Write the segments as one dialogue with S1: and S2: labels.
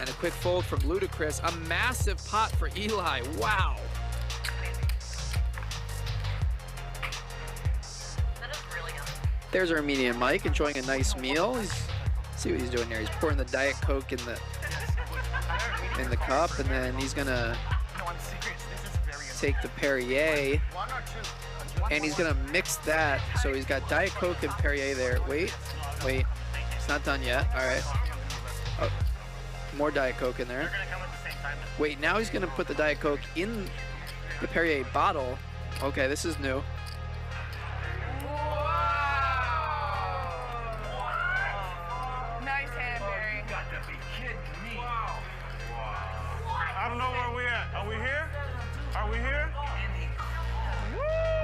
S1: And a quick fold from Ludacris. A massive pot for Eli. Wow. There's Armenian Mike enjoying a nice meal. See what he's doing here. He's pouring the Diet Coke in the cup, and then he's gonna take the Perrier, and he's gonna mix that. So he's got Diet Coke and Perrier there. Wait, it's not done yet. All right. Oh, more Diet Coke in there. Wait, now he's gonna put the Diet Coke in the Perrier bottle. Okay, this is new.
S2: Nice hand, Barry.
S3: You got to be kidding me. Wow. I don't know where we at. Are we here? Are we here?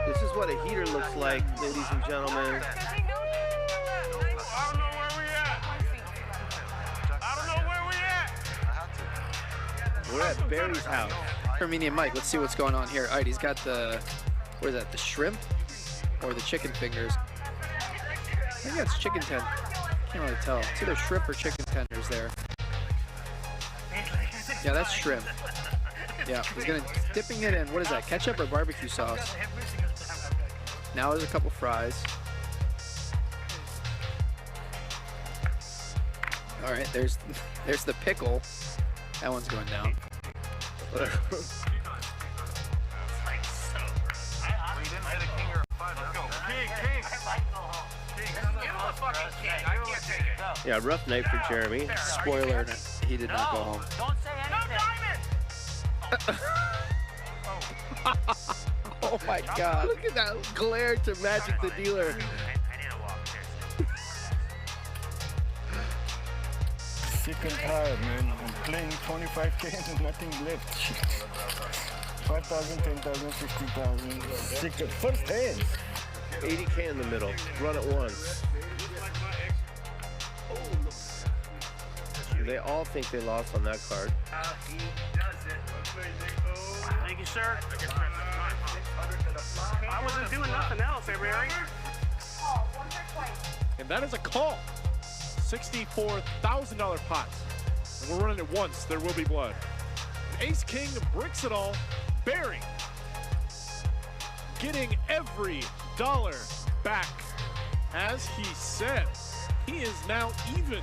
S4: This is what a heater looks like, ladies and gentlemen.
S3: I don't know where we at. I don't know where we at.
S4: We're at Barry's house.
S1: Armenian Mike, let's see what's going on here. All right, he's got the, what is that, the shrimp or the chicken fingers? I think that's chicken tenders. Can't really tell. It's either shrimp or chicken tenders there. Yeah, that's shrimp. Yeah, he's gonna dipping it in, what is that, ketchup or barbecue sauce? Now there's a couple fries. All right, there's the pickle. That one's going down.
S4: Yeah, rough night for Jeremy.
S1: Spoiler, he did not go home.
S3: Don't say anything.
S1: Oh my God.
S4: Look at that glare to Magic the Dealer.
S5: Sick and tired, man. I'm playing 25K and nothing left. 5,000, 10,000, 50,000. Sick of first hands.
S4: 80K in the middle. Run it once. They all think they lost on that card.
S3: Thank you, sir. I wasn't doing nothing else, Barry.
S6: And that is a call. $64,000 pots. And we're running it once. There will be blood. Ace King bricks it all. Barry getting every dollar back. As he said, he is now even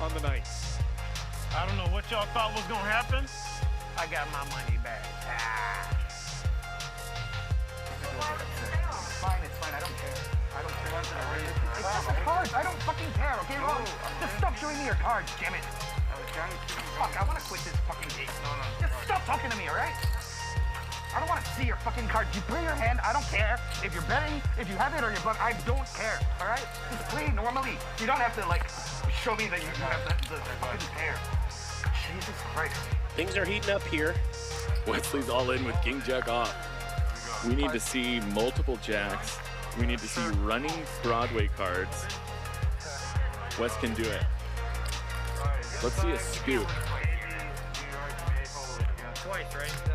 S6: on the night.
S3: I don't know what y'all thought was gonna happen. I got my money back.
S7: Fine, it's fine. I don't care. I don't care. It's just the cards. I don't fucking care. Okay, Ron? Just stop showing me your cards, damn it. Fuck, I want to quit this fucking game. Just stop talking to me, all right? I don't want to see your fucking cards. You play your hand. I don't care if you're betting, if you have it or you're but I don't care, all right? Just play normally. You don't have to like show me that you have the fucking pair. Jesus Christ.
S8: Things are heating up here. Wesley's all in with King Jack off. We need to see multiple jacks. We need to see running Broadway cards. Wes can do it. Let's see a scoop.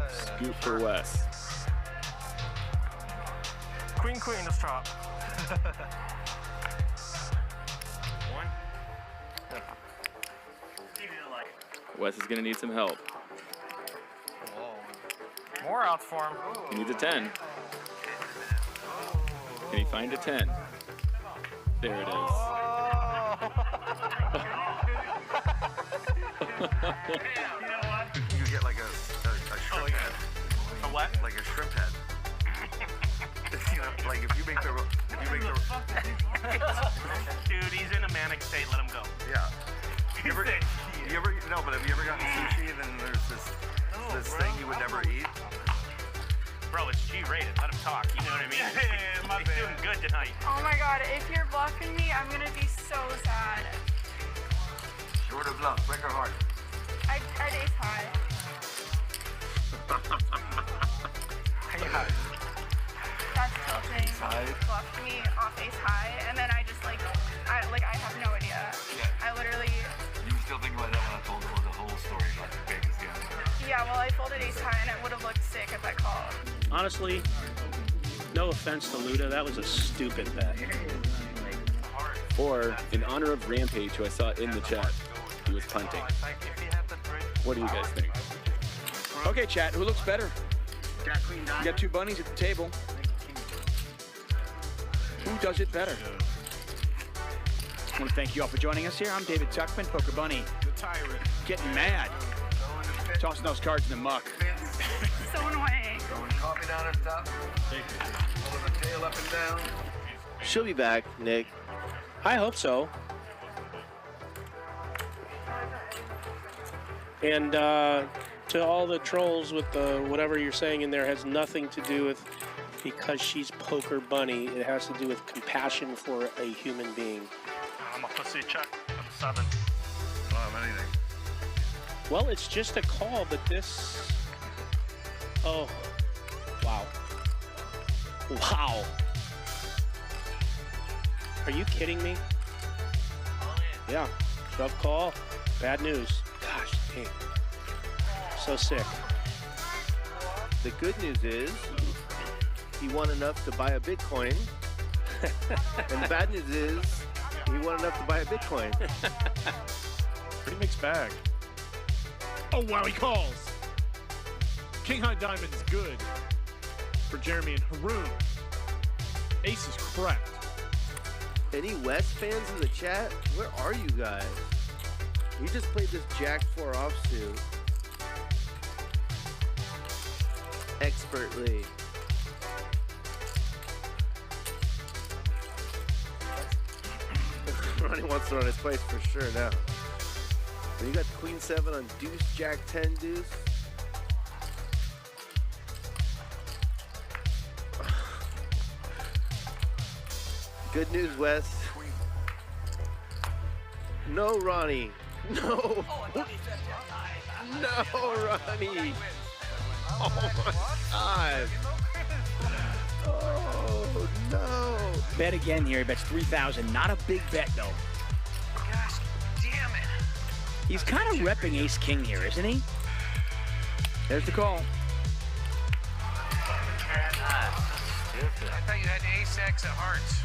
S8: Scoop for Wes.
S3: Queen, let's drop.
S8: Wes is gonna need some help.
S3: More outs for him.
S8: He needs a 10. Can he find a 10? There it is.
S9: You get like a shrimp head.
S3: A what?
S9: Like a shrimp head. You know, like if you make the
S3: Dude, he's in a manic state. Let him go.
S9: yeah. Have you ever gotten sushi and then there's this thing you would never eat?
S3: Bro, it's G-rated. Let him talk. You know what I mean? He's doing good tonight.
S2: Oh my God, if you're bluffing me, I'm gonna be so sad.
S9: Short of bluff, break her heart.
S2: I ace high. That's tilting. Bluffed me off ace high, and then I just I have no idea. I literally.
S9: You were still thinking about that when I told the whole story about the Vegas game.
S2: Yeah, well, I folded ace high, and it would have looked sick if I called.
S10: Honestly, no offense to Luda, that was a stupid bet.
S8: Or, in honor of Rampage, who I saw in the chat, he was punting. What do you guys think?
S11: Okay, chat, who looks better? You got two bunnies at the table. Who does it better? I want to thank you all for joining us here. I'm David Tuckman, Poker Bunny.
S6: The tyrant.
S11: Getting mad. Tossing those cards in the muck.
S2: So annoying.
S9: Throwing coffee down her top. Holding the tail up and down.
S4: She'll be back, Nick.
S10: I hope so. And to all the trolls with the whatever you're saying in there has nothing to do with because she's Poker Bunny. It has to do with compassion for a human being.
S3: I'm a pussy check. I'm 7. Don't have anything.
S10: Well, it's just a call, but this... Oh. Wow. Wow. Are you kidding me? Yeah. Shove call. Bad news. Gosh, dang. So sick.
S4: The good news is he won enough to buy a Bitcoin. And the bad news is he won enough to buy a Bitcoin.
S6: Pretty mixed bag. Oh, wow, he calls. King High Diamond's good for Jeremy and Haroon. Ace is correct.
S4: Any West fans in the chat? Where are you guys? We just played this Jack 4 offsuit expertly. Ronnie wants to run his place for sure now. So you got Queen 7 on Deuce, Jack 10 Deuce. Good news, Wes. No, Ronnie. No. No, Ronnie. Oh my God. Oh no.
S11: Bet again here. He bets 3,000. Not a big bet though.
S7: Gosh damn it.
S11: He's kind of repping Ace King here, isn't he? There's the call.
S7: I thought you had ace X at hearts.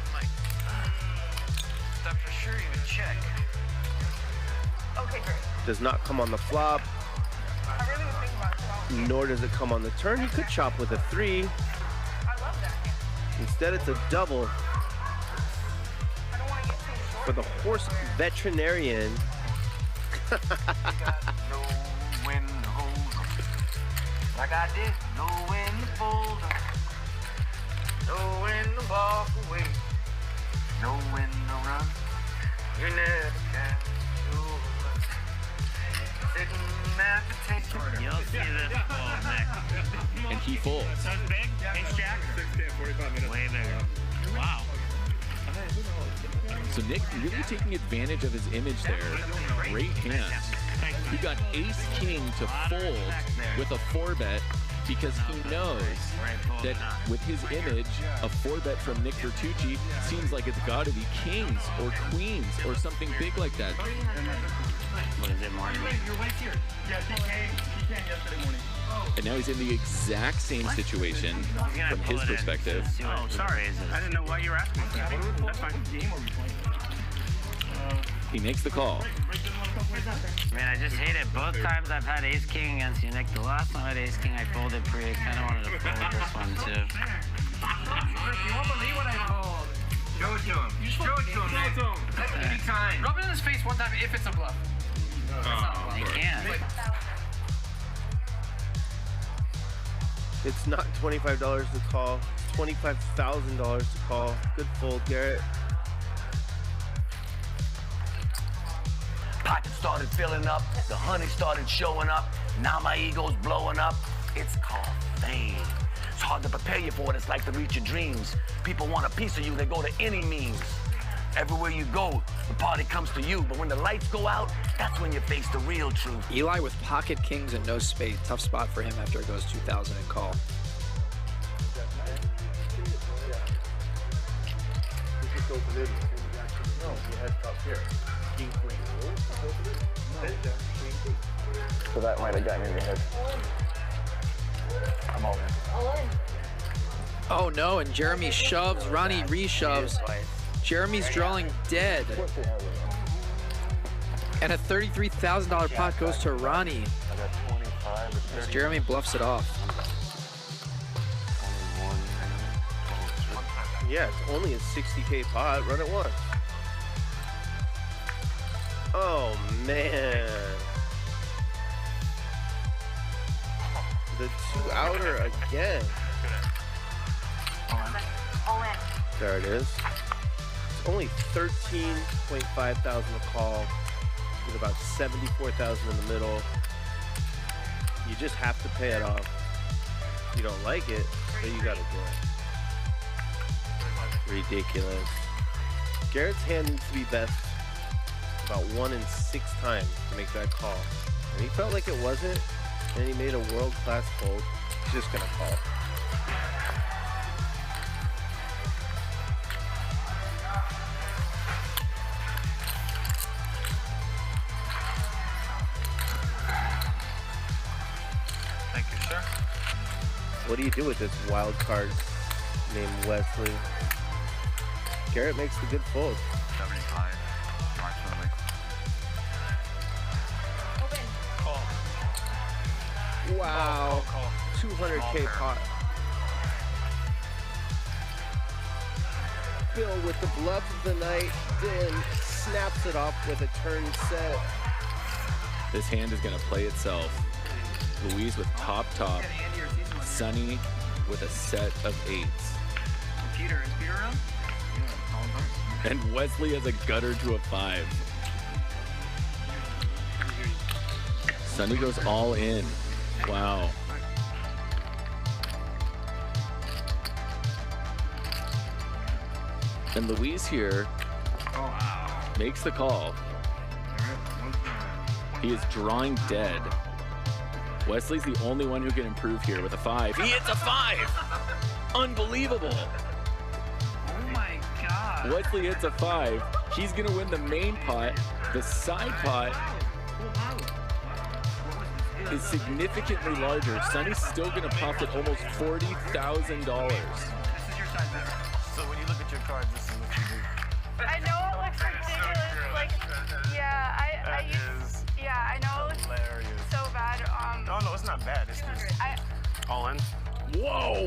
S7: I'm like, thought for sure you would check.
S2: Okay, great.
S4: Does not come on the flop,
S2: I really was thinking about it.
S4: nor does it come on the turn. He could chop with a 3.
S2: I love that.
S4: Instead, it's a double
S2: I don't want to get too short.
S4: for the horse veterinarian.
S9: No win to hold 'em. Like I did, no win to fold 'em. No win to walk away. No win to run. You never can do it. Sitting at the table.
S12: You'll see this fold next.
S8: And he folds.
S12: So it's big? Ace Jack?
S3: 45 minutes.
S12: Way bigger. Wow.
S8: So Nick really taking advantage of his image there. Great hand. He got Ace King to fold with a 4-bet because he knows that with his image, a 4-bet from Nick Bertucci seems like it's got to be kings or queens or something big like that.
S12: What is it, morning?
S8: And now he's in the exact same situation from his perspective.
S12: Oh, sorry. I didn't know what you were asking me. That's fine.
S8: He makes the call.
S12: Man, I just hate it. Both times I've had Ace King against you, Nick. The last time I had Ace King, I folded pre. I kind of wanted to fold this one, too.
S7: You won't believe what I called. Show it to him. Show it to him, man. That's anytime. Rub it in his face one time if it's a bluff.
S12: You can't.
S4: It's not $25 to call. It's $25,000 to call. Good fold, Garrett.
S13: Pocket started filling up, the honey started showing up, now my ego's blowing up. It's called fame. It's hard to prepare you for it, it's like to reach your dreams. People want a piece of you, they go to any means. Everywhere you go, the party comes to you, but when the lights go out, that's when you face the real truth.
S1: Eli with pocket kings and no spade. Tough spot for him after it goes 2,000 and call.
S13: So that might have gotten in your head. I'm all in.
S1: Oh no, and Jeremy shoves, Ronnie reshoves. Jeremy's drawing dead. And a $33,000 pot goes to Ronnie. As Jeremy bluffs it off.
S4: Yeah, it's only a 60K pot. Run it once. Oh, man. The 2 outer again.
S2: All in.
S4: There it is. It's only 13.5 thousand to call with about 74,000 in the middle. You just have to pay it off. If you don't like it, then you gotta do it. Ridiculous. Garrett's hand needs to be best about 1 in 6 times to make that call. And he felt like it wasn't, and he made a world-class fold. He's just gonna call.
S3: Thank you, sir.
S4: What do you do with this wild card named Wesley? Garrett makes the good fold.
S3: 75. Approximately.
S2: Open.
S3: Call.
S4: Wow.
S3: Call.
S4: 200K pot. Bill with the bluff of the night, then snaps it off with a turn set.
S8: This hand is gonna play itself. Louise with top. Sonny with a set of 8s.
S9: Peter, is Peter around?
S8: And Wesley has a gutter to a 5. Sonny goes all in. Wow. And Louise here makes the call. He is drawing dead. Wesley's the only one who can improve here with a 5. He hits a 5! Unbelievable!
S9: Oh my God.
S8: Wesley hits a 5. He's gonna win the main pot. The side pot is significantly larger. Sonny's still gonna profit almost $40,000.
S9: This is your side bet.
S3: So when you look at your cards, this is what you do.
S2: I know it looks ridiculous. Like, yeah, I know it looks
S3: Hilarious.
S2: so bad.
S3: No, it's not bad. It's just all in.
S8: Whoa!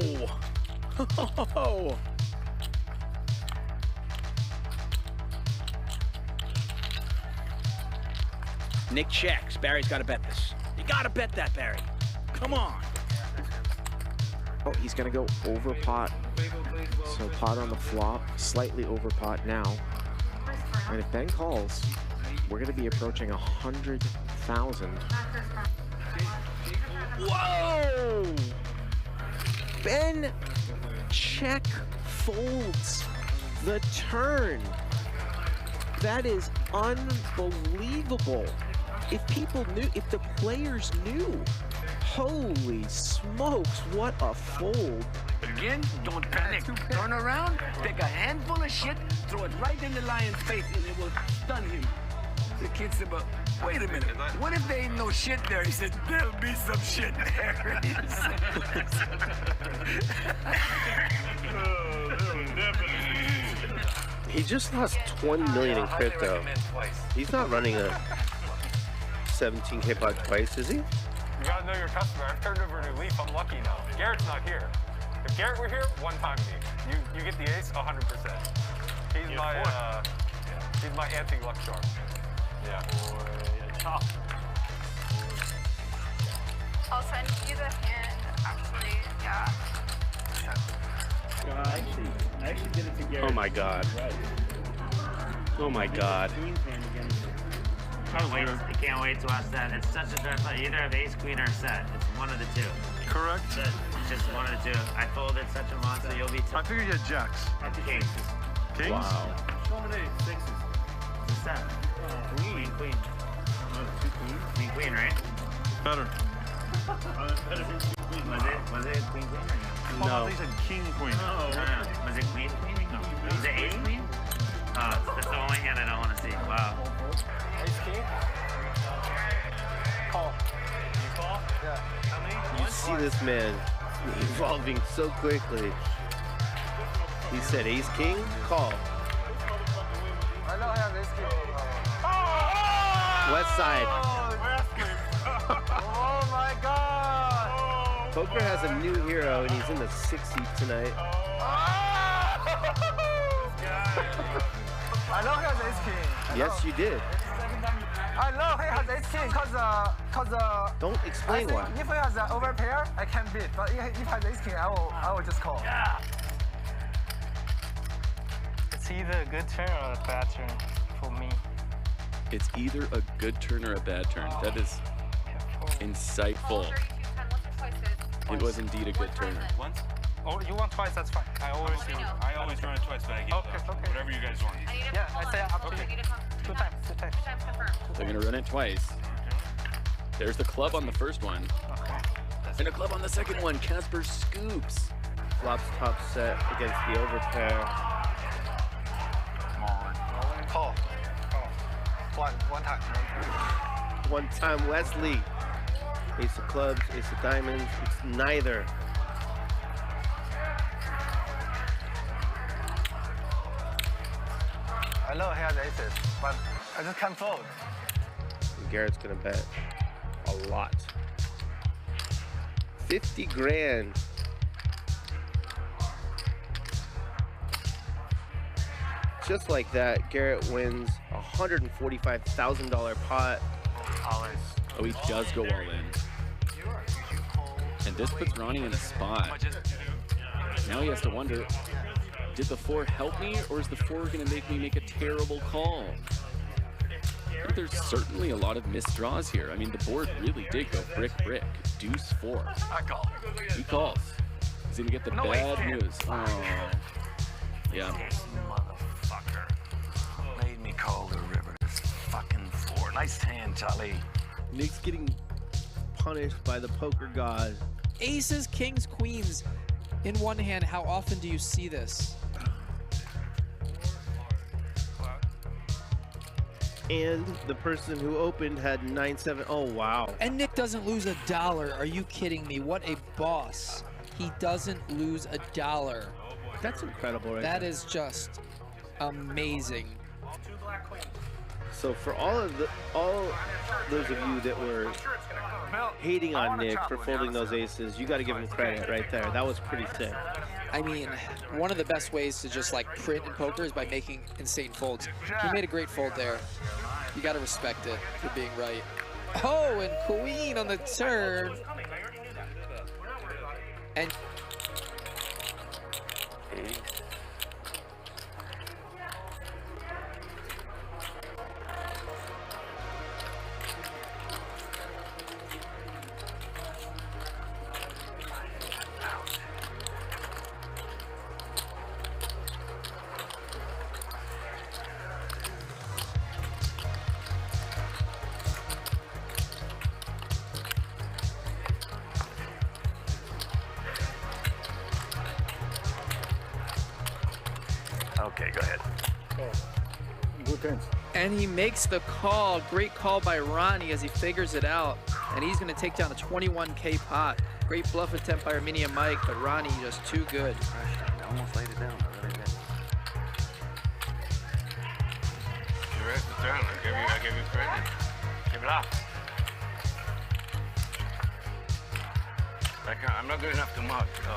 S11: Nick checks. Barry's got to bet this. You got to bet that, Barry. Come on.
S14: Oh, he's going to go over pot. So pot on the flop, slightly over pot now. And if Ben calls, we're going to be approaching 100,000. Whoa! Ben check folds the turn. That is unbelievable. If people knew, if the players knew, holy smokes, what a fold.
S13: Again, don't panic. Turn around, take a handful of shit, throw it right in the lion's face, and it will stun him. The kid said, but wait a minute, what if there ain't no shit there? He said, there'll be some shit there.
S4: He just lost 20 million in crypto. He's not running a 17K pot twice, is he?
S3: You gotta know your customer. I've turned over a new leaf. I'm lucky now. Garrett's not here. If Garrett were here, one time me. You get the ace, 100%. He's my anti-luck charm. Yeah. Top.
S2: I'll send you the hand, actually. Yeah.
S5: I actually did it to Garrett.
S4: Oh my God. Oh my God.
S12: I can't wait to watch that. It's such a draft play. Either have ace, queen, or set. It's one of the two.
S3: Correct.
S12: It's just one of the two. I folded such a monster. You'll be.
S3: I figured you had jacks.
S12: That's kings.
S3: Kings?
S8: Wow.
S5: Show me the sixes.
S12: It's a set. Queen, queen. Queen, right?
S3: Better.
S12: Was it queen, queen?
S3: No. They said king, queen.
S12: Was it queen, queen? No. Was it ace, queen? That's the only hand I don't want to see. Wow.
S3: Ace, king? Call. You call? Yeah. How many?
S4: You see this man evolving so quickly. He said ace king, call.
S3: I know I have ace, king.
S4: West side.
S9: Oh my God!
S4: Poker has a new hero, and he's in the 6th seat tonight.
S7: I know he has ace king.
S4: Yes, you did.
S7: I know he has ace king because
S4: Don't explain why.
S7: If he has an overpair, I can beat. But if he has ace king, I will just call.
S9: Yeah. It's either a good turn or a bad turn for me.
S8: It's either a good turn or a bad turn. That is insightful. It was indeed a good turn.
S3: Once? Oh, you want twice, that's fine. I always run it twice, but I give whatever you guys want.
S7: Yeah, I say up to you. Two times.
S8: They're gonna run it twice. There's the club on the first one. And a club on the second one. Casper scoops.
S4: Flops top set against the overpair.
S9: Come on.
S7: Call. One time.
S4: One time Wesley. Ace of clubs, ace of diamonds. It's neither.
S7: I know he has aces, but I just can't fold.
S4: And Garrett's gonna bet a lot. 50 grand. Just like that, Garrett wins a $145,000 pot.
S8: Oh, he does go all in. And this puts Ronnie in a spot. Now he has to wonder, did the 4 help me, or is the 4 gonna make me make a terrible call? I think there's certainly a lot of missed draws here. I mean, the board really did go brick, deuce 4.
S9: I call.
S8: He calls. He's gonna get the bad news. Oh. Yeah.
S13: This motherfucker made me call the river. This fucking 4. Nice hand, Charlie.
S4: Nick's getting punished by the poker god.
S1: Aces, kings, queens in one hand. How often do you see this?
S4: And the person who opened had 9-7. Oh, wow.
S1: And Nick doesn't lose a dollar. Are you kidding me? What a boss. He doesn't lose a dollar.
S4: That's incredible, right?
S1: That is just amazing.
S4: So for all those of you that were hating on Nick for folding those aces, you got to give him credit right there. That was pretty sick.
S1: I mean, one of the best ways to just like print in poker is by making insane folds. He made a great fold there. You got to respect it for being right. Oh, and queen on the turn. And
S13: Okay, go ahead.
S5: Good turns.
S1: And he makes the call. Great call by Ronnie as he figures it out. And he's going to take down a 21K pot. Great bluff attempt by Armenia Mike, but Ronnie just too good.
S9: I almost laid it down. I really did. You raised the turn. I give you credit. Give it up. I'm not good enough to mug, so.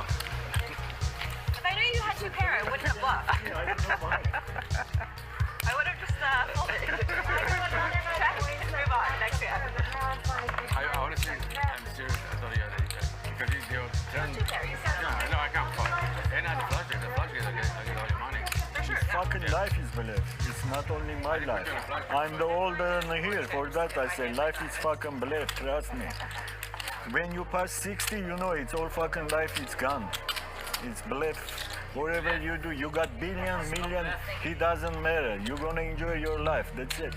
S2: If I knew you had 2 pair, I wouldn't have bluffed. I would have just folded. Check, move on, next hand.
S9: I honestly, I'm serious. I thought you had a check. Because he's your turn. Yeah, I know I can't fuck. And at the flush, I get all your money.
S5: His fucking life is belief. It's not only my life. I'm the older one here. For that I say life is fucking belief. Trust me. When you pass 60, you know it's all fucking life. It's gone. It's belief. Whatever you do, you got billion, million, it doesn't matter. You're gonna enjoy your life, that's it.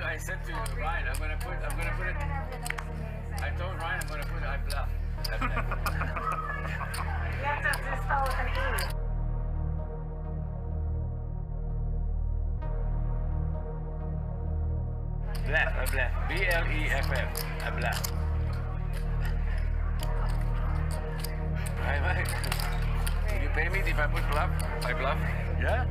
S9: I said to Ryan, I'm gonna put it. I told Ryan I'm gonna put it, I bluff.
S2: You have to just spell with an E.
S9: Bluff, I bluff. B-L-E-F-F. I bluff. Right, Mike? pay me if I put bluff? I bluff?
S5: Yeah?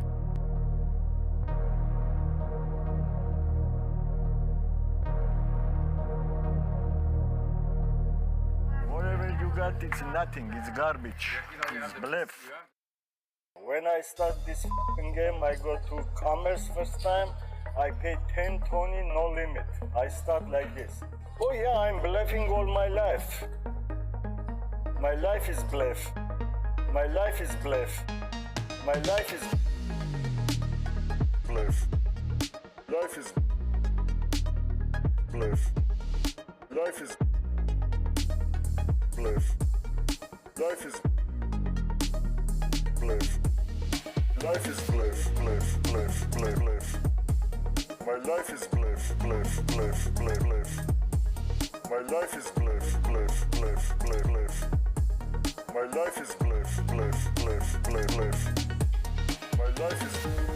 S5: Whatever you got, it's nothing. It's garbage. It's bluff. When I start this f***ing game, I go to commerce first time. I pay 10, 20, no limit. I start like this. Oh yeah, I'm bluffing all my life. My life is bluff. My life is bluff. My life is bluff. Life is bluff. Life is bluff. Life is bluff. Life is bluff, bluff, bluff, bluff, bluff. My life is bluff, bluff, bluff, bluff, bluff. My life is bluff, bluff, bluff, bluff, bluff. My life is bluff, bluff, bluff, bluff, bluff. My life is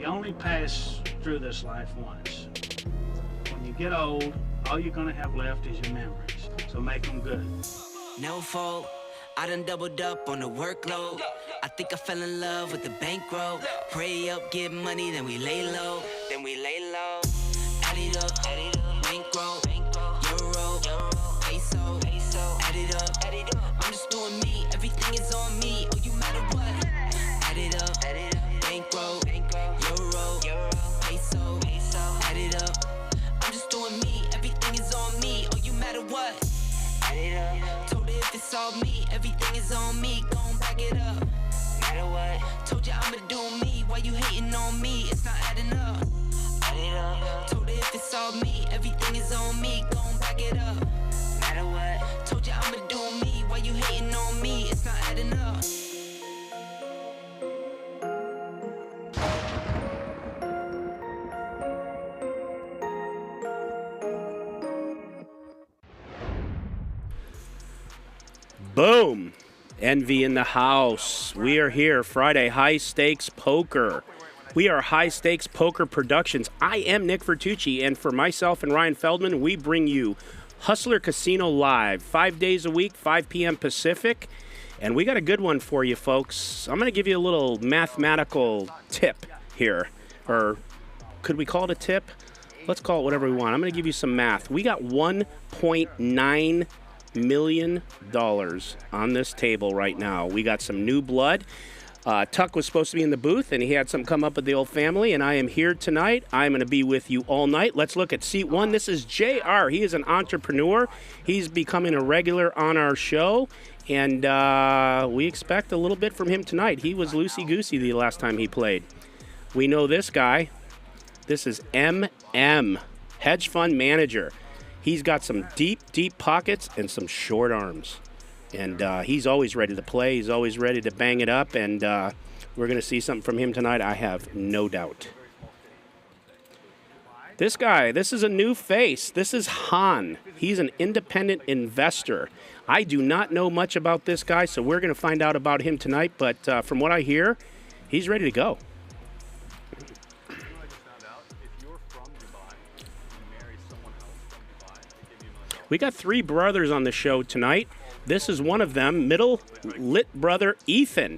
S15: You only pass through this life once. When you get old, all you're gonna have left is your memories. So make them good.
S16: No fault, I done doubled up on the workload. I think I fell in love with the bankroll. Pray up, get money, then we lay low. Add it up, bankroll, euro, peso, add it up. I'm just doing me, everything is on me. Oh, you matter what? Add it up, bankroll, euro, peso, add it up. I'm just doing me, everything is on me. Oh, you matter what? Add it up. Told her if it's all me, everything is on me. Gon' back it up. Matter what? Told you I'ma do me. Why you hating on me? It's not adding up. Add it up. Told her if it's all me, everything is on me. Gon' back it up. Matter what? Told you I'ma do me. Why you hating on me? It's not adding up.
S10: Boom. Envy in the house. We are here, Friday, High Stakes Poker. We are High Stakes Poker Productions. I am Nick Vertucci, and for myself and Ryan Feldman, we bring you Hustler Casino Live, 5 days a week, 5 p.m. Pacific. And we got a good one for you, folks. I'm going to give you a little mathematical tip here. Or could we call it a tip? Let's call it whatever we want. I'm going to give you some math. We got $1.9 million on this table right now. We got some new blood. Tuck was supposed to be in the booth, and he had something come up with the old family, and I am here tonight. I'm going to be with you all night. Let's look at seat one. This is JR. He is an entrepreneur. He's becoming a regular on our show, and we expect a little bit from him tonight. He was loosey-goosey the last time he played. We know this guy. This is MM, hedge fund manager. He's got some deep, deep pockets and some short arms. And he's always ready to play. He's always ready to bang it up. And we're going to see something from him tonight, I have no doubt. This guy, this is a new face. This is Han. He's an independent investor. I do not know much about this guy, so we're going to find out about him tonight. But from what I hear, he's ready to go. We got 3 brothers on the show tonight. This is one of them, middle lit brother Ethan.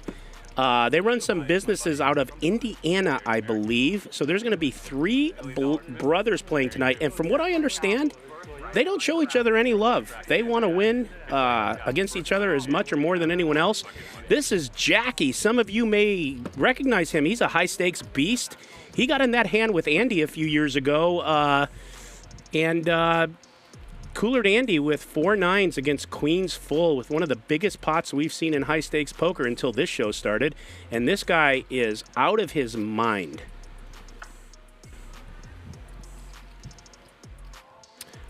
S10: They run some businesses out of Indiana, I believe. So there's going to be 3 brothers playing tonight. And from what I understand, they don't show each other any love. They want to win against each other as much or more than anyone else. This is Jacky. Some of you may recognize him. He's a high-stakes beast. He got in that hand with Andy a few years ago. Coolered Andy with 4 9s against Queens full with one of the biggest pots we've seen in high-stakes poker until this show started. And this guy is out of his mind.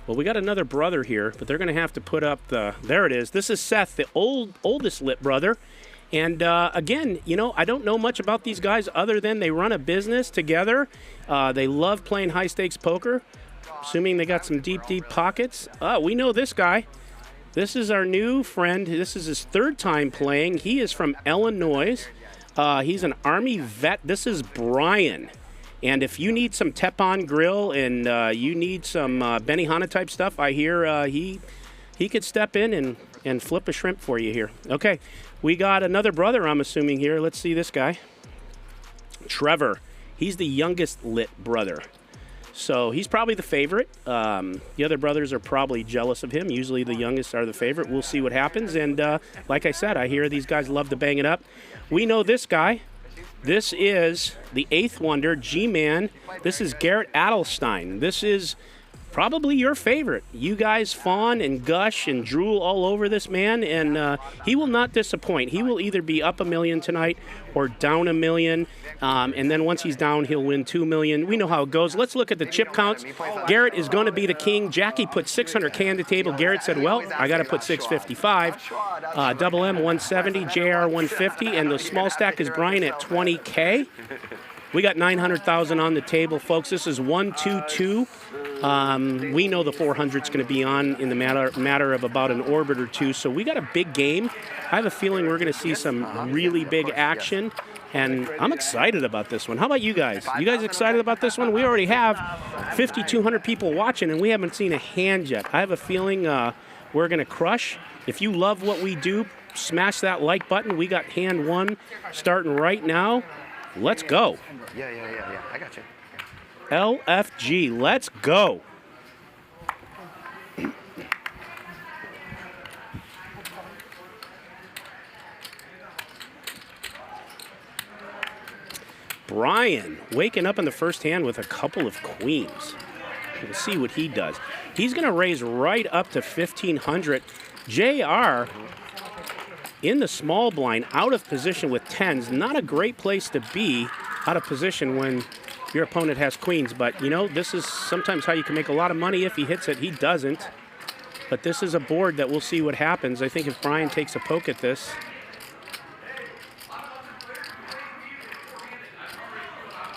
S10: Well, we got another brother here, but they're going to have to put up the... There it is. This is Seth, the oldest lit brother. And again, you know, I don't know much about these guys other than they run a business together. They love playing high-stakes poker. Assuming they got some deep, deep pockets. We know this guy. This is our new friend. This is his 3rd time playing. He is from Illinois. He's an Army vet. This is Brian. And if you need some Teppan grill and you need some Benihana type stuff, I hear he could step in and flip a shrimp for you here. Okay, we got another brother, I'm assuming, here. Let's see this guy. Trevor. He's the youngest lit brother. So he's probably the favorite. The other brothers are probably jealous of him. Usually the youngest are the favorite. We'll see what happens. And like I said, I hear these guys love to bang it up. We know this guy. This is the 8th wonder, G-Man. This is Garrett Adelstein. This is probably your favorite. You guys fawn and gush and drool all over this man, and he will not disappoint. He will either be up $1 million tonight or down $1 million, and then once he's down, he'll win $2 million. We know how it goes. Let's look at the chip counts. Garrett is going to be the king. Jacky put $600K on the table. Garrett said, well, I got to put $655. Double M 170, JR 150, and the small stack is Brian at $20K. We got 900,000 on the table, folks. This is 1-2-2. We know the 400's going to be on in the matter of about an orbit or two, so we got a big game. I have a feeling we're going to see some really big action. And I'm excited about this one. How about you guys? You guys excited about this one? We already have 5,200 people watching, and we haven't seen a hand yet. I have a feeling we're going to crush. If you love what we do, smash that like button. We got hand one starting right now. Let's go.
S9: Yeah. I got you.
S10: LFG, let's go. Brian waking up in the first hand with a couple of queens. We'll see what he does. He's going to raise right up to 1,500. JR in the small blind, out of position with tens. Not a great place to be out of position when your opponent has queens. But, you know, this is sometimes how you can make a lot of money if he hits it. He doesn't. But this is a board that we'll see what happens. I think if Brian takes a poke at this.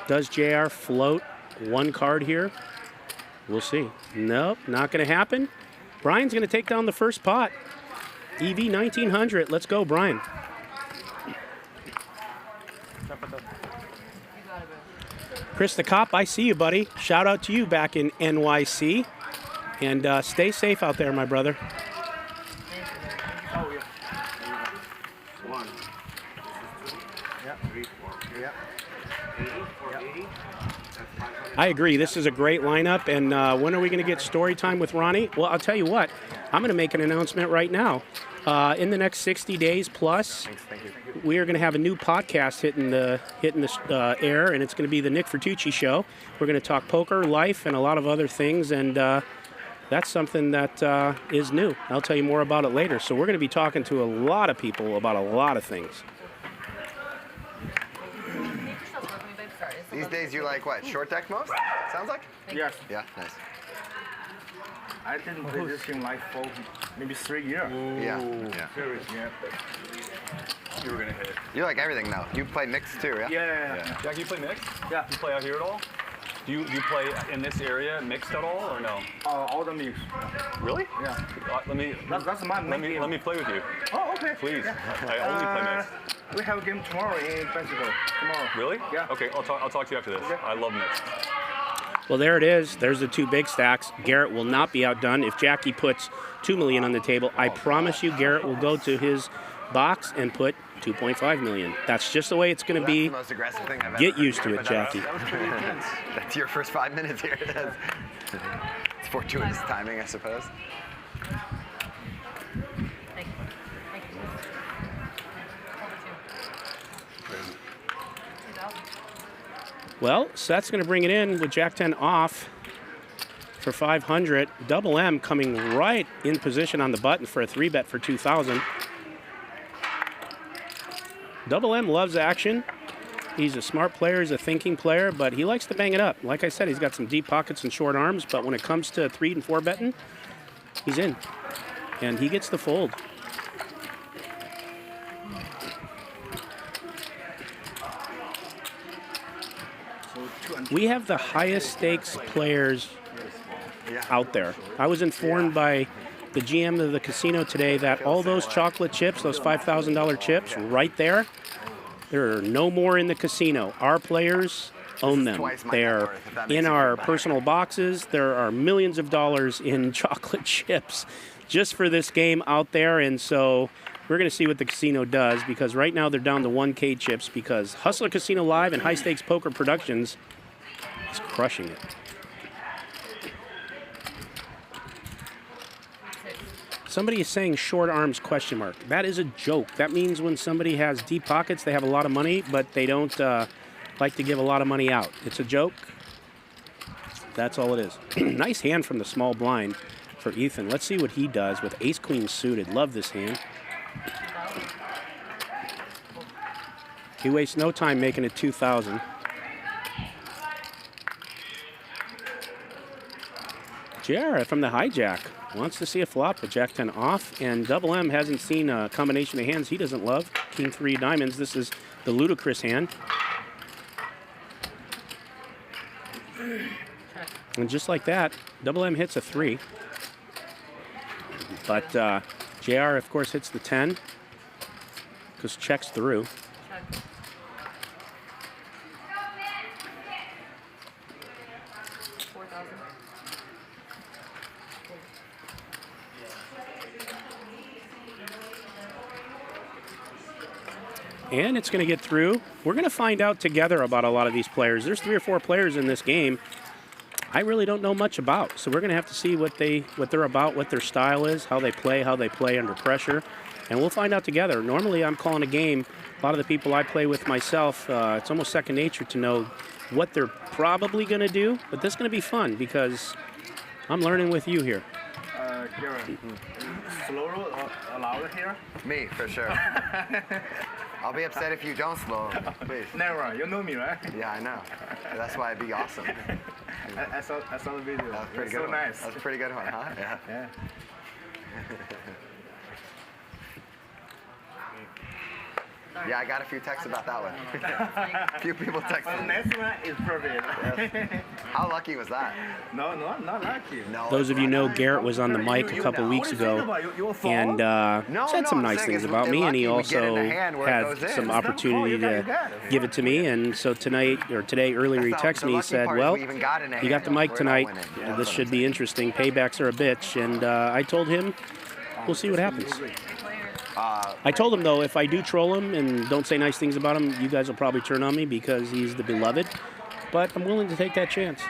S10: Does JR float one card here? We'll see. Nope, not going to happen. Brian's going to take down the first pot. EV 1900. Let's go, Brian. Chris the Cop, I see you, buddy. Shout out to you back in NYC. And stay safe out there, my brother. I agree. This is a great lineup. And when are we going to get story time with Ronnie? Well, I'll tell you what. I'm going to make an announcement right now. In the next 60 days plus, we are going to have a new podcast hitting the air, and it's going to be the Nick Fertucci Show. We're going to talk poker, life, and a lot of other things, and that's something that is new. I'll tell you more about it later. So we're going to be talking to a lot of people about a lot of things.
S9: These days you like what? Short deck most? Sounds like?
S5: Yes.
S9: Yeah, nice.
S5: I didn't play this in like for maybe 3 years.
S9: Yeah.
S5: Serious, yeah.
S3: You were gonna hit it.
S9: You like everything though. You play mixed too, yeah?
S5: Yeah.
S3: Jacky, you play mixed?
S5: Yeah.
S3: You play out here at all? Do you play in this area mixed at all or no?
S5: All the mix.
S3: Really?
S5: Yeah.
S3: Let me.
S5: That's my
S3: let me play with you.
S5: Oh, okay.
S3: Please.
S5: Yeah.
S3: I only play mixed.
S5: We have a game tomorrow in Mexico. Tomorrow.
S3: Really?
S5: Yeah.
S3: Okay, I'll talk to you after this.
S5: Okay.
S3: I love mixed.
S10: Well, there it is. There's the two big stacks. Garrett will not be outdone. If Jacky puts $2 million on the table, I promise you Garrett will go to his box and put $2.5 million. That's just the way it's going to be.
S9: That's the most aggressive thing I've
S10: Get
S9: ever
S10: used to
S9: heard.
S10: it, Jacky.
S9: That's your first 5 minutes here. It's fortuitous timing, I suppose.
S10: Well, Seth's going to bring it in with Jack 10 off for 500. Double M coming right in position on the button for a 3-bet for 2,000. Double M loves action. He's a smart player, he's a thinking player, but he likes to bang it up. Like I said, he's got some deep pockets and short arms, but when it comes to 3 and 4 betting, he's in. And he gets the fold. We have the highest stakes players out there. I was informed by the GM of the casino today that all those chocolate chips, those $5,000 chips right there are no more in the casino. Our players own them. They're in our personal boxes. There are millions of dollars in chocolate chips just for this game out there. And so we're going to see what the casino does, because right now they're down to 1K chips because Hustler Casino Live and High Stakes Poker Productions is crushing it. Somebody is saying short arms question mark. That is a joke. That means when somebody has deep pockets, they have a lot of money, but they don't like to give a lot of money out. It's a joke. That's all it is. Nice hand from the small blind for Ethan. Let's see what he does with ace queen suited. Love this hand. He wastes no time making it 2,000. JR from the hijack wants to see a flop with Jack 10 off, and Double M hasn't seen a combination of hands he doesn't love. King 3 diamonds. This is the ludicrous hand. And just like that, Double M hits a 3. But JR, of course, hits the 10 because checks through. And it's going to get through. We're going to find out together about a lot of these players. There's 3 or 4 players in this game I really don't know much about. So we're going to have to see what they're about, what their style is, how they play under pressure. And we'll find out together. Normally I'm calling a game. A lot of the people I play with myself, it's almost second nature to know what they're probably going to do. But this is going to be fun because I'm learning with you here.
S9: Garrett, slower or louder here? Me, for sure. I'll be upset if you don't slow, please. Never. You know me, right? Yeah, I know. That's why it'd be awesome. I saw the video. That was pretty good. So nice. That was a pretty good one, huh? Yeah. Yeah. Yeah, I got a few texts about that one. A few people texted me. The next one is perfect. Yes. How lucky was that? No, not lucky. No.
S10: Those of you know Garrett was on the mic a couple weeks ago and said some nice things about me, and he also had some opportunity to give it to me. And so today, earlier he texted me, he said, well, you got the mic tonight. This should be interesting. Paybacks are a bitch. And I told him, we'll see what happens. I told him, though, if I do troll him and don't say nice things about him, you guys will probably turn on me because he's the beloved. But I'm willing to take that chance.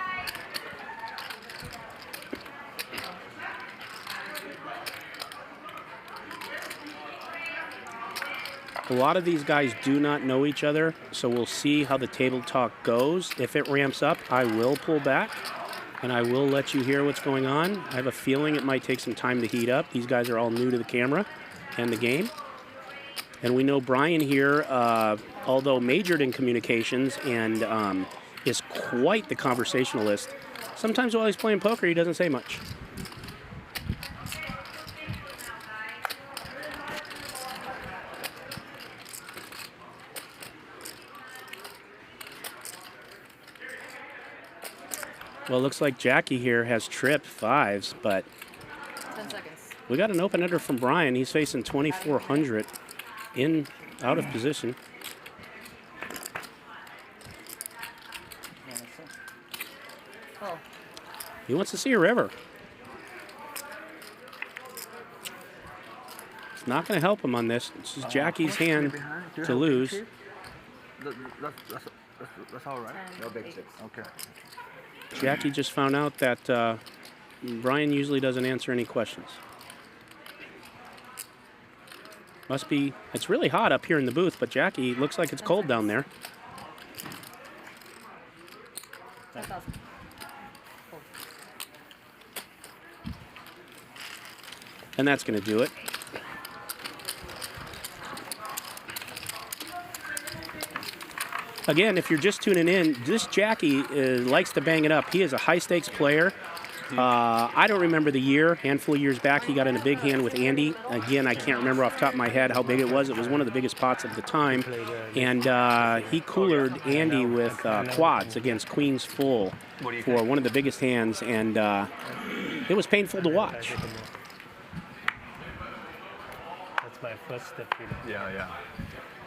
S10: A lot of these guys do not know each other, so we'll see how the table talk goes. If it ramps up, I will pull back, and I will let you hear what's going on. I have a feeling it might take some time to heat up. These guys are all new to the camera and the game. And we know Brian here, although majored in communications and is quite the conversationalist, sometimes while he's playing poker, he doesn't say much. Well, it looks like Jacky here has tripped 5s, but
S17: 10 seconds.
S10: We got an open ender from Brian. He's facing 2,400 out of position.
S17: Oh.
S10: He wants to see a river. It's not going to help him on this. This is Jacky's hand to lose.
S9: That's all right. No big chips. Okay.
S10: Jacky just found out that Brian usually doesn't answer any questions. Must be, it's really hot up here in the booth, but Jacky, looks like it's cold down there. And that's going to do it. Again, if you're just tuning in, this Jacky likes to bang it up. He is a high-stakes player. I don't remember the year. Handful of years back, he got in a big hand with Andy. Again, I can't remember off the top of my head how big it was. It was one of the biggest pots of the time. And he coolered Andy with quads against Queens full for one of the biggest hands. And it was painful to watch.
S18: That's my first step.
S3: Yeah, yeah.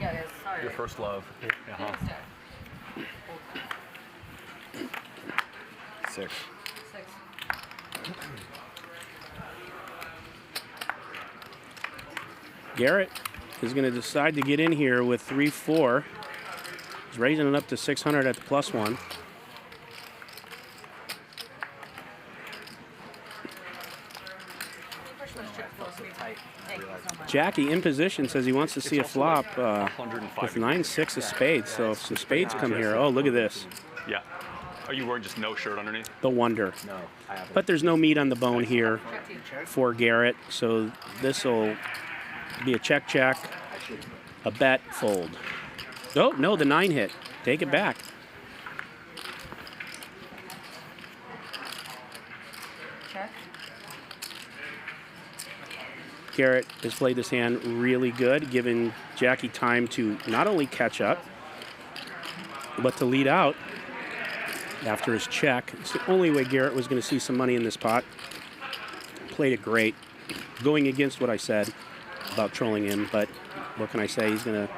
S17: Yeah, guys, sorry.
S3: Your first love.
S17: Uh-huh.
S9: 6.
S10: Garrett is going to decide to get in here with 3-4. He's raising it up to 600 at the +1. Jacky in position says he wants to see a flop with 9-6 of spades. So if some spades come here, oh, look at this.
S3: Yeah. Are you wearing just no shirt underneath?
S10: The wonder.
S3: No, I haven't.
S10: But there's no meat on the bone here for Garrett. So this will be a check, a bet, fold. Oh, no, the 9 hit. Take it back.
S17: Check.
S10: Garrett has played this hand really good, giving Jacky time to not only catch up, but to lead out after his check. It's the only way Garrett was going to see some money in this pot. Played it great, going against what I said about trolling him, but what can I say? He's going to,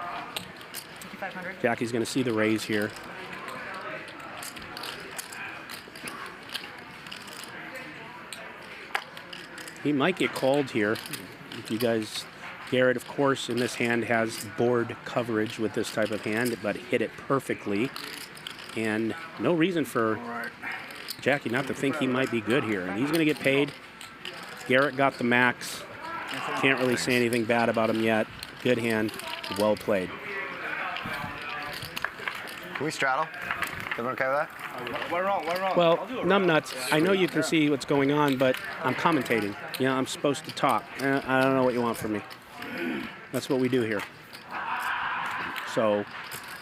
S10: Jacky's going to see the raise here. He might get called here. If you guys Garrett, of course, in this hand has board coverage with this type of hand, but hit it perfectly. And no reason for Jacky not to think he might be good here. And he's going to get paid. Garrett got the max. Can't really say anything bad about him yet. Good hand. Well played.
S19: Can we straddle? Everyone okay with that?
S7: We're wrong.
S10: Well, numbnuts, I know you can see what's going on, but I'm commentating. You know, I'm supposed to talk. I don't know what you want from me. That's what we do here. So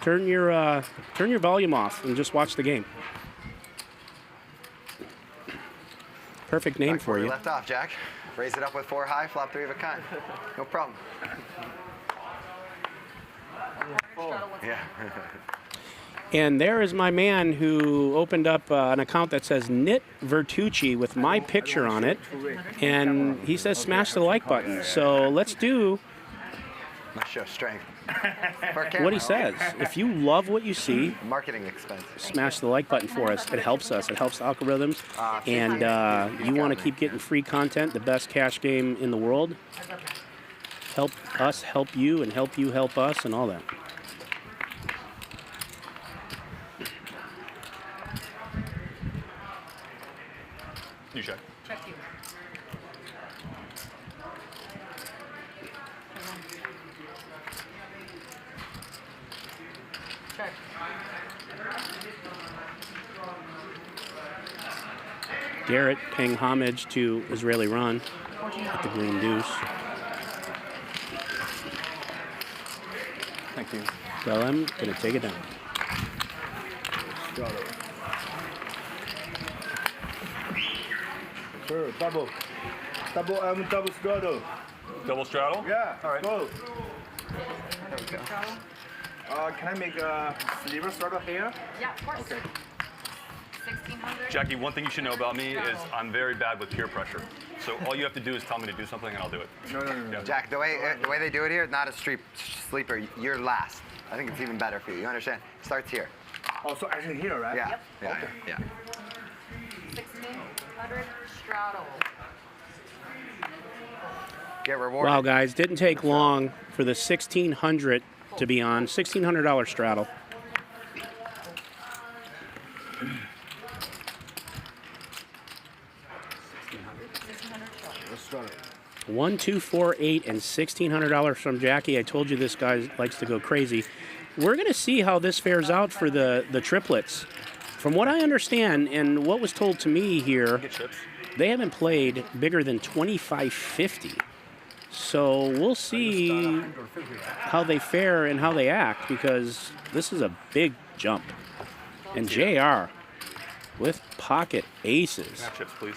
S10: turn your volume off and just watch the game. Perfect name for you.
S19: Left off, Jack. Raise it up with 4 high, flop 3 of a kind. No problem. Yeah.
S10: And there is my man who opened up an account that says Knit Vertucci with my picture on it. And he says smash the like button. So let's do
S19: Let's show strength.
S10: what he says. If you love what you see,
S19: Marketing expense.
S10: smash the like button for us. It helps us. It helps algorithms. And you want to keep getting free content, the best cash game in the world. Help us help you, and help you help us, and all that.
S3: You check.
S17: Check you. Check.
S10: Garrett paying homage to Israeli Ron at the green deuce.
S3: Thank you.
S10: So I'm going to take it down.
S5: Sure, double straddle.
S3: Double straddle?
S5: Yeah,
S3: all right.
S5: Go. Can I make a sliver straddle here?
S17: Yeah, of course.
S5: Okay.
S17: 1600.
S3: Jackie, one thing you should know about me is I'm very bad with peer pressure. So all you have to do is tell me to do something and I'll do it.
S5: No.
S19: Jack, the way they do it here, not a sleeper. You're last. I think it's even better for you. You understand? Starts here.
S5: Oh, so actually here, right?
S19: Yeah.
S17: Yep.
S19: Yeah.
S17: 1600 straddle.
S19: Get rewarded.
S10: Wow, guys, didn't take long for the 1600 to be on. $1,600 straddle. $1, 2, 4, 8, and $1,600 from Jacky. I told you this guy likes to go crazy. We're going to see how this fares out for the triplets. From what I understand and what was told to me here, they haven't played bigger than 2550. So we'll see how they fare and how they act, because this is a big jump. And JR with pocket aces,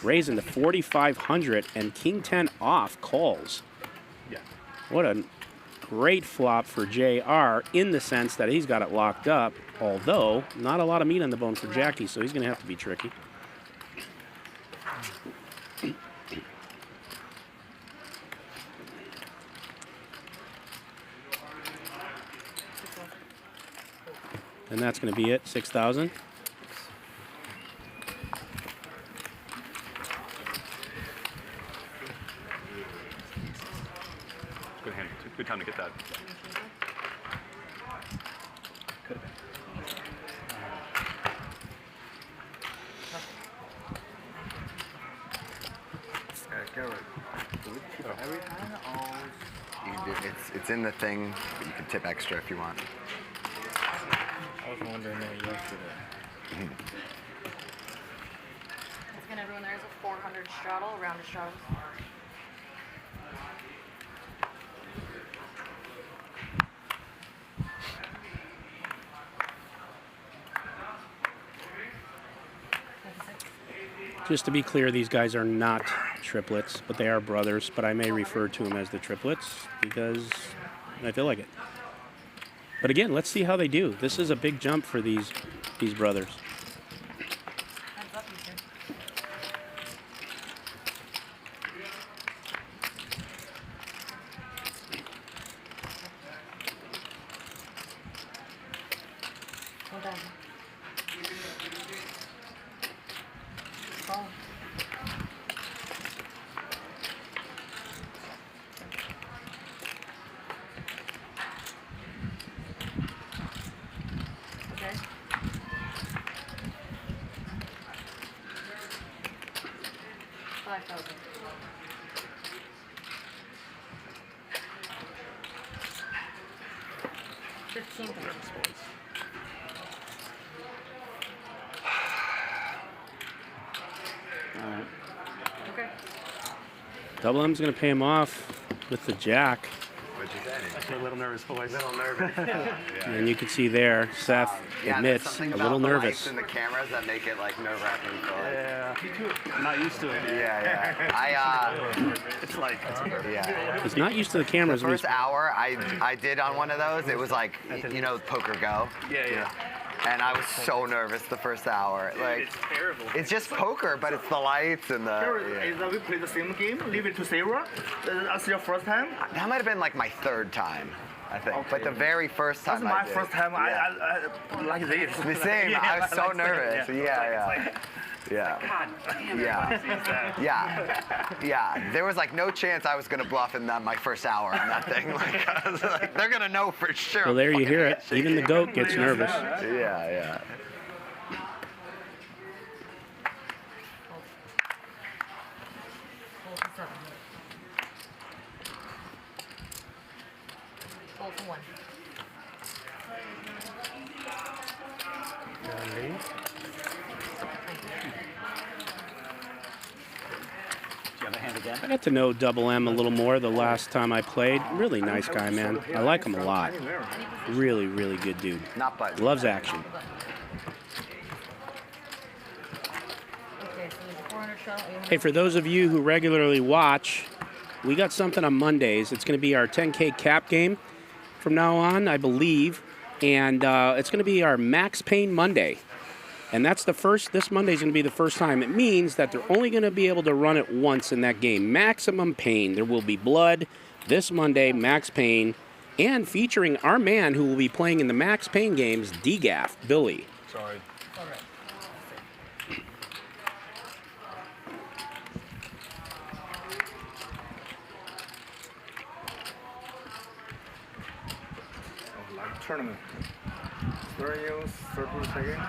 S10: raising to 4,500, and King 10 off calls.
S3: Yeah.
S10: What a great flop for JR, in the sense that he's got it locked up, although not a lot of meat on the bone for Jacky, so he's going to have to be tricky. And that's going to be it, 6,000.
S3: Good hand. Good time to get that.
S19: Garrett, do we tip every time, or you can do, it's in the thing, but you can tip extra if you want.
S14: I was wondering that yesterday.
S17: Once again, everyone, there's a 400 straddle, round of straddles.
S10: Just to be clear, these guys are not triplets, but they are brothers, but I may refer to them as the triplets because I feel like it. But again, let's see how they do. This is a big jump for these brothers.
S17: Okay.
S10: Double M's going to pay him off with the jack.
S3: What'd you say?
S20: That's my little nervous voice.
S3: Little nervous.
S10: And you can see there, Seth admits a little nervous.
S19: In the cameras that make it like nerve-wracking.
S20: Yeah, me too. I'm not used to it.
S19: Yeah.
S20: It's like,
S19: Yeah.
S10: He's not used to the cameras.
S19: The
S10: but he's-
S19: first hour I did on one of those, it was like, you know, Poker Go.
S20: yeah.
S19: And I was so nervous the first hour. Like,
S20: It's terrible.
S19: it's just poker, but it's the lights and the.
S20: Is that we play the same game, leave it to zero? That's your first time?
S19: That might have been like my third time, I think. But the very first time
S20: That's
S19: I
S20: my
S19: did.
S20: first time.
S19: Yeah.
S20: I like this.
S19: The same.
S20: Yeah,
S19: I was so
S20: like
S19: nervous.
S20: same,
S19: Yeah.
S20: God damn it.
S19: Yeah. There was like no chance I was gonna bluff in that my first hour on that thing. Like, I was like, they're gonna know for sure.
S10: Well, there you hear it. Even the goat gets nervous.
S19: Yeah.
S17: Fold for one.
S11: Do you have a hand again?
S10: I got to know Double M a little more the last time I played. Really nice guy, man. I like him a lot. Really, really good dude.
S19: Not button.
S10: Loves action.
S17: Okay, so there's a 400 shot.
S10: Hey, for those of you who regularly watch, we got something on Mondays. It's going to be our 10K cap game from now on, I believe. And it's going to be our Max Pain Monday. And that's this Monday's going to be the first time. It means that they're only going to be able to run it once in that game. Maximum Pain. There will be blood this Monday, Max Pain, and featuring our man who will be playing in the Max Pain games, DGAF, Billy.
S3: Sorry.
S20: Tournament. Serious, circle second.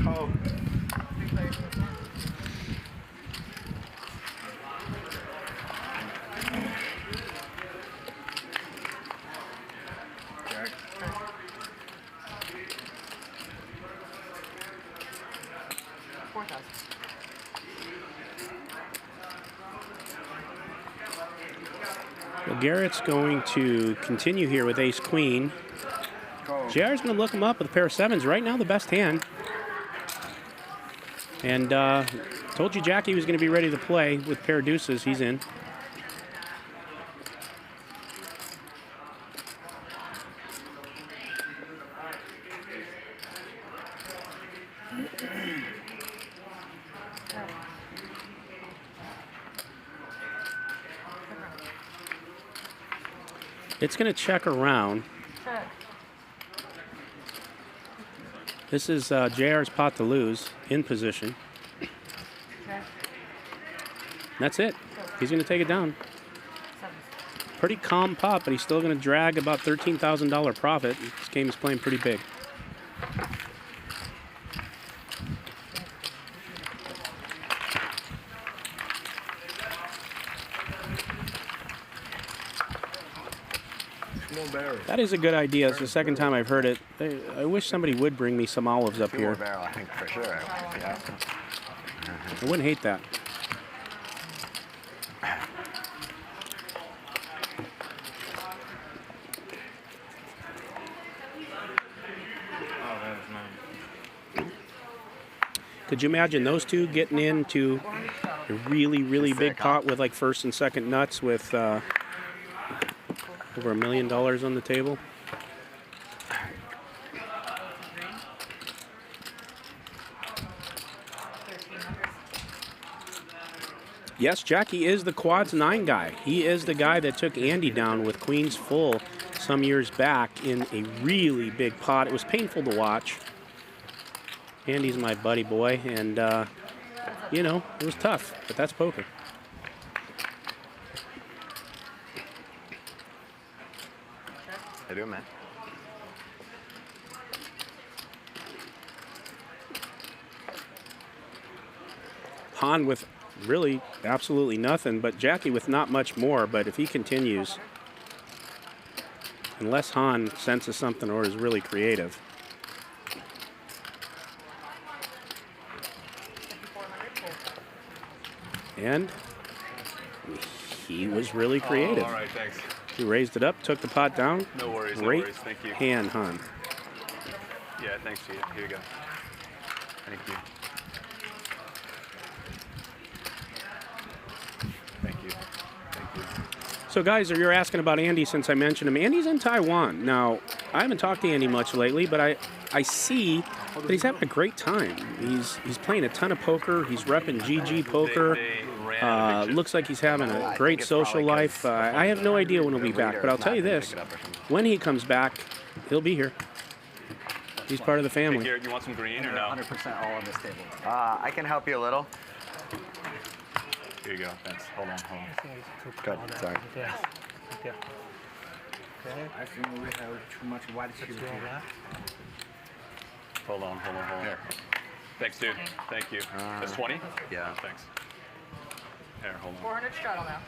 S20: Oh. Jack.
S10: Well, Garrett's going to continue here with Ace Queen. JR's going to look him up with a pair of sevens. Right now, the best hand. And told you Jacky was going to be ready to play with pair of deuces. He's in. It's going to check around. This is JR's pot to lose in position. That's it. He's going to take it down. Pretty calm pot, but he's still going to drag about $13,000 profit. This game is playing pretty big. That is a good idea. It's the second time I've heard it. I wish somebody would bring me some olives up here.
S19: Barrel, I think for sure. Yeah.
S10: I wouldn't hate that. Could you imagine those two getting into a really, really big pot with like first and second nuts with over $1 million on the table? Yes, Jacky is the quads 9 guy. He is the guy that took Andy down with queens full some years back in a really big pot. It was painful to watch. Andy's my buddy boy, and you know, it was tough, but that's poker.
S19: How you doing, man?
S10: Han with really absolutely nothing, but Jacky with not much more, but if he continues, unless Han senses something or is really creative. And he was really creative.
S3: Oh, all right, thanks.
S10: He raised it up, took the pot down.
S3: No worries, no
S10: Great
S3: worries. Thank you.
S10: hand, Han.
S3: Yeah, thanks, Gia. Here you go. Thank you. Thank you. Thank you.
S10: So guys, you're asking about Andy since I mentioned him. Andy's in Taiwan. Now, I haven't talked to Andy much lately, but I see that he's having a great time. He's playing a ton of poker. He's repping GG poker. Looks like he's having a great social life. I have no idea when he'll be back, but I'll tell you this. When he comes back, he'll be here. He's part of the family.
S3: Hey, Garrett, you want some green or no?
S19: 100% all on this table. I can help you a little.
S3: Here you go. Thanks. Hold on, hold on.
S19: Good. Sorry.
S20: Okay. I think we have too much white sugar here.
S3: Hold on, hold on, hold on. Here. Thanks, dude. Thank you. That's 20?
S19: Yeah.
S3: Thanks. Here, hold on.
S17: 400 straddle now.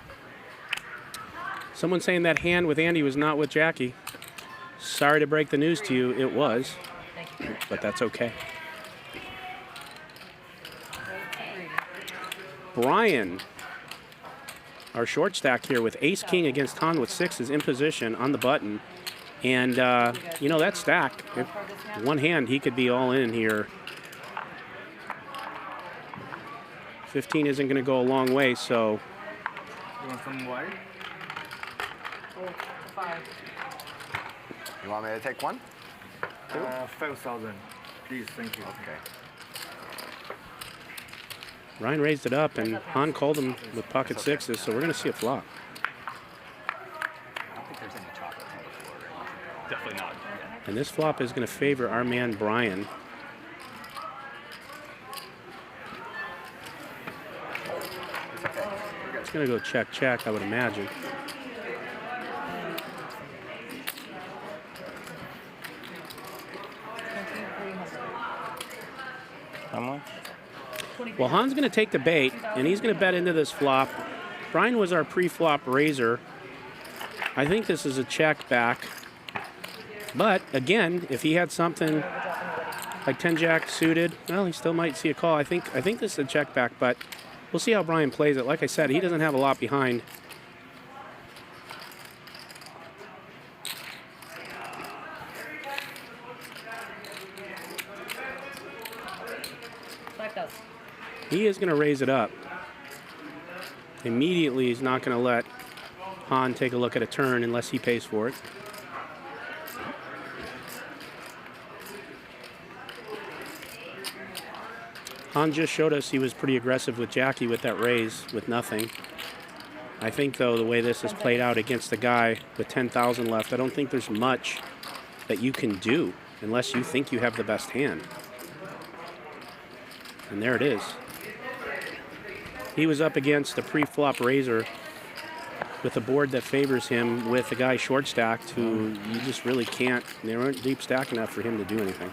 S10: Someone saying that hand with Andy was not with Jacky. Sorry to break the news to you, it was. But that's okay. Brian, our short stack here with ace king against Han with 6 is in position on the button. And, you know, that stack, if one hand, he could be all in here. 15 isn't going to go a long way, so.
S20: You want some white?
S17: 5.
S19: You want me to take one?
S20: 5,000. Please, thank you.
S19: Okay.
S10: Ryan raised it up, and Han called him with pocket sixes, so we're going to see a flop.
S19: I don't think there's any chocolate on the floor right now.
S3: Definitely not.
S10: And this flop is going to favor our man Brian. It's going to go check, check, I would imagine.
S12: How much?
S10: Well, Han's going to take the bait, and he's going to bet into this flop. Brian was our pre-flop raiser. I think this is a check back. But, again, if he had something like 10-jack suited, well, he still might see a call. I think this is a check back, but we'll see how Brian plays it. Like I said, he doesn't have a lot behind. He is going to raise it up. Immediately, he's not going to let Han take a look at a turn unless he pays for it. Han just showed us he was pretty aggressive with Jacky with that raise with nothing. I think, though, the way this has played out against the guy with 10,000 left, I don't think there's much that you can do unless you think you have the best hand. And there it is. He was up against a pre-flop raiser with a board that favors him with a guy short stacked who you just really can't, they aren't deep stack enough for him to do anything.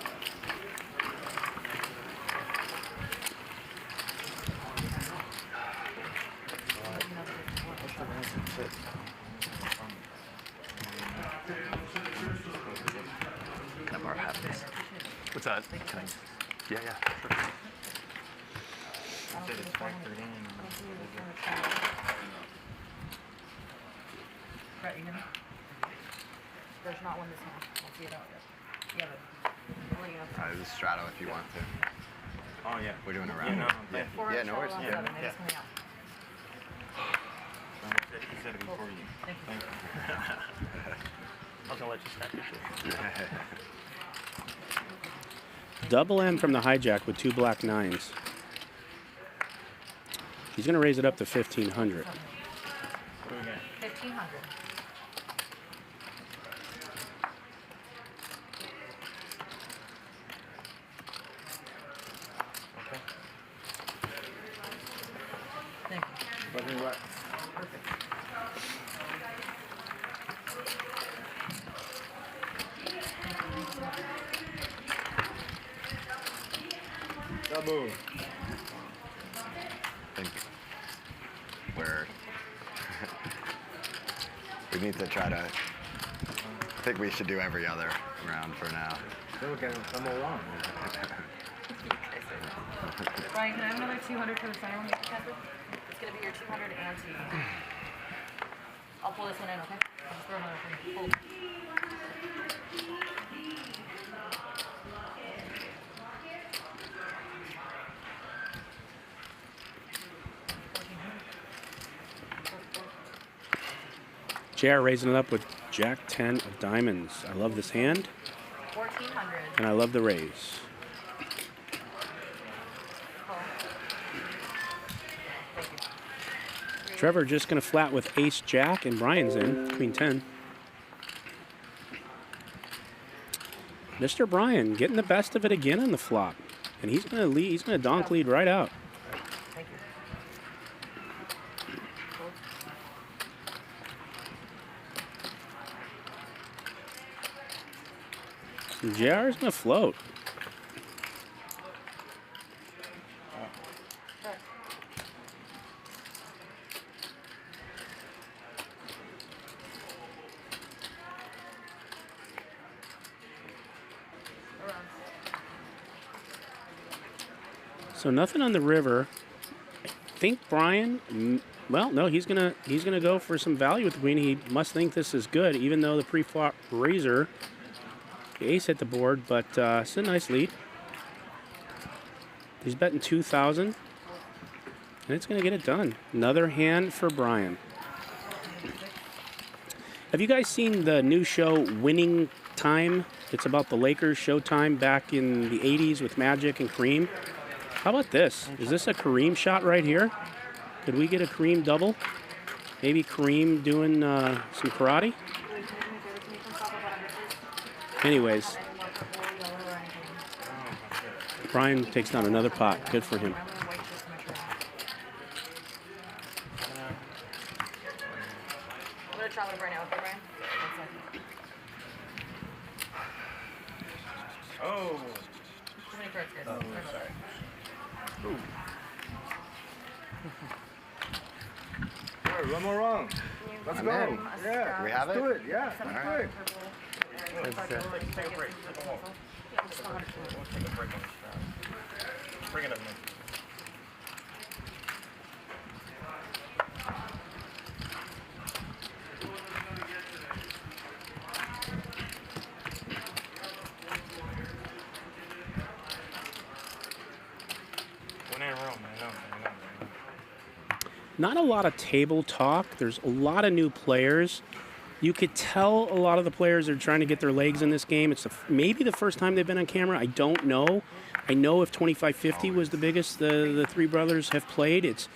S19: Can I borrow half this?
S3: What's that? Yeah, yeah.
S17: Right, you hear me? There's not one this hand. I'll see it out yet. Yeah, but
S19: This is straddle if you want to.
S3: Oh, yeah.
S19: We're doing a round.
S3: Yeah,
S19: no, yeah, no worries.
S17: It is coming out.
S3: He said it before you.
S17: Thank you.
S12: I was gonna let you stack your shit.
S10: Double M from the hijack with 2 black 9s. He's going to raise it up to 1,500.
S17: 1,500. Thank you. Perfect.
S5: Double.
S19: Thank you. We need to try to. I think we should do every other round for now.
S7: Then we can come along.
S17: Ryan, can I have another 200 for the center one? It's going to be your 200 and T. I'll pull this one in, okay? I'll just throw another thing. Pull.
S10: JR raising it up with Jack 10 of diamonds. I love this hand.
S17: 1400.
S10: And I love the raise. Trevor just going to flat with ace jack, and Brian's in queen 10. Mr. Brian getting the best of it again on the flop, and he's going to lead. He's going to donk lead right out. JR is going to float. So nothing on the river. I think Brian, well, no, he's gonna go for some value with the queen. He must think this is good, even though the pre-flop razor, the ace hit the board, but it's a nice lead. He's betting 2,000, and it's gonna get it done. Another hand for Brian. Have you guys seen the new show Winning Time? It's about the Lakers Showtime back in the 80s with Magic and Kareem. How about this? Is this a Kareem shot right here? Could we get a Kareem double? Maybe Kareem doing some karate? Anyways, Brian takes down another pot. Good for him.
S17: I'm going to try it right now, okay, Brian?
S7: Oh.
S17: Too many cards, guys.
S7: Oh, sorry.
S5: Ooh. All right, one more round. Let's go. Yeah,
S19: we have
S5: let's
S19: it?
S5: do it. Yeah,
S19: All
S5: let's
S19: right.
S5: do it.
S3: Bring it up, man.
S10: Not a lot of table talk. There's a lot of new players. You could tell a lot of the players are trying to get their legs in this game. It's maybe the first time they've been on camera. I don't know. I know if 2550 was the biggest the three brothers have played, it's,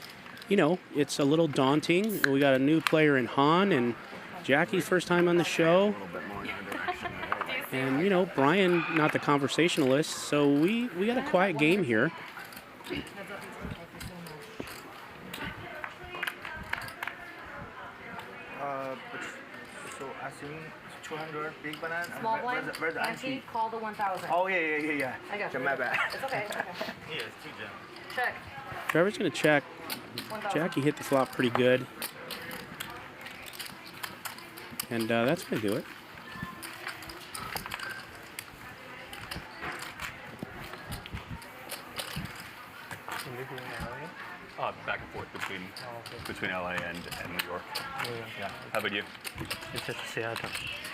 S10: you know, it's a little daunting. We got a new player in Han, and Jacky's first time on the show. And, you know, Brian, not the conversationalist, so we got a quiet game here.
S20: So I think 200 big banana.
S17: Small blind,
S20: where's the
S17: ante, call the 1,000.
S20: Oh, yeah.
S17: I got you.
S20: My bad.
S17: It's okay, it's okay.
S3: Yeah, it's 2 gems.
S17: Check.
S10: Trevor's going to check.
S17: 1,000.
S10: Jacky hit the flop pretty good. And that's going to do it.
S3: Back and forth between LA and New York. Yeah. How about you?
S18: It's just Seattle.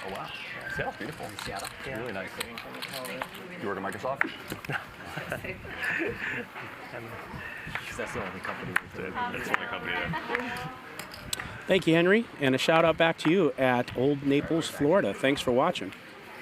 S3: Oh wow. Yeah. Seattle's beautiful.
S18: Seattle. Yeah.
S3: Really nice. You work at Microsoft?
S8: That's the only company.
S3: That's the only company there.
S10: Thank you, Henry. And a shout out back to you at Old Naples, Florida. Thanks for watching.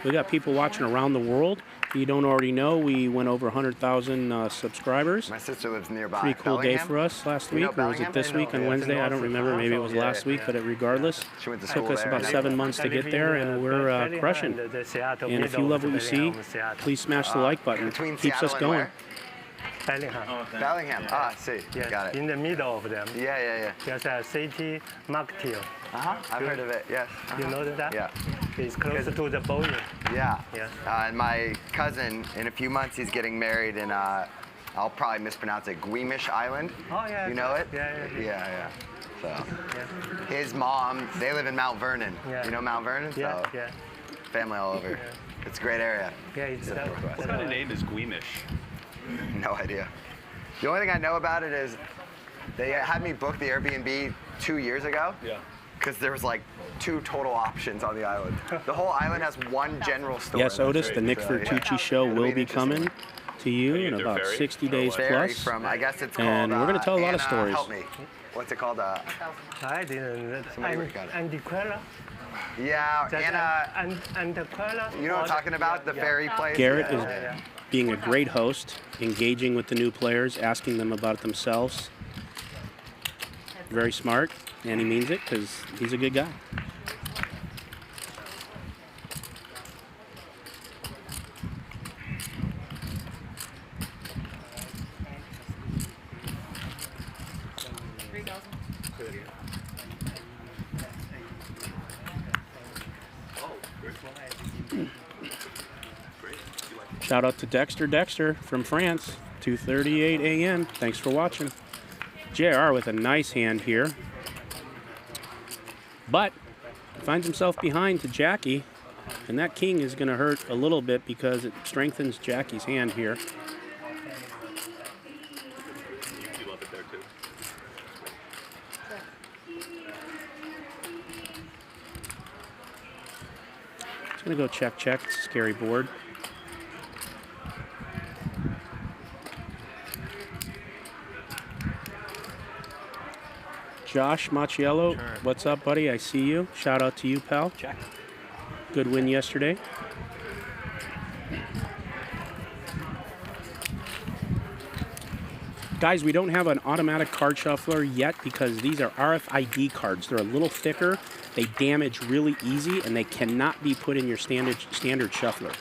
S10: We got people watching around the world. If you don't already know, we went over 100,000 subscribers.
S19: My sister lives nearby.
S10: Pretty cool day for us last week, or was it this week on Wednesday? I don't remember. Maybe it was last week, but regardless, it took us about 7 months to get there, and we're crushing. And if you love what you see, please smash the like button. Keeps us going.
S18: Bellingham.
S19: Bellingham. Ah, I see.
S18: Yes,
S19: Got it.
S18: in the middle of them.
S19: Yeah.
S18: There's a city mocktail.
S19: I've heard of it, yes.
S18: You know that?
S19: Yeah.
S18: It's close to the Boeing.
S19: Yeah.
S18: Yes.
S19: And my cousin, in a few months, he's getting married in I'll probably mispronounce it, Guimish Island.
S18: Oh, yeah.
S19: You know it?
S18: Yeah.
S19: So, his mom, they live in Mount Vernon.
S18: Yeah.
S19: You know Mount Vernon?
S18: Yeah,
S19: So, family all over. It's a great area.
S18: Yeah, it's that.
S21: What kind of name is Guimish?
S19: No idea. The only thing I know about it is they had me book the Airbnb 2 years ago.
S21: Yeah.
S19: Because there was like 2 total options on the island. The whole island has 1 general store.
S10: Yes, Otis, the Nick Vertucci show will be coming to you in about 60 days plus.
S19: From, I guess it's called,
S10: and we're going to tell a lot of
S19: Anna,
S10: stories.
S19: Help me. What's it called?
S18: I didn't. Antiquella.
S19: Yeah, Anna.
S18: Antiquella.
S19: You know what I'm talking about? The ferry place?
S10: Garrett is being a great host, engaging with the new players, asking them about themselves. Very smart, and he means it because he's a good guy. Shout out to Dexter from France, 2:38 a.m. Thanks for watching. JR with a nice hand here, but finds himself behind to Jacky, and that king is going to hurt a little bit because it strengthens Jacky's hand here.
S21: You love it there too.
S10: It's going to go check. It's a scary board. Josh Macchiello, what's up, buddy? I see you. Shout out to you, pal.
S21: Check.
S10: Good win yesterday. Guys, we don't have an automatic card shuffler yet because these are RFID cards. They're a little thicker, they damage really easy, and they cannot be put in your standard shuffler.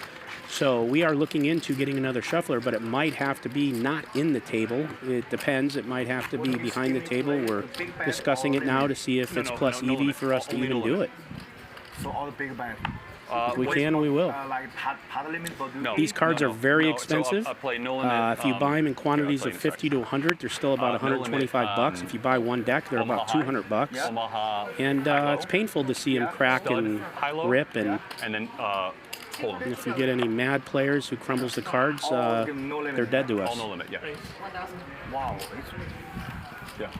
S10: So we are looking into getting another shuffler, but it might have to be not in the table. It depends. It might have to be behind the table. We're discussing it now to see if it's plus EV for us to even do it.
S20: So all the big bands.
S10: If we can, we will.
S20: Like paddle limit, but
S10: These cards are very expensive.
S21: So I play no limit,
S10: if you buy them in quantities of 50 to 100, they're still about 125 bucks. If you buy one deck, they're about 200 bucks. And it's painful to see them crack and rip. And
S21: then
S10: and if we get any mad players who crumbles the cards, they're dead to us.
S21: All no limit, yeah.
S17: 1,000.
S20: Wow.
S21: Yeah.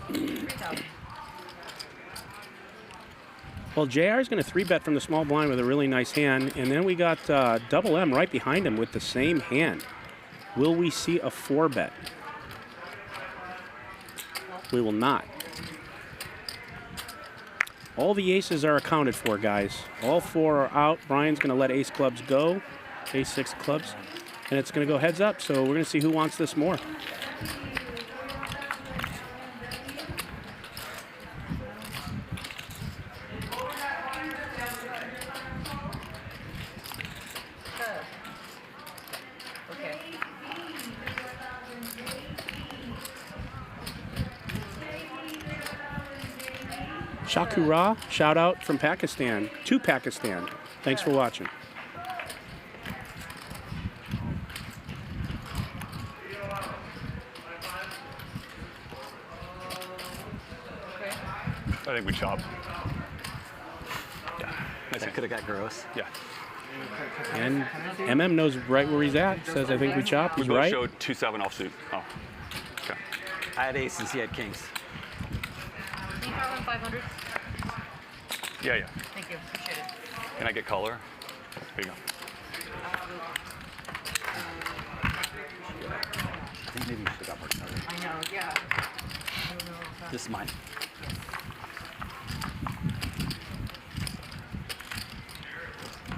S17: 3,000.
S10: Well, JR is going to 3-bet from the small blind with a really nice hand, and then we got Double M right behind him with the same hand. Will we see a 4-bet? We will not. All the aces are accounted for, guys. All 4 are out. Brian's going to let ace clubs go, ace 6 clubs, and it's going to go heads up, so we're going to see who wants this more. Shakura, shout out from Pakistan, to Pakistan. Thanks for watching.
S21: I think we chop.
S22: Yeah. That could have got gross.
S21: Yeah.
S10: And MM knows right where he's at. Says, I think we chop. He's
S21: We both
S10: right.
S21: showed 2-7 offsuit. Oh. Okay.
S22: I had aces, he had kings.
S17: Can you throw in 500?
S21: Yeah.
S17: Thank you. Appreciate it.
S21: Can I get color? There you go.
S22: I think maybe we should have got more color.
S17: I know, yeah. I don't know if that-
S22: This is mine.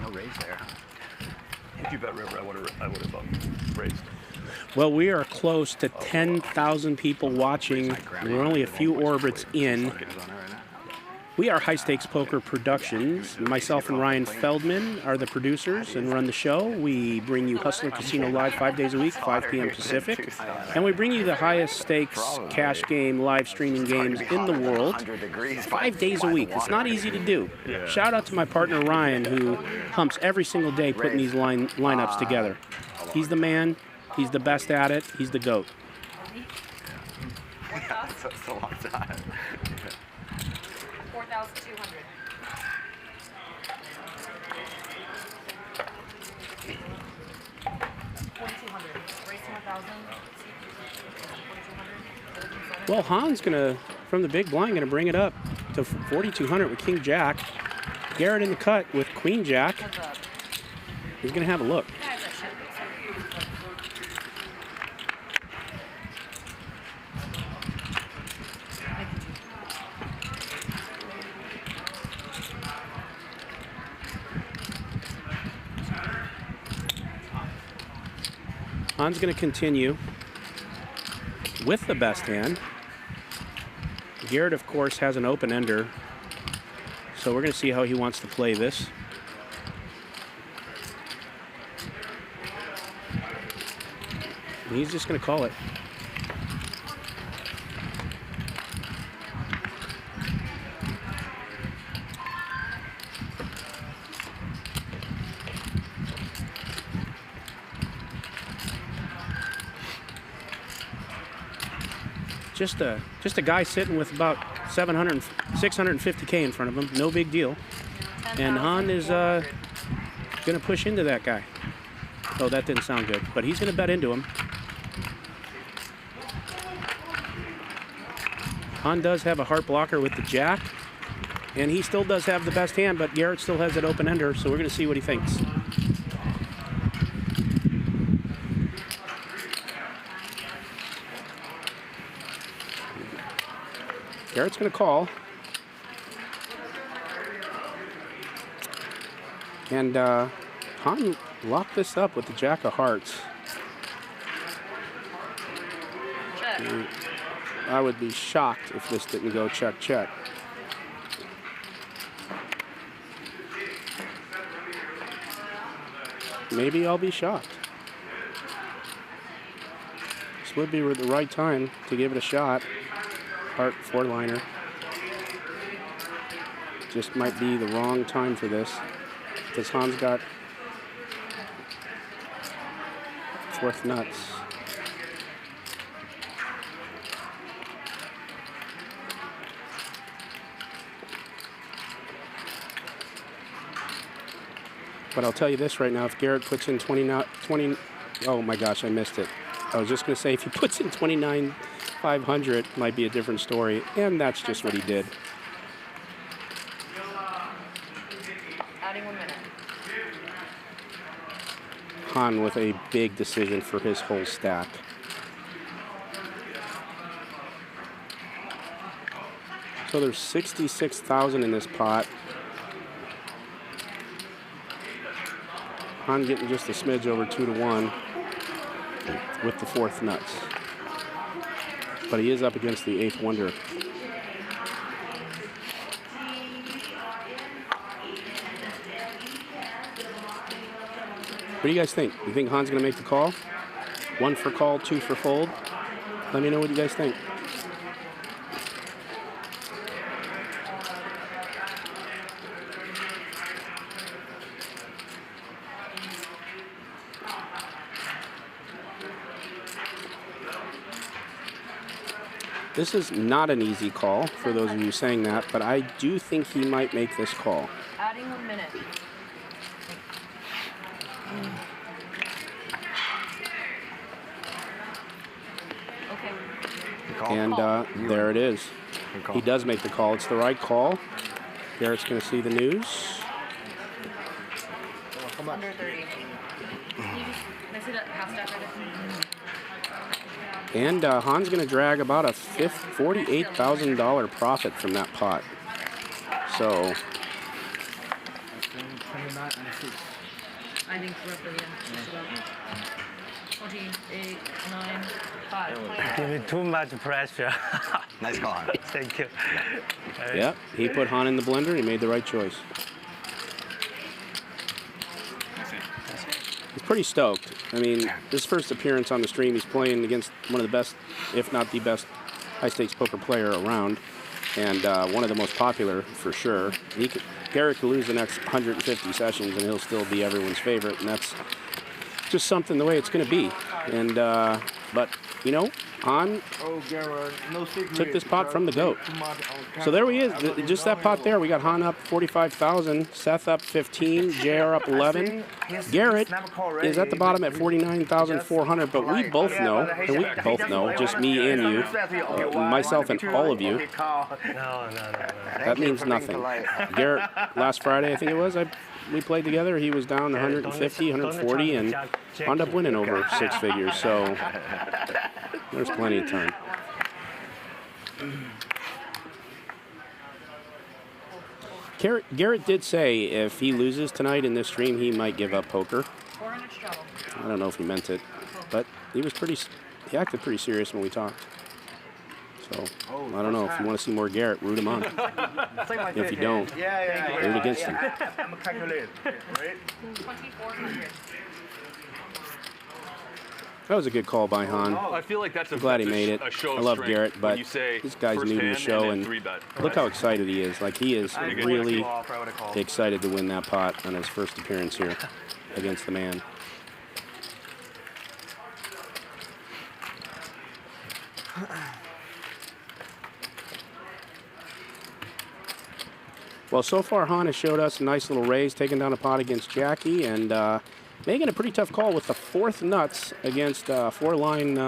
S22: No raise there.
S21: If you bet river, I would have raised.
S10: Well, we are close to 10,000 people watching. We're only a few orbits in. We are High Stakes Poker Productions. Myself and Ryan Feldman are the producers and run the show. We bring you Hustler Casino live 5 days a week, 5 p.m. Pacific. And we bring you the highest stakes cash game live streaming games in the world 5 days a week. It's not easy to do. Shout out to my partner Ryan, who humps every single day putting these lineups together. He's the man. He's the best at it. He's the GOAT.
S19: That's a long time.
S17: 4,200.
S10: Well, Han's gonna, from the big blind, gonna bring it up to 4,200 with King Jack. Garrett in the cut with Queen Jack. He's gonna have a look. Han's going to continue with the best hand. Garrett, of course, has an open ender, so we're going to see how he wants to play this. And he's just going to call it. Just a guy sitting with about 650K in front of him. No big deal. And Han is going to push into that guy. Oh, that didn't sound good. But he's going to bet into him. Han does have a heart blocker with the jack. And he still does have the best hand, but Garrett still has that open ender, so we're going to see what he thinks. Garrett's going to call. And Han locked this up with the Jack of Hearts.
S17: Check.
S10: I would be shocked if this didn't go check, check. Maybe I'll be shocked. This would be the right time to give it a shot. Heart four-liner. Just might be the wrong time for this, because Han's got fourth nuts. But I'll tell you this right now, if Garrett puts in 20, oh my gosh, I missed it. I was just going to say, if he puts in 29,500, might be a different story, and that's just what he did.
S17: Adding 1 minute.
S10: Han with a big decision for his whole stack. So there's 66,000 in this pot. Han getting just a smidge over 2-1 with the fourth nuts. But he is up against the eighth wonder. What do you guys think? You think Han's gonna make the call? 1 for call, 2 for fold? Let me know what you guys think. This is not an easy call, for those of you saying that, but I do think he might make this call.
S17: Adding 1 minute. Okay.
S10: And there it is. He does make the call. It's the right call. Garrett's going to see the news.
S17: Under 30. Can you just see that half stack right there?
S10: And Han's going to drag about a $48,000 profit from that pot. So
S17: I think roughly, yeah. Just about 28, 9, 5.
S18: Give me too much pressure.
S19: Nice call, Han.
S18: Thank you.
S10: Yep, he put Han in the blender. He made the right choice. He's pretty stoked. I mean, his first appearance on the stream, he's playing against one of the best, if not the best, high-stakes poker player around, and one of the most popular for sure. Garrett could lose the next 150 sessions, and he'll still be everyone's favorite, and that's just something the way it's going to be. And but you know, Han took this pot from the GOAT. So there he is. Just that pot there. We got Han up 45,000, Seth up 15, JR up 11. Garrett is at the bottom at 49,400. But we both know, just me and you, myself and all of you, that means nothing. Garrett, last Friday, I think it was, we played together. He was down 150, 140, and wound up winning over 6 figures. So there's plenty of time. Garrett did say if he loses tonight in this stream, he might give up poker. I don't know if he meant it, but he acted pretty serious when we talked. So I don't know if you want to see more Garrett, root him on. If you don't, root against him.
S7: I'm a calculator, right?
S17: 2,400.
S10: That was a good call by Han.
S21: I feel like that's
S10: I'm glad he made it. I love Garrett, but this guy's new to the show, and look how excited he is. Like, he is really excited to win that pot on his first appearance here against the man. Well, so far, Han has showed us a nice little raise, taking down a pot against Jacky, and making a pretty tough call with the 4th nuts against 4-line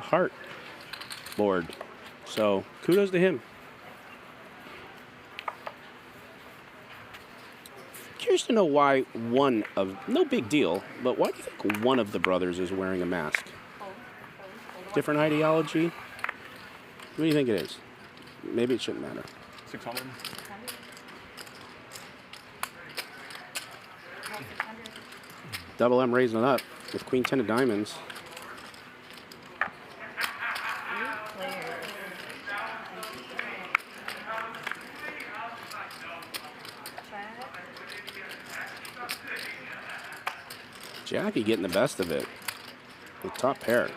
S10: heart board. So kudos to him. Curious to know why no big deal, but why do you think one of the brothers is wearing a mask? Different ideology? What do you think it is? Maybe it shouldn't matter.
S21: 600.
S10: Double M raising it up with Queen 10 of diamonds. Jacky getting the best of it with top pair.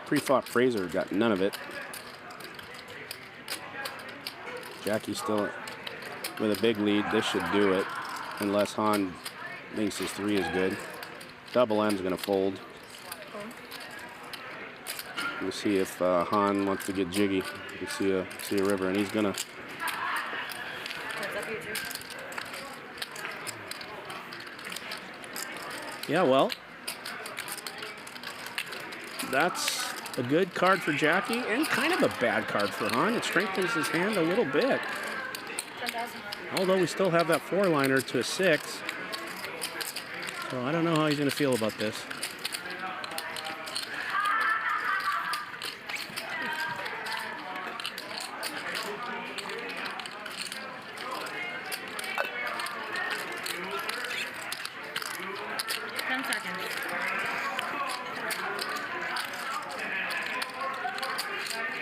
S10: Pre-flop Fraser got none of it. Jacky still with a big lead. This should do it, unless Han thinks his 3 is good. Double M's gonna fold. We'll see if Han wants to get jiggy. You see a river, and he's gonna. Yeah, well, that's a good card for Jacky, and kind of a bad card for Han. It strengthens his hand a little bit. Although we still have that 4-liner to a 6. So I don't know how he's going to feel about this.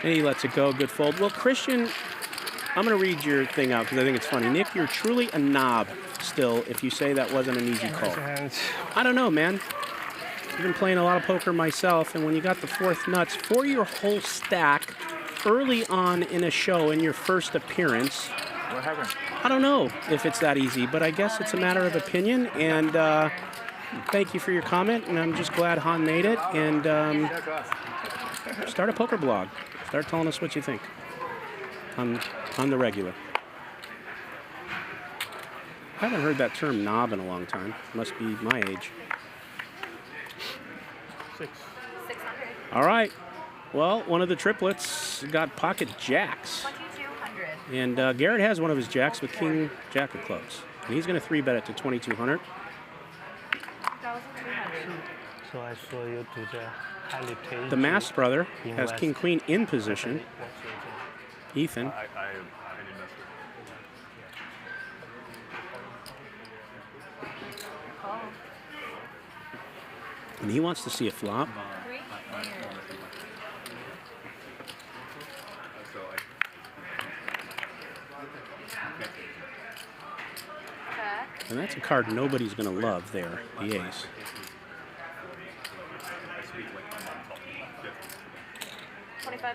S10: And he lets it go. Good fold. Well, Christian, I'm going to read your thing out because I think it's funny. Nick, you're truly a knob still if you say that wasn't an easy call. I don't know, man. I've been playing a lot of poker myself, and when you got the 4th nuts for your whole stack early on in a show in your first appearance,
S7: What happened?
S10: I don't know if it's that easy, but I guess it's a matter of opinion. And thank you for your comment, and I'm just glad Han made it. And start a poker blog. Start telling us what you think on the regular. I haven't heard that term knob in a long time. Must be my age.
S7: 600.
S10: All right. Well, one of the triplets got pocket jacks.
S17: 2,200.
S10: And Garrett has one of his jacks with King Jack of clubs. And he's going to 3-bet it to 2,200.
S17: 1,300.
S18: So I saw you to the highly paid.
S10: The masked brother has King Queen in position. Ethan. And he wants to see a flop. And that's a card nobody's going to love there, the ace.
S17: $2,500.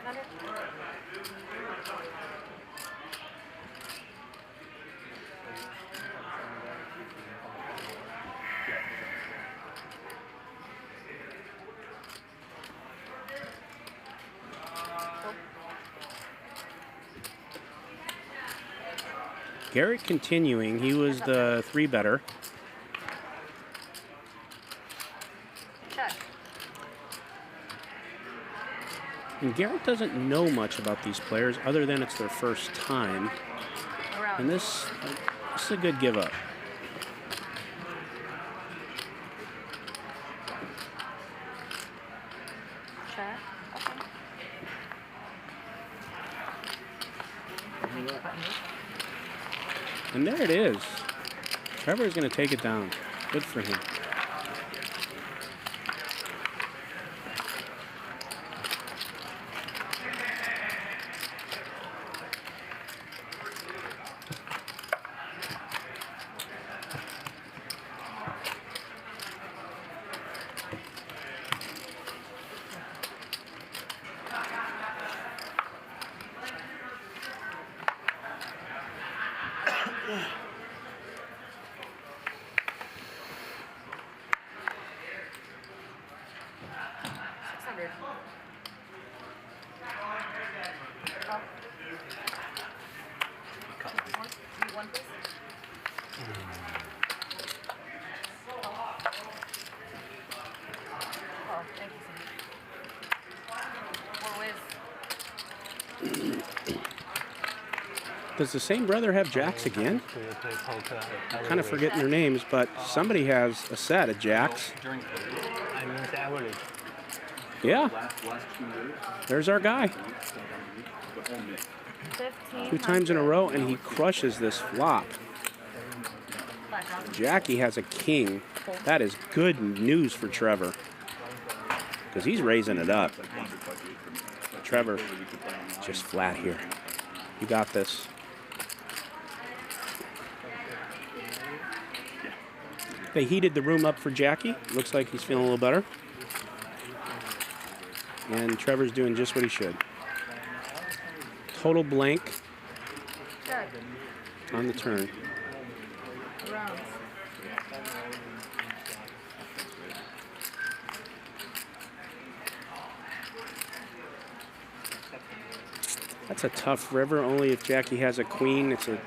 S10: Garrett continuing. He was the 3-better.
S17: Check.
S10: And Garrett doesn't know much about these players other than it's their first time. And this is a good give up.
S17: Check. Okay.
S10: And there it is. Trevor is going to take it down. Good for him. Does the same brother have jacks again? I'm kind of forgetting their names, but somebody has a set of jacks. Yeah. There's our guy. 2 times in a row, and he crushes this flop. Jacky has a king. That is good news for Trevor, because he's raising it up. Trevor, just flat here. You got this. They heated the room up for Jacky. Looks like he's feeling a little better. And Trevor's doing just what he should. Total blank on the turn. That's a tough river. Only if Jacky has a queen. It's a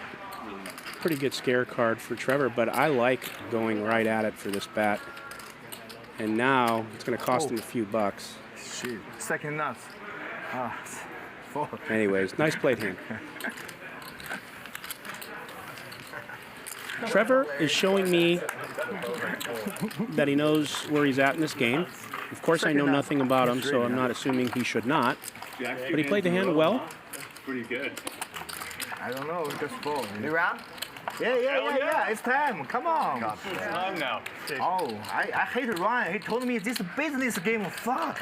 S10: pretty good scare card for Trevor, but I like going right at it for this bat. And now it's going to cost him a few bucks.
S20: Shit. Second nuts. Four.
S10: Anyways, nice played hand. Trevor is showing me that he knows where he's at in this game. Of course, I know nothing about him, so I'm not assuming he should not. But he played the hand well.
S21: Pretty good.
S20: I don't know, just four.
S9: New round?
S20: Yeah, it's time. Come on.
S21: It's time now.
S20: Oh, I hate Ryan. He told me this business game. Fuck.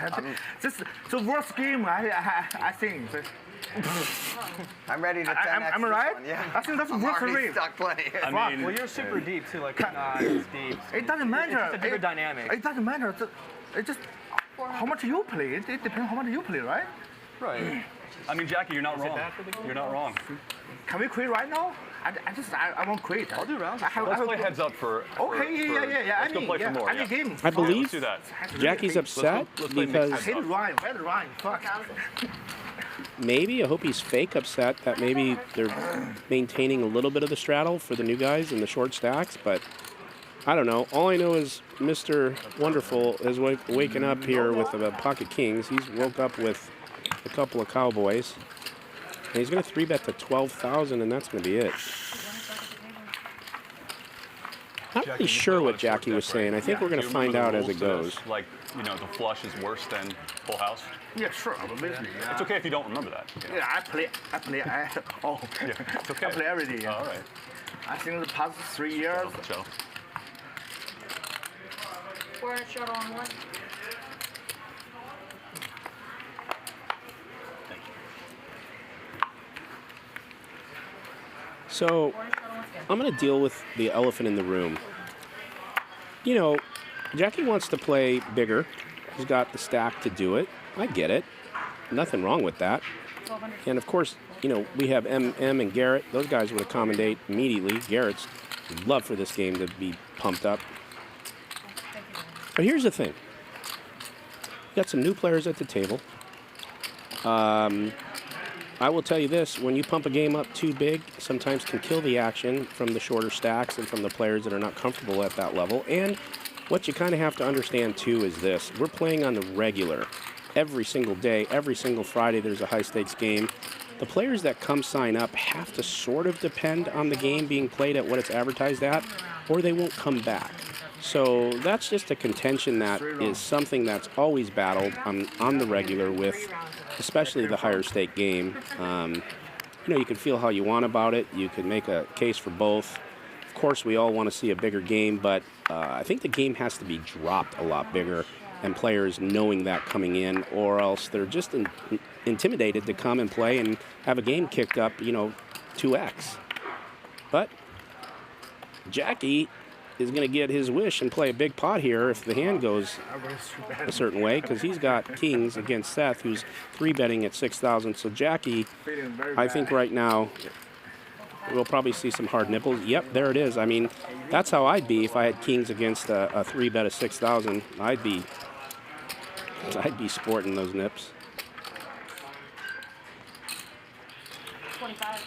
S20: This the worst game I think.
S9: I'm ready to 10x
S20: I'm right?
S9: this one, yeah.
S20: I think that's the worst game.
S9: Stuck plenty.
S11: Well, you're super deep too. Like, nah, it's deep.
S20: It doesn't matter.
S11: It's a different dynamic.
S20: It doesn't matter. It just how much you play. It depends how much you play, right?
S21: Right. I mean, Jacky, you're not wrong. You're not wrong.
S20: Can we quit right now? I won't quit.
S21: I'll do rounds. Let's play heads up for.
S20: Okay, yeah.
S21: Let's go play some more.
S20: I need games.
S10: I believe
S21: let's do that.
S10: Jacky's upset because
S20: I hate Ryan. Where's Ryan? Fuck.
S10: maybe, I hope he's fake upset that maybe they're maintaining a little bit of the straddle for the new guys in the short stacks, but I don't know. All I know is Mr. Wonderful is waking up here with the pocket kings. He's woke up with a couple of cowboys. And he's going to 3-bet to 12,000, and that's going to be it. Not really sure what Jacky was saying. I think we're going to find out as it goes.
S21: Like, you know, the flush is worse than full house.
S20: Yeah, sure.
S21: It's okay if you don't remember that.
S20: Yeah, I play. Oh,
S21: yeah, it's okay.
S20: I play every day.
S21: All right.
S20: I think the past 3 years.
S17: 400 shuttle on one.
S10: So I'm going to deal with the elephant in the room. You know, Jacky wants to play bigger. He's got the stack to do it. I get it. Nothing wrong with that. And of course, you know, we have M and Garrett. Those guys would accommodate immediately. Garrett's love for this game to be pumped up. But here's the thing. Got some new players at the table. I will tell you this, when you pump a game up too big, sometimes can kill the action from the shorter stacks and from the players that are not comfortable at that level. And what you kind of have to understand too is this, we're playing on the regular. Every single day, every single Friday there's a high stakes game. The players that come sign up have to sort of depend on the game being played at what it's advertised at, or they won't come back. So that's just a contention that is something that's always battled on the regular with especially the higher stake game. You know, you can feel how you want about it. You can make a case for both. Of course, we all want to see a bigger game, but I think the game has to be dropped a lot bigger and players knowing that coming in, or else they're just intimidated to come and play and have a game kicked up, you know, 2x. But Jacky is going to get his wish and play a big pot here if the hand goes a certain way, because he's got kings against Seth, who's 3-betting at 6,000. So Jacky, I think right now, we'll probably see some hard nipples. Yep, there it is. I mean, that's how I'd be if I had kings against a 3-bet of 6,000. I'd be sporting those nips.
S17: 25.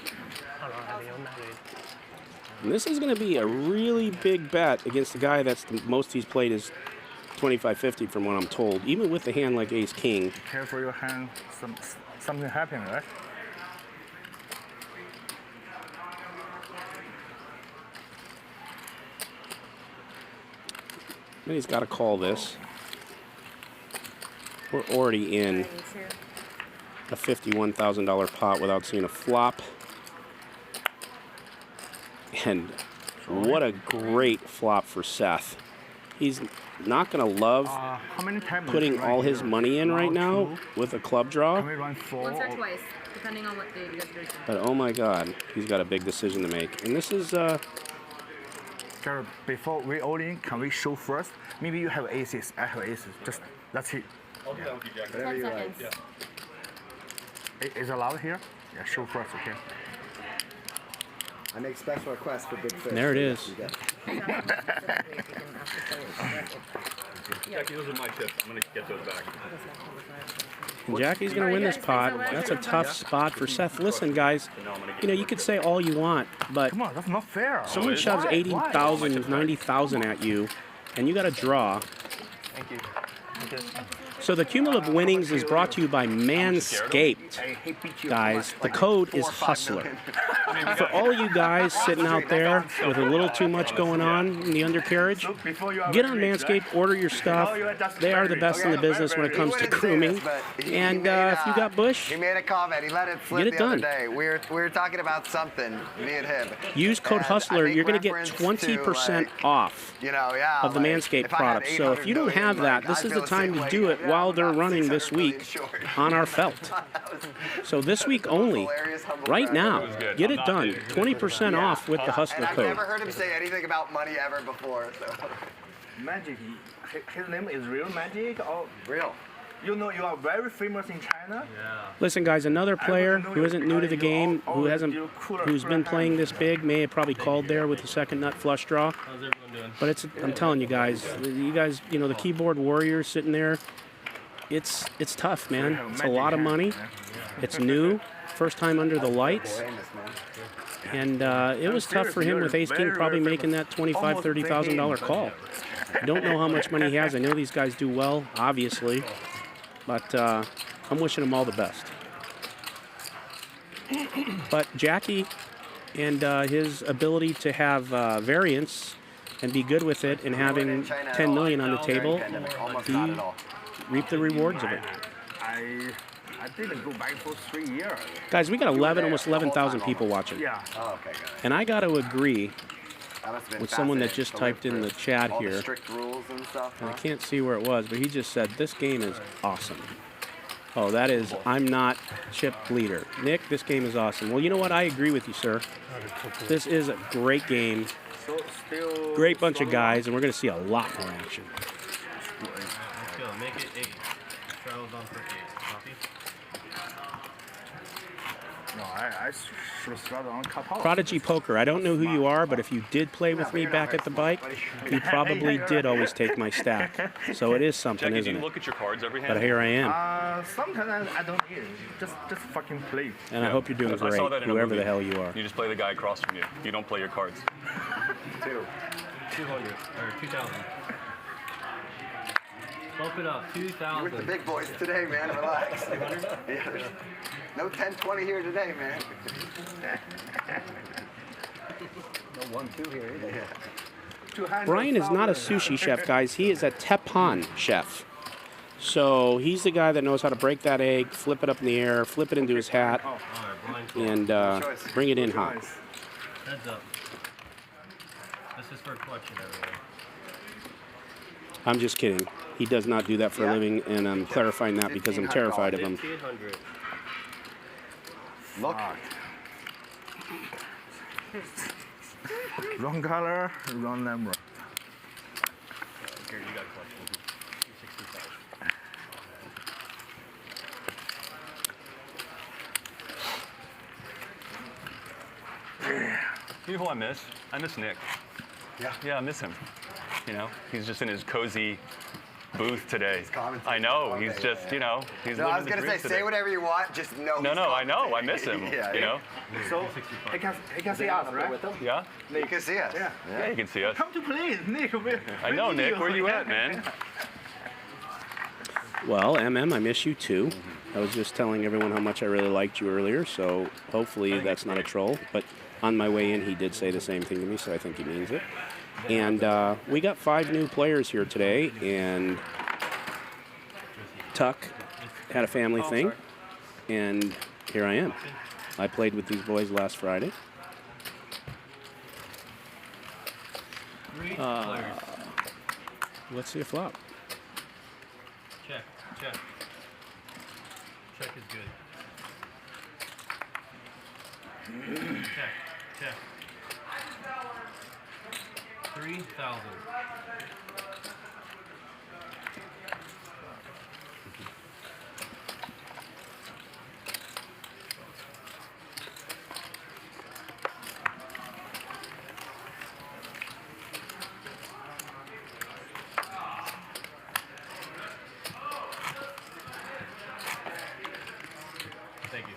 S10: And this is going to be a really big bet against the guy that's the most he's played is 25-50 from what I'm told, even with the hand like ace-king.
S20: Careful your hand, something happened, right?
S10: And he's got to call this. We're already in a $51,000 pot without seeing a flop. And what a great flop for Seth. He's not going to love putting all his money in right now with a club draw.
S17: Once or twice, depending on what day you guys are doing.
S10: But oh my God, he's got a big decision to make. And this is...
S20: Garrett, before we all in, can we show first? Maybe you have aces, I have aces. Just, that's it.
S21: Okay.
S20: Whatever you like. Is allowed here? Yeah, show first, okay.
S19: I make special requests for big fish.
S10: There it is.
S21: Jacky, those are my tips. I'm going to get those back.
S10: And Jacky's going to win this pot. That's a tough spot for Seth. Listen, guys, you know, you could say all you want, but
S20: come on, that's not fair.
S10: Someone shoves 80,000, 90,000 at you, and you got to draw.
S21: Thank you.
S10: So the Cumulative Winnings is brought to you by Manscaped. Guys, the code is Hustler. For all you guys sitting out there with a little too much going on in the undercarriage, get on Manscaped, order your stuff. They are the best in the business when it comes to grooming. And if you got bush,
S19: he made a comment. He let it slip
S10: get it
S19: the
S10: done.
S19: other day. We were talking about something, me and him.
S10: Use code Hustler. You're going to get 20% off of the Manscaped product. So if you don't have that, this is the time to do it while they're running this week on our felt. So this week only, right now, get it done. 20% off with the Hustler
S19: I've
S10: code.
S19: never heard him say anything about money ever before. So.
S20: Magic, his name is real Magic or
S19: real?
S20: You know, you are very famous in China. Yeah.
S10: Listen, guys, another player who isn't new to the game, who's been playing this big, may have probably called there with the second nut flush draw.
S21: How's everyone doing?
S10: But I'm telling you guys, you know, the keyboard warriors sitting there, it's tough, man. It's a lot of money. It's new, first time under the lights. And it was tough for him with ace-king probably making that $25,000, $30,000 call. I don't know how much money he has. I know these guys do well, obviously. But I'm wishing him all the best. But Jacky and his ability to have variance and be good with it and having 10 million on the table, he reaped the rewards of it.
S20: I didn't go back for 3 years.
S10: Guys, we got almost 11,000 people watching.
S20: Yeah.
S19: Oh, okay,
S10: and I got to agree with someone that just typed in the chat
S19: all
S10: here.
S19: The strict rules and stuff.
S10: And I can't see where it was, but he just said, this game is awesome. Oh, that is, I'm not chip leader. Nick, this game is awesome. Well, you know what? I agree with you, sir. This is a great game. Great bunch of guys, and we're going to see a lot more action.
S4: Let's go. Make it 8. Charles on for 8. Copy.
S7: No, I should have started on cut off.
S10: Prodigy Poker, I don't know who you are, but if you did play with me back at the bike, you probably did always take my stack. So it is something,
S21: Jackie,
S10: isn't
S21: do
S10: it?
S21: you look at your cards every hand?
S10: But here I am.
S7: Sometimes I don't hear. Just fucking play.
S10: And I hope you're doing
S21: I
S10: great,
S21: saw that in a
S10: whoever
S21: movie.
S10: the hell you are.
S21: You just play the guy across from you. You don't play your cards.
S4: 200 or 2,000. Bump it up, 2,000.
S19: You're with the big boys today, man. Relax. Yeah, no 10-20 here today, man.
S22: No 1-2 here either.
S19: Yeah.
S10: Brian is not a sushi chef, guys. He is a teppan chef. So he's the guy that knows how to break that egg, flip it up in the air, flip it into his hat, and bring it in hot.
S4: Heads up. This is for a collection, everyone.
S10: I'm just kidding. He does not do that for a living, and I'm clarifying that because I'm terrified of him.
S4: 1,500.
S19: Look.
S7: Wrong color, wrong number.
S21: Here, you got a collection. 265. You know who I miss? I miss Nick.
S19: Yeah.
S21: Yeah, I miss him. You know, he's just in his cozy booth today. I know. He's just, you know, he's
S19: No, I was
S21: living
S19: gonna
S21: his
S19: say,
S21: dreams today.
S19: whatever you want, just know.
S21: No, I know. I miss him.
S19: Yeah,
S21: you
S19: yeah.
S21: know.
S7: So he can see us, right?
S21: Yeah.
S19: You can see us.
S7: Yeah.
S21: Yeah, you can see us.
S7: Come to play, Nick.
S21: I know, Nick. Where you at, man?
S10: Well, MM, I miss you too. I was just telling everyone how much I really liked you earlier, so hopefully that's not a troll. But on my way in, he did say the same thing to me, so I think he means it. And we got 5 new players here today, and Tuck had a family thing, and here I am. I played with these boys last Friday. Let's see a flop.
S4: Check. Check is good. Check. 3,000. Thank you.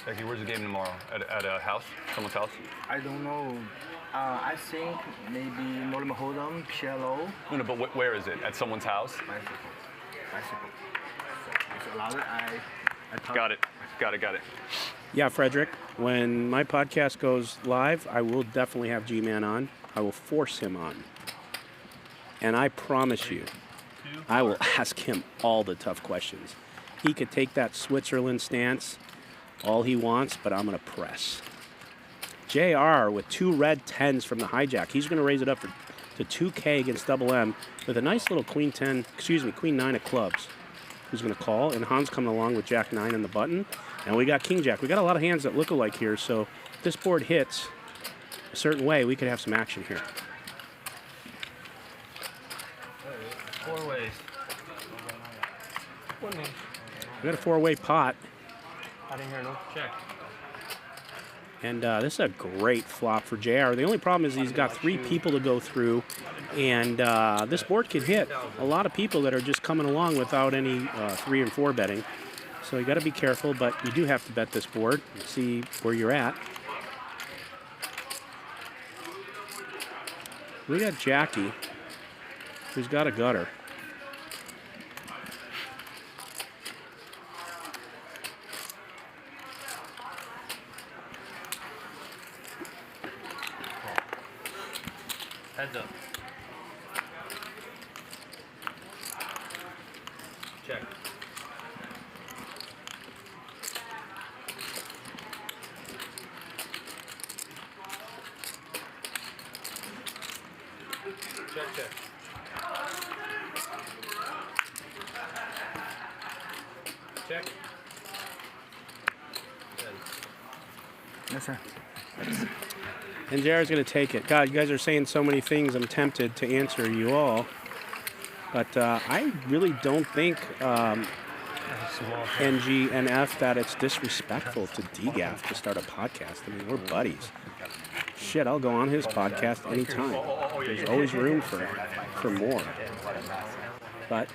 S21: Jackie, where's the game tomorrow? At a house? Someone's house?
S7: I don't know. I think maybe Northern Hold'em, PLO.
S21: No, but where is it? At someone's house?
S7: Bicycle. So it's allowed. I
S21: Got it.
S10: Yeah, Frederick, when my podcast goes live, I will definitely have G-Man on. I will force him on. And I promise you, I will ask him all the tough questions. He could take that Switzerland stance all he wants, but I'm going to press. JR with 2 red 10s from the hijack. He's going to raise it up to 2K against Double M with a nice little queen 9 of clubs. Who's going to call? And Hans coming along with Jack 9 on the button. And we got King Jack. We got a lot of hands that look alike here, so if this board hits a certain way, we could have some action here.
S4: 4 ways.
S10: We got a 4-way pot.
S4: I didn't hear no. Check.
S10: And this is a great flop for JR. The only problem is he's got 3 people to go through, and this board could hit a lot of people that are just coming along without any 3 and 4 betting. So you got to be careful, but you do have to bet this board and see where you're at. We got Jacky, who's got a gutter.
S4: Heads up. Check. Check, check. Check.
S20: Yes, sir.
S10: And JR's going to take it. God, you guys are saying so many things. I'm tempted to answer you all. But I really don't think NGNF that it's disrespectful to DGAF to start a podcast. I mean, we're buddies. Shit, I'll go on his podcast anytime. There's always room for more. But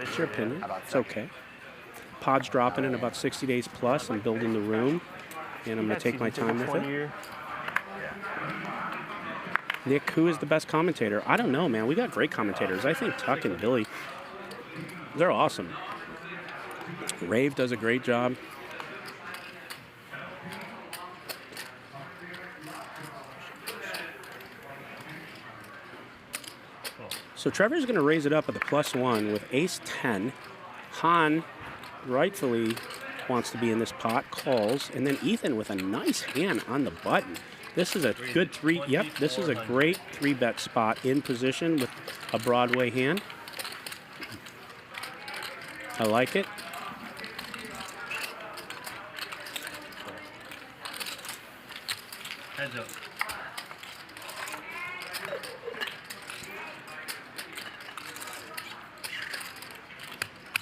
S10: it's your opinion. It's okay. Pod's dropping in about 60 days plus. I'm building the room, and I'm going to take my time with it. Nick, who is the best commentator? I don't know, man. We got great commentators. I think Tuck and Billy, they're awesome. Rave does a great job. So Trevor's going to raise it up at the +1 with ace-10. Han rightfully wants to be in this pot, calls, and then Ethan with a nice hand on the button. This is a good three. Yep, this is a great 3-bet spot in position with a Broadway hand. I like it.
S4: Heads up.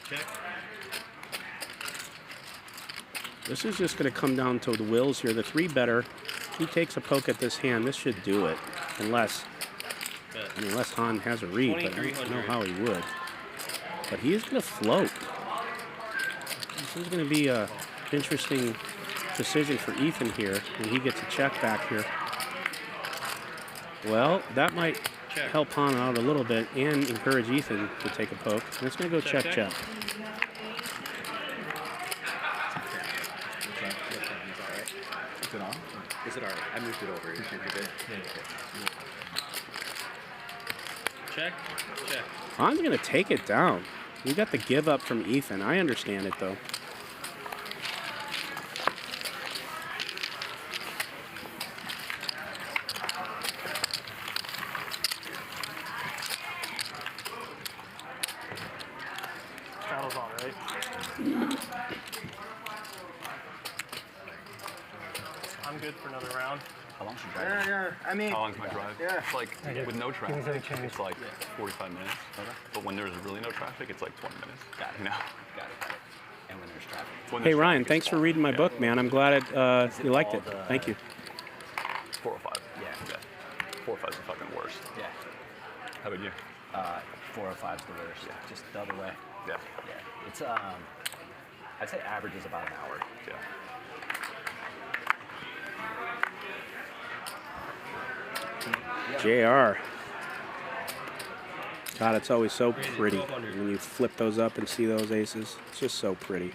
S4: Check.
S10: This is just going to come down to the wills here. The 3-better, he takes a poke at this hand. This should do it, unless Han has a read, but I don't know how he would. But he is going to float. This is going to be an interesting decision for Ethan here, and he gets a check back here. Well, that might help Han out a little bit and encourage Ethan to take a poke. And it's going to go check.
S22: Is it on? Is it all right? I moved it over. You think you're good?
S4: Check. Check.
S10: Han's going to take it down. We got the give up from Ethan. I understand it, though.
S4: Battle's on, right? I'm good for another round.
S22: How long should you drive?
S20: Yeah, I mean.
S21: How long's my drive?
S20: Yeah.
S21: It's like, with no
S20: Give me
S21: traffic,
S20: some change.
S21: it's like 45 minutes. But when there's really no traffic, it's like 20 minutes.
S22: Got it.
S21: You know?
S22: Got it. And when there's traffic.
S10: Hey, Ryan, thanks for reading my book, man. I'm glad you liked it. Thank you.
S21: 405.
S22: Yeah. 405 is the fucking worst. Yeah.
S21: How about you?
S22: 405 is the worst. Yeah. Just the other way.
S21: Yeah.
S22: Yeah. It's I'd say average is about an hour.
S21: Yeah.
S10: JR. God, it's always so pretty when you flip those up and see those aces. It's just so pretty.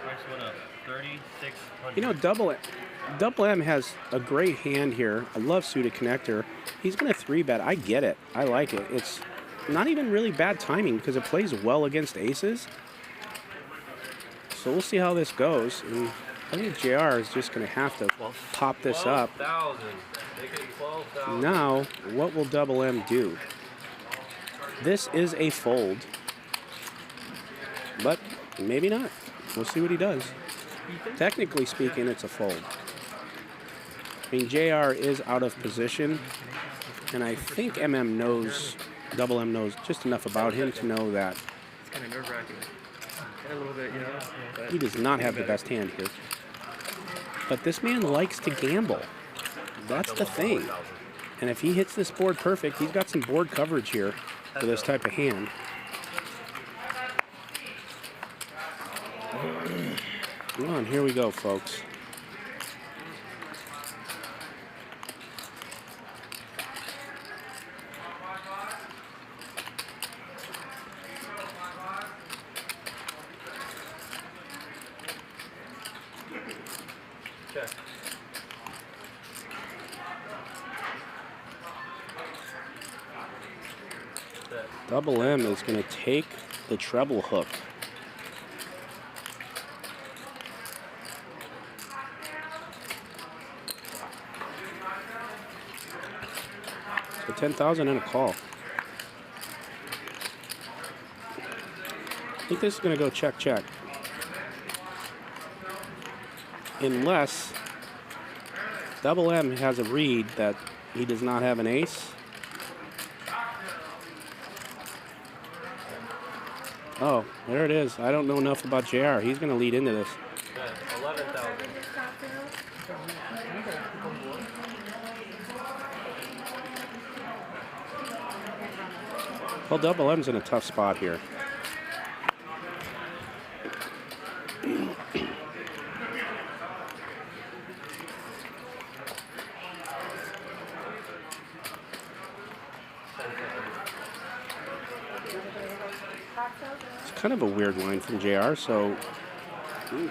S4: Price went up 3,600.
S10: You know, Double M has a great hand here. I love suited connector. He's going to 3-bet. I get it. I like it. It's not even really bad timing because it plays well against aces. So we'll see how this goes. And I think JR is just going to have to pop this up.
S4: 12,000. Make it 12,000.
S10: Now, what will Double M do? This is a fold, but maybe not. We'll see what he does. Technically speaking, it's a fold. I mean, JR is out of position, and I think MM knows, Double M knows just enough about him to know that
S4: It's kind of nerve-wracking. A little bit, you know. But
S10: he does not have the best hand here. But this man likes to gamble. That's the thing. And if he hits this board perfect, he's got some board coverage here for this type of hand. Come on, here we go, folks.
S4: check.
S10: Double M is going to take the treble hook. The 10,000 and a call. I think this is going to go check, check. Unless Double M has a read that he does not have an ace. Oh, there it is. I don't know enough about JR. He's going to lead into this.
S4: 11,000.
S10: Well, Double M's in a tough spot here. It's kind of a weird line from JR, so you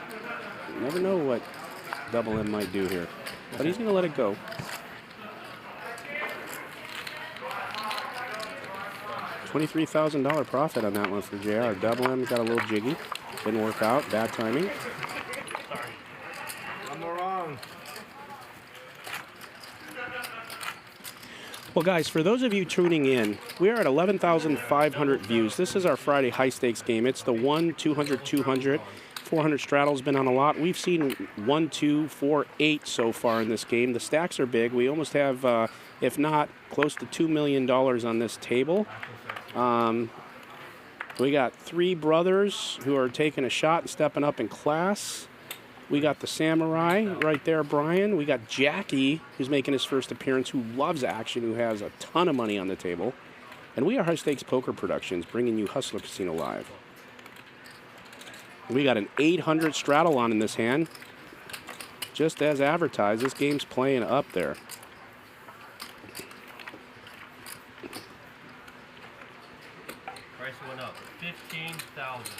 S10: never know what Double M might do here. But he's going to let it go. $23,000 profit on that one for JR. Double M got a little jiggy. Didn't work out. Bad timing.
S7: One more wrong.
S10: Well, guys, for those of you tuning in, we are at 11,500 views. This is our Friday high stakes game. It's the 1, 200, 200. 400 straddle's been on a lot. We've seen 1, 2, 4, 8 so far in this game. The stacks are big. We almost have, if not, close to $2 million on this table. We got 3 brothers who are taking a shot and stepping up in class. We got the Samurai right there, Brian. We got Jacky, who's making his first appearance, who loves action, who has a ton of money on the table. And we are High Stakes Poker Productions, bringing you Hustler Casino Live. We got an 800 straddle on in this hand. Just as advertised, this game's playing up there.
S4: Price went up 15,000.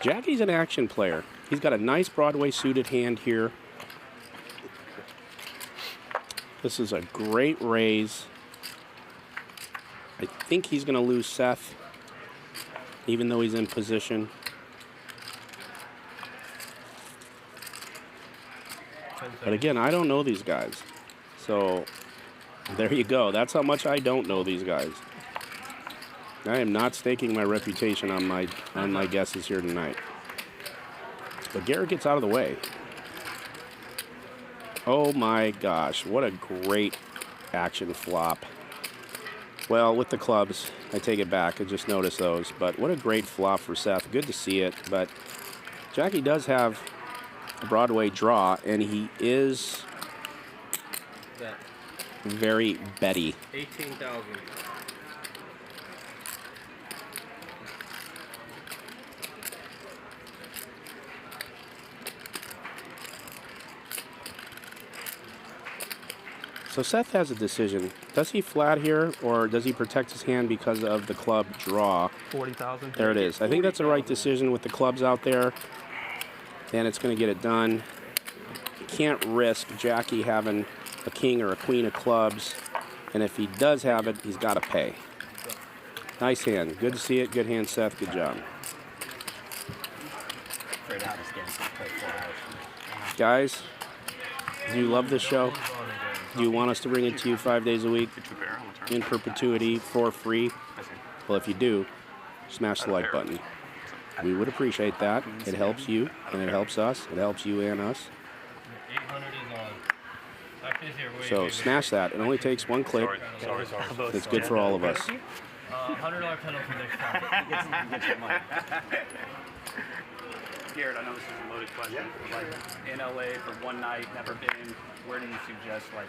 S10: Jacky's an action player. He's got a nice Broadway suited hand here. This is a great raise. I think he's going to lose Seth, even though he's in position. But again, I don't know these guys. So there you go. That's how much I don't know these guys. I am not staking my reputation on my guesses here tonight. But Garrett gets out of the way. Oh my gosh, what a great action flop. Well, with the clubs, I take it back. I just noticed those. But what a great flop for Seth. Good to see it. But Jacky does have a Broadway draw, and he is very betty.
S4: 18,000.
S10: So Seth has a decision. Does he flat here, or does he protect his hand because of the club draw?
S4: 40,000.
S10: There it is. I think that's the right decision with the clubs out there, and it's going to get it done. You can't risk Jacky having a king or a queen of clubs, and if he does have it, he's got to pay. Nice hand. Good to see it. Good hand, Seth. Good job. Guys, do you love this show? Do you want us to bring it to you 5 days a week in perpetuity for free? Well, if you do, smash the like button. We would appreciate that. It helps you, and it helps us. It helps you and us.
S4: 800 is on.
S10: So smash that. It only takes one click.
S4: Sorry.
S10: It's good for all of us.
S4: $100 penalty next time.
S22: Get your money.
S6: Garrett, I know this is a loaded question. Like in LA for one night, never been. Where do you suggest like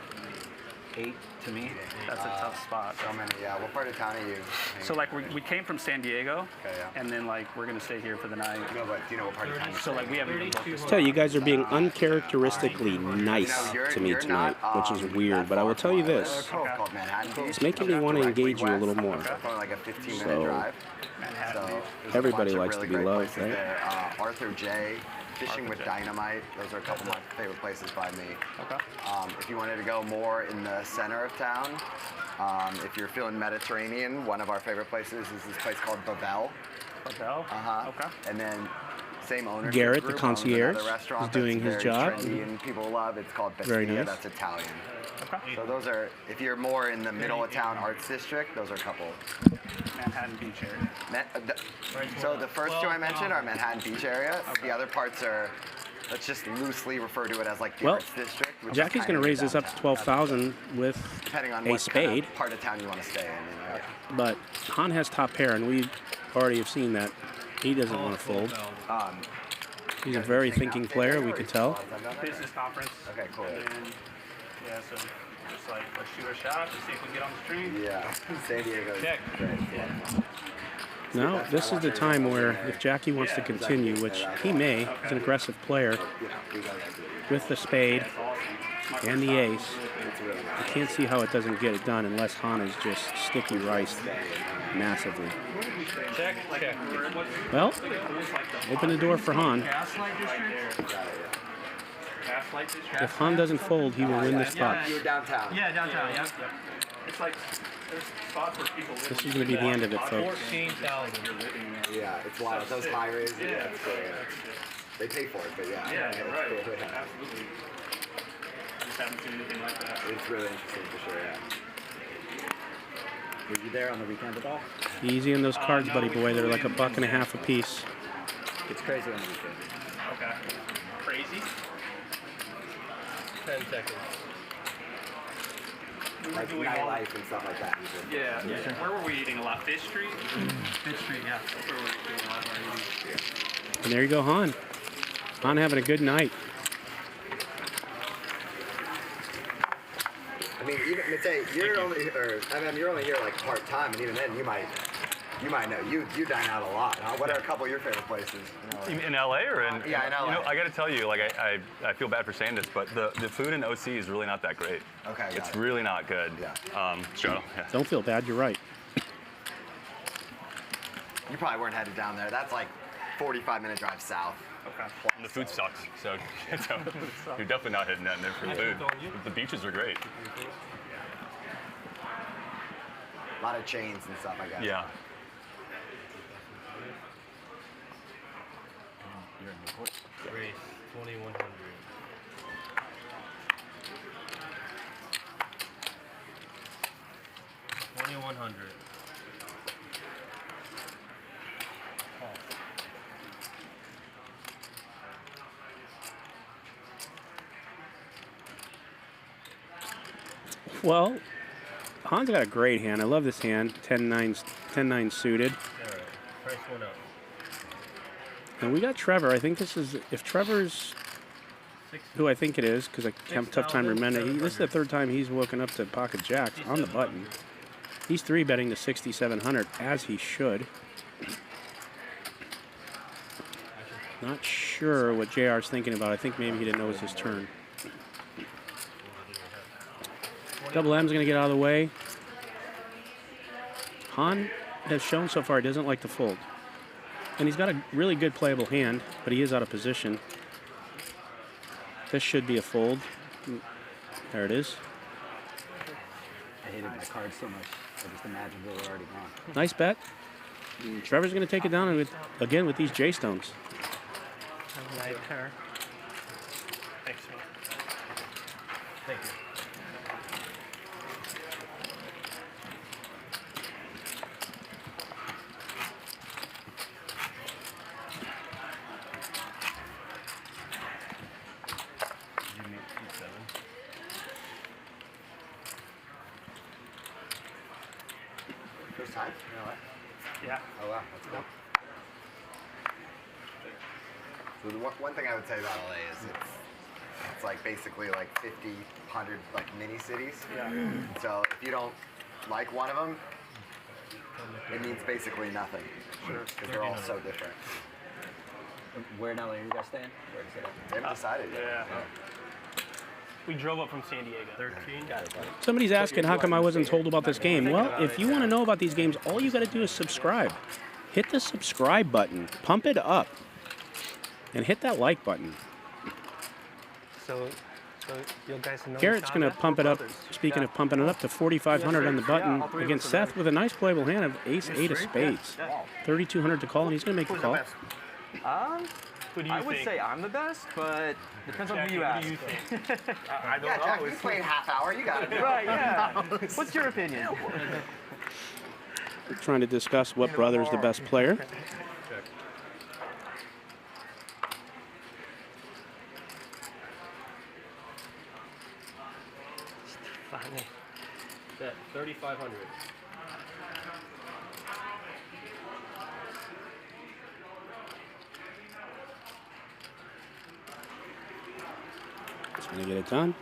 S6: 8 to me? That's a tough spot.
S19: So many, yeah. What part of town are you?
S6: So like we came from San Diego,
S19: okay, yeah.
S6: and then like we're gonna stay here for the night.
S19: No, but do you know what part of town?
S6: So like we haven't been booked.
S10: Tell you guys are being uncharacteristically nice to me tonight, which is weird. But I will tell you this: it's making me want to engage you a little more.
S19: Like a 15-minute
S10: So
S19: drive.
S10: everybody likes to be loved, right?
S19: Arthur J. Fishing with Dynamite. Those are a couple of my favorite places by me.
S6: Okay.
S19: If you wanted to go more in the center of town, if you're feeling Mediterranean, one of our favorite places is this place called Babel.
S6: Babel?
S19: Uh-huh.
S6: Okay.
S19: And then Same owner.
S10: Garrett, the
S19: group,
S10: concierge,
S19: owns another restaurant
S10: is doing
S19: that's
S10: his
S19: very
S10: job.
S19: trendy and people love. It's called
S10: Very
S19: Bestia.
S10: nice.
S19: That's Italian. Okay. So those are, if you're more in the middle of town arts district, those are a couple.
S6: Manhattan Beach area.
S19: So the first two I mentioned are Manhattan Beach area. The other parts are, let's just loosely refer to it as like the
S10: Well,
S19: arts district. which is
S10: Jacky's
S19: kind
S10: going
S19: of
S10: to raise this up to
S19: downtown.
S10: 12,000 with
S19: Depending on
S10: a
S19: what
S10: spade.
S19: kind of part of town you want to stay in. You know?
S10: But Han has top pair, and we already have seen that he doesn't want to fold. He's a very thinking player, we could tell.
S6: Business conference.
S19: Okay, cool.
S6: And then, yeah, so just like, let's shoot our shot to see if we can get on the stream.
S19: Yeah, San Diego.
S6: Check.
S10: Now, this is the time where if Jacky wants to continue, which he may, he's an aggressive player, with the spade and the ace, I can't see how it doesn't get it done unless Han is just sticky riced massively.
S6: Check.
S10: Well, open the door for Han. If Han doesn't fold, he will win this spot.
S19: You're downtown.
S6: Yeah, downtown. Yep. It's like there's spots where people live.
S10: This is going to be the end of it, folks.
S6: 14,000.
S19: Yeah, it's wild. Those high raise. Yeah, it's cool, yeah. They pay for it, but yeah.
S6: Yeah,
S19: it's
S6: right.
S19: cool, yeah.
S6: Absolutely. I just haven't seen anything like that.
S19: It's really interesting for sure, yeah.
S22: Were you there on the weekend at all?
S10: Easy on those cards, buddy boy. They're like $1.50 a piece.
S22: It's crazy on the weekend.
S6: Okay. Crazy. 10 seconds.
S19: Like nightlife and stuff like that.
S6: Yeah. Where were we eating a lot? Fish Street? Fish Street, yeah. That's where we're doing a lot of our eating.
S10: And there you go, Han. Han having a good night.
S19: I mean, even say you're only, or you're only here like part time, and even then you might know you dine out a lot. Huh? What are a couple of your favorite places? You know,
S21: In LA or in?
S19: Yeah, in LA.
S21: You know, I got to tell you, like I feel bad for saying this, but the food in OC is really not that great.
S19: Okay.
S21: It's really not good. Yeah. So, yeah.
S10: Don't feel bad, you're right.
S19: You probably weren't headed down there. That's like 45-minute drive south.
S21: Okay. And the food sucks, so you're definitely not heading down there for the food. The beaches are great.
S19: A lot of chains and stuff, I guess.
S21: Yeah.
S4: Race 2100.
S10: Well, Han's got a great hand. I love this hand. 10-9 suited.
S4: All right. Price one up.
S10: And we got Trevor. I think this is, if Trevor's who I think it is, because I have a tough time remembering. This is the third time he's woken up to pocket jacks on the button. He's 3-betting to 6,700, as he should. Not sure what JR's thinking about. I think maybe he didn't know it was his turn. Double M's going to get out of the way. Han has shown so far he doesn't like to fold. And he's got a really good playable hand, but he is out of position. This should be a fold. There it is.
S22: I hated my cards so much. I just imagined they were already gone.
S10: Nice bet. Trevor's going to take it down with, again with these J-stones.
S18: Right turn.
S4: Thanks, man. Thank you.
S19: First time?
S6: Yeah.
S19: Oh wow, that's cool. So the one thing I would say about LA is it's like basically like 50, 100 like mini cities.
S6: Yeah.
S19: So if you don't like one of them, it means basically nothing.
S6: Sure.
S19: Because they're all so different.
S22: Where in LA are you guys staying? Where is it?
S19: They haven't decided yet.
S6: Yeah. We drove up from San Diego.
S4: 13.
S22: Got it, buddy.
S10: Somebody's asking how come I wasn't told about this game. Well, if you want to know about these games, all you got to do is subscribe. Hit the subscribe button. Pump it up. And hit that like button.
S18: So you guys know
S10: Garrett's going to pump it up. Speaking of pumping it up to 4,500 on the button against Seth with a nice playable hand of ace-8 of spades. 3,200 to call, and he's going to make the call.
S4: Who do you
S1: I would
S4: think?
S1: say I'm the best, but depends on
S4: Jacky,
S1: who you
S4: who
S1: ask.
S4: do you think?
S1: I don't
S19: Yeah,
S1: know.
S19: Jack, you played half hour. You got it.
S1: Right, yeah. What's your opinion?
S10: We're trying to discuss what brother is the best player.
S4: Funny. That 3,500.
S10: Just gonna get it done.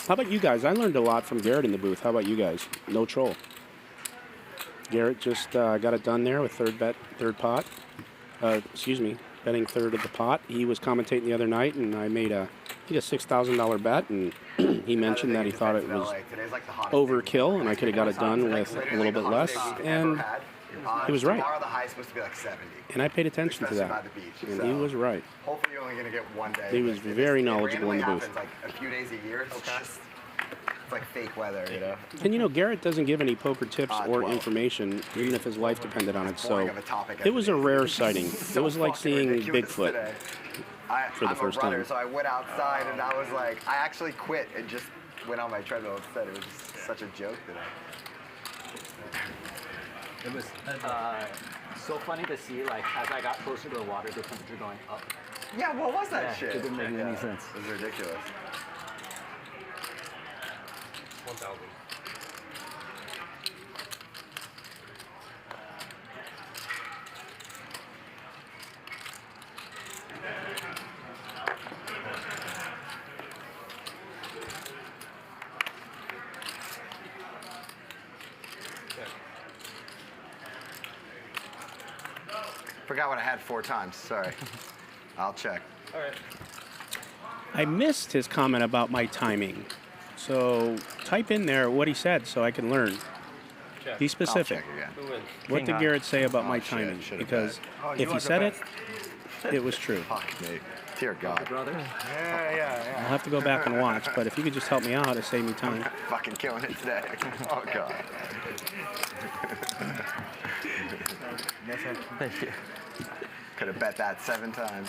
S10: How about you guys? I learned a lot from Garrett in the booth. How about you guys? No troll. Garrett just got it done there with third pot. Excuse me, betting third of the pot. He was commentating the other night, and I made a $6,000 bet, and he mentioned that he thought it was overkill, and I could have got it done with a little bit less, and he was right.
S19: Tomorrow the high is supposed to be like 70.
S10: And I paid attention to
S19: Especially by
S10: that,
S19: the beach,
S10: and
S19: so
S10: he was right.
S19: Hopefully you're only going to get one day.
S10: He was very knowledgeable in the booth.
S19: It happens like a few days a year. It's just, it's like fake weather, you know?
S10: And you know, Garrett doesn't give any poker tips or
S19: 12.
S10: information, even if his life depended on it. So
S19: boring of a topic
S10: it was a rare sighting.
S19: So
S10: It was like
S19: fucking
S10: seeing
S19: ridiculous
S10: Bigfoot
S19: today.
S10: for the
S19: I'm
S10: first
S19: a runner,
S10: time.
S19: so I went outside and I was like, I actually quit and just went on my treadmill instead. It was just such a joke today.
S1: It was so funny to see, like, as I got closer to the water, the temperature going up.
S19: Yeah, what was that
S1: Yeah,
S19: shit?
S1: it didn't make any sense.
S19: It was ridiculous.
S4: 1,000.
S19: Forgot what I had 4 times. Sorry. I'll check.
S4: All right.
S10: I missed his comment about my timing. So type in there what he said so I can learn.
S4: Check.
S10: Be specific.
S19: I'll check again.
S4: Who wins?
S10: What
S19: King
S10: did
S19: on.
S10: Garrett say about
S19: Oh,
S10: my
S19: shit,
S10: timing?
S19: should've
S10: Because
S19: bet. Oh, you
S10: if he
S19: are the
S10: said it,
S19: best.
S10: it was true.
S19: Fuck me. Dear God.
S1: Brother?
S19: Yeah.
S10: I'll have to go back and watch, but if you could just help me out, it'd save me time.
S19: Fucking killing it today. Oh, God.
S1: Thank you.
S19: Could have bet that 7 times.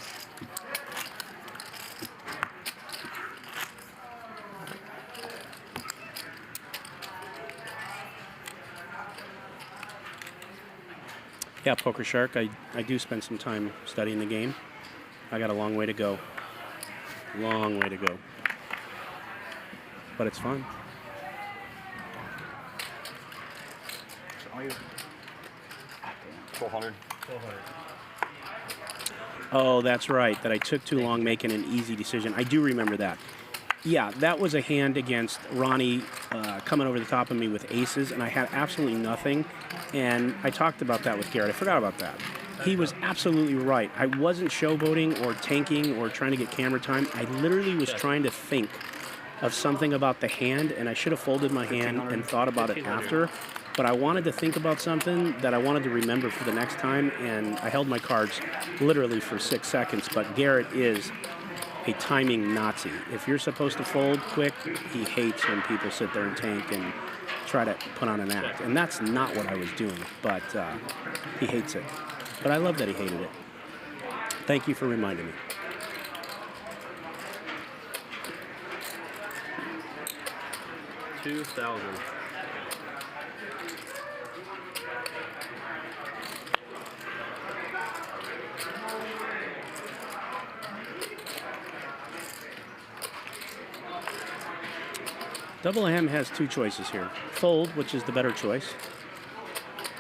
S10: Yeah, Poker Shark, I do spend some time studying the game. I got a long way to go. Long way to go. But it's fun.
S21: 1,200.
S10: Oh, that's right, that I took too long making an easy decision. I do remember that. Yeah, that was a hand against Ronnie coming over the top of me with aces, and I had absolutely nothing. And I talked about that with Garrett. I forgot about that. He was absolutely right. I wasn't showboating or tanking or trying to get camera time. I literally was trying to think of something about the hand, and I should have folded my hand and thought about it after. But I wanted to think about something that I wanted to remember for the next time, and I held my cards literally for 6 seconds. But Garrett is a timing Nazi. If you're supposed to fold quick, he hates when people sit there and tank and try to put on an act. And that's not what I was doing, but he hates it. But I love that he hated it. Thank you for reminding me.
S4: $2,000.
S10: Double M has 2 choices here. Fold, which is the better choice,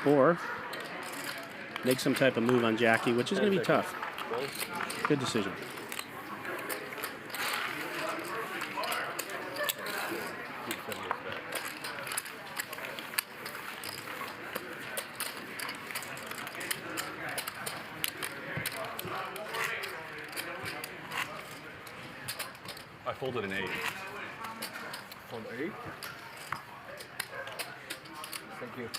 S10: or make some type of move on Jacky, which is going to be tough. Good decision.
S21: I folded an 8.
S20: For the 8? Thank you.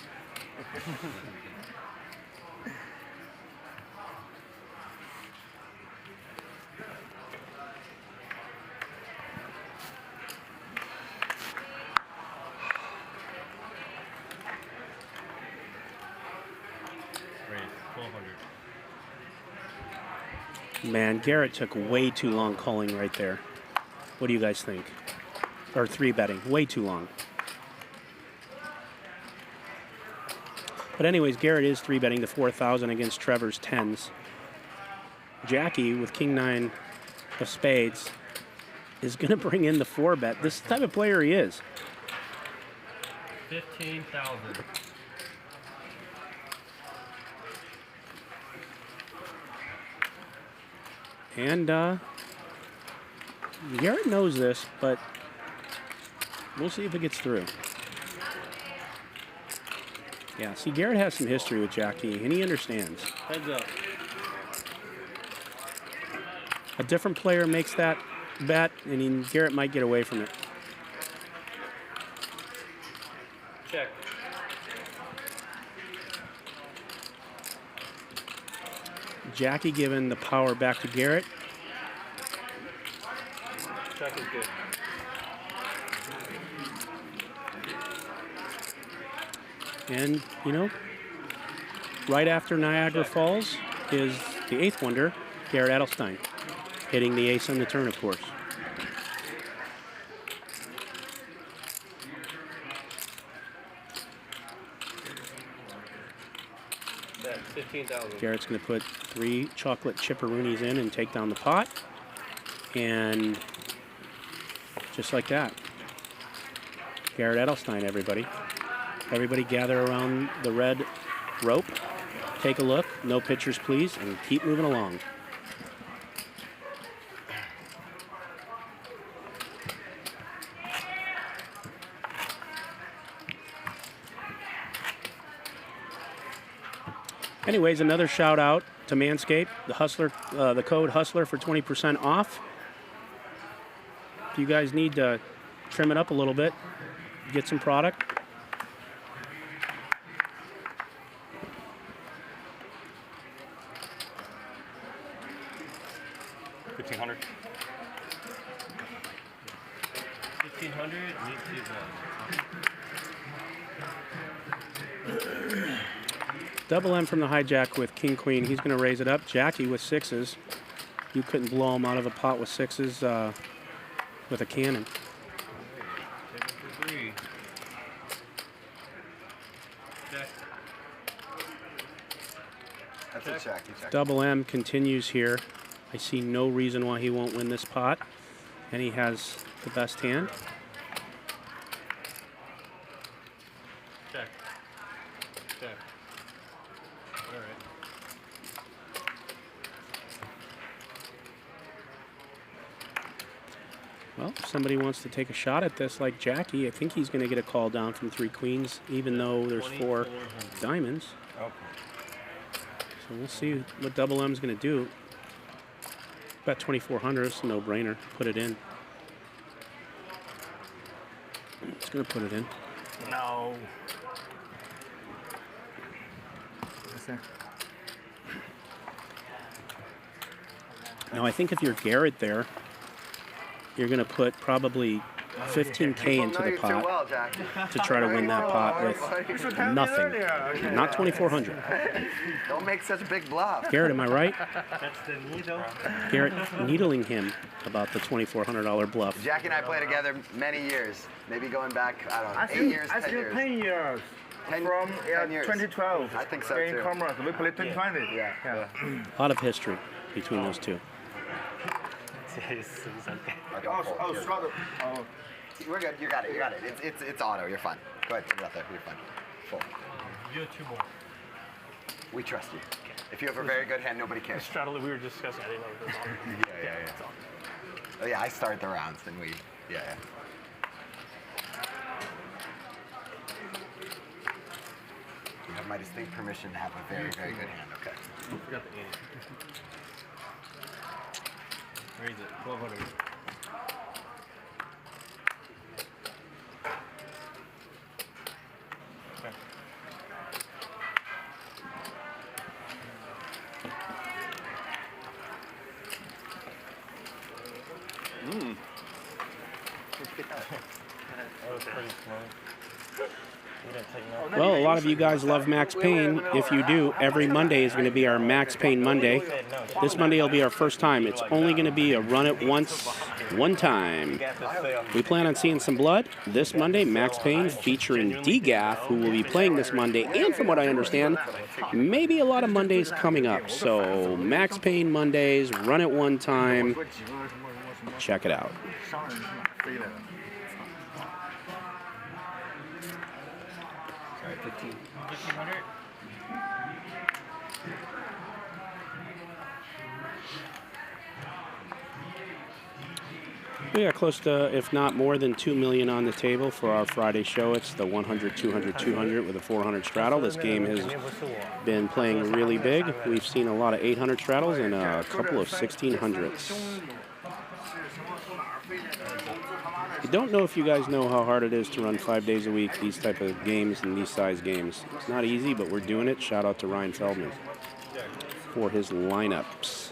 S4: 1200.
S10: Man, Garrett took way too long calling right there. What do you guys think? Or 3-betting, way too long. But anyways, Garrett is 3-betting the 4,000 against Trevor's 10s. Jacky with King 9 of spades is going to bring in the 4-bet. This is the type of player he is.
S4: 15,000.
S10: And Garrett knows this, but we'll see if it gets through. Yeah, see, Garrett has some history with Jacky, and he understands.
S4: Heads up.
S10: A different player makes that bet, and Garrett might get away from it.
S4: Check.
S10: Jacky giving the power back to Garrett.
S4: Check is good.
S10: And, you know, right after Niagara Falls is the 8th wonder, Garrett Adelstein, hitting the ace on the turn, of course.
S4: Bet 15,000.
S10: Garrett's going to put 3 chocolate chipperoonies in and take down the pot. And just like that, Garrett Adelstein, everybody. Everybody gather around the red rope. Take a look. No pictures, please, and keep moving along. Anyways, another shout out to Manscaped, the Hustler, the code Hustler for 20% off. If you guys need to trim it up a little bit, get some product.
S21: 1,500.
S4: 1,500.
S10: Double M from the hijack with King Queen. He's going to raise it up. Jacky with 6s. You couldn't blow him out of a pot with 6s with a cannon.
S19: That's a check.
S10: Double M continues here. I see no reason why he won't win this pot. And he has the best hand.
S4: Check. Check. All right.
S10: Well, if somebody wants to take a shot at this like Jacky, I think he's going to get a call down from 3 queens, even though there's 4 diamonds.
S19: Okay.
S10: So we'll see what Double M's going to do. Bet 2,400, it's a no-brainer. Put it in. It's going to put it in.
S20: No.
S10: Now, I think if you're Garrett there, you're going to put probably 15K into the pot to try to win that pot with nothing. Not 2,400.
S19: Don't make such a big bluff.
S10: Garrett, am I right?
S18: That's the needle.
S10: Garrett needling him about the $2,400 bluff.
S19: Jacky and I play together many years. Maybe going back, I don't know, 8 years, 10 years.
S20: 10 years.
S19: 10
S20: From
S19: 10 years.
S20: 2012.
S19: I think so
S20: in
S19: too.
S20: Commerce. We played 2020.
S19: Yeah.
S10: A lot of history between those two.
S19: We're good. You got it. You got it. It's auto. You're fine. Go ahead. Put it up there. You're fine. Full.
S18: You have 2 more.
S19: We trust you. If you have a very good hand, nobody cares.
S18: Straddle, we were discussing. I didn't know it was on.
S19: Yeah. Oh yeah, I start the rounds, then we. Yeah. You have my distinct permission to have a very, very good hand. Okay.
S4: I forgot the 80. Where is it? 1,200.
S3: That was pretty slow.
S10: Well, a lot of you guys love Max Payne. If you do, every Monday is going to be our Max Payne Monday. This Monday will be our first time. It's only going to be a run it once, one time. We plan on seeing some blood this Monday. Max Payne featuring DGAF, who will be playing this Monday. And from what I understand, maybe a lot of Mondays coming up. So Max Payne Mondays, run it one time. Check it out.
S1: Sorry, 15.
S4: 1500.
S10: We got close to, if not more than 2 million on the table for our Friday show. It's the 100, 200, 200 with a 400 straddle. This game has been playing really big. We've seen a lot of 800 straddles and a couple of 1600s. I don't know if you guys know how hard it is to run 5 days a week, these type of games and these size games. It's not easy, but we're doing it. Shout out to Ryan Feldman for his lineups.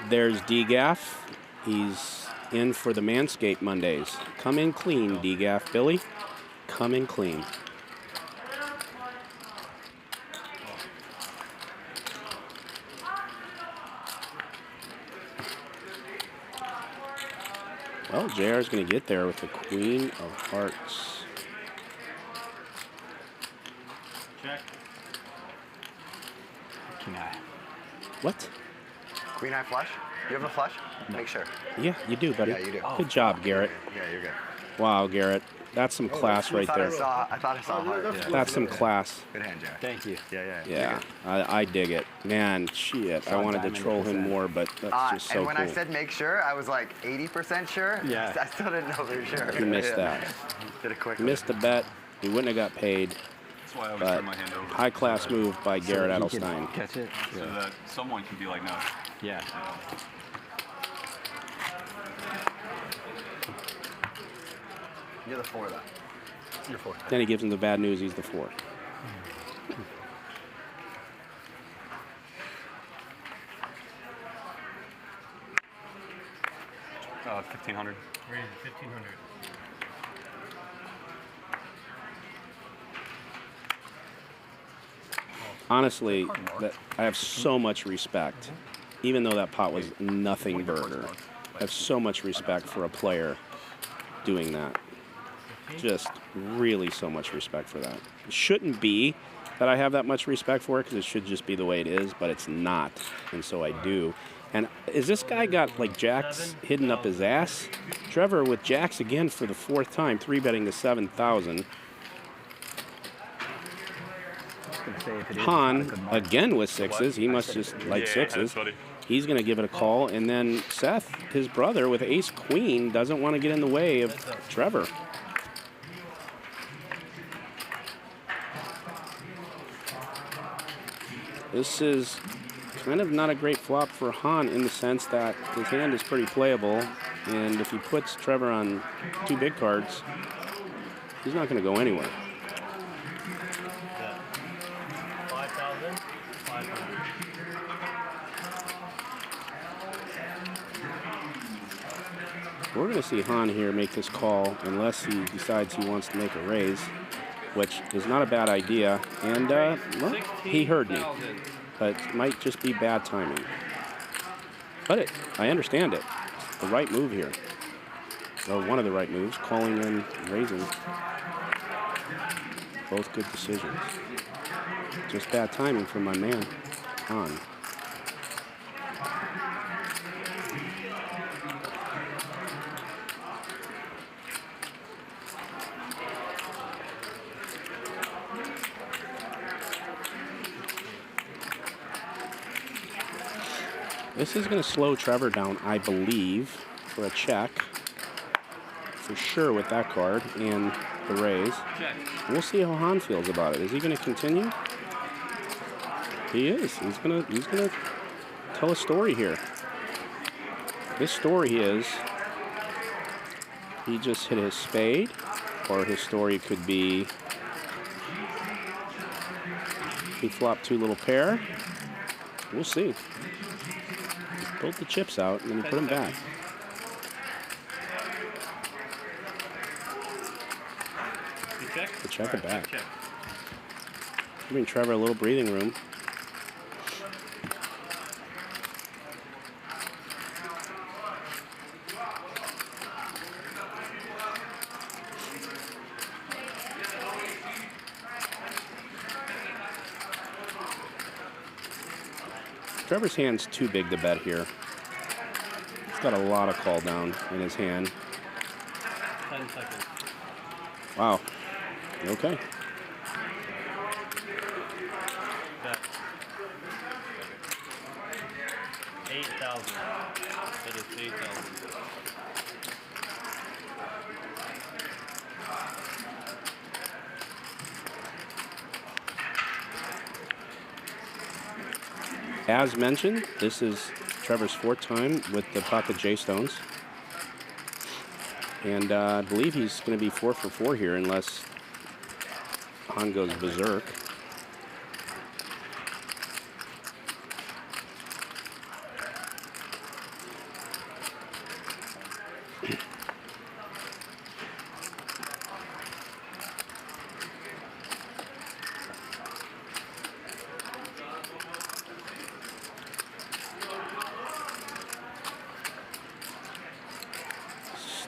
S10: There's DGAF. He's in for the Manscaped Mondays. Come in clean, DGAF Billy. Come in clean. Well, JR is going to get there with the Queen of Hearts.
S19: Check.
S1: King eye.
S10: What?
S19: Queen eye flush? You have a flush? Make sure.
S10: Yeah, you do, buddy.
S19: Yeah, you do.
S10: Good job, Garrett.
S19: Yeah, you're good.
S10: Wow, Garrett. That's some class right there.
S19: I thought I saw a heart. Yeah.
S10: That's some class.
S19: Good hand, Jack.
S1: Thank you.
S10: Yeah, I dig it. Man, shit. I wanted to troll him more, but that's just so
S19: and when
S10: cool.
S19: I said make sure, I was like 80% sure.
S1: Yeah.
S19: I still didn't know for sure.
S10: He missed that.
S19: Did it quick.
S10: Missed the bet. He wouldn't have got paid.
S21: That's why I always
S10: But
S21: turn my hand over.
S10: high class move by Garrett Adelstein.
S1: Catch it.
S21: So that someone can be like, no.
S1: Yeah.
S19: You're the 4 though. You're 4.
S10: Then he gives him the bad news. He's the 4.
S21: Oh, 1500.
S4: Raise it 1500.
S10: Honestly, I have so much respect, even though that pot was nothing burger. I have so much respect for a player doing that. Just really so much respect for that. It shouldn't be that I have that much respect for it, because it should just be the way it is, but it's not, and so I do. And is this guy got like jacks hidden up his ass? Trevor with jacks again for the 4th time, 3-betting to 7,000. Han again with 6s. He must just like 6s. He's going to give it a call. And then Seth, his brother, with ace queen, doesn't want to get in the way of Trevor. This is kind of not a great flop for Han in the sense that his hand is pretty playable. And if he puts Trevor on 2 big cards, he's not going to go anywhere.
S4: 5,500.
S10: We're going to see Han here make this call unless he decides he wants to make a raise, which is not a bad idea. And, well, he heard me, but it might just be bad timing. But I understand it. It's the right move here. Or one of the right moves, calling in, raising. Both good decisions. Just bad timing from my man, Han. This is going to slow Trevor down, I believe, for a check. For sure with that card and the raise. We'll see how Han feels about it. Is he going to continue? He is. He's gonna tell a story here. His story is he just hit his spade, or his story could be he flopped 2 little pair. We'll see. pulled the chips out, and then he put them back. The check it back. Giving Trevor a little breathing room. Trevor's hand's too big to bet here. He's got a lot of call down in his hand.
S18: 10 seconds.
S10: Wow. Okay.
S18: Bet. 8,000. That is 8,000.
S10: As mentioned, this is Trevor's 4th time with the pocket J-stones. And I believe he's going to be 4 for 4 here unless Han goes berserk.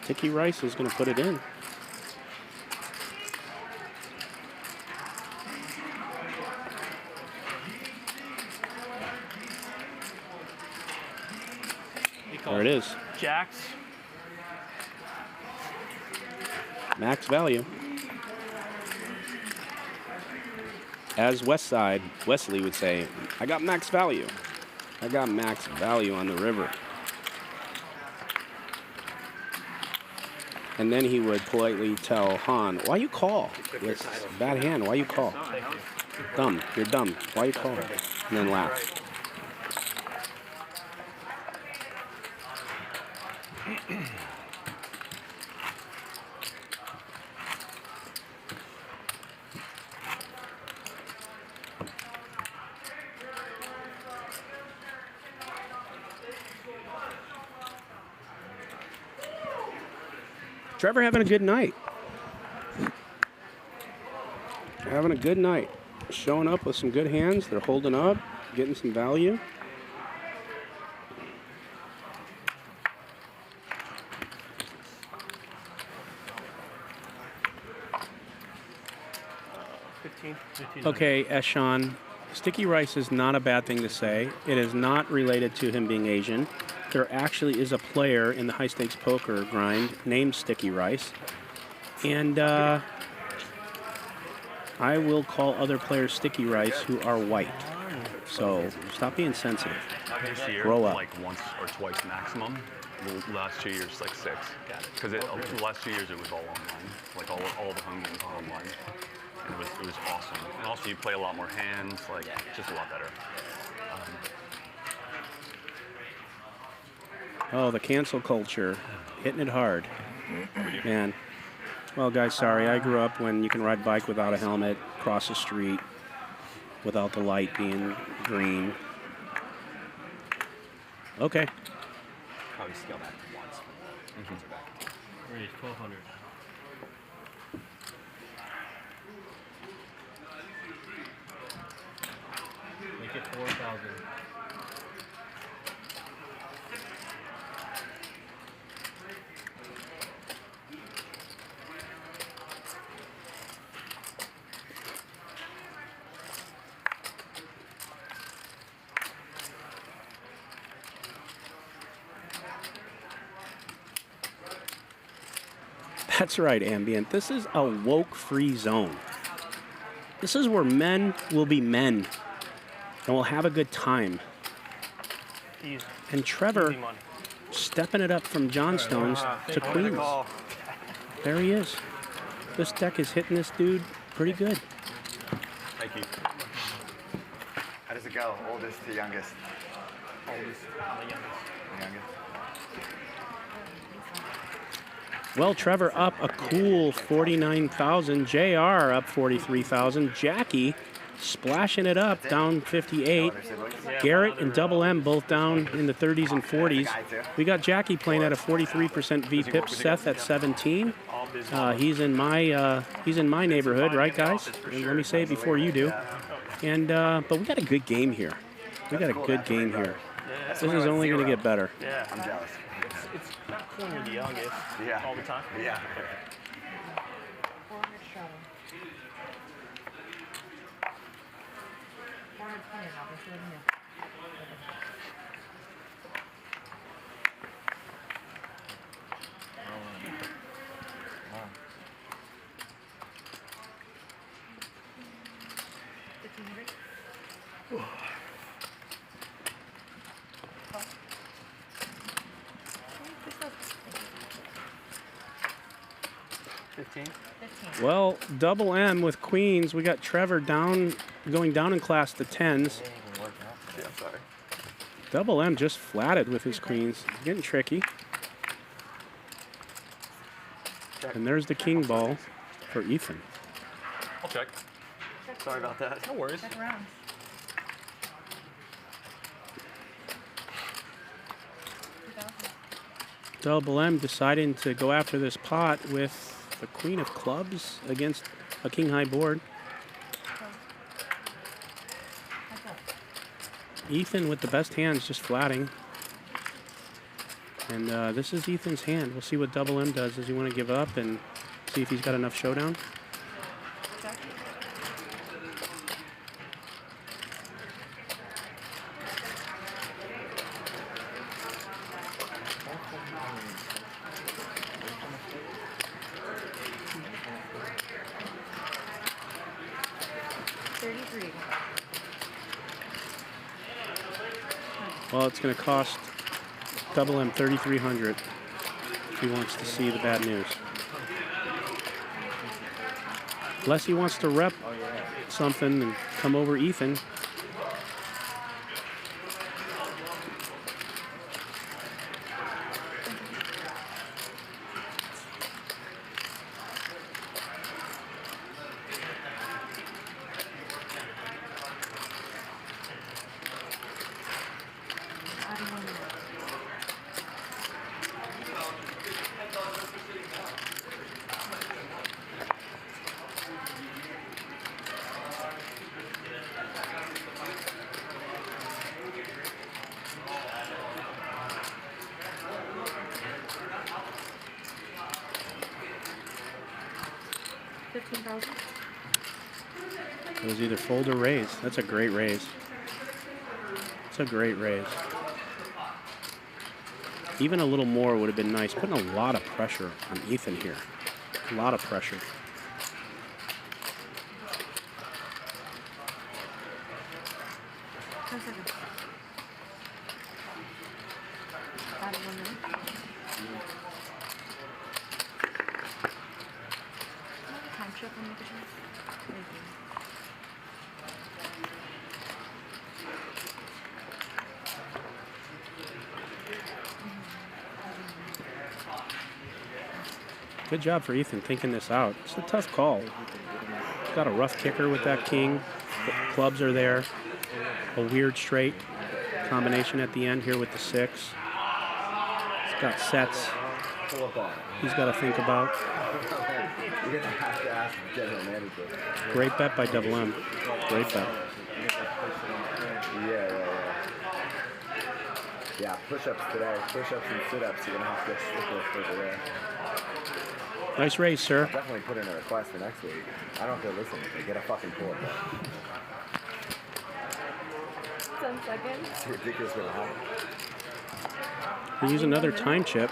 S10: Sticky Rice is going to put it in. There it is.
S18: Jacks.
S10: Max value. As Wesley would say, I got max value. I got max value on the river. And then he would politely tell Han, why you call? It's a bad hand, why you call? Dumb, you're dumb, why you call? And then laugh. Trevor having a good night. Having a good night. Showing up with some good hands. They're holding up, getting some value. Okay, Eshan, sticky rice is not a bad thing to say. It is not related to him being Asian. There actually is a player in the high stakes poker grind named Sticky Rice. And I will call other players Sticky Rice who are white. So stop being sensitive.
S21: This year,
S10: Grow up.
S21: like once or twice maximum. The last 2 years, like 6. Because the last 2 years it was all online. Like all the home games are online. And it was awesome. And also you play a lot more hands, like just a lot better.
S10: Oh, the cancel culture, hitting it hard. Man. Well, guys, sorry. I grew up when you can ride a bike without a helmet, cross the street without the light being green. Okay.
S22: Probably scale back to once.
S18: Raise 1,200. Make it 4,000.
S10: That's right, Ambient. This is a woke-free zone. This is where men will be men and we'll have a good time.
S18: Easy.
S10: And Trevor
S18: Easy money.
S10: stepping it up from Johnstones to Queens. There he is. This deck is hitting this dude pretty good.
S21: Thank you.
S19: How does it go? Oldest to youngest?
S18: Oldest. The youngest.
S19: The youngest.
S10: Well, Trevor up a cool 49,000. JR up 43,000. Jacky splashing it up, down 58. Garrett and Double M both down in the 30s and 40s. We got Jacky playing at a 43% VPIP. Seth at 17. He's in my neighborhood, right, guys? And let me say it before you do. And but we got a good game here. We got a good game here. This is only going to get better.
S18: Yeah, I'm jealous. It's not cool when you're the youngest all the time.
S19: Yeah.
S10: Well, Double M with queens. We got Trevor going down in class to 10s.
S19: Yeah, sorry.
S10: Double M just flatted with his queens. Getting tricky. And there's the king ball for Ethan.
S3: I'll check. Sorry about that. No worries.
S10: Double M deciding to go after this pot with the queen of clubs against a king high board. Ethan with the best hands just flatting. And this is Ethan's hand. We'll see what Double M does. Does he want to give up and see if he's got enough showdown? Well, it's going to cost Double M $3,300 if he wants to see the bad news. Unless he wants to rep something and come over Ethan. It was either fold or raise. That's a great raise. It's a great raise. Even a little more would have been nice. Putting a lot of pressure on Ethan here. A lot of pressure. Good job for Ethan thinking this out. It's a tough call. He's got a rough kicker with that king. The clubs are there. A weird straight combination at the end here with the 6. He's got sets he's got to think about.
S19: You're gonna have to ask the general manager.
S10: Great bet by Double M. Great bet.
S19: Yeah, push-ups today. Push-ups and sit-ups. You're gonna have to get slicker for there.
S10: Nice raise, sir.
S19: I'll definitely put in a request for next week. I don't have to listen. Get a fucking pull-up.
S17: 10 seconds.
S19: It's ridiculous what happened.
S10: We use another time chip.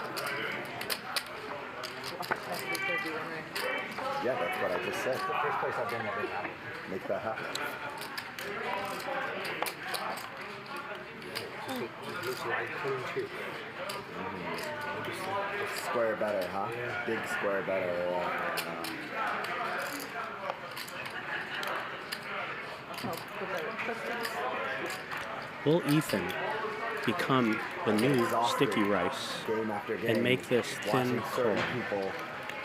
S19: Yeah, that's what I just said. It's the first place I've been that didn't happen. Make that happen. Square better, huh? Yeah. Big square better.
S10: Will Ethan become the new sticky rice
S19: game after game,
S10: and make this thin
S19: certain people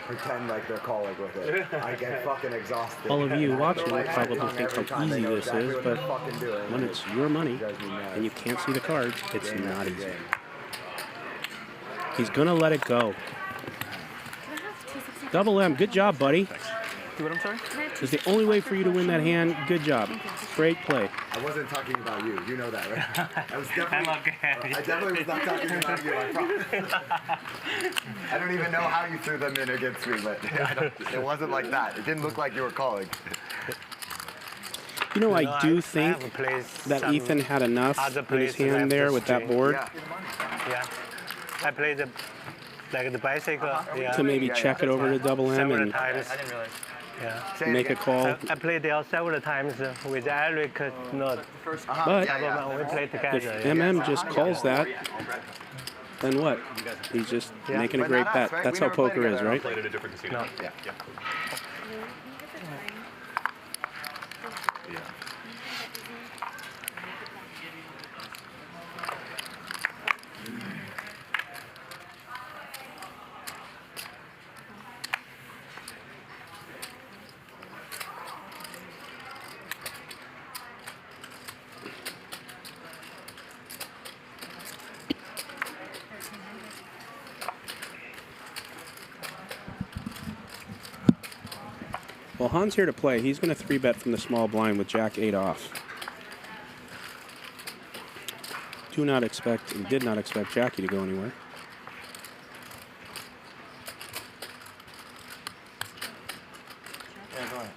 S19: pretend like they're calling with it. I get fucking exhausted.
S10: All of you
S19: And I
S10: watching
S19: bite my
S10: probably
S19: tongue
S10: think
S19: every
S10: how
S19: time they
S10: easy
S19: know
S10: this
S19: exactly
S10: is,
S19: what
S10: but
S19: they're fucking doing.
S10: when it's your money and you can't see the cards, it's not easy. He's gonna let it go. Double M, good job, buddy.
S3: Do what, I'm sorry?
S10: It's the only way for you to win that hand. Good job. Great play.
S19: I wasn't talking about you. You know that, right? I definitely was not talking about you. I promise. I don't even know how you threw them in against me, but it wasn't like that. It didn't look like you were calling.
S10: You know, I do think that Ethan had enough in his hand there with that board
S2: Yeah. I played the bicycle. Yeah.
S10: to maybe check it over to Double M
S2: Several
S10: and
S2: times. Yeah.
S10: make a call.
S2: I played there several times with Eric. Not.
S10: But
S2: we played together.
S10: if MM just calls that, then what? He's just making a great bet. That's how poker is, right?
S21: Played at a different casino.
S2: No.
S21: Yeah.
S10: Well, Han's here to play. He's going to 3-bet from the small blind with Jack 8 off. Do not expect, and did not expect Jacky to go anywhere.
S20: Yeah, go ahead.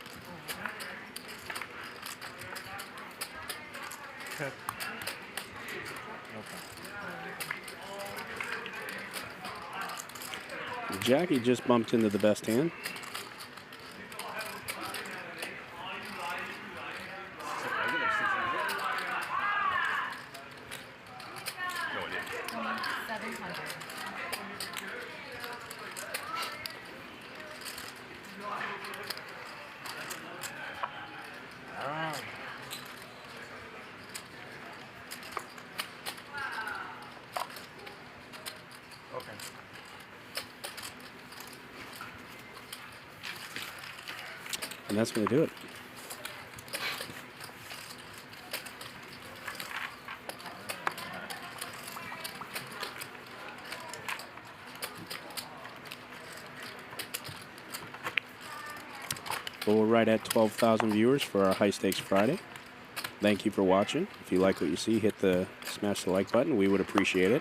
S10: Jacky just bumped into the best hand. And that's going to do it. Well, we're right at 12,000 viewers for our High Stakes Friday. Thank you for watching. If you like what you see, smash the like button. We would appreciate it.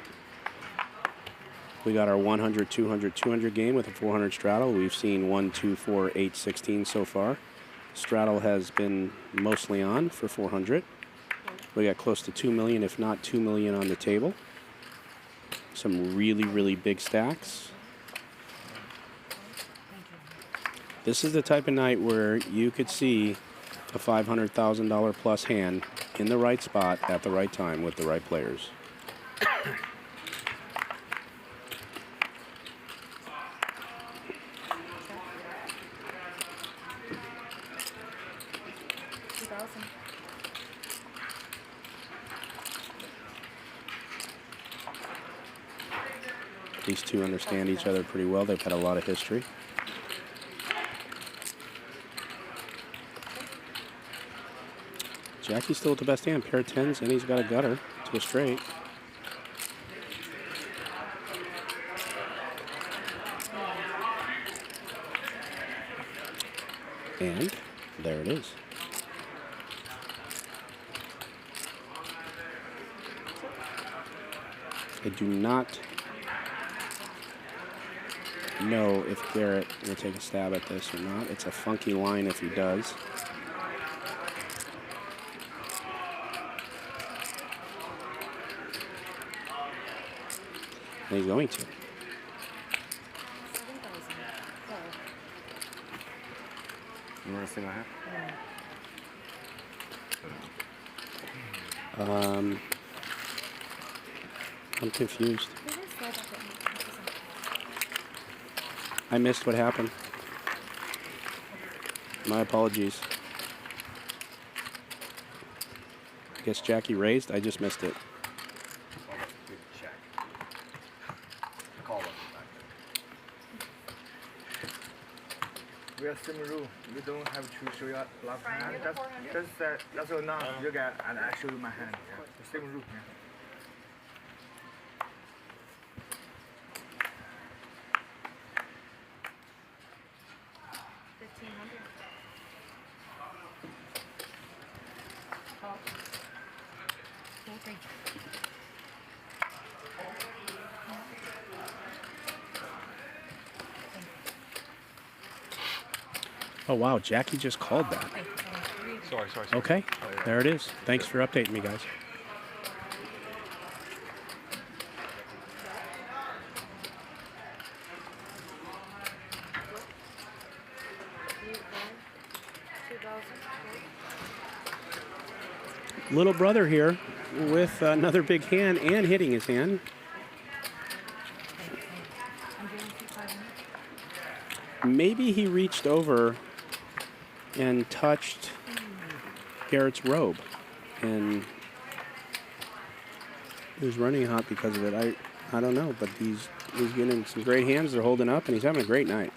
S10: We got our 100, 200, 200 game with a 400 straddle. We've seen 1, 2, 4, 8, 16 so far. Straddle has been mostly on for 400. We got close to 2 million, if not 2 million on the table. Some really, really big stacks. This is the type of night where you could see a $500,000 plus hand in the right spot at the right time with the right players. These two understand each other pretty well. They've had a lot of history. Jacky's still at the best hand, pair of tens, and he's got a gutter to a straight. And there it is. I do not know if Garrett will take a stab at this or not. It's a funky line if he does. And he's going to.
S19: You want to see my hat?
S10: I'm confused. I missed what happened. My apologies. I guess Jacky raised. I just missed it.
S20: We are same rule. You don't have to show your left hand. That's enough. You get, and I show you my hand. Yeah. The same rule. Yeah.
S10: Oh, wow. Jacky just called that.
S21: Sorry.
S10: Okay. There it is. Thanks for updating me, guys. Little brother here with another big hand and hitting his hand. Maybe he reached over and touched Garrett's robe, and he was running hot because of it. I don't know, but he's getting some great hands. They're holding up, and he's having a great night.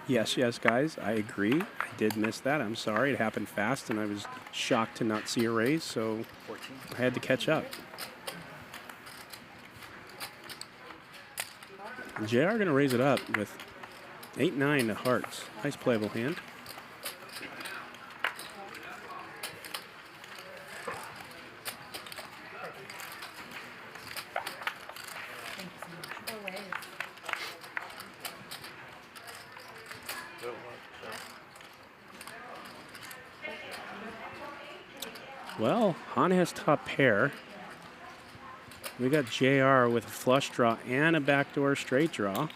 S10: Yes, guys, I agree. I did miss that. I'm sorry. It happened fast, and I was shocked to not see a raise, so
S1: 14.
S10: I had to catch up. And JR going to raise it up with 8-9 to hearts. Nice playable hand. Well, Han has top pair. We got JR with a flush draw and a backdoor straight draw.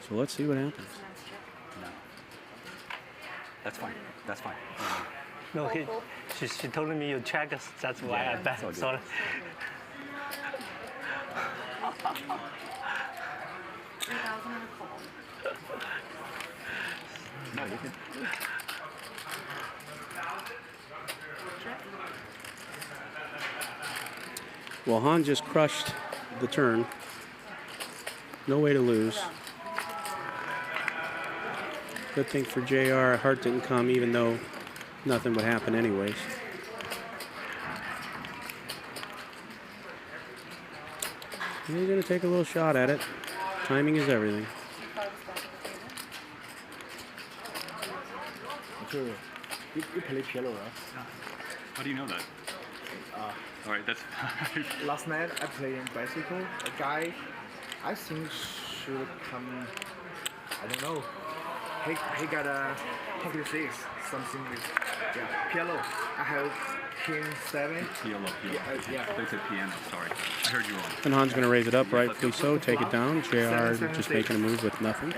S10: So let's see what happens.
S1: No. That's fine. That's fine.
S2: No, she told me you check us. That's why I bet. Sorry.
S1: No, you can.
S10: Well, Han just crushed the turn. No way to lose. Good thing for JR, heart didn't come, even though nothing would happen anyways. And he's going to take a little shot at it. Timing is everything.
S20: You play piano, right?
S21: How do you know that? All right, that's.
S20: Last night I played in bicycle. A guy, I think should come. I don't know. He got a pocket 6, something with piano. I have King 7.
S21: Piano.
S20: Yeah.
S21: They said piano. Sorry, I heard you wrong.
S10: And Han's going to raise it up, rightfully so. Take it down. JR just making a move with nothing.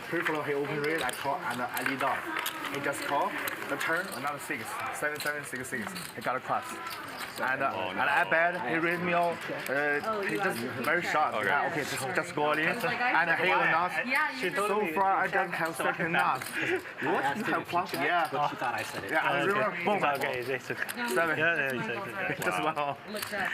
S20: Pre-floor he open raise, I call and I lead off. He just call the turn, another 6, 7, 7, 6, 6. He got a cross. And I bet he raised me all. He just very short. Okay, just go in. And he will not. So far I don't have second knot. What? You have cross? Yeah.
S1: But she thought I said it.
S20: Yeah, I remember. Boom.
S2: Okay, it's okay.
S20: 7.
S2: Just
S20: wow.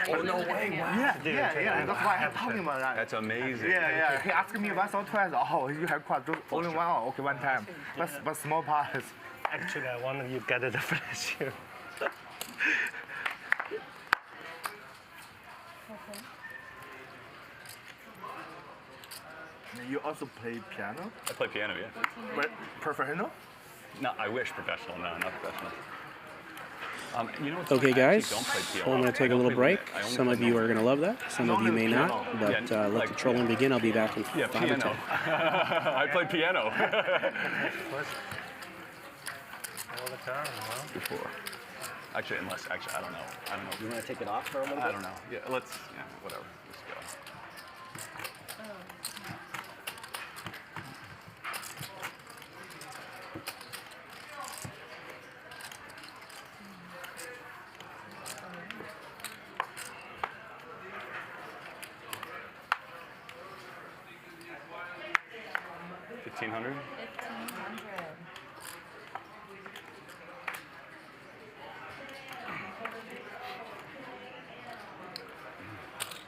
S21: Oh no way! Wow.
S20: Yeah. That's why I'm talking about that.
S21: That's amazing.
S20: Yeah. He asked me once or twice. Oh, you have cross? Only one. Okay, one time. But small parts.
S2: Actually, I want you get the flash here.
S20: You also play piano?
S21: I play piano, yeah.
S20: But professional?
S21: No, I wish professional. No, not professional. You know what's
S10: Okay,
S21: funny? I
S10: guys,
S21: actually don't play piano.
S10: so I'm going to take a little break.
S21: I only
S10: Some
S21: play
S10: of you are
S21: notes.
S10: going to love that. Some of you may not. But let the trolling begin. I'll be back in 5 or 10.
S21: I play piano.
S2: All the time, huh?
S21: Before. Actually, I don't know.
S1: You want to take it off for a little bit?
S21: I don't know. Yeah, whatever. Let's go. 1500.
S17: 1500.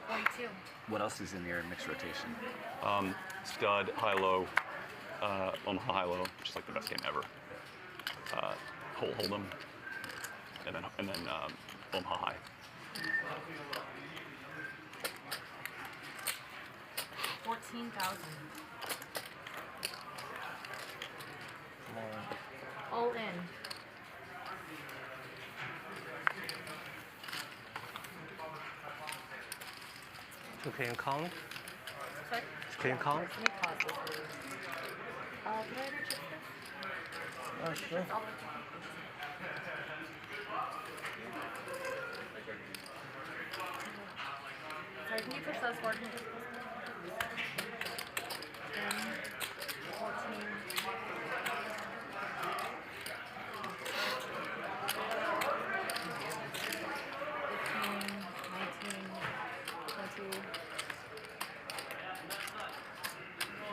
S17: 42.
S1: What else is in your mixed rotation?
S21: Stud, high-low, Omaha high-low, which is like the best game ever. Hold'em, and then Omaha high.
S17: 14,000. All in.
S2: So can you count?
S17: Sorry?
S2: Can you count?
S17: Let me pause this. Can I order chips first?
S2: Sure.
S17: Sorry, can you push those forward? Can you just 10, 14.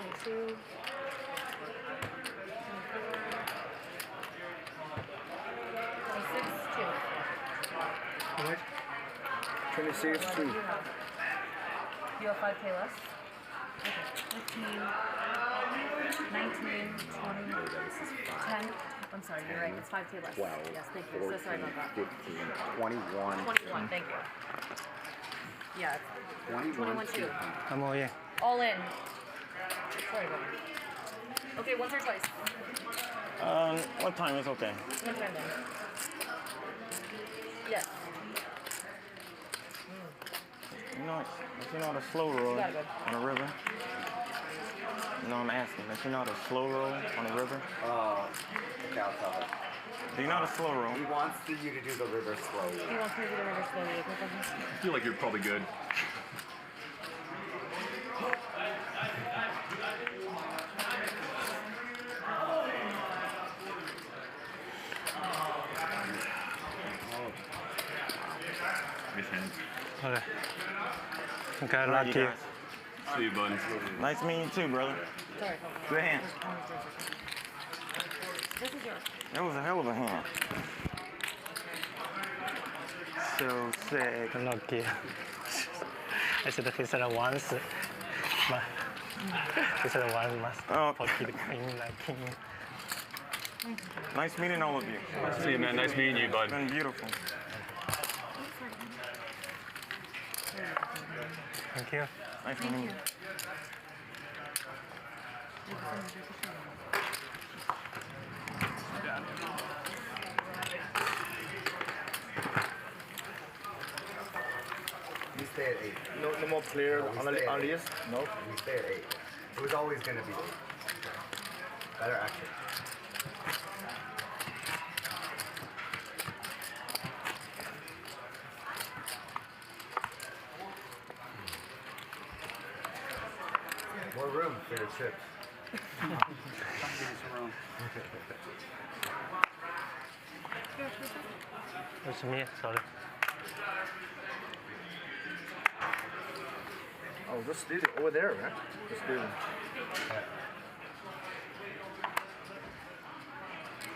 S17: 22, 26, 2.
S20: How much? 26, 2.
S17: You have 5K less? Okay. 15, 19, 20, 10. I'm sorry, you're right. It's 5K less.
S19: 12,
S17: Yes, thank you. So sorry about that.
S19: 15, 21.
S17: 21, thank you. Yeah, it's 21, 2.
S2: I'm all in.
S17: All in. Sorry about that. Okay, once or twice?
S2: What time is okay?
S17: One time then. Yes.
S13: You know the slow roll
S17: Gotta go.
S13: on a river? No, I'm asking. If you know the slow roll on a river?
S19: Okay, I'll tell him.
S13: Do you know the slow roll?
S19: He wants you to do the river slowly.
S17: He wants me to do the river slowly.
S21: I feel like you're probably good.
S2: Okay. Okay,
S13: All right,
S2: lucky.
S13: you guys.
S21: See you, bud.
S13: Nice meeting you too, brother.
S17: Sorry.
S13: Good hand.
S17: This is yours.
S13: That was a hell of a hand. So sick.
S2: Lucky. I said he said once. But he said once must pocket queen like king.
S13: Nice meeting all of you.
S21: Nice to see you, man. Nice meeting you, bud.
S13: It's been beautiful.
S2: Thank you.
S13: Nice meeting you.
S19: We stay at 8.
S20: No more player on this? No?
S19: We stay at 8. It was always going to be 8. Better action. More room for your chips.
S2: It's me, sorry.
S20: Oh, just leave it over there, man. Just leave it.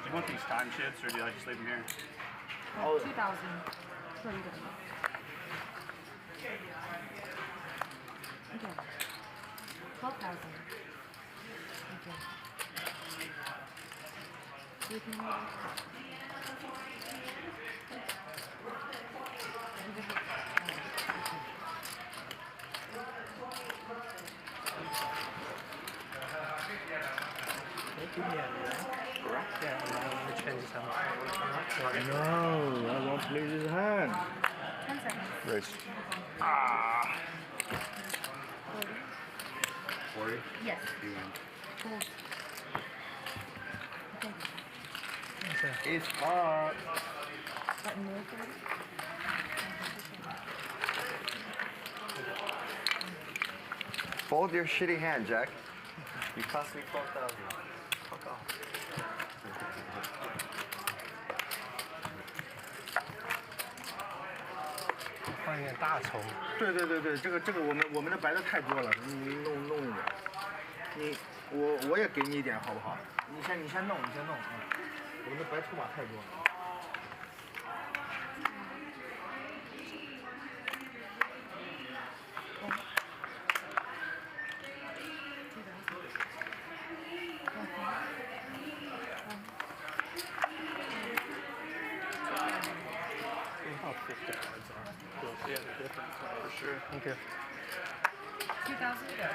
S6: Do you want these time shits, or do you like just leave them here?
S17: Oh, 2,000. Pretty good. Okay. 12,000. Okay. You can hold it.
S5: No, I won't play this hand.
S17: 10 seconds.
S5: Race.
S20: Ah.
S19: 40?
S17: Yes.
S19: You win.
S17: Cool. Okay.
S20: It's hard.
S17: Button move for it.
S19: Fold your shitty hand, Jack. You cost me 12,000. Fuck off.
S2: 放一点大葱。
S20: 对，这个我们的白的太多了，你弄一点。你我也给你一点好不好？你先弄，我们的白筹码太多了。
S2: Sure. Thank you.
S17: 2,000 to go.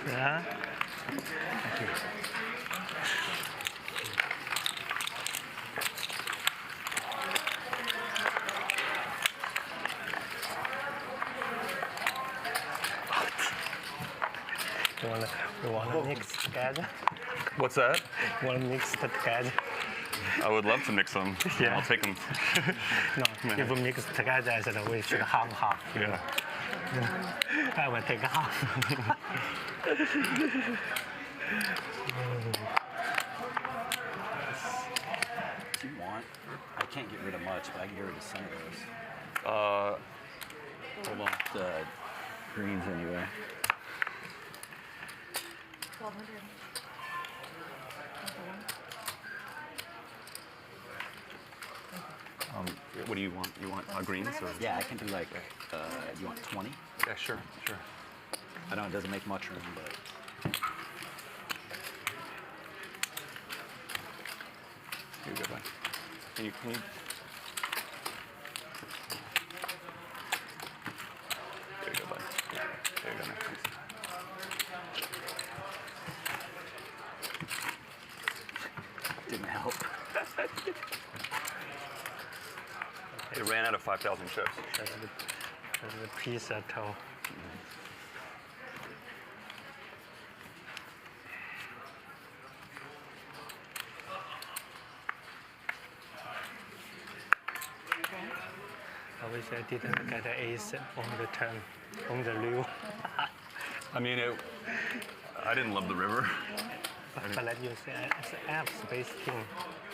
S2: Yeah. You wanna mix together?
S21: What's that?
S2: You wanna mix it together?
S21: I would love to mix them.
S2: Yeah.
S21: I'll take them.
S2: No, if we mix together, I said we should half.
S21: Yeah.
S2: I will take half.
S1: Do you want? I can't get rid of much, but I can get rid of some of those.
S21: Hold on.
S1: The greens anyway.
S17: 1,200.
S21: What do you want? You want greens or?
S1: Yeah, I can do like, you want 20?
S21: Yeah, sure.
S1: I know it doesn't make much room, but.
S21: Here you go, bud. Can you? There you go, bud. There you go, next piece.
S1: Didn't help.
S21: It ran out of 5,000 chips.
S2: That's the piece at all. I wish I didn't get an ace on the turn, on the loo.
S21: I mean, I didn't love the river.
S2: But like you say, it's an app space king.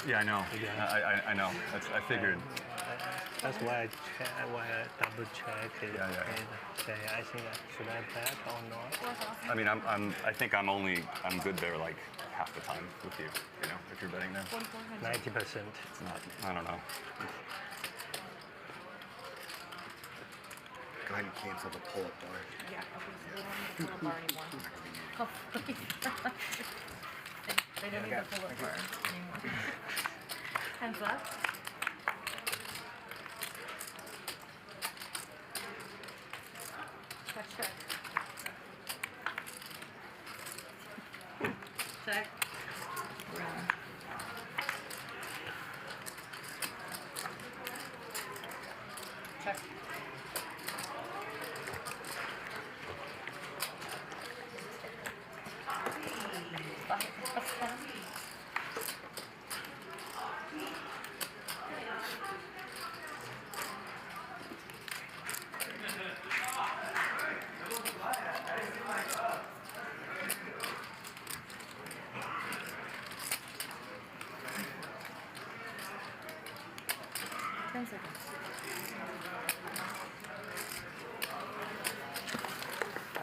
S21: Yeah, I know.
S2: Yeah.
S21: I know. I figured.
S2: That's why I double check it
S21: Yeah.
S2: and say I think should I bet or not.
S21: I mean, I think I'm good there like half the time with you. You know, if you're betting there.
S2: 90%.
S21: It's not. I don't know.
S19: Go ahead and cancel the pull-up bar.
S17: Yeah, we don't need the pull-up bar anymore. Oh, please. They don't need the pull-up bar anymore. Hands up. Check. Check. Run. Check.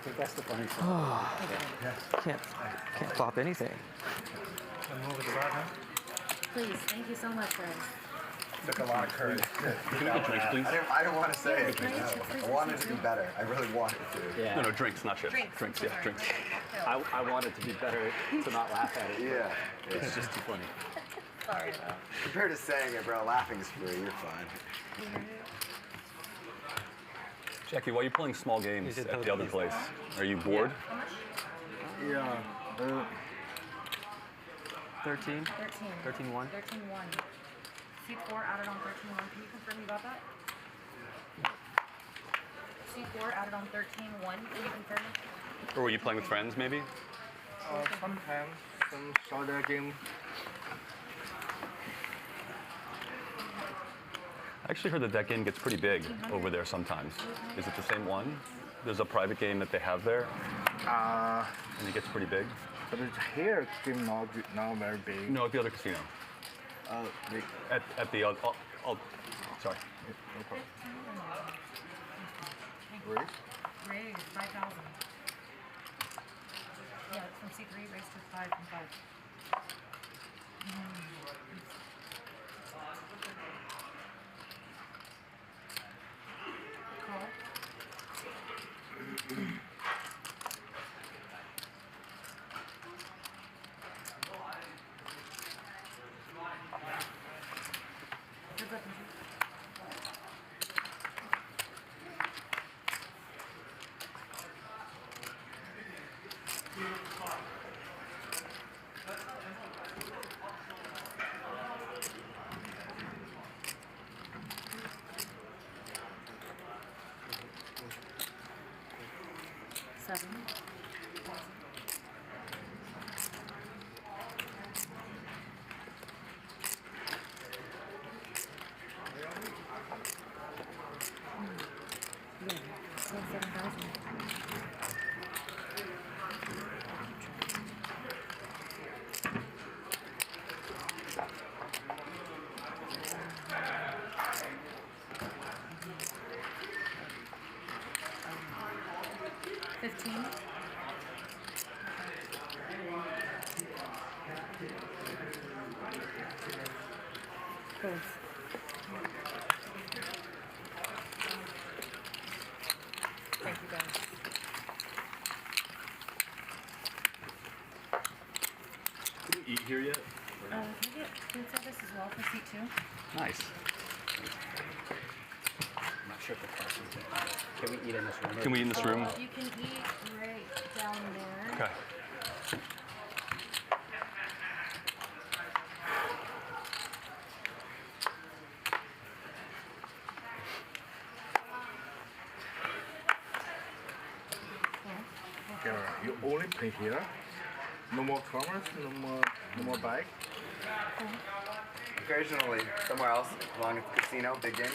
S1: think that's the funny part.
S15: Can't flop anything.
S17: Please, thank you so much, guys.
S20: Took a lot of courage.
S21: Can we get drinks, please?
S19: I don't want to say it. I wanted to be better. I really wanted to.
S1: Yeah.
S21: No, drinks, not chips. Drinks, yeah, drinks.
S1: I wanted to be better to not laugh at it.
S19: Yeah.
S1: It's just too funny.
S17: Sorry, though.
S19: Compared to saying it, bro, laughing's free. You're fine.
S21: Jacky, why are you playing small games at the other place? Are you bored?
S20: Yeah.
S15: 13?
S17: 13.
S15: 13-1.
S17: 13-1. Seat 4 added on 13-1. Can you confirm you got that? Seat 4 added on 13-1. Can you confirm it?
S21: Or were you playing with friends, maybe?
S20: Sometimes some shorter game.
S21: I actually heard that game gets pretty big over there sometimes. Is it the same one? There's a private game that they have there, and it gets pretty big.
S20: But it's here game not very big.
S21: No, at the other casino. At the other. Sorry.
S20: No problem.
S17: Raise 5,000. Yeah, it's from C3, raise to 5 from 5. Call. Heads up, Seven. 15. Close. Thank you, guys.
S21: Can we eat here yet?
S17: Can I get food service as well for seat 2?
S21: Nice.
S1: I'm not sure if the price is in. Can we eat in this room?
S21: Can we eat in this room?
S17: You can eat right down there.
S21: Okay.
S20: Garrett, you only play here. No more corners, no more bike.
S19: Occasionally, somewhere else, as long as it's casino, big game.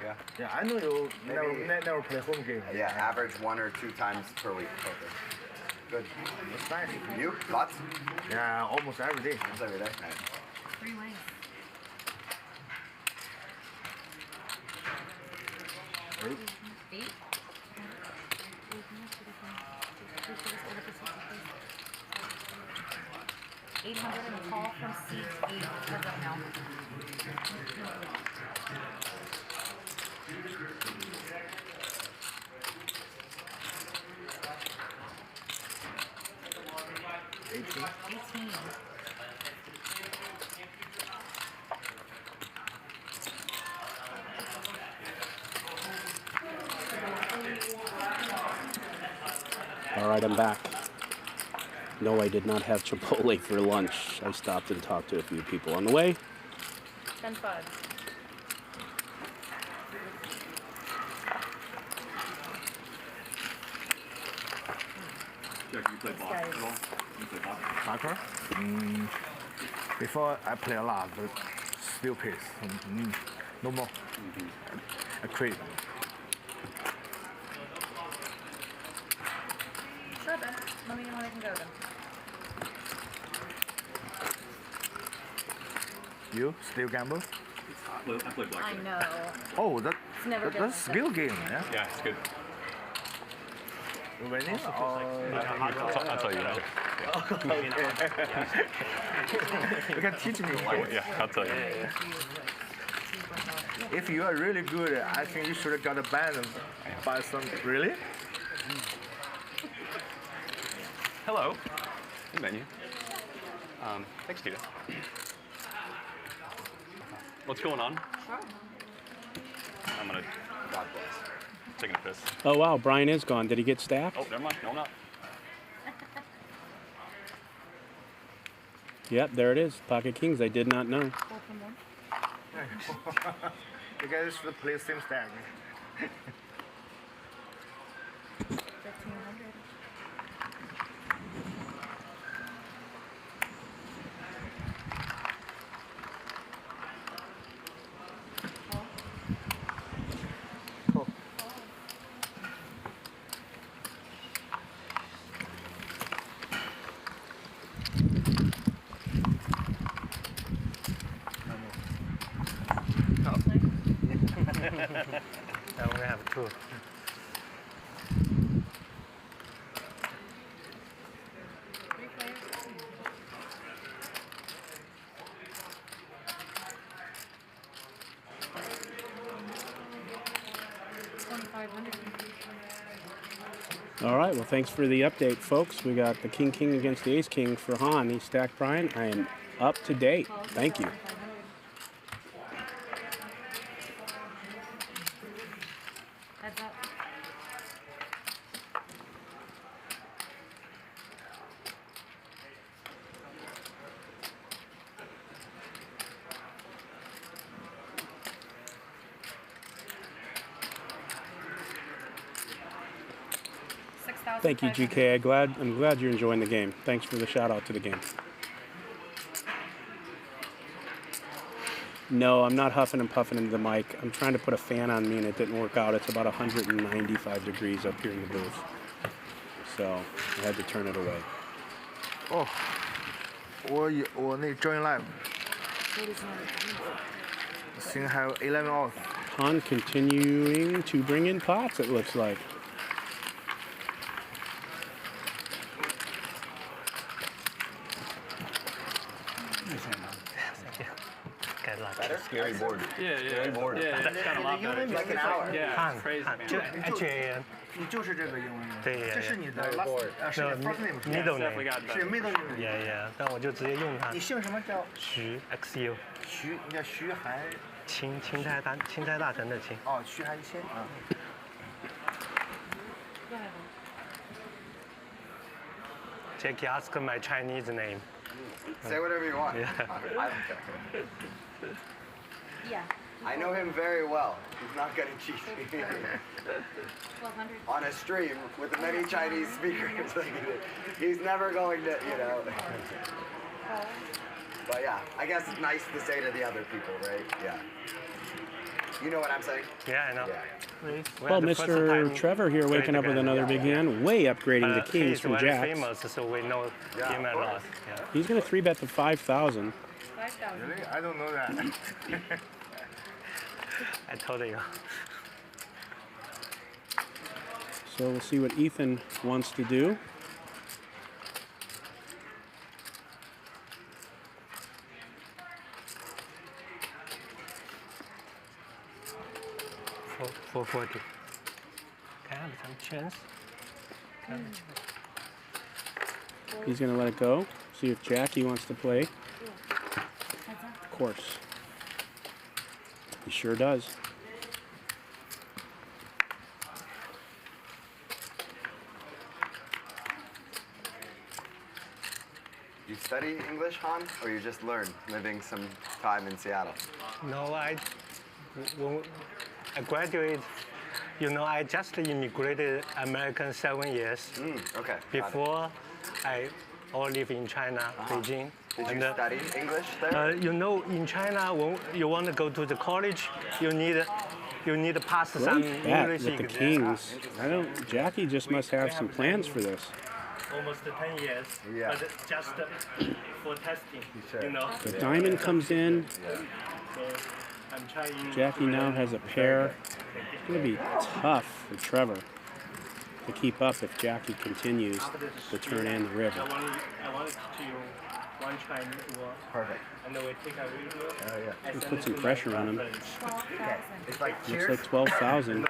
S19: Yeah.
S20: Yeah, I know you never play home game.
S19: Yeah, average 1 or 2 times per week. Poker. Good.
S20: That's nice.
S19: You? Lots?
S20: Yeah, almost every day.
S19: Almost every day. Nice.
S17: 3 ways.
S20: Eight.
S17: 8. 800 and call from seat 8 as of now.
S10: All right, I'm back. No, I did not have Chipotle for lunch. I stopped and talked to a few people on the way.
S17: 10-5.
S21: Jacky, you play box at all? You play box?
S20: Soccer? Before I play a lot, but still pace. No more. I quit.
S17: Sure, Ben. Let me know when I can go then.
S20: You still gamble?
S21: I play blackjack.
S17: I know.
S20: Oh,
S17: It's never been
S20: that's
S17: like
S20: skill game, yeah?
S21: Yeah, it's good.
S20: Winning?
S3: I'll tell you later.
S20: You can teach me.
S3: Yeah, I'll tell you.
S20: If you are really good, I think you should have got a band by some. Really?
S3: Hello. Good menu. Thanks, Tita. What's going on? I'm gonna God bless. Taking a piss.
S10: Oh wow, Brian is gone. Did he get stacked?
S3: Oh, never mind. No, I'm not.
S10: Yep, there it is. Pocket Kings. I did not know.
S20: You guys should play same stack.
S2: I only have 2.
S10: All right, well, thanks for the update, folks. We got the King King against the Ace King for Han. He stacked Brian. I am up to date. Thank you.
S17: Heads up.
S10: Thank you, GK. I'm glad you're enjoying the game. Thanks for the shout out to the game. No, I'm not huffing and puffing into the mic. I'm trying to put a fan on me and it didn't work out. It's about 195 degrees up here in the booth. So I had to turn it away.
S20: Oh, 我那 join live. Thing have 11 off.
S10: Han continuing to bring in pots, it looks like.
S19: Better? Scary board.
S6: Yeah, yeah.
S19: Scary board.
S6: Yeah, it's kind of a lot better.
S19: Like an hour.
S6: Yeah, it's crazy, man.
S2: HAN.
S7: 你就是这个英文名，
S2: 对
S7: 这是你的
S2: board.
S7: last 是 first name 是
S2: middle
S6: Definitely
S2: name.
S6: got better.
S7: 是 middle name。
S2: Yeah. 但我就直接用它。
S7: 你姓什么叫？
S2: 徐 XU。
S7: 徐，你叫徐寒。
S2: 钦差大臣的钦。
S7: 哦，徐寒钦啊。
S2: Jacky asked my Chinese name.
S19: Say whatever you want.
S2: Yeah.
S19: I don't care.
S17: Yeah.
S19: I know him very well. He's not going to cheat me.
S17: 1200.
S19: On a stream with the many Chinese speakers. He's never going to, you know. But yeah, I guess it's nice to say to the other people, right? Yeah. You know what I'm saying?
S2: Yeah, I know.
S19: Yeah.
S10: Well, Mr. Trevor here waking up with another big hand, way upgrading the Kings from Jacks.
S2: He's famous, so we know him a lot. Yeah.
S10: He's going to 3-bet the 5,000.
S17: 5,000.
S20: Really? I don't know that.
S2: I told you.
S10: So we'll see what Ethan wants to do.
S2: For 40. Can I have some chance?
S10: He's going to let it go. See if Jacky wants to play. Of course. He sure does.
S19: You study English, Han, or you just learn living some time in Seattle?
S2: No, when I graduated, you know, I just immigrated American 7 years.
S19: Okay.
S2: Before, I all live in China, Beijing.
S19: Did you study English there?
S2: You know, in China, when you want to go to the college, you need to pass some
S10: Great bet
S2: English
S10: with the
S2: exam.
S10: Kings. Jacky just must have some plans for this.
S2: Almost 10 years, but just for testing, you know.
S10: The diamond comes in.
S2: So I'm trying.
S10: Jacky now has a pair. It's going to be tough for Trevor. to keep up if Jacky continues the turn and the river.
S2: I want to one time.
S19: Perfect.
S2: And then we take a video.
S19: Oh, yeah.
S10: We'll put some pressure on him.
S19: It's like
S10: Looks like 12,000.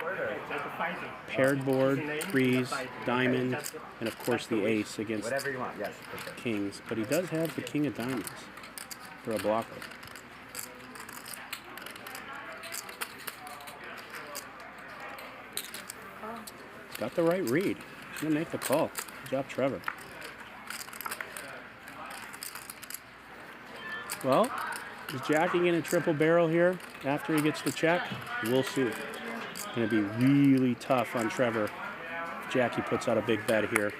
S10: Paired board, threes, diamond, and of course the ace against
S19: whatever you want. Yes. Perfect.
S10: kings. But he does have the king of diamonds for a blocker. Got the right read. He's gonna make the call. Good job, Trevor. Well, is Jacky gonna triple barrel here after he gets the check? We'll see. It's gonna be really tough on Trevor if Jacky puts out a big bet here.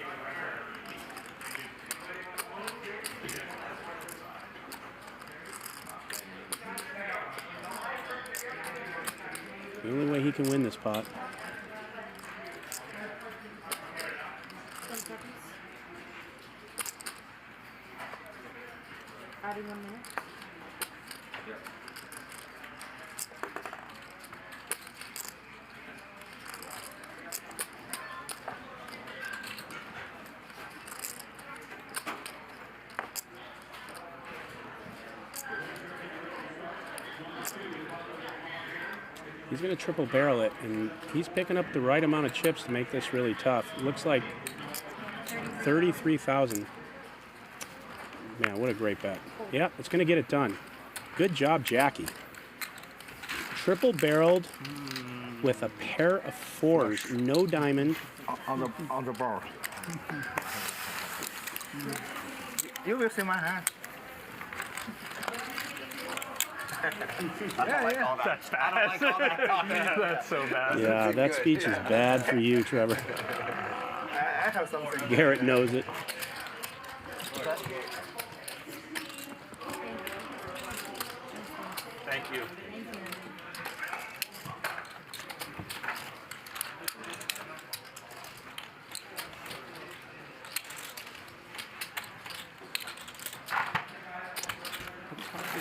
S10: The only way he can win this pot.
S17: Adding 1 minute.
S10: He's going to triple barrel it, and he's picking up the right amount of chips to make this really tough. It looks like 33,000. Man, what a great bet. Yeah, it's going to get it done. Good job, Jacky. Triple barreled with a pair of fours, no diamond.
S20: On the board. You will see my hand.
S2: Yeah. That's bad. That's so bad.
S10: Yeah, that speech is bad for you, Trevor.
S20: I have something.
S10: Garrett knows it.
S2: Thank you.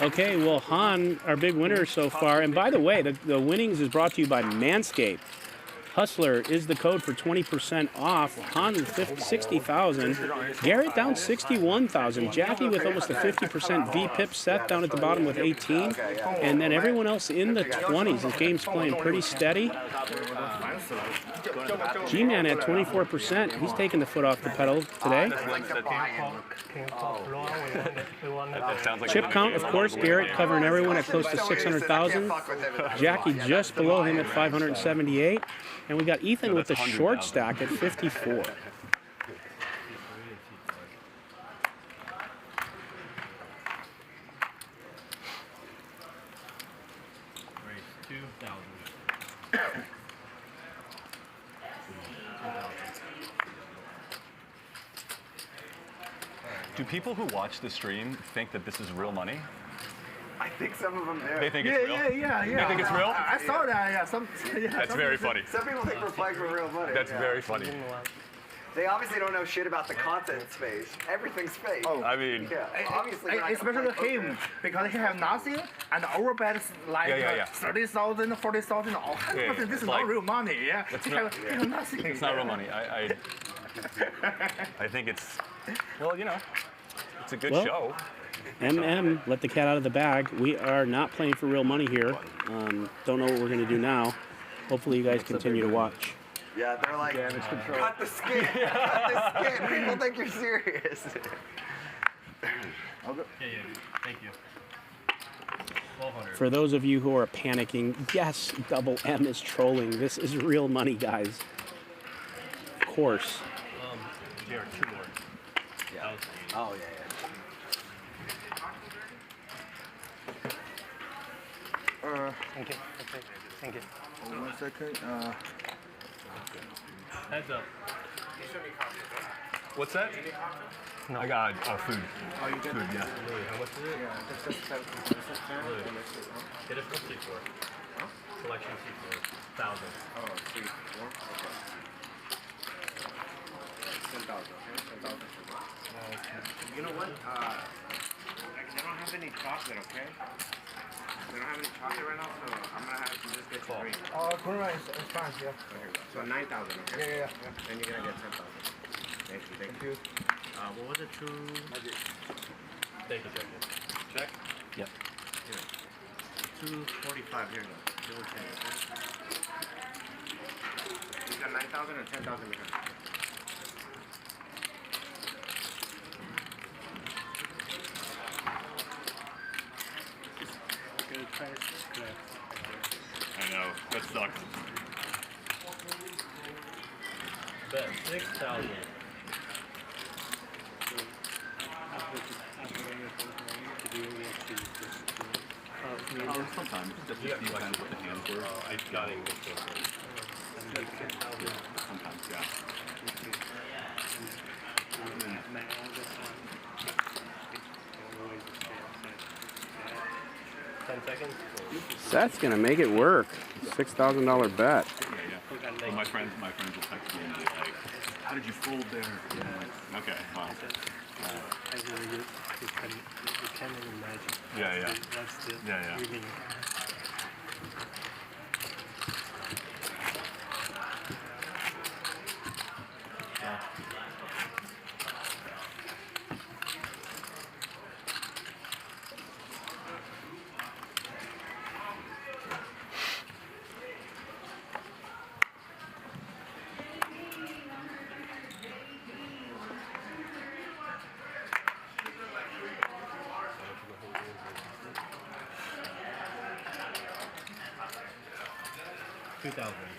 S10: Okay, well, Han, our big winner so far. And by the way, the winnings is brought to you by Manscaped. Hustler is the code for 20% off. Han 60,000. Garrett down 61,000. Jacky with almost a 50% VPIP. Seth down at the bottom with 18. And then everyone else in the 20s. This game's playing pretty steady. G-Man at 24%. He's taking the foot off the pedal today. Chip count, of course, Garrett covering everyone at close to 600,000. Jacky just below him at 578. And we got Ethan with the short stack at 54.
S3: Do people who watch the stream think that this is real money?
S19: I think some of them do.
S3: They think it's real?
S20: Yeah.
S3: They think it's real?
S20: I saw that, yeah.
S3: That's very funny.
S19: Some people think we're playing for real money.
S3: That's very funny.
S19: They obviously don't know shit about the content space. Everything's fake.
S20: Oh,
S3: I mean,
S19: yeah, obviously.
S20: Especially him, because he have nothing, and the overbet is like 30,000, 40,000, all kinds of things. This is not real money, yeah. He have nothing.
S3: It's not real money. I think it's, well, you know, it's a good show.
S10: MM let the cat out of the bag. We are not playing for real money here. Don't know what we're going to do now. Hopefully you guys continue to watch.
S19: Yeah, they're like, cut the skin, cut the skin. People think you're serious.
S4: Thank you.
S10: For those of you who are panicking, yes, Double M is trolling. This is real money, guys. Of course.
S4: Jared, 2 more.
S19: Yeah. Oh, yeah.
S2: Thank you. Okay. Thank you.
S5: 1 second.
S4: Heads up.
S3: What's that? No. I got food.
S4: Oh, you did?
S3: Food, yeah.
S4: How much is it?
S5: Yeah, that's
S4: Get it from C4. Huh? Selection C4. 1,000.
S5: Oh, C4? Okay. 10,000, okay? 10,000.
S20: You know what? They don't have any chocolate, okay?
S13: They don't have any chocolate right now, so I'm gonna have to just get you green.
S7: Corona is fine, yeah.
S13: So 9,000, okay?
S7: Yeah.
S13: Then you're gonna get 10,000. Thank you. What was it?
S4: Thank you, Jacky. Check?
S1: Yep.
S13: Here. 245. Here you go. You got 9,000 or 10,000 here.
S21: I know, that sucks.
S4: Bet 6,000.
S21: Sometimes, just depends what the hands were.
S4: I got it.
S21: Sometimes, yeah.
S10: Seth's gonna make it work. $6,000 bet.
S21: Well, my friends will text me and be like, "How did you fold there?" Yeah. Okay. Wow. Yeah.
S2: That's the
S21: Yeah.
S2: really.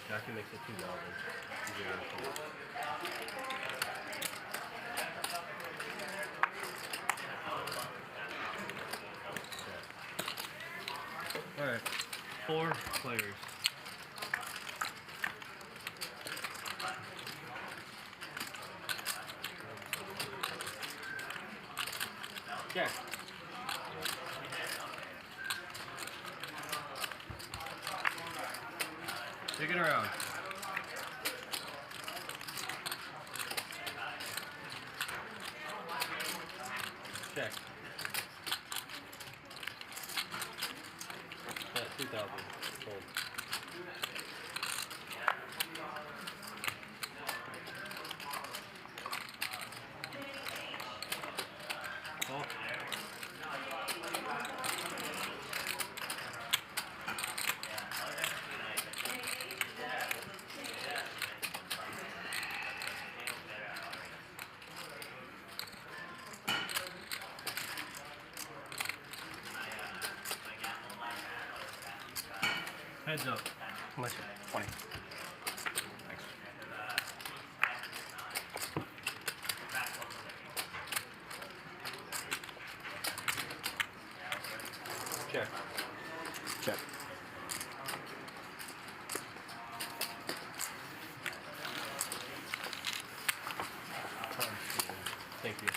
S4: Jacky makes it 2,000. All right, 4 players.
S11: Check.
S4: Take it around. Check. Bet 2,000. Hold. Call. Heads up.
S2: How much? 20.
S4: Check.
S10: Check.
S4: Thank you.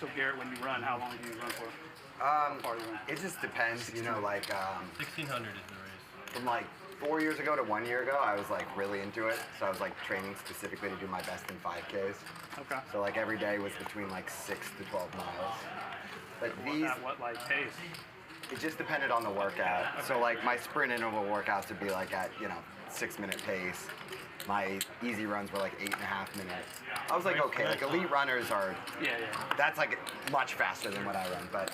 S6: So Garrett, when you run, how long do you run for?
S19: It just depends, you know, like
S4: 1,600 is the race.
S19: from like 4 years ago to 1 year ago, I was like really into it. So I was like training specifically to do my best in 5Ks.
S6: Okay.
S19: So like every day was between like 6 to 12 miles. But these,
S6: At what like pace?
S19: it just depended on the workout. So like my sprint interval workouts would be like at, 6-minute pace. My easy runs were like 8.5 minutes. I was like, okay, like elite runners are, that's like much faster than what I run. But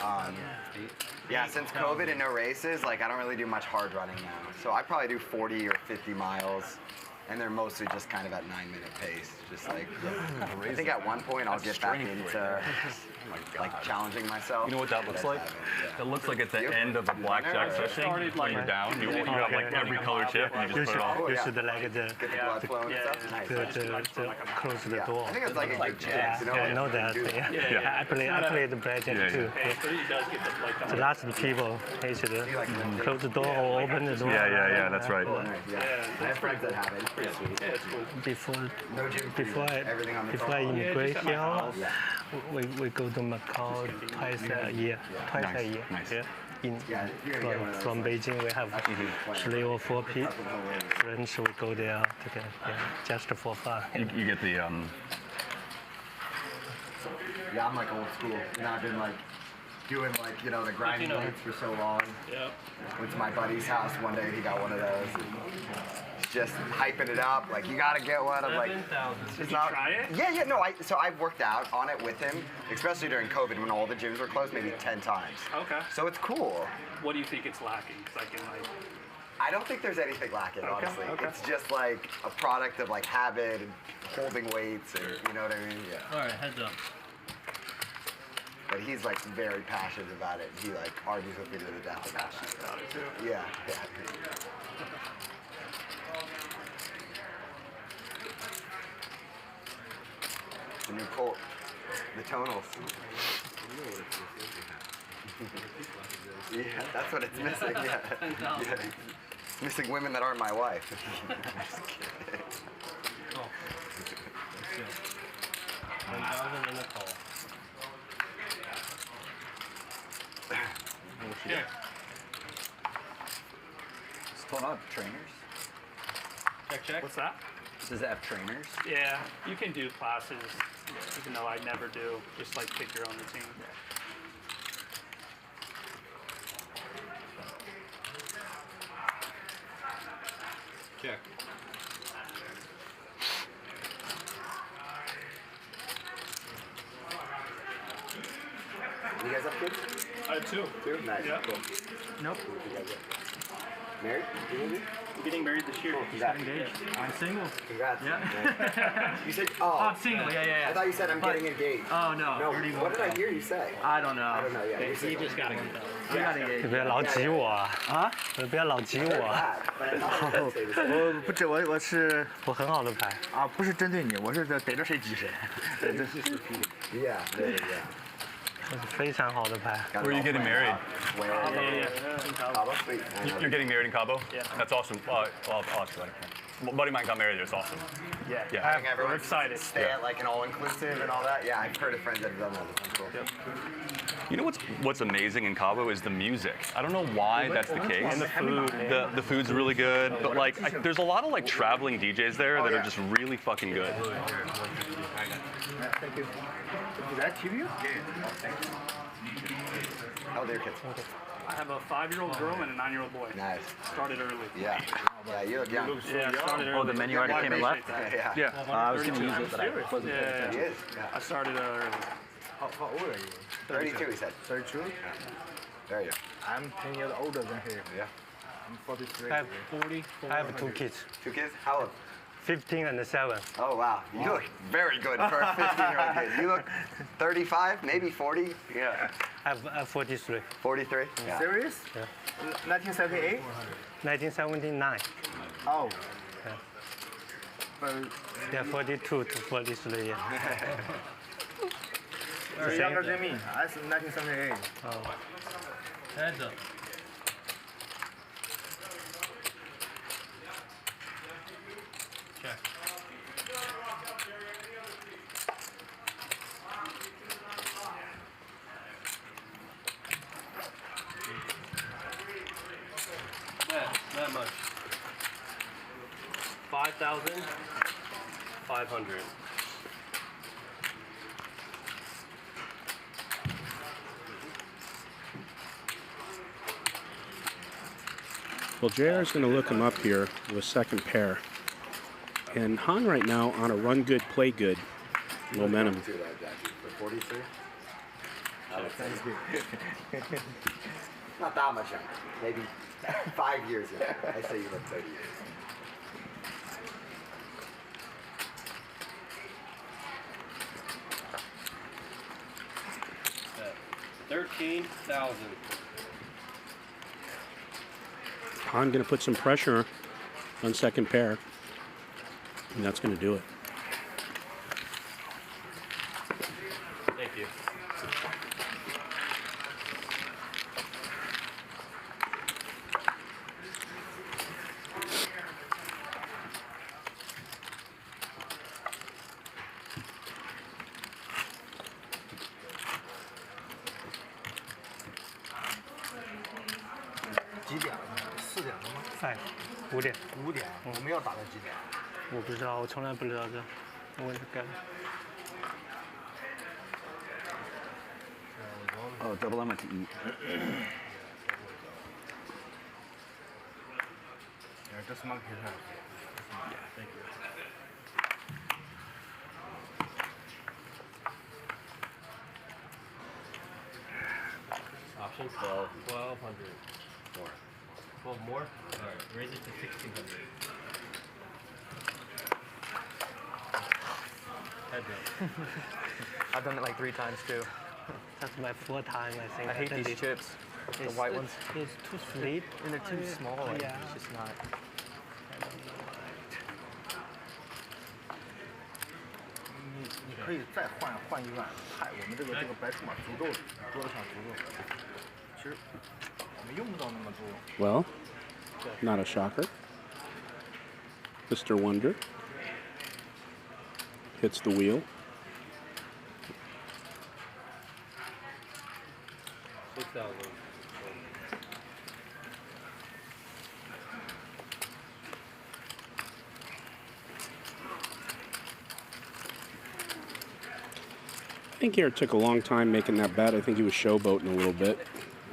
S19: yeah, since COVID and no races, like I don't really do much hard running now. So I probably do 40 or 50 miles. And they're mostly just kind of at 9-minute pace. Just like, I think at one point I'll get back into like challenging myself.
S21: You know what that looks like? It looks like at the end of a blackjack session when you're down. You have like every color chip and you just put it on.
S2: You should like the close the door.
S19: I think it's like a good chance.
S2: Yeah, I know that. Yeah. I play the blackjack too. The last people, they should close the door or open the door.
S21: Yeah, that's right.
S19: I have friends that have it. It's pretty sweet.
S2: Before I immigrate here, we go to Macau twice a year.
S21: Nice.
S2: Yeah. From Beijing, we have 3 or 4 friends. We go there together, just for fun.
S21: You get the
S19: Yeah, I'm like old school. You know, I've been like doing like, you know, the grinding weights for so long.
S6: Yep.
S19: Went to my buddy's house one day, he got one of those. And just hyping it up, like you gotta get one. I'm like,
S6: Did you try it?
S19: Yeah, no. So I've worked out on it with him, especially during COVID when all the gyms were closed, maybe 10 times.
S6: Okay.
S19: So it's cool.
S6: What do you think it's lacking? Because I can like.
S19: I don't think there's anything lacking, honestly. It's just like a product of like habit and holding weights, and you know what I mean? Yeah.
S4: All right, heads up.
S19: But he's like very passionate about it. He like argues with me to the death about it. Yeah. The new Colt, the tonals. Yeah, that's what it's missing. Yeah. It's missing women that aren't my wife. Just kidding.
S4: 1,000 in the call.
S1: Yeah. Does it have trainers?
S6: Check. What's that?
S1: Does it have trainers?
S6: Yeah, you can do classes, even though I never do. Just like pick your own routine.
S1: Check.
S19: You guys have kids?
S6: I have 2.
S19: 2? Nice.
S6: Yeah.
S19: Cool.
S6: Nope.
S19: Married?
S6: I'm getting married this year.
S19: He's engaged.
S4: I'm single.
S19: Congrats.
S4: Yeah.
S19: You said,
S4: I'm single. Yeah.
S19: I thought you said I'm getting engaged.
S4: Oh no.
S19: No, what did I hear you say?
S4: I don't know.
S19: I don't know. Yeah.
S4: You just gotta get that. You gotta get.
S2: 你别老挤我啊！你不要老挤我。我很好的牌
S20: 啊，不是针对你，我是逮着谁挤谁。
S19: Yeah.
S2: 非常好的牌。
S21: Where are you getting married?
S19: Cabo? Sweet.
S21: You're getting married in Cabo?
S6: Yeah.
S21: That's awesome. I'll ask you later. A buddy of mine got married there. It's awesome.
S19: Yeah.
S21: Yeah.
S19: I think everyone's
S6: We're excited.
S19: Stay at like an all-inclusive and all that. Yeah, I've heard of friends that have done that. That's cool.
S21: You know what's amazing in Cabo is the music. I don't know why that's the case.
S6: And the food.
S21: The food's really good, but like there's a lot of like traveling DJs there that are just really fucking good.
S20: Thank you. Is that TV?
S19: How old are your kids?
S6: I have a 5-year-old girl and a 9-year-old boy.
S19: Nice.
S6: Started early.
S19: Yeah, you look young.
S6: Yeah, I started early.
S1: Oh, the menu already came and left?
S19: Yeah.
S1: I was going to use it, but I wasn't paying
S6: Yeah.
S19: He is.
S6: I started early.
S20: How old are you?
S19: 32, he said.
S20: 32?
S19: Very young.
S20: I'm 10 years older than him.
S19: Yeah.
S20: I'm 43.
S2: I have 2 kids.
S19: 2 kids? How old?
S2: 15 and 7.
S19: Oh, wow. You look very good for a 15-year-old kid. You look 35, maybe 40. Yeah.
S2: I'm 43.
S19: 43? Yeah.
S20: Serious?
S2: Yeah.
S20: 1978?
S2: 1979.
S20: Oh.
S2: Yeah, 42 to 43. Yeah.
S20: You're younger than me. That's 1978.
S2: Oh.
S4: Heads up. Check. That much. 5,500.
S10: Well, JR is going to look him up here with second pair. And Han right now on a run good, play good momentum.
S19: 43? Not that much younger. Maybe 5 years younger. I say you look 30 years.
S18: 13,000.
S10: I'm going to put some pressure on second pair, and that's going to do it.
S18: Thank you.
S7: 几点了？4点了吗？
S2: 哎，5点。
S7: 5点，我们要打到几点？
S2: 我不知道，我从来不知道这，我也干。
S1: Oh, double M to eat.
S20: Yeah, just mark his hand. Yeah, thank you.
S18: Option 12. 1,200. More. 12 more? Alright, raise it to 1,600. Heads up.
S15: I've done it like 3 times too.
S2: That's my 4th time, I think.
S15: I hate these chips. The white ones.
S2: It's too sweet.
S15: And they're too small. Like,
S2: Yeah.
S15: It's just not.
S20: 你可以再换一碗菜，我们这个白出马足够了，桌子上足够了。其实我们用不到那么多。
S10: Well, not a shocker. Mr. Wonder hits the wheel.
S18: 6,000.
S10: I think Garrett took a long time making that bet. I think he was showboating a little bit,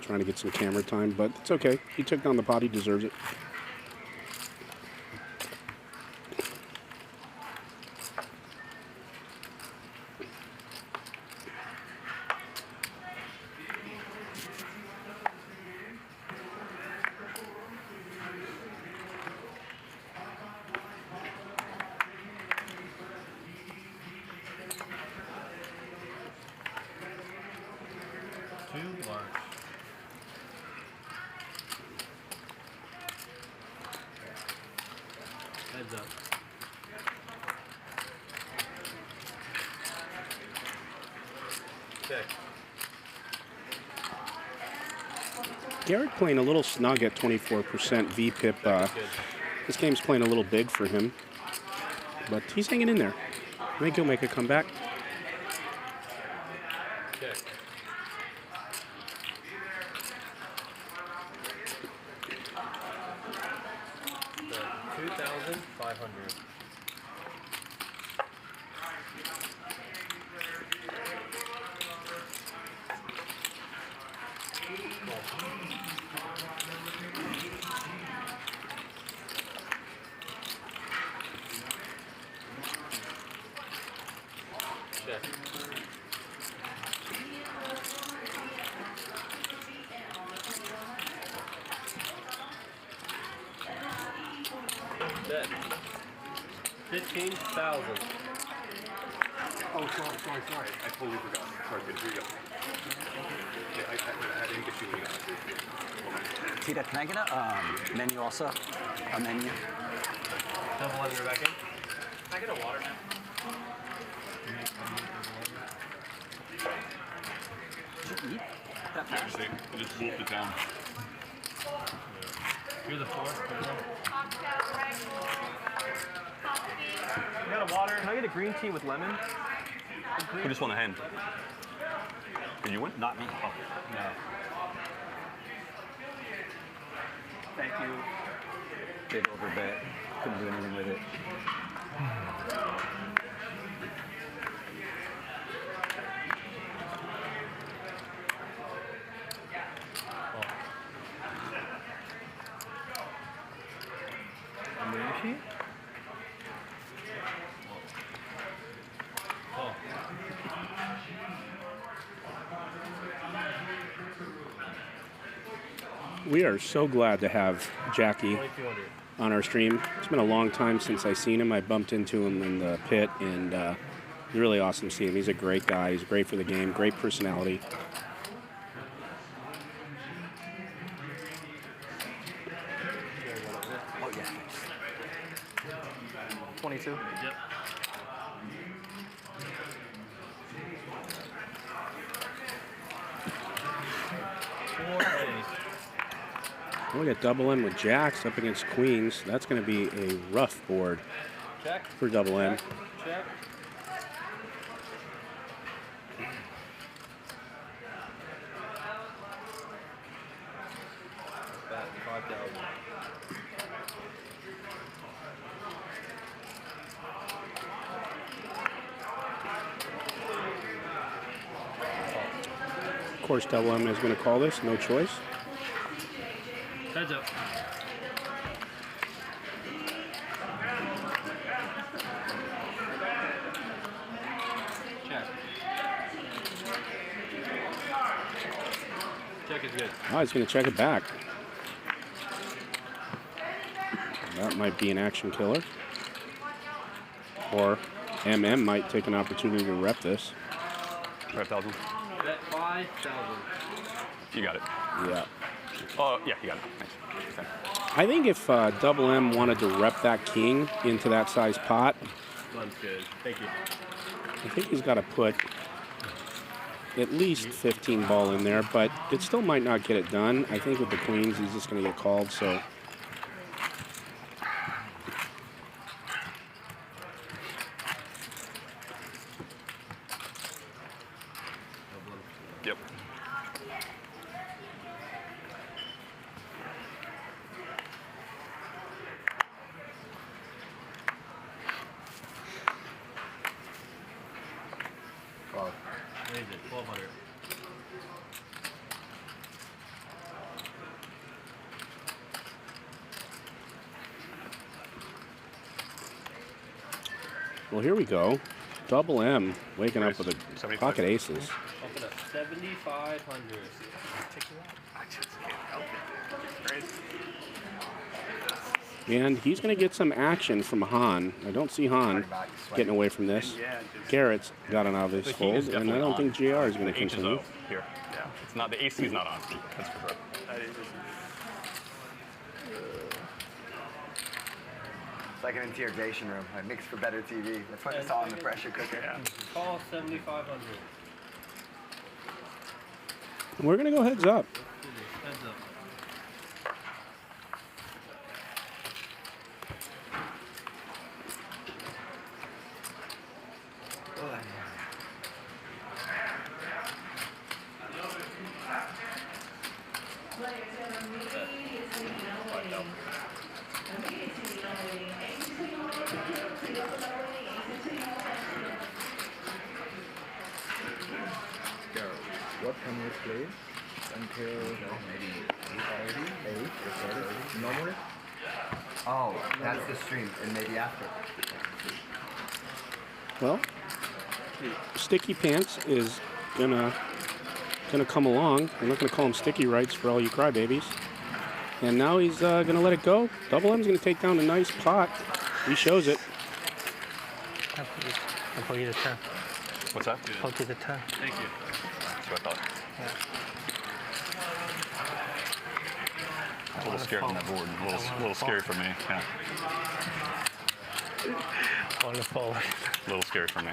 S10: trying to get some camera time, but it's okay. He took down the pot. He deserves it.
S18: Too large. Heads up. Check.
S10: Garrett playing a little snug at 24% VPIP. This game's playing a little big for him, but he's hanging in there. I think he'll make a comeback.
S18: Check. The 2,500. Check. Bet. 15,000.
S22: Oh, sorry. I totally forgot. Sorry, good. Here you go. Yeah, I didn't get you when you got
S1: Tita, can I get a menu also? A menu?
S18: Double under back in. Can I get a water now?
S1: Did you eat that fast?
S21: I just wolfed it down.
S18: You're the 4th. You got a water? Can I get a green tea with lemon?
S21: Who just won a hand? Did you win?
S1: Not me.
S21: Oh.
S1: No.
S18: Thank you.
S1: Big over bet. Couldn't do anything with it.
S10: We are so glad to have Jacky on our stream. It's been a long time since I've seen him. I bumped into him in the pit, and really awesome to see him. He's a great guy. He's great for the game, great personality.
S15: 22.
S18: Yep.
S10: Look at double M with jacks up against queens. That's going to be a rough board
S18: Check.
S10: for double M.
S18: Check. About 5,000.
S10: Of course, double M is going to call this. No choice.
S18: Heads up. Check. Check is good.
S10: Oh, he's going to check it back. That might be an action killer. Or MM might take an opportunity to rep this.
S21: 5,000.
S18: Bet 5,000.
S21: You got it.
S10: Yeah.
S21: Oh, yeah, you got it. Nice. Okay.
S10: I think if double M wanted to rep that king into that size pot,
S18: One's good. Thank you.
S10: I think he's got to put at least 15 ball in there, but it still might not get it done. I think with the queens, he's just going to get called, so.
S21: Yep.
S18: Raise it. 1,200.
S10: Well, here we go. Double M waking up with a pocket aces.
S18: Up at a 7,500.
S20: I just can't help it. Crazy.
S10: And he's going to get some action from Han. I don't see Han getting away from this. Garrett's got an obvious
S21: The heat
S10: fold,
S21: is
S10: and I
S21: definitely
S10: don't
S21: on.
S10: think JR is going to
S21: The H is
S10: continue.
S21: O here. Yeah. It's not, the AC is not on. That's for sure.
S18: That is.
S19: It's like an interrogation room. I mixed for better TV. That's what I saw in the pressure cooker. Yeah.
S18: Call 7,500.
S10: We're going to go heads up.
S18: Heads up.
S20: What can you play until maybe 8 normally?
S19: Oh, that's the stream, and maybe after.
S10: Well, Sticky Pants is gonna come along. I'm not gonna call him Sticky Rights for all you crybabies. And now he's gonna let it go. Double M's gonna take down a nice pot. He shows it.
S2: I'll put you the 10.
S21: What's that?
S2: I'll get the 10.
S18: Thank you.
S21: That's what I thought.
S2: Yeah.
S21: A little scared on that board. A little scary for me. Yeah.
S2: Wonderful.
S21: A little scary for me.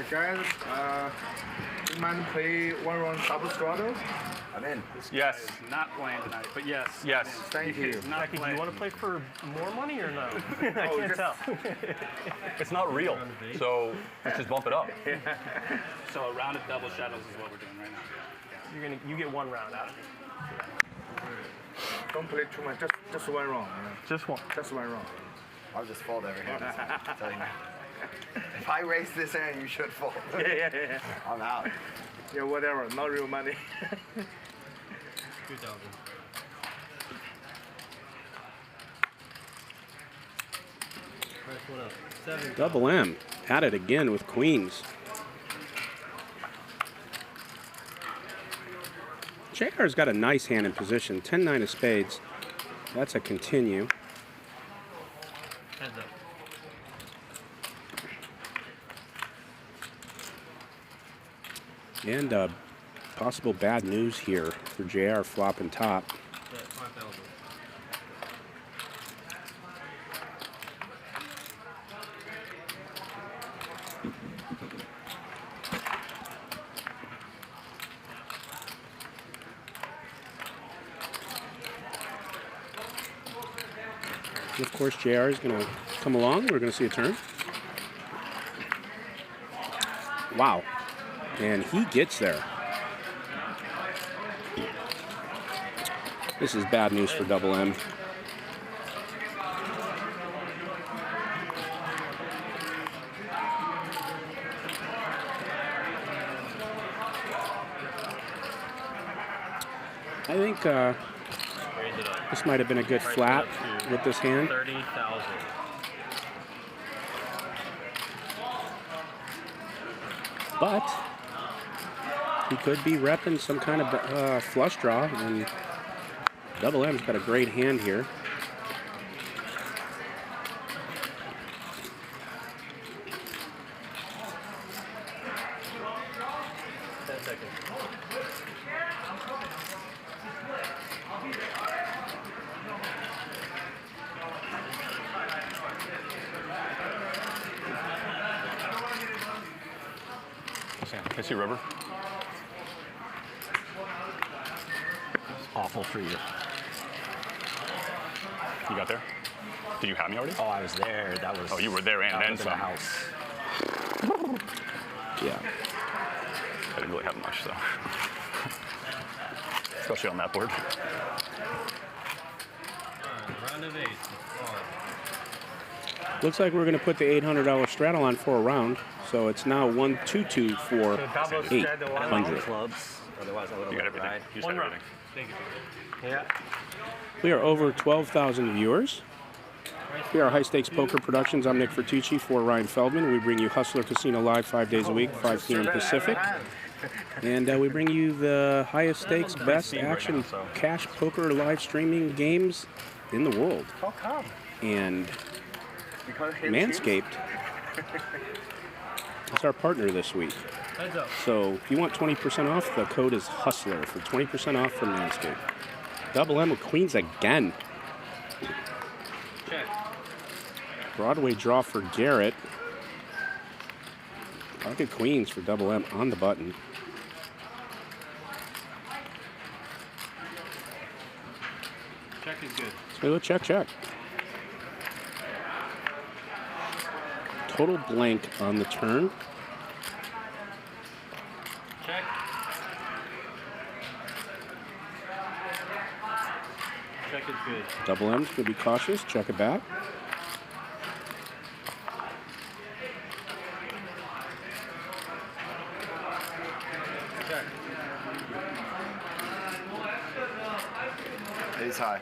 S20: Guys, you mind play one round double straddle?
S19: I'm in.
S21: Yes.
S6: Is not playing tonight, but yes.
S21: Yes.
S20: Thank you.
S6: Not
S15: Jacky, do
S6: playing.
S15: you want to play for more money or no? I
S20: Oh,
S15: can't
S20: just-
S15: tell.
S21: It's not real, so let's just bump it up.
S6: So a round of double shadows is what we're doing right now.
S15: You get one round out of it.
S20: Don't play too much. Just one round.
S15: Just one.
S20: Just one round.
S19: I'll just fold over here. I'm telling you. If I race this hand, you should fold.
S20: Yeah.
S19: I'm out.
S20: Yeah, whatever. Not real money.
S18: 2,000. Price went up. 7,000.
S10: Double M at it again with queens. JR's got a nice hand in position. 10-9 of spades. That's a continue.
S18: Heads up.
S10: And possible bad news here for JR flopping top.
S18: Bet 5,000.
S10: And of course, JR is going to come along. We're going to see a turn. Wow. And he gets there. This is bad news for Double M. I think this might have been a good flat with this hand.
S18: 30,000.
S10: But he could be repping some kind of flush draw, and Double M's got a great hand here.
S21: Can I see rubber?
S1: It's awful for you.
S21: You got there? Did you have me already?
S1: Oh, I was there. That was.
S21: Oh, you were there and then
S1: was in
S21: some.
S1: the house.
S10: Yeah.
S21: I didn't really have much, so. Especially on that board.
S18: Round of 8.
S10: Looks like we're going to put the $800 straddle on for a round. So it's now 122 for 800.
S1: Clubs. Otherwise, I would
S21: You got
S1: have
S21: everything.
S1: ride.
S21: You just had everything.
S18: Thank you.
S15: Yeah.
S10: We are over 12,000 viewers. We are High Stakes Poker Productions. I'm Nick Fertucci for Ryan Feldman. We bring you Hustler Casino live 5 days a week, 5 p.m. Pacific. And we bring you the highest stakes, best action, cash poker live streaming games in the world.
S20: How come?
S10: And
S20: Because
S10: Manscaped is our partner this week.
S18: Heads up.
S10: So if you want 20% off, the code is Hustler for 20% off from Manscaped. Double M with queens again.
S18: Check.
S10: Broadway draw for Garrett. Pocket queens for Double M on the button.
S18: Check is good.
S10: So go check, check. Total blank on the turn.
S18: Check. Check is good.
S10: Double M's gonna be cautious. Check it back.
S18: Check.
S19: Ace high.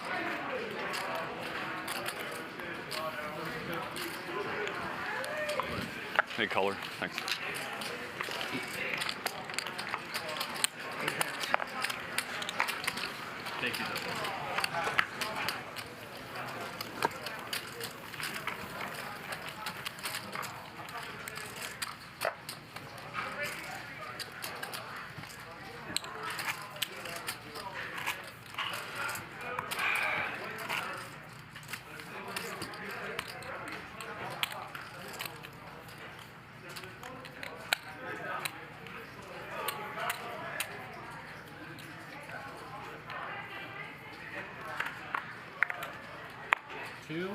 S21: Hey, color. Thanks.
S18: Thank you, Double. $2,000.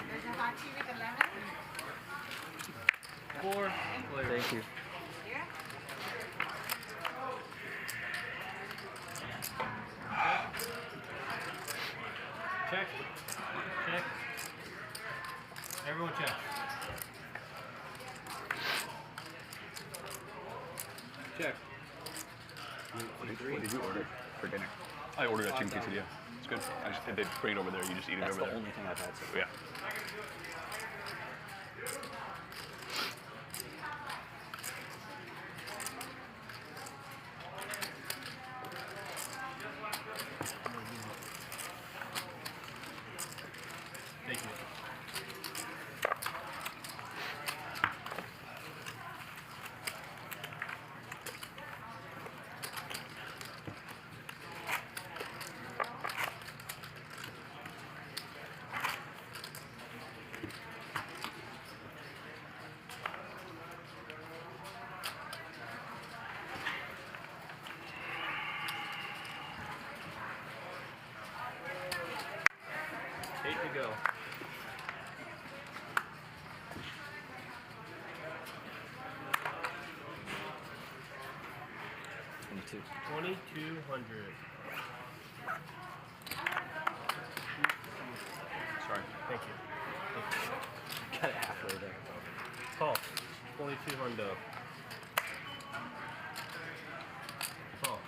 S17: There's a hot tea with a lemon.
S18: 4.
S1: Thank you.
S18: Check. Check. Everyone check. Check.
S21: What did you order for dinner? I ordered a chicken quesadilla. It's good. I just they bring it over there. You just eat it
S1: That's
S21: over
S1: the
S21: there.
S1: only thing I've had so far.
S21: Yeah.
S18: Thank you. 8 to go. $2,200.
S21: Sorry.
S18: Thank you.
S1: Got it halfway there.
S18: Call. 2,200. Call.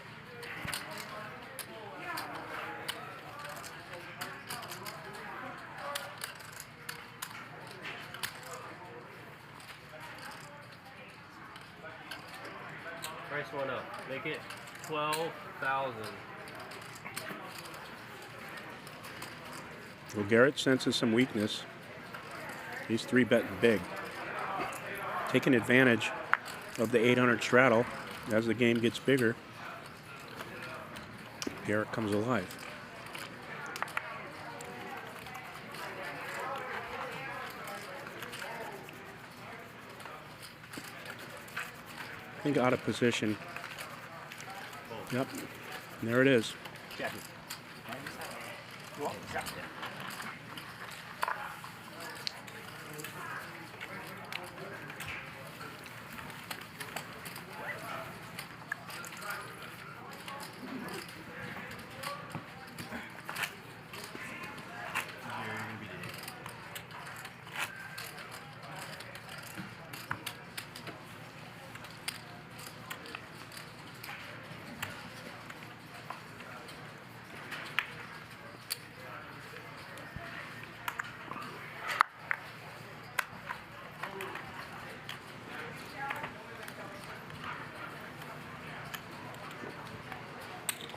S18: Price went up. Make it 12,000.
S10: Well, Garrett senses some weakness. He's 3-betting big. Taking advantage of the 800 straddle as the game gets bigger. Garrett comes alive. I think out of position. Yep, and there it is.
S1: Jacky. Well, dropped it.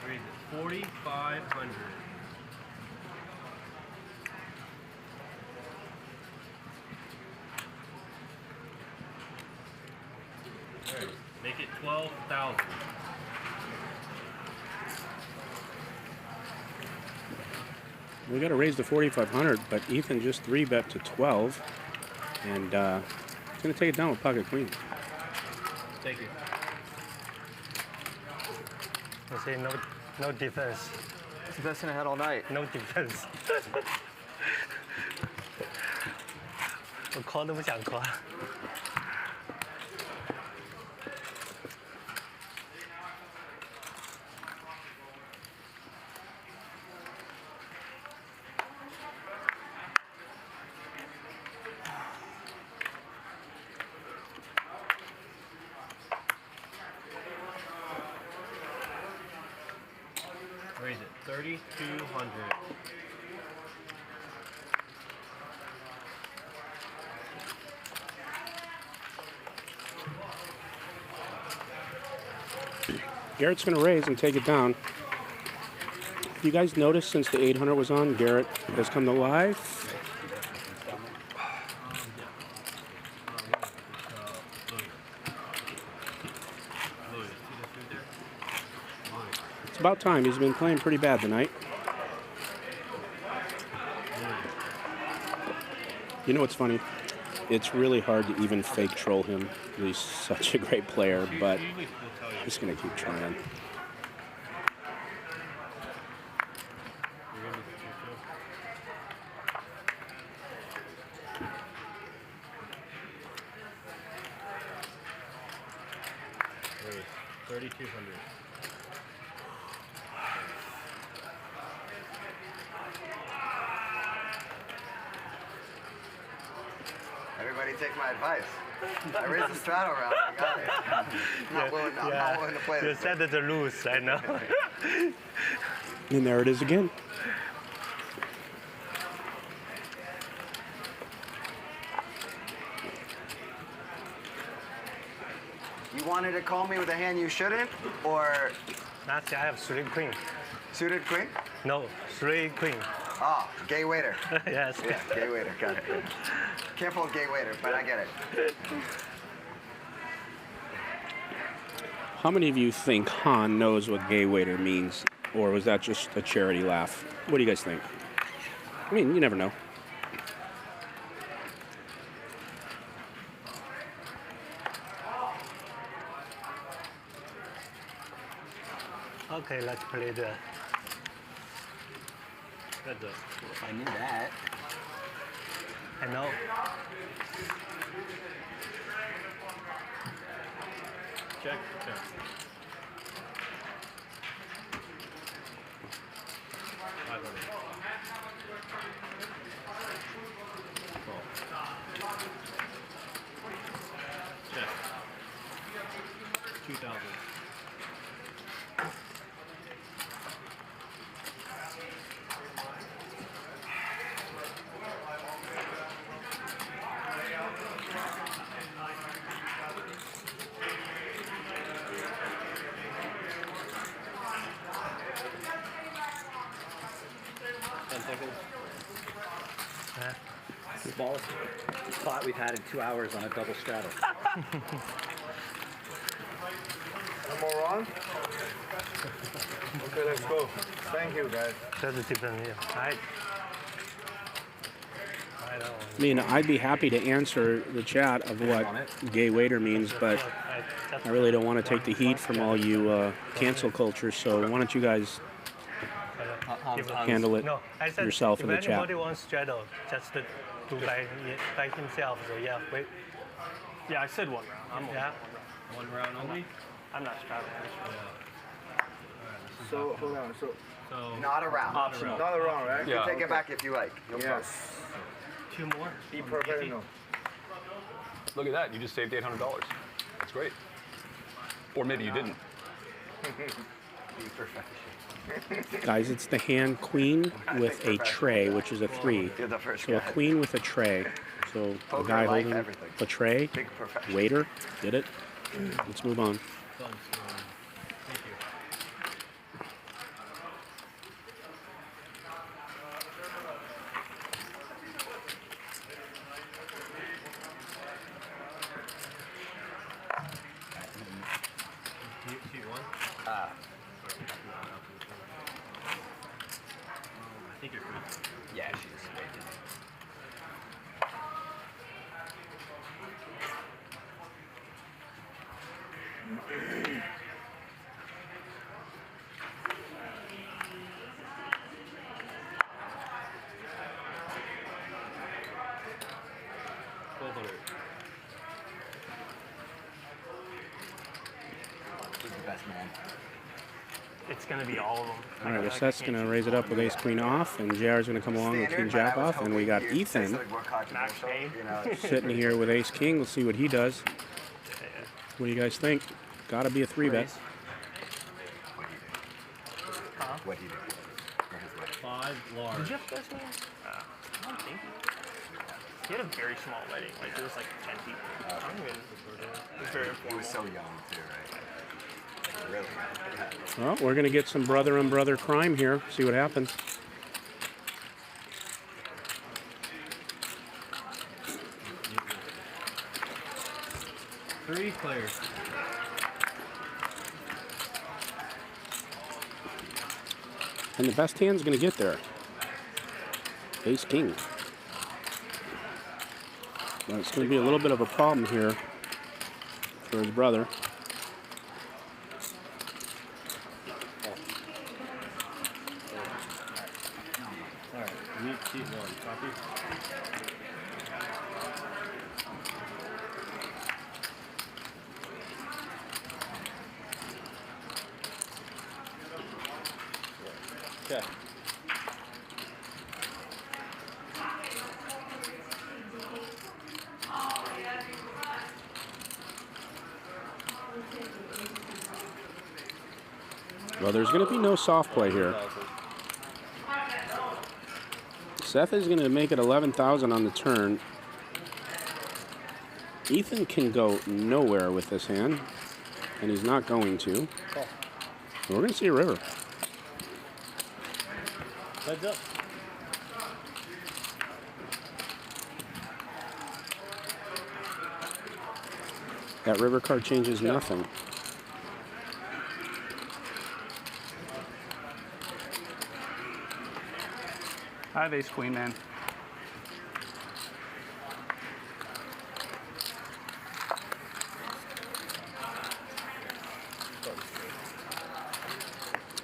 S18: Raise it 4,500. Alright, make it 12,000.
S10: We got to raise the 4,500, but Ethan just 3-bet to 12, and he's going to take it down with pocket queen.
S18: Thank you.
S2: I say no defense.
S20: It's the best thing I had all night.
S2: No defense. 我 call 都不想 call。Raise
S18: it 3,200.
S10: Garrett's going to raise and take it down. You guys noticed since the 800 was on, Garrett has come to life. It's about time. He's been playing pretty bad tonight. You know what's funny? It's really hard to even fake troll him. He's such a great player, but I'm just going to keep trying.
S18: Raise 3,200.
S19: Everybody take my advice. I raised the straddle round. I got it. I'm not willing to play
S2: You
S19: this.
S2: said it's a lose, I know.
S10: And there it is again.
S19: You wanted to call me with a hand you shouldn't, or?
S2: That's I have 3 queen.
S19: Suited queen?
S2: No, 3 queen.
S19: Oh, gay waiter.
S2: Yes.
S19: Yeah, gay waiter. Got it. Can't pull gay waiter, but I get it.
S10: How many of you think Han knows what gay waiter means? Or was that just a charity laugh? What do you guys think? I mean, you never know.
S2: Okay, let's play the
S18: Heads up.
S1: I knew that.
S2: I know.
S18: Check. Check. Check. 2,000.
S1: Smallest spot we've had in 2 hours on a double straddle.
S5: No more on? Okay, let's go. Thank you, guys.
S2: That's a different here.
S10: I mean, I'd be happy to answer the chat of what gay waiter means, but I really don't want to take the heat from all you cancel culture, so why don't you guys handle it
S2: No, I said
S10: yourself in the
S2: if
S10: chat.
S2: anybody wants straddle, just to do by himself. So yeah, wait.
S15: Yeah, I said 1 round. I'm
S2: Yeah.
S18: One round only?
S15: I'm not straddling.
S5: So, hold on. So,
S19: Not a round.
S15: Optional.
S5: not around, right?
S19: You can take it back if you like. No problem.
S5: Yes.
S2: 2 more.
S5: Be professional.
S22: Look at that. You just saved $800. That's great. Or maybe you didn't.
S19: Be professional.
S10: Guys, it's the hand queen with a tray, which is a 3.
S19: You're the first
S10: So a
S19: guy.
S10: queen with a tray. So the
S19: Poker,
S10: guy
S19: life,
S10: holding
S19: everything.
S10: a tray,
S19: Big professional.
S10: waiter, get it? Let's move on.
S18: Thank you. one? I think you're good.
S1: Yeah, she's waiting.
S19: Who's the best man?
S15: It's going to be all of them.
S10: All right, well, Seth's going to raise it up with ace queen off, and JR's going to come along with king jack off, and we got Ethan sitting here with ace king. Let's see what he does. What do you guys think? Got to be a 3-bet.
S19: What do you do?
S18: 5 large.
S15: Did you have this one? I don't think. He had a very small wedding. Like, it was like 10 people. I don't even. It was very informal.
S19: He was so young, too, right? Really?
S10: Well, we're going to get some brother on brother crime here. See what happens.
S18: Three players.
S10: And the best hand's going to get there. Ace king. Well, it's going to be a little bit of a problem here for his brother.
S18: All right, weak seat 1. Copy. Okay.
S10: Well, there's going to be no soft play here. Seth is going to make it 11,000 on the turn. Ethan can go nowhere with this hand, and he's not going to. We're going to see a river.
S18: Heads up.
S10: That river card changes nothing.
S6: I have ace queen, man.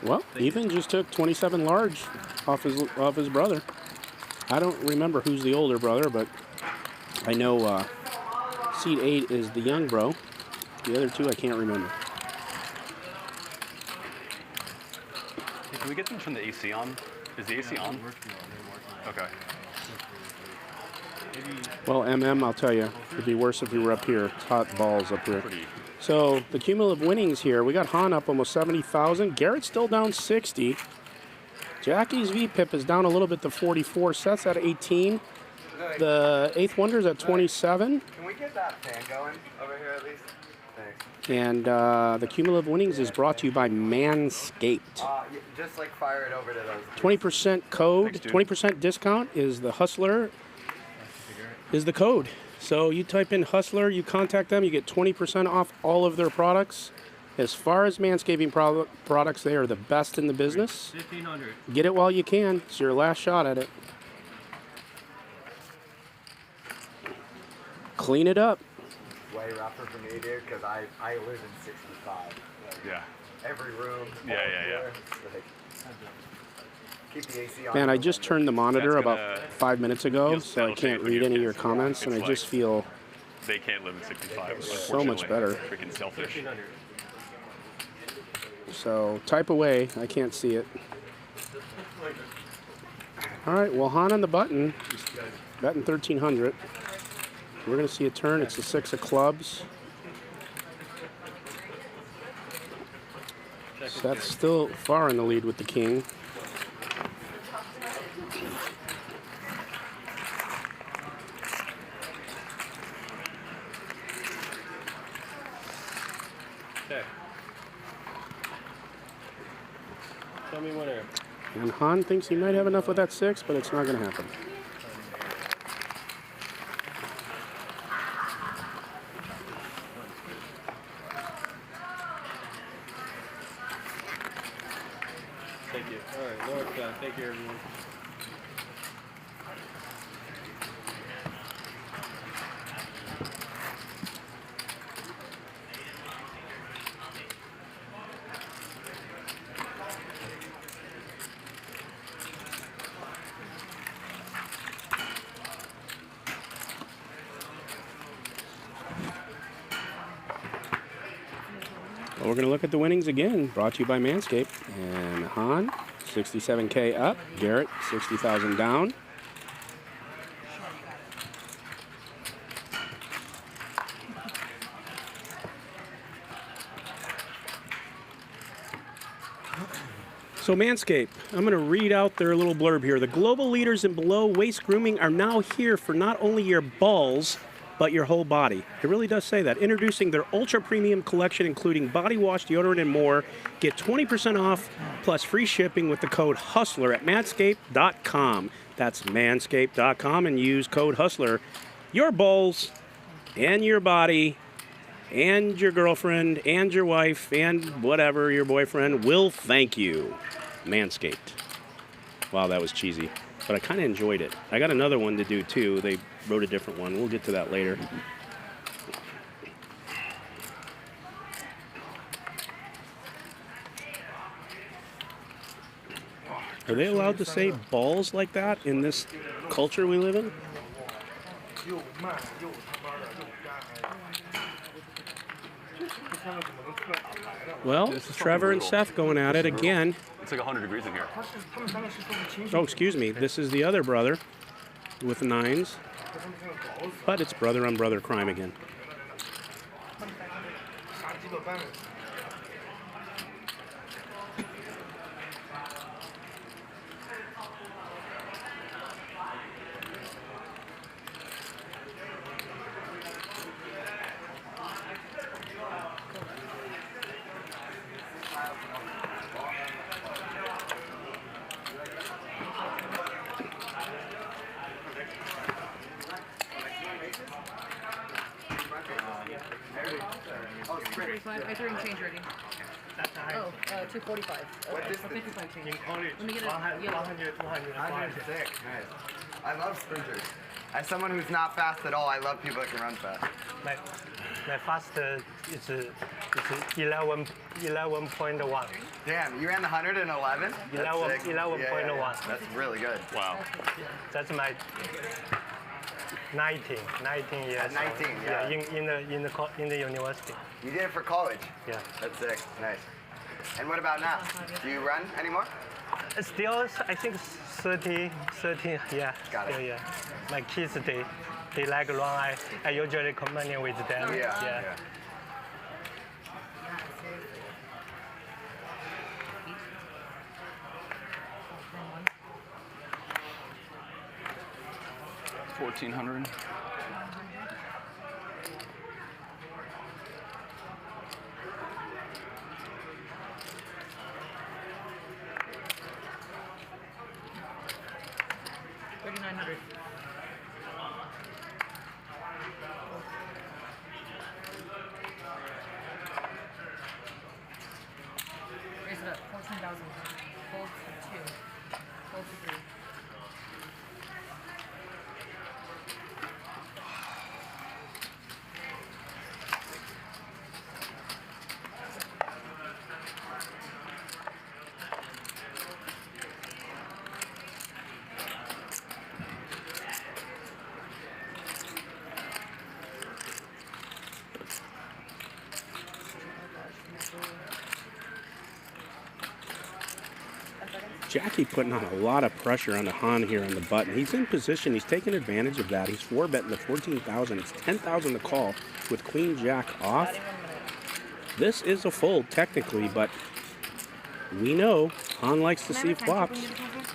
S10: Well, Ethan just took 27 large off his brother. I don't remember who's the older brother, but I know seed 8 is the young bro. The other two I can't remember.
S21: Hey, can we get them to turn the AC on? Is the AC on? Okay.
S10: Well, I'll tell you, it'd be worse if you were up here. It's hot balls up here. So the cumulative winnings here, we got Han up almost 70,000. Garrett's still down 60. Jacky's VPIP is down a little bit to 44. Seth's at 18. The 8th Wonder's at 27.
S19: Can we get that fan going over here at least? Thanks.
S10: And the cumulative winnings is brought to you by Manscaped.
S19: Just like fire it over to those.
S10: 20% code, 20% discount is the Hustler, is the code. So you type in Hustler, you contact them, you get 20% off all of their products. As far as manscaping products, they are the best in the business.
S18: 1,500.
S10: Get it while you can. It's your last shot at it. Clean it up.
S19: Way rougher for me, dude, because I live in 65. Like,
S21: yeah.
S19: Every room.
S21: Yeah.
S19: Like, keep the AC on.
S10: Man, I just turned the monitor about 5 minutes ago, so I can't read any of your comments, and I just feel
S21: they can't live in 65.
S10: so much better.
S21: Freaking selfish.
S10: So type away. I can't see it. All right, well, Han on the button. Betting 1,300. We're going to see a turn. It's the 6 of clubs. Seth's still far in the lead with the king.
S18: Okay. Show me winner.
S10: And Han thinks he might have enough with that 6, but it's not going to happen.
S18: Thank you. All right, Lord God, thank you, everyone.
S10: Well, we're going to look at the winnings again, brought to you by Manscaped. And Han, 67K up. Garrett, 60,000 down. So Manscaped, I'm going to read out their little blurb here. The global leaders in below waist grooming are now here for not only your balls, but your whole body. It really does say that. Introducing their ultra premium collection, including body wash, deodorant, and more. Get 20% off plus free shipping with the code HUSTLER at manscaped.com. That's manscaped.com, and use code HUSTLER. Your balls and your body and your girlfriend and your wife and whatever, your boyfriend, will thank you. Manscaped. Wow, that was cheesy, but I kind of enjoyed it. I got another one to do too. They wrote a different one. We'll get to that later. Are they allowed to say balls like that in this culture we live in? Well, Trevor and Seth going at it again.
S21: It's like 100 degrees in here.
S10: Oh, excuse me. This is the other brother with 9s. But it's brother on brother crime again.
S17: I threw in change already. Oh, 245.
S19: What is
S17: 55 change. Let me get a yellow.
S19: 106. Nice. I love sprinters. As someone who's not fast at all, I love people that can run fast.
S2: My fast is It's 11.1.
S19: Damn, you ran the 111?
S2: 11.1.
S19: That's really good.
S8: Wow.
S2: That's my 19 years.
S19: At 19,
S2: old.
S19: yeah.
S2: In the university.
S19: You did it for college?
S2: Yeah.
S19: That's sick. Nice. And what about now? Do you run anymore?
S2: Still, I think 30, yeah.
S19: Got it.
S2: Still, yeah. My kids, they like run. I usually company with them.
S19: Yeah.
S8: 1400.
S17: $3,900. Raise it up. 14,000. Fold to 2. Fold to 3.
S10: Jacky putting on a lot of pressure on the Han here on the button. He's in position. He's taking advantage of that. He's 4-betting the 14,000. It's 10,000 to call with Queen Jack off. This is a fold technically, but we know Han likes to see flops.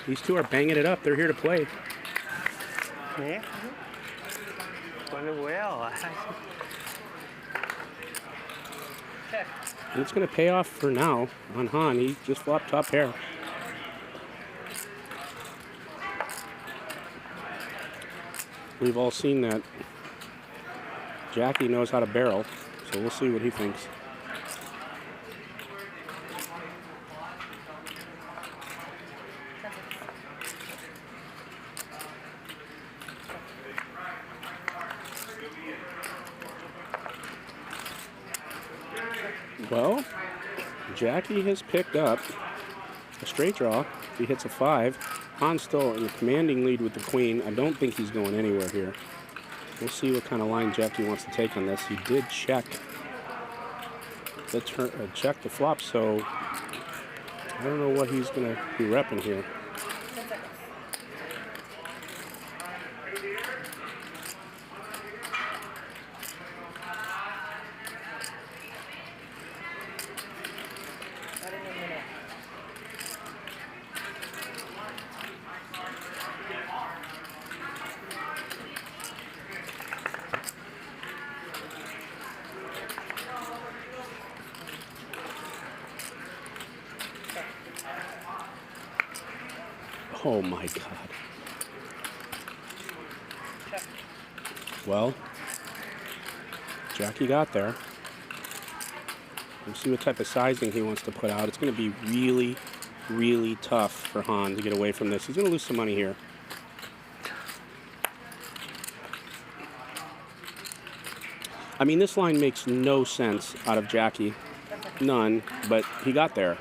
S10: These two are banging it up. They're here to play.
S2: Yeah. Going well.
S10: And it's going to pay off for now on Han. He just flopped top pair. We've all seen that. Jacky knows how to barrel, so we'll see what he thinks. Well, Jacky has picked up a straight draw. If he hits a 5. Han's still in a commanding lead with the queen. I don't think he's going anywhere here. We'll see what kind of line Jacky wants to take on this. He did check the check the flop, so I don't know what he's going to be repping here. Oh my God. Well, Jacky got there. We'll see what type of sizing he wants to put out. It's going to be really, really tough for Han to get away from this. He's going to lose some money here. I mean, this line makes no sense out of Jacky. None, but he got there.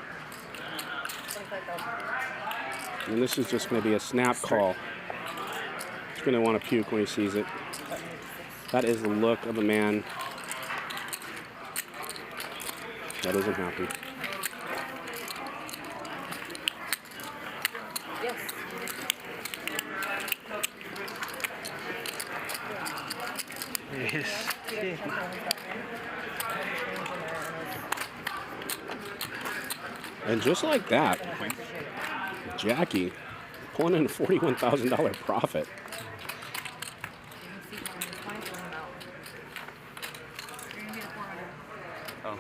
S10: And this is just going to be a snap call. He's going to want to puke when he sees it. That is the look of a man that isn't happy.
S2: Yes.
S10: And just like that, Jacky pulling in a $41,000 profit.
S8: Oh.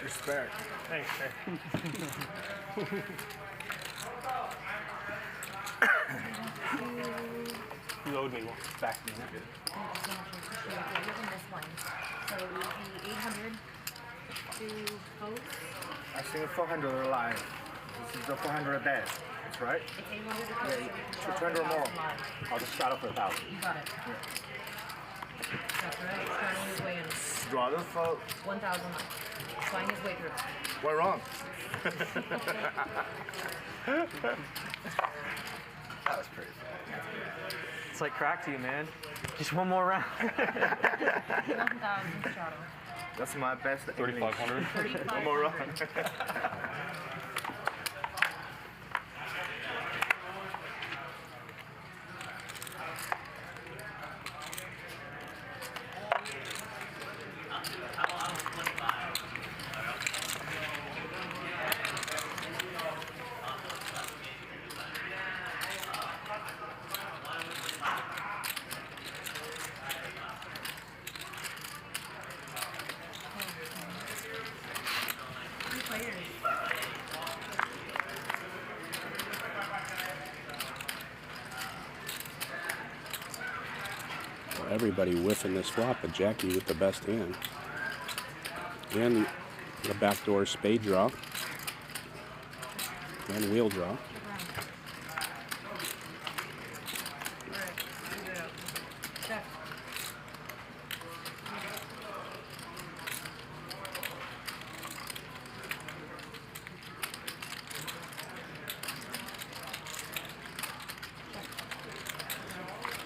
S20: Respect.
S15: Thanks, You owed me one. Back to me.
S17: So it would be 800 to both.
S20: I think 400 live. This is the 400 dead. That's right?
S17: It's 800 to
S20: Yeah,
S17: post.
S20: 200 more. I'll just start off with 1,000.
S17: You got it. That's right. Starting his way in.
S20: Rather for
S17: 1,000. Flying his way through.
S20: what wrong?
S19: That was pretty fun.
S15: It's like crack to you, man. Just one more round.
S17: 1,000 shadow.
S20: That's my best.
S21: 3,500.
S17: 3,500.
S20: One more round.
S10: Everybody whiffing this flop, but Jacky with the best hand. And the backdoor spade draw. And wheel draw.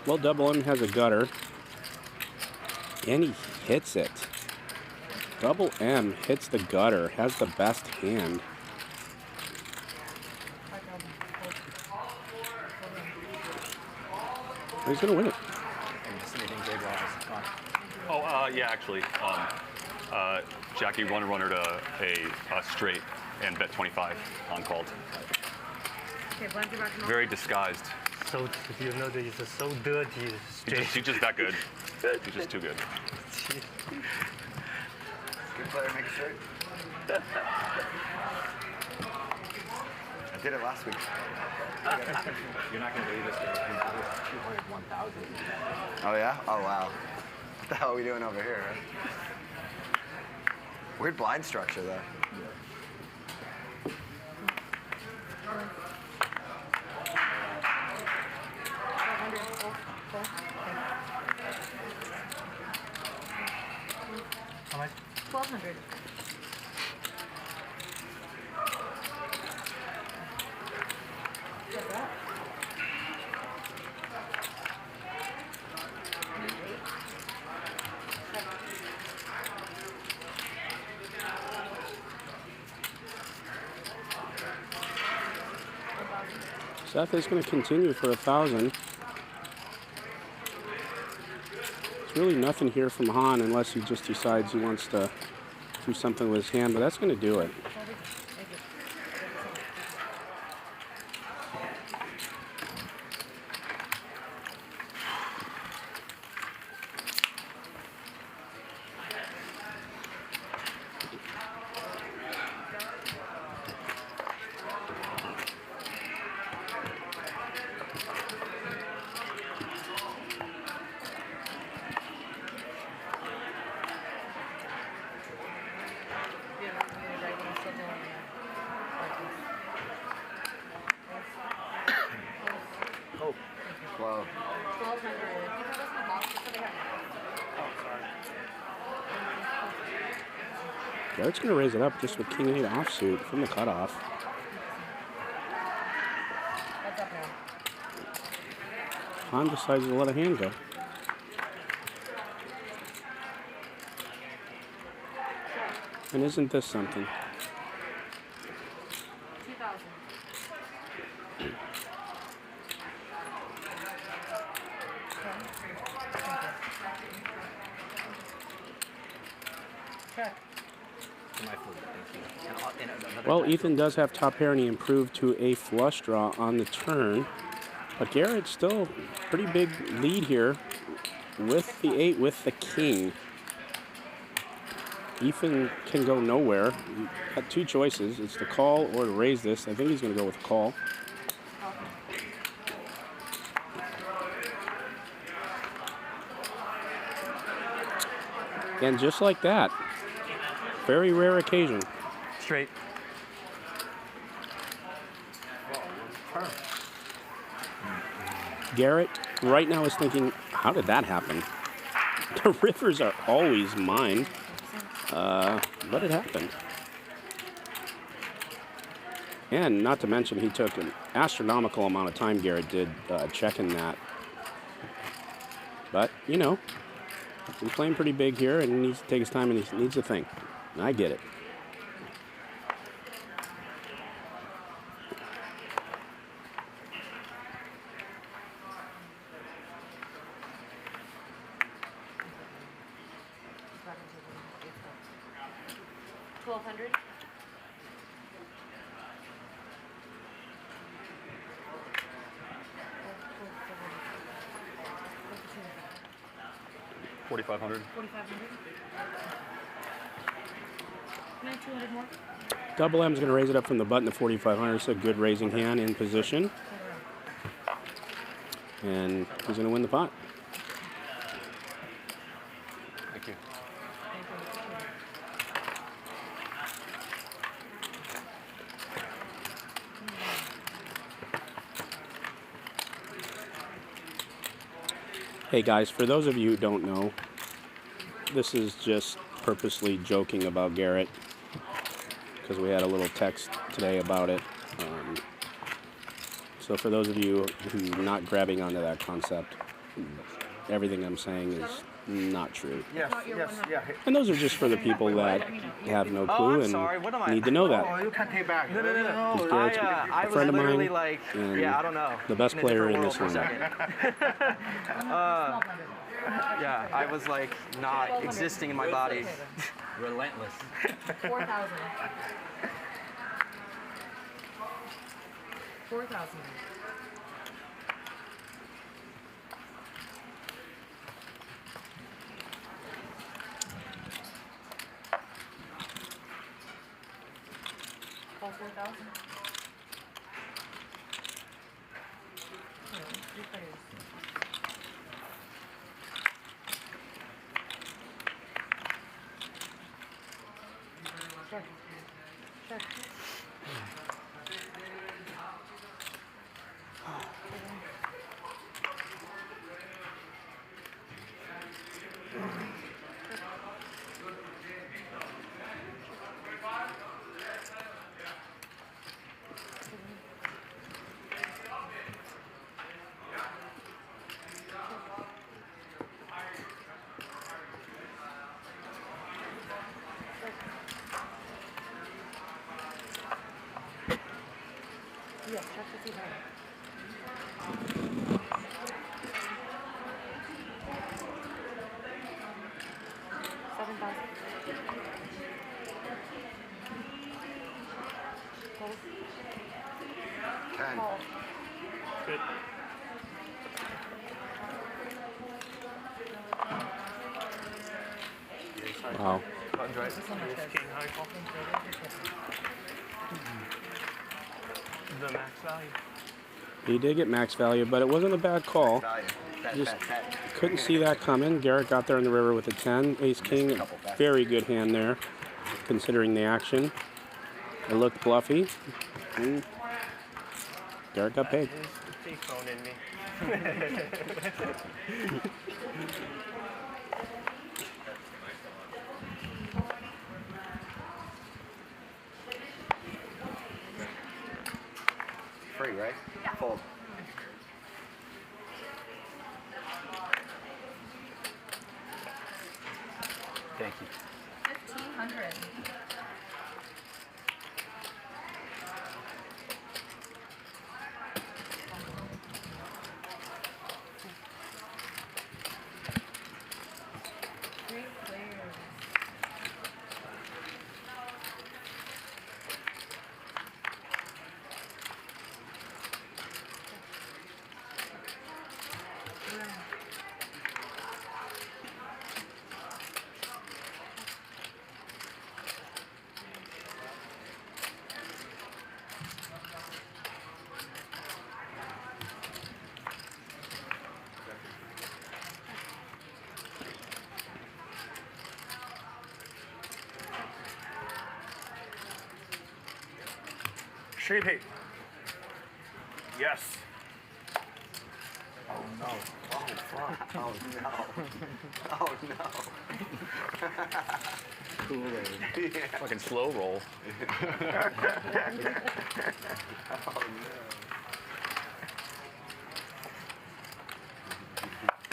S10: Well, double M has a gutter. And he hits it. Double M hits the gutter, has the best hand. He's gonna win it.
S21: Oh, yeah, actually, Jacky runner to a straight and bet 25 on called.
S17: Okay, blind your back.
S21: Very disguised.
S2: So you know that he's so dirty.
S21: He's just that good. He's just too good.
S19: Good player makes straight. I did it last week.
S1: You're not going to believe this, but 200, 1,000.
S19: Oh yeah? Oh wow. What the hell are we doing over here? Weird blind structure though.
S17: How much? 1,200. Get that.
S10: Seth is going to continue for 1,000. There's really nothing here from Han unless he just decides he wants to do something with his hand, but that's going to do it.
S19: Wow.
S17: 1,200.
S10: Garrett's going to raise it up just with King 8 offsuit from the cutoff.
S17: What's up now?
S10: Han decides to let a hand go. And isn't this something?
S17: 2,000. Check.
S10: Well, Ethan does have top pair, and he improved to a flush draw on the turn. But Garrett's still pretty big lead here with the 8 with the king. Ethan can go nowhere. He got two choices. It's to call or to raise this. I think he's going to go with call. And just like that, very rare occasion.
S15: Straight.
S10: Garrett right now is thinking, how did that happen? The rivers are always mine, but it happened. And not to mention, he took an astronomical amount of time, Garrett did, checking that. But, you know, he's playing pretty big here and he needs to take his time and he needs to think. And I get it.
S17: $1,200.
S22: $4,500.
S17: 4,500. Can I have 200 more?
S10: Double M's going to raise it up from the button to 4,500. It's a good raising hand in position. And he's going to win the pot.
S22: Thank you.
S10: Hey guys, for those of you who don't know, this is just purposely joking about Garrett because we had a little text today about it. So for those of you who are not grabbing onto that concept, everything I'm saying is not true.
S20: Yes, yes, yeah.
S10: And those are just for the people that have no clue and need to know that.
S20: Oh, you can't take back.
S15: No.
S10: Garrett's
S15: I
S10: a
S15: was
S10: friend of
S15: literally
S10: mine,
S15: like,
S10: and
S15: yeah, I don't know.
S10: the best player in this
S15: for a
S10: one.
S15: second. Yeah, I was like not existing in my body.
S1: Relentless.
S17: 4,000. 4,000. Call 4,000. Three players. Sure. Yes, check to see how. 7,000. Close.
S19: 10.
S17: Call.
S15: Good.
S10: Wow.
S15: Buttons right. King high call. The max value.
S10: He did get max value, but it wasn't a bad call. Just couldn't see that coming. Garrett got there in the river with a 10. Ace King, a very good hand there, considering the action. It looked bluffy. And Garrett got paid.
S15: Take phone in me.
S19: Free, right? Fold.
S1: Thank you.
S17: 1,500. Three players.
S20: Shape it. Yes.
S19: Oh no. Oh fuck. Oh no. Oh no.
S8: Kool-Aid. Fucking slow roll.
S19: Oh no.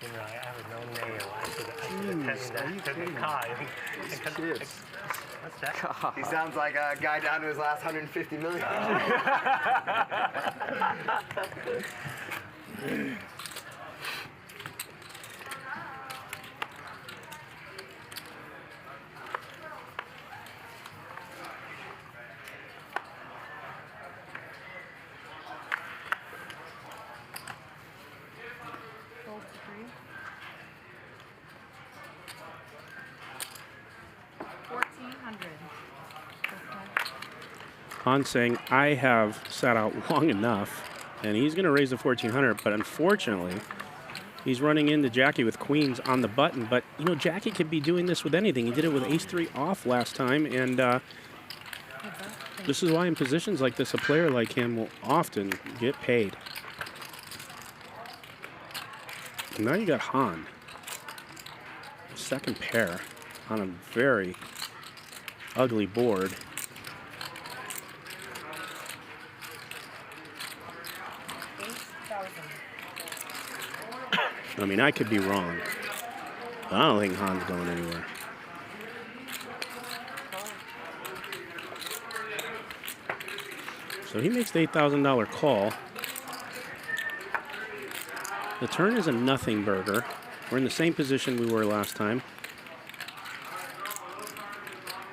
S2: You know, I have no nail. I should have tested the car. What's that?
S19: He sounds like a guy down to his last 150 million.
S10: Han saying, I have sat out long enough, and he's going to raise the 1400, but unfortunately, he's running into Jacky with queens on the button. But, you know, Jacky could be doing this with anything. He did it with ace-3 off last time, and this is why in positions like this, a player like him will often get paid. And now you got Han. Second pair on a very ugly board. I mean, I could be wrong. But I don't think Han's going anywhere. So he makes the $8,000 call. The turn is a nothing burger. We're in the same position we were last time.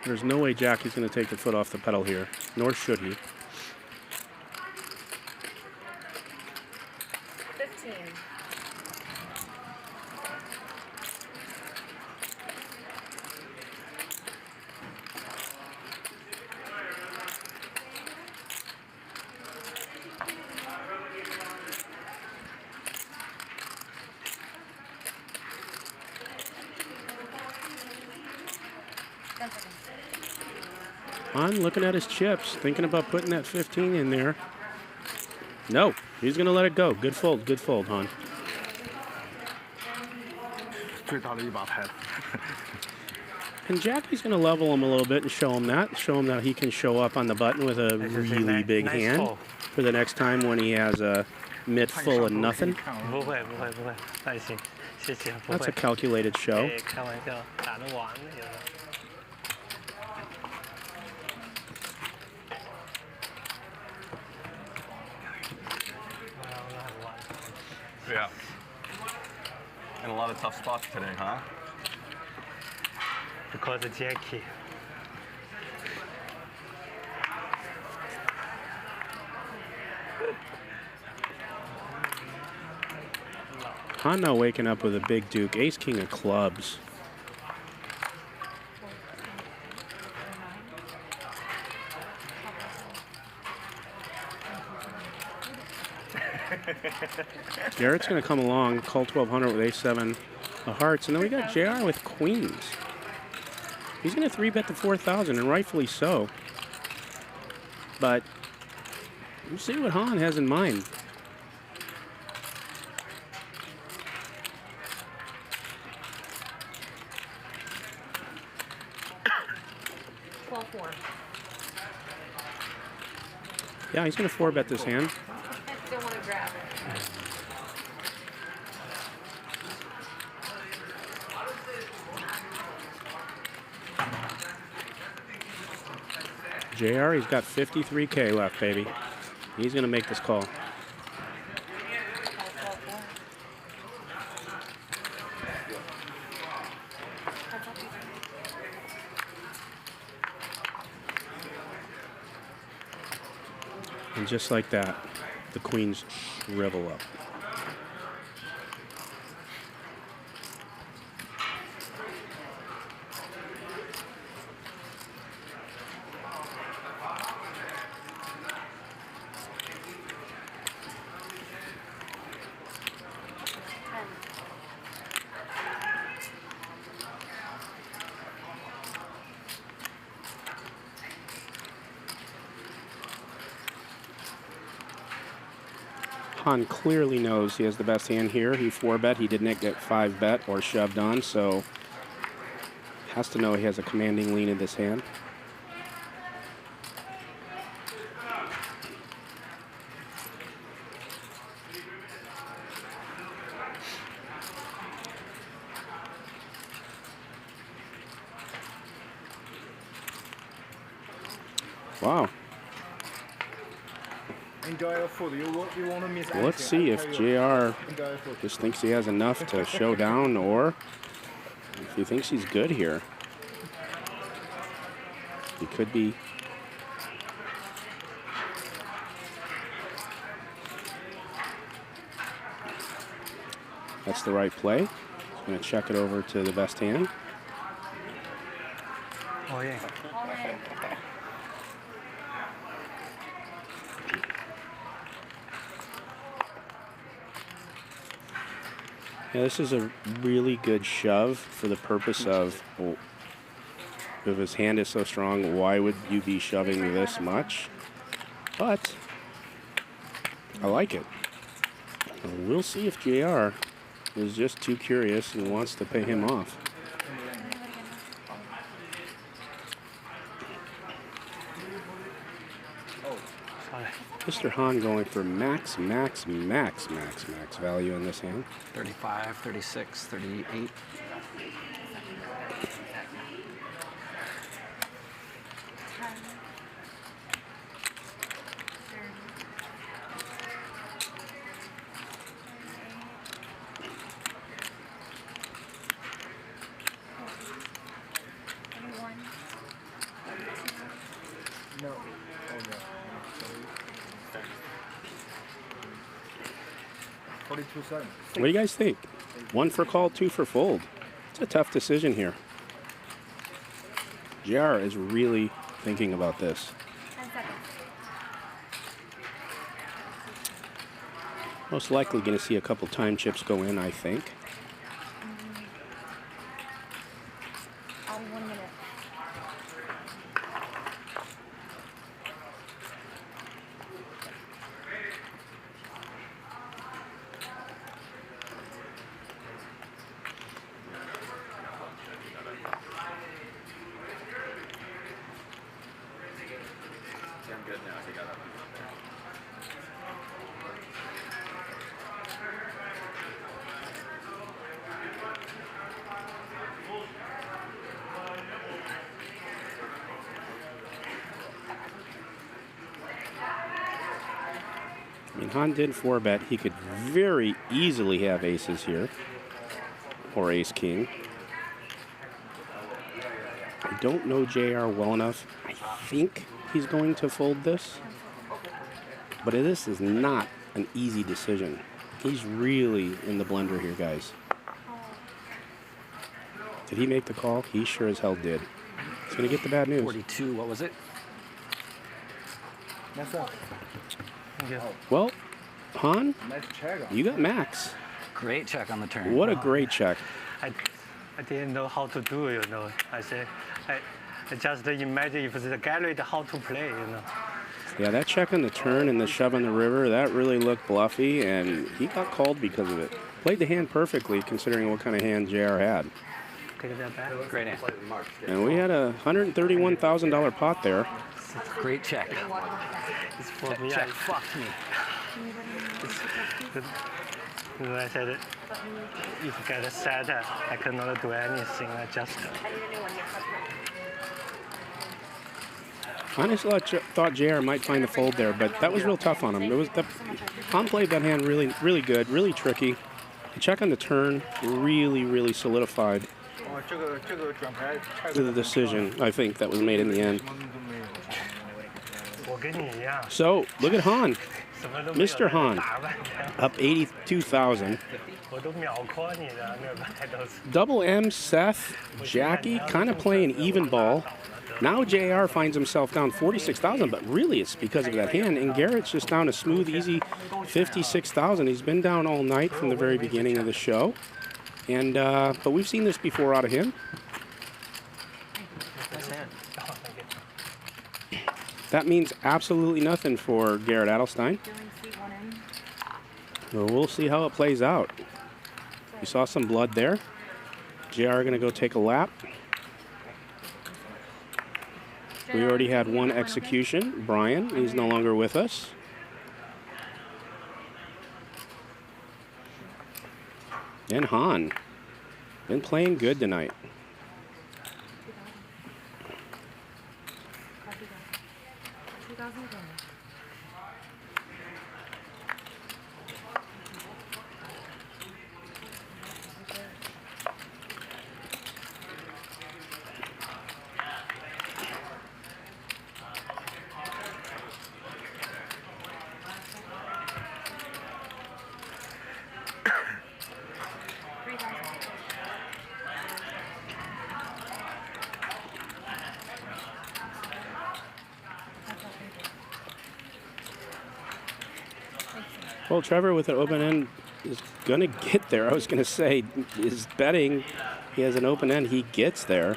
S10: There's no way Jacky's going to take the foot off the pedal here, nor should he.
S17: 15.
S10: Han looking at his chips, thinking about putting that 15 in there. No, he's going to let it go. Good fold, Han. And Jacky's going to level him a little bit and show him that he can show up on the button with a really big hand for the next time when he has a mid full of nothing. That's a calculated show.
S21: Yeah. And a lot of tough spots today, huh?
S2: Because of Jacky.
S10: Han now waking up with a big duke, ace king of clubs. Garrett's going to come along, call 1200 with ace-7 of hearts, and then we got JR with queens. He's going to 3-bet to 4,000, and rightfully so. But we'll see what Han has in mind. Yeah, he's going to 4-bet this hand.
S17: I don't want to grab it.
S10: JR, he's got 53K left, baby. He's going to make this call. And just like that, the queens shrivel up. Han clearly knows he has the best hand here. He 4-bet. He didn't get 5-bet or shoved on, so has to know he has a commanding lean in this hand. Wow.
S20: Enjoy your food. You want to miss
S10: Well, let's see if JR just thinks he has enough to show down or if he thinks he's good here. He could be. That's the right play. He's going to check it over to the best hand.
S2: Oh, yeah.
S10: Yeah, this is a really good shove for the purpose of, well, if his hand is so strong, why would you be shoving this much? But I like it. And we'll see if JR is just too curious and wants to pay him off. Mr. Han going for max value in this hand.
S1: 35, 36, 38.
S20: No.
S10: What do you guys think? 1 for call, 2 for fold. It's a tough decision here. JR is really thinking about this. Most likely going to see a couple time chips go in, I think. I mean, Han did 4-bet. He could very easily have aces here, or ace-king. I don't know JR well enough. I think he's going to fold this, but this is not an easy decision. He's really in the blender here, guys. Did he make the call? He sure as hell did. He's going to get the bad news.
S1: 42, what was it?
S20: That's up.
S10: Well, Han,
S20: Nice check.
S10: you got max.
S1: Great check on the turn.
S10: What a great check.
S2: I didn't know how to do, you know. I said, I just imagine if the Garrett how to play, you know.
S10: Yeah, that check on the turn and the shove on the river, that really looked bluffy, and he got called because of it. Played the hand perfectly, considering what kind of hand JR had.
S2: Take that back.
S1: Great hand.
S10: And we had a $131,000 pot there.
S1: Great check.
S2: It's for me.
S1: Check fucked me.
S2: I said, if you get a set, I cannot do anything. I just.
S10: Honestly, I thought JR might find the fold there, but that was real tough on him. It was Han played that hand really good, really tricky. The check on the turn really solidified the decision, I think, that was made in the end. So, look at Han. Mr. Han, up 82,000. Double M, Seth, Jacky, kind of playing even ball. Now JR finds himself down 46,000, but really it's because of that hand. And Garrett's just down a smooth, easy 56,000. He's been down all night from the very beginning of the show. And but we've seen this before out of him. That means absolutely nothing for Garrett Adelstein. Well, we'll see how it plays out. You saw some blood there. JR going to go take a lap. We already had one execution. Brian, he's no longer with us. And Han, been playing good tonight. Well, Trevor with an open end is going to get there. I was going to say, is betting he has an open end, he gets there.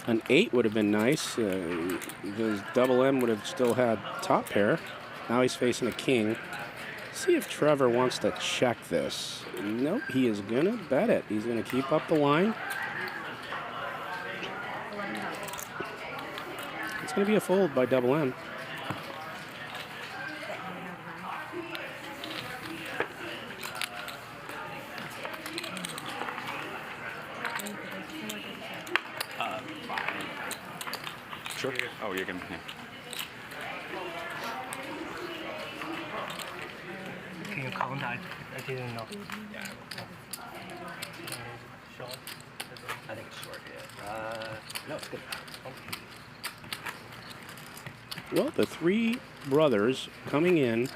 S10: An 8 would have been nice because double M would have still had top pair. Now he's facing a king. See if Trevor wants to check this. Nope, he is going to bet it. He's going to keep up the line. It's going to be a fold by double M.
S8: Sure. Oh, you can. Yeah.
S2: Can you count? I didn't know.
S1: Short? I think it's short, yeah. No, it's good.
S10: Well, the three brothers coming in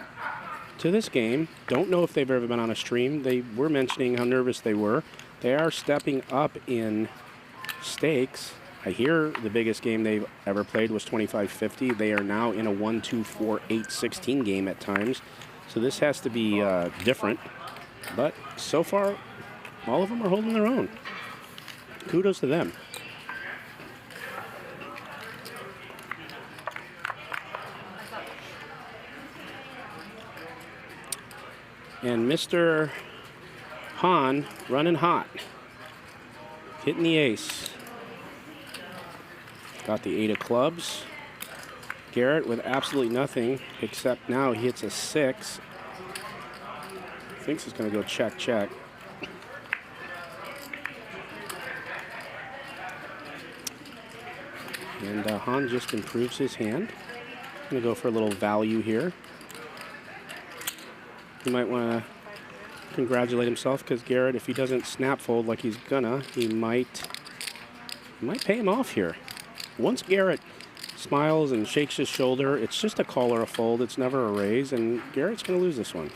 S10: to this game, don't know if they've ever been on a stream. They were mentioning how nervous they were. They are stepping up in stakes. I hear the biggest game they've ever played was 25-50. They are now in a 1-2-4-8-16 game at times. So this has to be different. But so far, all of them are holding their own. Kudos to them. And Mr. Han running hot. Hitting the ace. Got the 8 of clubs. Garrett with absolutely nothing, except now he hits a 6. Thinks he's going to go check, check. And Han just improves his hand. Going to go for a little value here. He might want to congratulate himself because Garrett, if he doesn't snap fold like he's gonna, he might pay him off here. Once Garrett smiles and shakes his shoulder, it's just a call or a fold. It's never a raise, and Garrett's going to lose this one.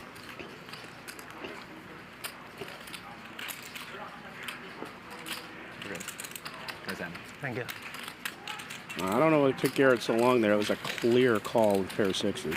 S2: Thank you.
S10: I don't know what took Garrett so long there. It was a clear call with pair of sixes.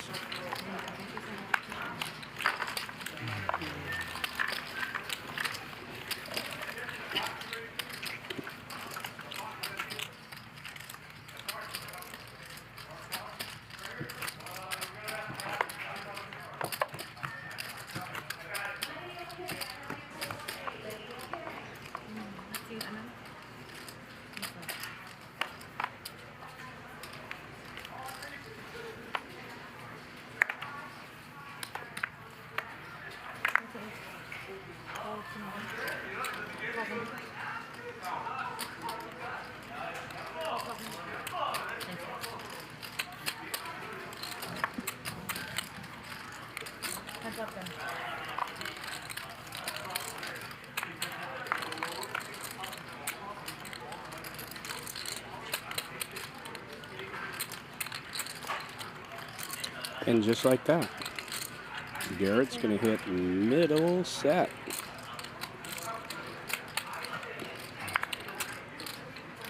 S10: And just like that, Garrett's going to hit middle set.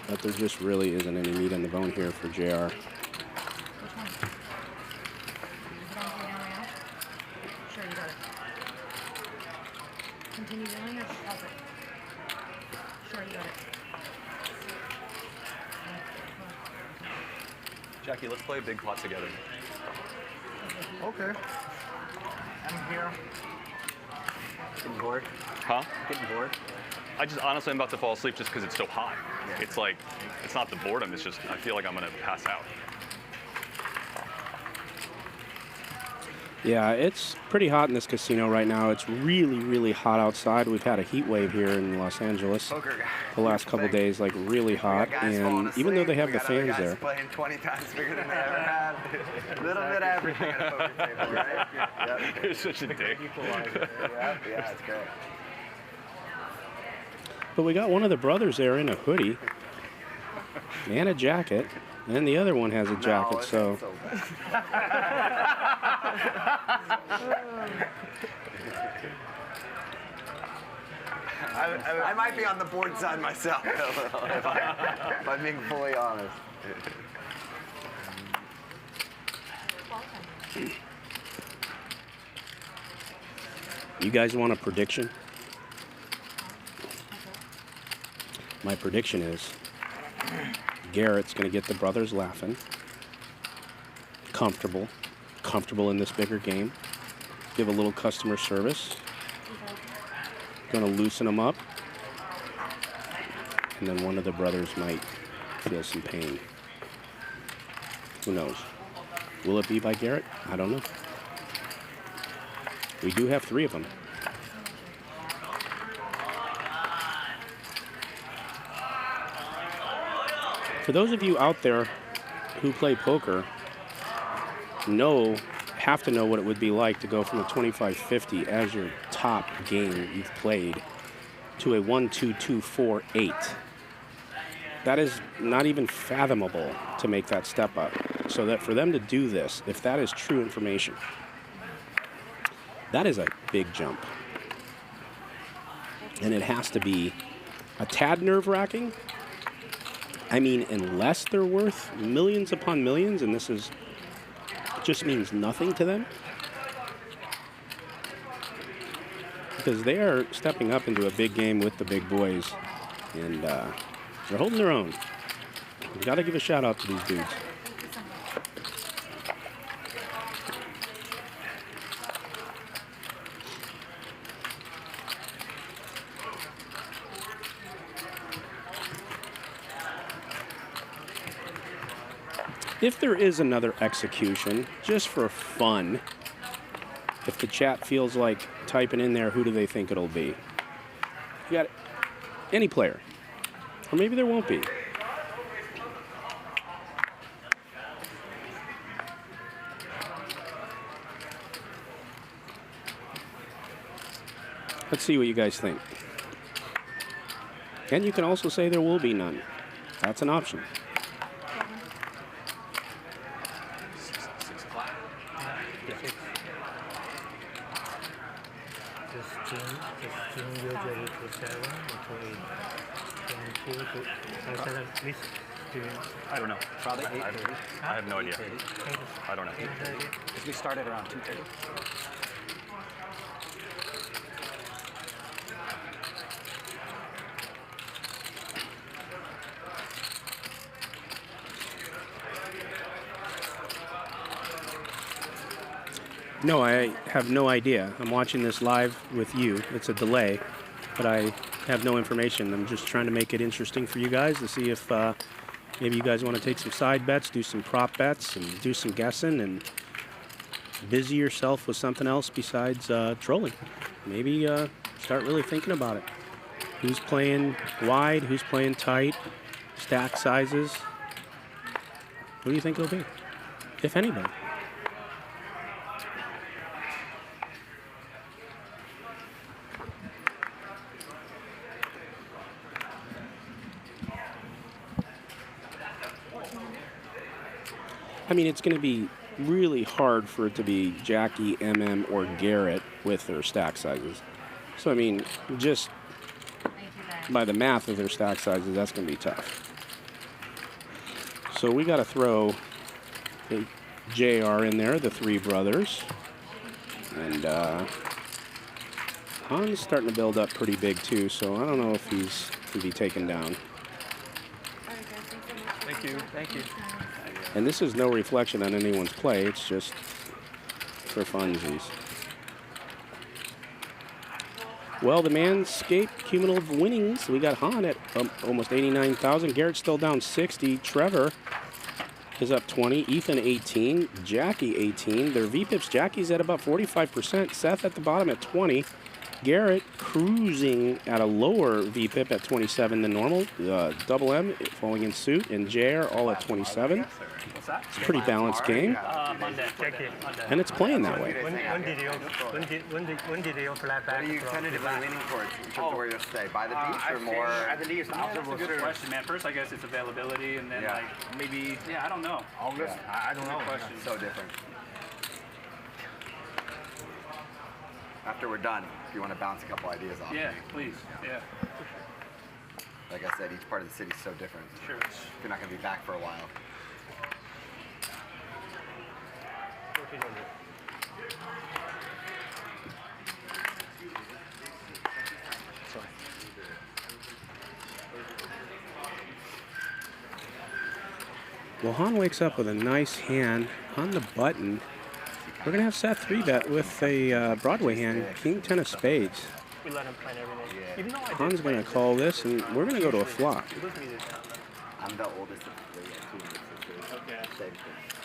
S10: But there just really isn't any meat on the bone here for JR.
S17: Sure, you got it. Continue yelling or pause it? Sure, you got it.
S22: Jacky, let's play a big pot together.
S20: Okay. I'm here.
S1: Getting bored?
S21: Huh?
S1: Getting bored?
S21: I just honestly, I'm about to fall asleep just because it's so hot.
S1: Yeah.
S21: It's like, it's not the boredom, it's just, I feel like I'm gonna pass out.
S10: Yeah, it's pretty hot in this casino right now. It's really, really hot outside. We've had a heat wave here in Los Angeles the last couple days, like really hot. And even though they have the fans there,
S19: Playing 20 times bigger than they ever had. A little bit of everything at a poker table, right? Yep.
S21: You're such a dick.
S19: Yeah, it's great.
S10: but we got one of the brothers there in a hoodie and a jacket, and the other one has a jacket. So
S19: I might be on the board side myself, if I'm being fully honest.
S10: you guys want a prediction? My prediction is Garrett's going to get the brothers laughing, comfortable in this bigger game, give a little customer service, going to loosen them up, and then one of the brothers might feel some pain. Who knows? Will it be by Garrett? I don't know. We do have 3 of them. For those of you out there who play poker, have to know what it would be like to go from a 25-50 as your top game you've played to a 1-2-2-4-8. That is not even fathomable to make that step up. So that for them to do this, if that is true information, that is a big jump. And it has to be a tad nerve-wracking. I mean, unless they're worth millions upon millions, and this is just means nothing to them, because they are stepping up into a big game with the big boys, and they're holding their own. We've got to give a shout out to these dudes. If there is another execution, just for fun, if the chat feels like typing in there, who do they think it'll be? You got any player. Or maybe there won't be. Let's see what you guys think. And you can also say there will be none. That's an option.
S21: I don't know.
S1: Probably 8:30.
S21: I have no idea. I don't know.
S1: 8:30. Because we started around 2:30.
S10: No, I have no idea. I'm watching this live with you. It's a delay, but I have no information. I'm just trying to make it interesting for you guys to see if maybe you guys want to take some side bets, do some prop bets, and do some guessing, and busy yourself with something else besides trolling. Maybe start really thinking about it. Who's playing wide? Who's playing tight? Stack sizes? Who do you think it'll be, if anybody? I mean, it's going to be really hard for it to be Jacky, MM, or Garrett with their stack sizes. So, I mean, just by the math of their stack sizes, that's going to be tough. So we got to throw a JR in there, the 3 brothers. And Han's starting to build up pretty big, too, so I don't know if he's going to be taken down.
S1: Thank you. Thank you.
S10: And this is no reflection on anyone's play. It's just for funsies. Well, the Manscaped Cumulative Winnings, we got Han at almost 89,000. Garrett's still down 60. Trevor is up 20. Ethan 18. Jacky 18. Their VPIPs, Jacky's at about 45%. Seth at the bottom at 20. Garrett cruising at a lower VPIP at 27 than normal. Double M falling in suit, and JR all at 27.
S15: What's that?
S10: It's a pretty balanced game.
S15: Monday.
S10: And it's playing that way.
S13: When did you fly back? What are you tentatively leaning towards in terms of where you'll stay? By the beach or more?
S6: At the beach. That's a good question, man. First, I guess it's availability, and then like maybe, I don't know.
S13: August? I don't know.
S6: Question.
S13: So different. After we're done, if you want to bounce a couple ideas off.
S6: Yeah, please. Yeah.
S13: Like I said, each part of the city's so different.
S6: Sure.
S13: You're not going to be back for a while.
S10: Well, Han wakes up with a nice hand on the button. We're going to have Seth 3-bet with a Broadway hand, King 10 of spades.
S15: We let him plan everything. Even though I
S10: Han's going to call this, and we're going to go to a flop.
S13: I'm the oldest of the three.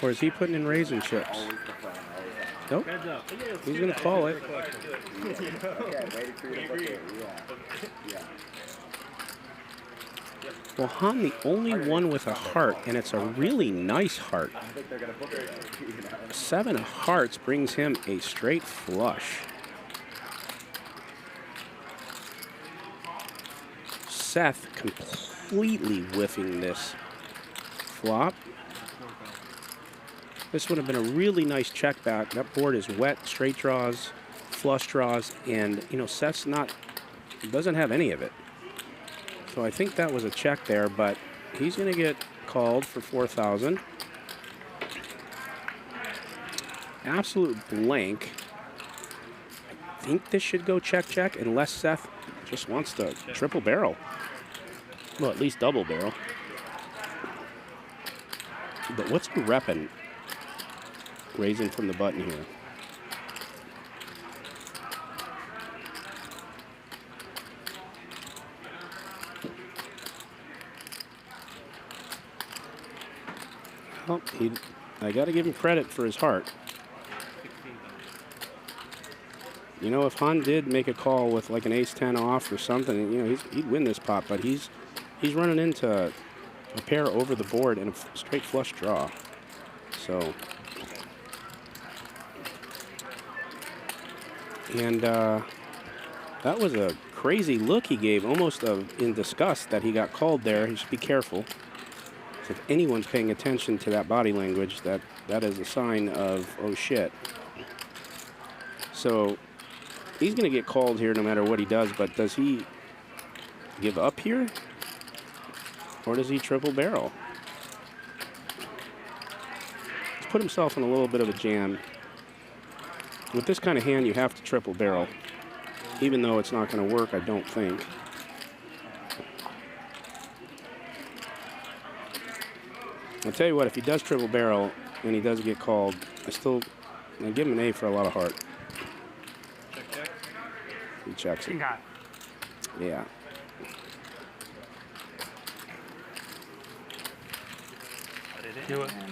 S10: Or is he putting in raisin chips? Nope. He's going to call it. Well, Han, the only one with a heart, and it's a really nice heart. 7 of hearts brings him a straight flush. Seth completely whiffing this flop. This would have been a really nice check back. That board is wet, straight draws, flush draws, and you know, Seth's doesn't have any of it. So I think that was a check there, but he's going to get called for 4,000. Absolute blank. I think this should go check, unless Seth just wants to triple barrel. Well, at least double barrel. But what's he repping? Raising from the button here. Well, I got to give him credit for his heart. You know, if Han did make a call with like an ace-10 off or something, you know, he'd win this pot. But he's running into a pair over the board and a straight flush draw. So, and that was a crazy look he gave, almost in disgust that he got called there. He should be careful. So if anyone's paying attention to that body language, that is a sign of, oh shit. So he's going to get called here no matter what he does, but does he give up here? Or does he triple barrel? He's put himself in a little bit of a jam. With this kind of hand, you have to triple barrel. Even though it's not going to work, I don't think. I'll tell you what, if he does triple barrel and he does get called, I give him an A for a lot of heart. He checks it. Yeah.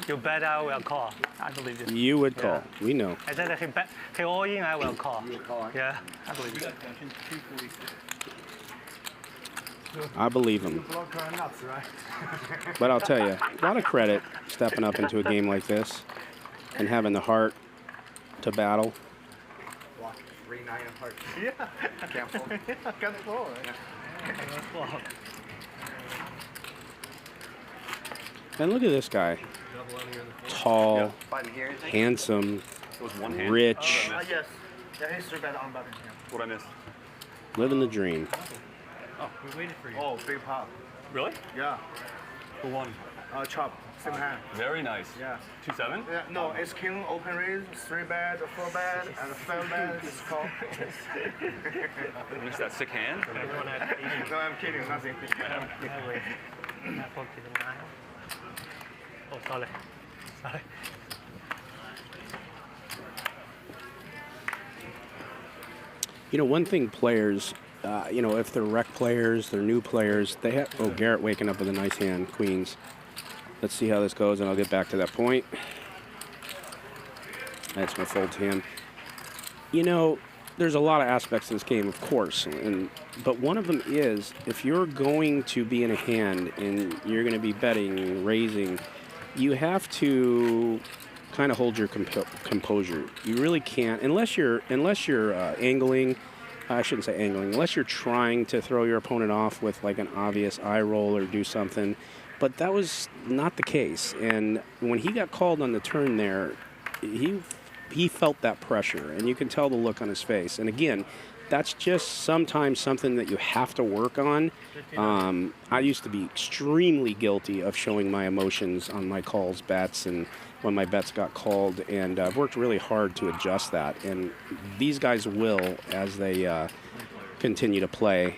S2: You bet I will call. I believe you.
S10: You would call.
S2: Yeah.
S10: We know.
S2: I said he all in, I will call. Yeah, I believe you.
S10: I believe him. But I'll tell you, a lot of credit stepping up into a game like this and having the heart to battle.
S13: 3-9 of hearts.
S20: Yeah.
S13: Can't fold.
S20: Can't fold.
S10: And look at this guy. Tall, handsome, rich,
S20: Yes. Yeah, he's 3-bet on button.
S21: What I missed?
S10: living the dream.
S20: Oh, we waited for you. Oh, big pop.
S21: Really?
S20: Yeah.
S21: Who won?
S20: Chop. Same hand.
S21: Very nice.
S20: Yeah.
S21: 2-7?
S20: Yeah, no, it's king, open raise, 3-bet, 4-bet, and 7-bet, it's called.
S21: Missed that sick hand?
S20: No, I'm kidding, nothing.
S2: Oh, sorry.
S10: You know, one thing players, you know, if they're rec players, they're new players, they have, oh, Garrett waking up with a nice hand, queens. Let's see how this goes, and I'll get back to that point. That's my fold to him. You know, there's a lot of aspects to this game, of course, but one of them is if you're going to be in a hand and you're going to be betting, raising, you have to kind of hold your composure. You really can't, unless you're angling. I shouldn't say angling, unless you're trying to throw your opponent off with like an obvious eye roll or do something. But that was not the case. And when he got called on the turn there, he felt that pressure, and you can tell the look on his face. And again, that's just sometimes something that you have to work on. I used to be extremely guilty of showing my emotions on my calls, bets, and when my bets got called, and I've worked really hard to adjust that. And these guys will, as they continue to play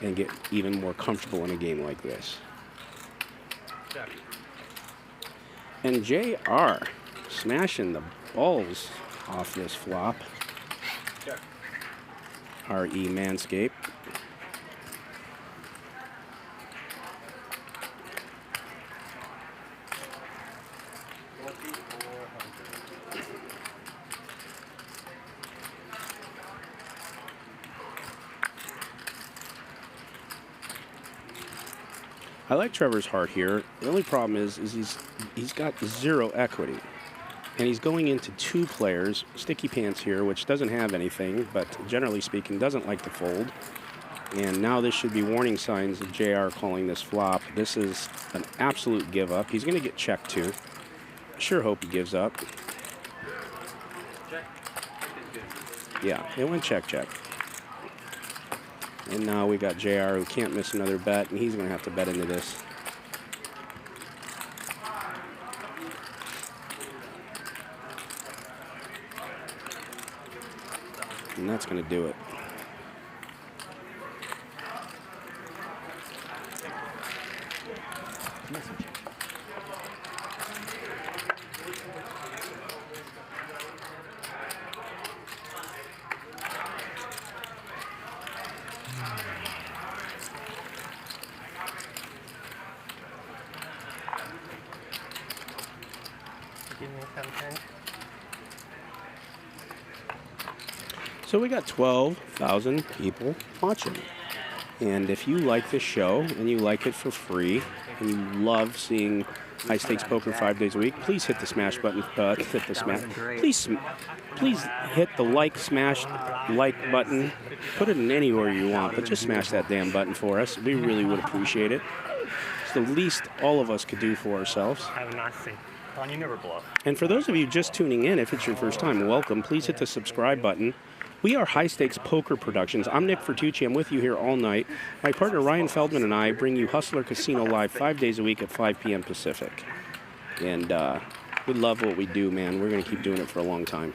S10: and get even more comfortable in a game like this. And JR smashing the balls off this flop. RE Manscaped. I like Trevor's heart here. The only problem is he's got 0 equity. And he's going into 2 players, Sticky Pants here, which doesn't have anything, but generally speaking, doesn't like to fold. And now this should be warning signs of JR calling this flop. This is an absolute give up. He's going to get checked too. Sure hope he gives up. Yeah, it went check, check. And now we got JR who can't miss another bet, and he's going to have to bet into this. And that's going to do it.
S2: Give me something.
S10: So we got 12,000 people watching. And if you like this show and you like it for free and you love seeing high stakes poker 5 days a week, please hit the smash button. Hit the smash. Please hit the smash like button. Put it in anywhere you want, but just smash that damn button for us. We really would appreciate it. It's the least all of us could do for ourselves.
S2: Have a nice day. You never bluff.
S10: And for those of you just tuning in, if it's your first time, welcome. Please hit the subscribe button. We are High Stakes Poker Productions. I'm Nick Fertucci. I'm with you here all night. My partner Ryan Feldman and I bring you Hustler Casino live 5 days a week at 5 p.m. Pacific. And we love what we do, man. We're going to keep doing it for a long time.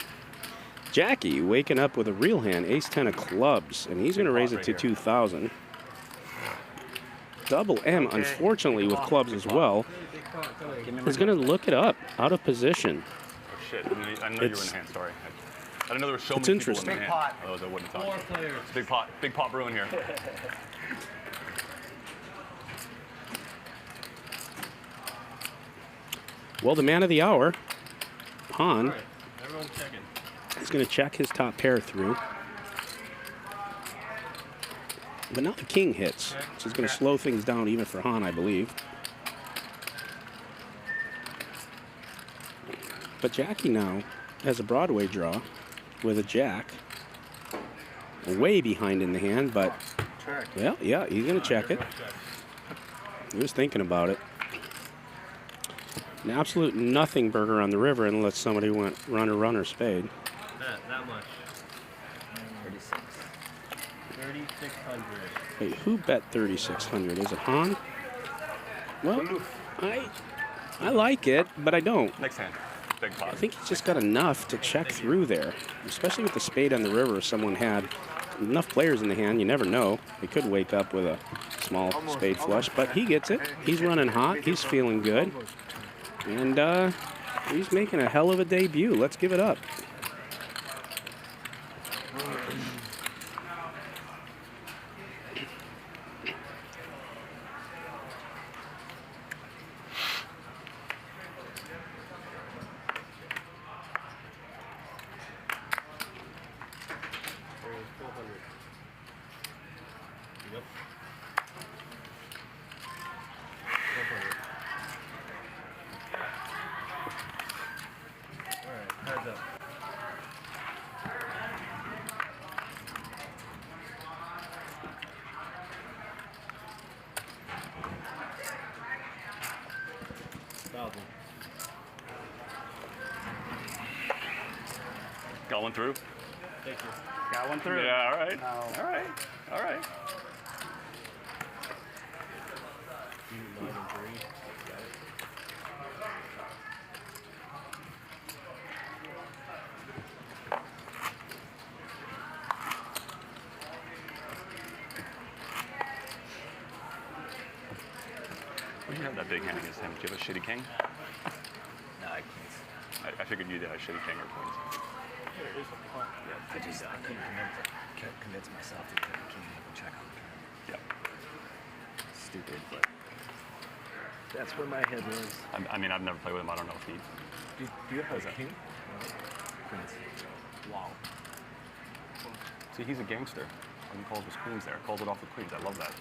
S10: Jacky waking up with a real hand, ace-10 of clubs, and he's going to raise it to 2,000. Double M, unfortunately, with clubs as well, is going to look it up, out of position.
S21: Oh, shit. I know you were in the hand, sorry. I didn't know there were so many people in the hand. Oh, that wouldn't talk. Big pot brewing here.
S10: Well, the man of the hour, Han,
S18: right, everyone's checking.
S10: is going to check his top pair through. But now the king hits, which is going to slow things down even for Han, I believe. But Jacky now has a Broadway draw with a jack. Way behind in the hand, but, well, yeah, he's going to check it. He was thinking about it. An absolute nothing burger on the river unless somebody went runner spade.
S18: That much. 36. 3,600.
S10: Wait, who bet 3,600? Is it Han? Well, I like it, but I don't.
S21: Next hand. Big pot.
S10: I think he's just got enough to check through there, especially with the spade on the river. If someone had enough players in the hand, you never know. He could wake up with a small spade flush, but he gets it. He's running hot. He's feeling good. And he's making a hell of a debut. Let's give it up.
S21: Got one through?
S15: Thank you.
S11: Got one through.
S21: Yeah, all right.
S11: No.
S21: All right. All right.
S18: 9 and 3. Got it.
S21: Well, you have that big hand against him. Do you have a shitty king?
S1: No, I can't.
S21: I figured you'd have a shitty king or queens.
S1: Yeah, I can't convince myself to get a king and check on the turn.
S21: Yeah.
S1: Stupid, but that's where my head was.
S21: I mean, I've never played with him. I don't know if he.
S1: Do you have a king? Queens.
S21: Wow. See, he's a gangster. He calls his queens there. Calls it off with queens. I love that.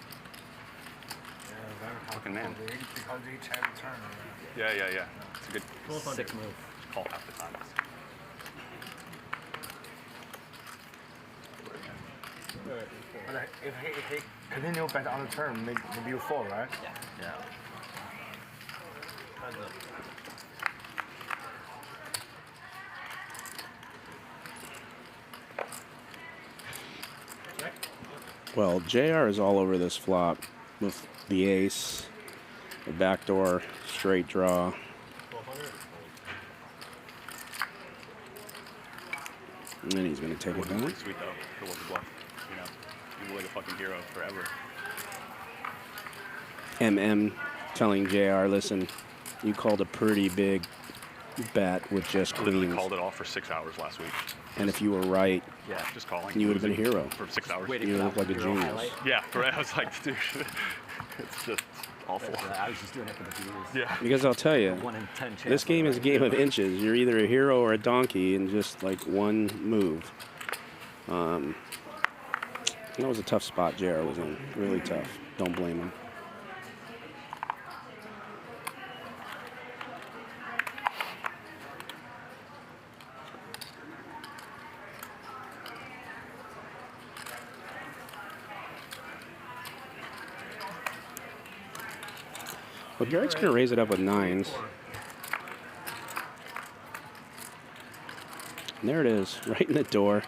S21: Fucking man.
S20: Because each have a turn.
S21: Yeah. It's a good
S1: sick move.
S21: Just call half the time.
S20: But if he continue bet on the turn, maybe you fall, right?
S1: Yeah.
S10: Well, JR is all over this flop with the ace, the backdoor, straight draw. And then he's going to take it down.
S21: Pretty sweet, though. It was a bluff. You know, you were the fucking hero forever.
S10: MM telling JR, listen, you called a pretty big bet with just
S21: I literally
S10: queens.
S21: called it off for 6 hours last week.
S10: And if you were right,
S21: just calling.
S10: you would have been a hero.
S21: For 6 hours.
S10: You look like a genius.
S21: Yeah, right. I was like, dude, it's just awful.
S1: I was just doing it for the views.
S21: Yeah.
S10: Because I'll tell you,
S1: 1 in 10 chance.
S10: this game is a game of inches. You're either a hero or a donkey in just like one move. That was a tough spot JR was in. Really tough. Don't blame him. Well, Garrett's going to raise it up with 9s. And there it is, right in the door.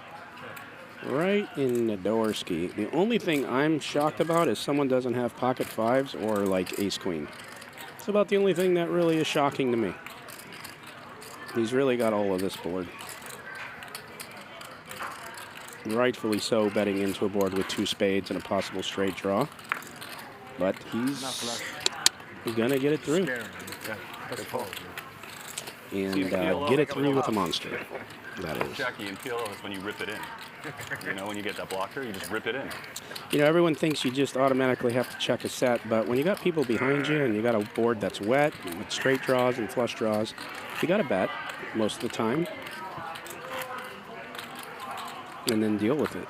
S10: Right in the door ski. The only thing I'm shocked about is someone doesn't have pocket 5s or like ace-queen. It's about the only thing that really is shocking to me. He's really got all of this board. Rightfully so, betting into a board with 2 spades and a possible straight draw. But he's gonna get it through. And get it through with a monster. That is.
S21: Jacky, in PLO is when you rip it in. You know, when you get that blocker, you just rip it in.
S10: You know, everyone thinks you just automatically have to check a set, but when you got people behind you and you got a board that's wet with straight draws and flush draws, you got to bet most of the time and then deal with it.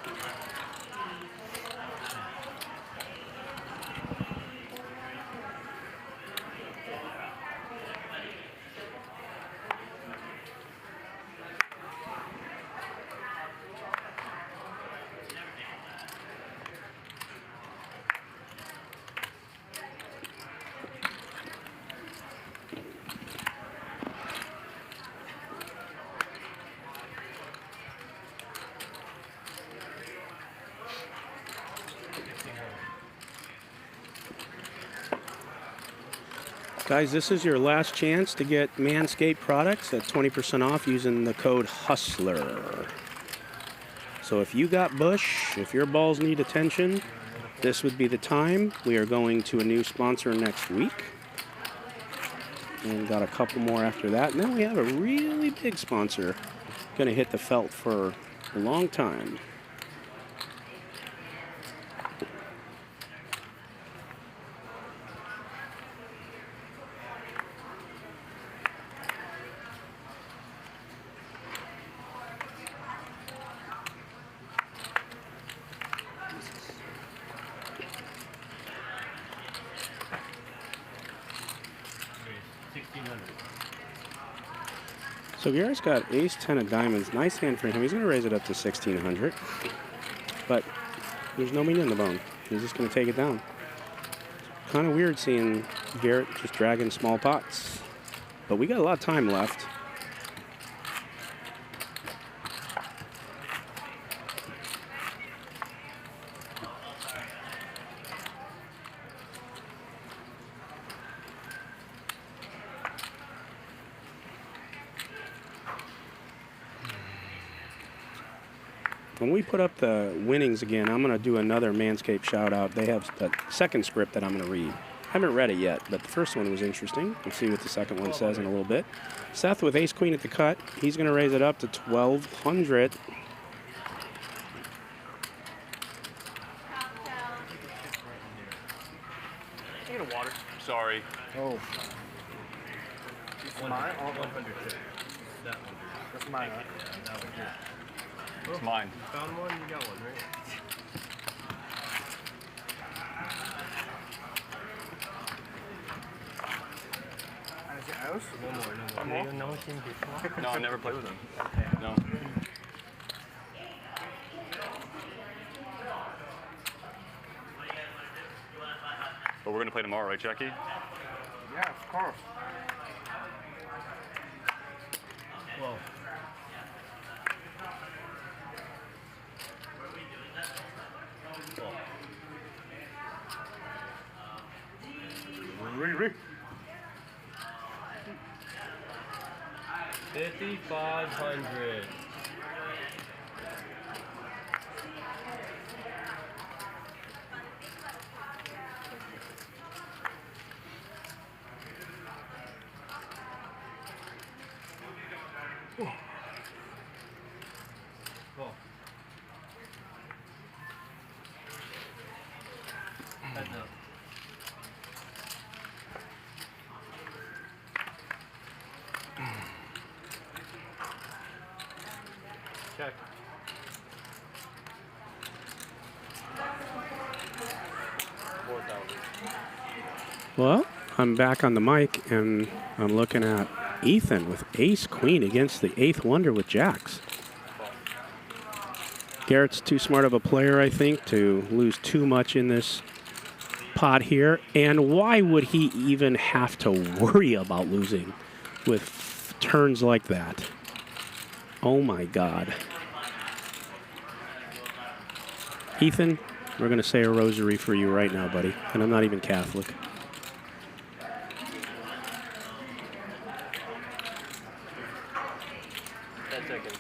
S10: Guys, this is your last chance to get Manscaped products at 20% off using the code HUSTLER. So if you got bush, if your balls need attention, this would be the time. We are going to a new sponsor next week. And got a couple more after that. And then we have a really big sponsor going to hit the felt for a long time. So Garrett's got ace 10 of diamonds. Nice hand for him. He's going to raise it up to 1,600. But there's no meat in the bone. He's just going to take it down. Kind of weird seeing Garrett just dragging small pots. But we got a lot of time left. when we put up the winnings again, I'm going to do another Manscaped shout out. They have the second script that I'm going to read. I haven't read it yet, but the first one was interesting. We'll see what the second one says in a little bit. Seth with ace queen at the cut. He's going to raise it up to 1,200.
S15: Get a water.
S21: Sorry.
S20: Oh. It's mine?
S18: 100 chip. That one.
S20: That's mine, right?
S18: Yeah, that one here.
S21: It's mine.
S18: You found one, you got one, right?
S20: Anything else?
S18: One more, no more.
S2: Do you know him before?
S21: No, I never played with him. No. But we're gonna play tomorrow, right, Jacky?
S20: Yeah, of course.
S18: Whoa.
S20: Really?
S18: 5,500. Cool. Heads up. Check.
S10: Well, I'm back on the mic, and I'm looking at Ethan with ace queen against the 8th wonder with jacks. Garrett's too smart of a player, I think, to lose too much in this pot here. And why would he even have to worry about losing with turns like that? Oh my God. Ethan, we're going to say a rosary for you right now, buddy. And I'm not even Catholic.
S18: 10 seconds.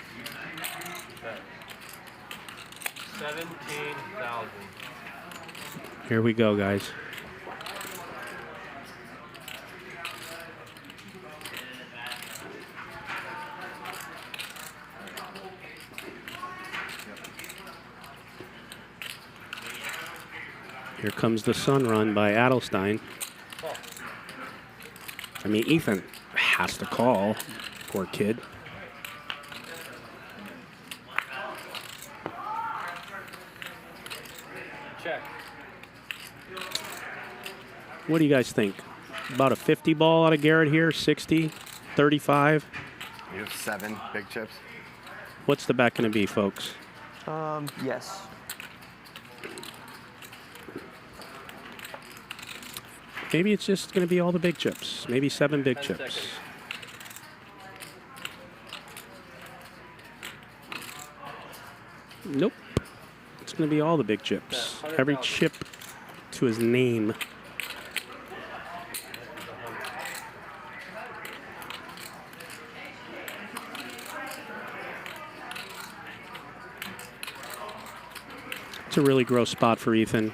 S18: 17,000.
S10: Here we go, guys. Here comes the sun run by Adelstein. I mean, Ethan has to call. Poor kid.
S18: Check.
S10: What do you guys think? About a 50 ball out of Garrett here? 60? 35?
S19: You have 7 big chips.
S10: What's the bet going to be, folks?
S14: Yes.
S10: Maybe it's just going to be all the big chips. Maybe 7 big chips.
S18: Seconds.
S10: Nope. It's going to be all the big chips. Every chip to his name. It's a really gross spot for Ethan.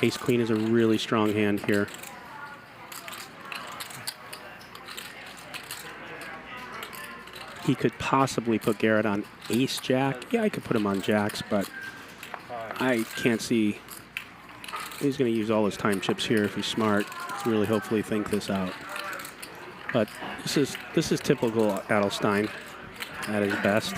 S10: Ace Queen is a really strong hand here. He could possibly put Garrett on Ace Jack. Yeah, I could put him on Jacks, but I can't see. He's going to use all his time chips here if he's smart. Let's really hopefully think this out. But this is typical Adelstein at his best.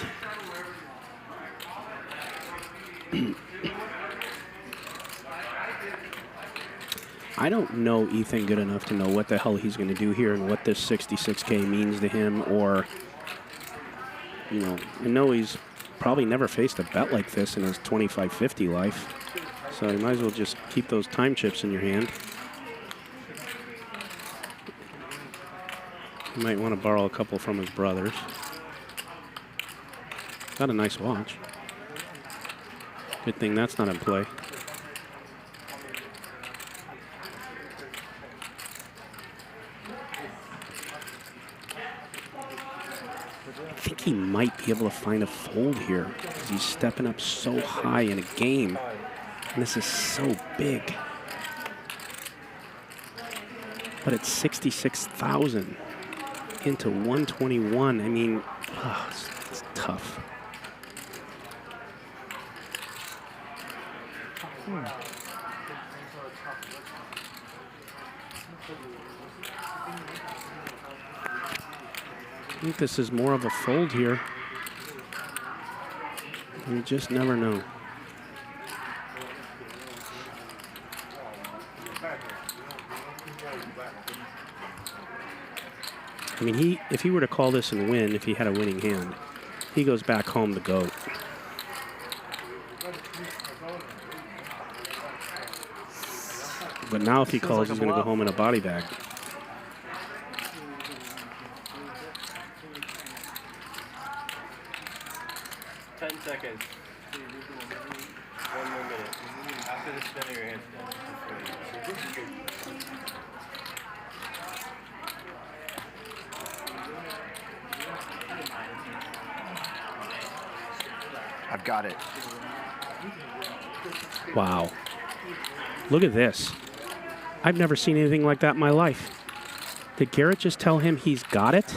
S10: I don't know Ethan good enough to know what the hell he's going to do here and what this 66K means to him, or, you know, I know he's probably never faced a bet like this in his 25-50 life, so you might as well just keep those time chips in your hand. You might want to borrow a couple from his brothers. Got a nice watch. Good thing that's not in play. think he might be able to find a fold here because he's stepping up so high in a game. And this is so big. But it's 66,000 into 121. I mean, it's tough. I think this is more of a fold here. You just never know. I mean, if he were to call this and win, if he had a winning hand, he goes back home the GOAT. But now if he calls, he's going to go home in a body bag.
S18: Seconds. 1 more minute. After the spin, your hands down.
S13: I've got it.
S10: Wow. Look at this. I've never seen anything like that in my life. Did Garrett just tell him he's got it?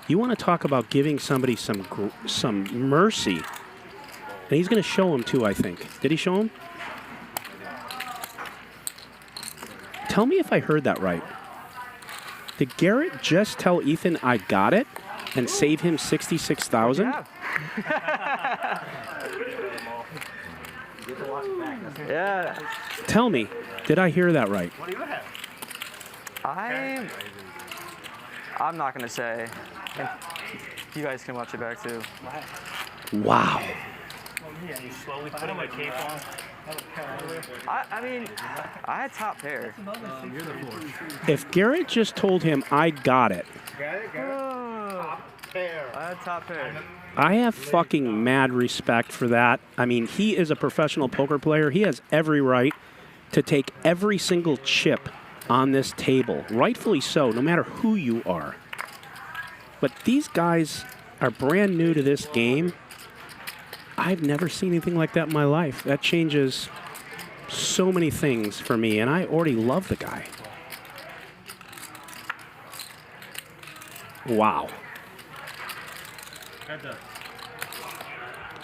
S10: You want to talk about giving somebody some mercy. And he's going to show him too, I think. Did he show him? Tell me if I heard that right. Did Garrett just tell Ethan I got it and save him 66,000?
S14: Yeah.
S10: Tell me, did I hear that right?
S14: What do you have? I'm not going to say. You guys can watch it back too.
S10: Wow.
S15: Yeah, you slowly putting my cape on.
S14: I mean, I had top pair.
S18: You're the fourth.
S10: If Garrett just told him I got it,
S14: I had top pair.
S10: I have fucking mad respect for that. I mean, he is a professional poker player. He has every right to take every single chip on this table. Rightfully so, no matter who you are. But these guys are brand new to this game. I've never seen anything like that in my life. That changes so many things for me, and I already love the guy. Wow.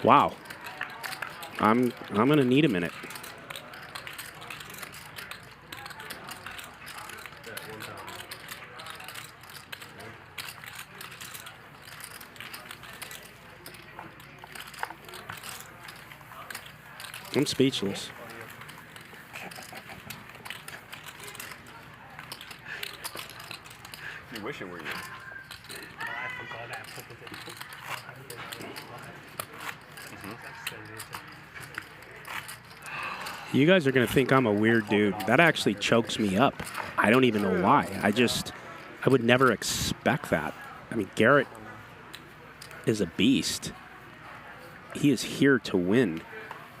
S10: Wow. I'm gonna need a minute. I'm speechless.
S22: You wish it were you.
S10: You guys are going to think I'm a weird dude. That actually chokes me up. I don't even know why. I would never expect that. I mean, Garrett is a beast. He is here to win.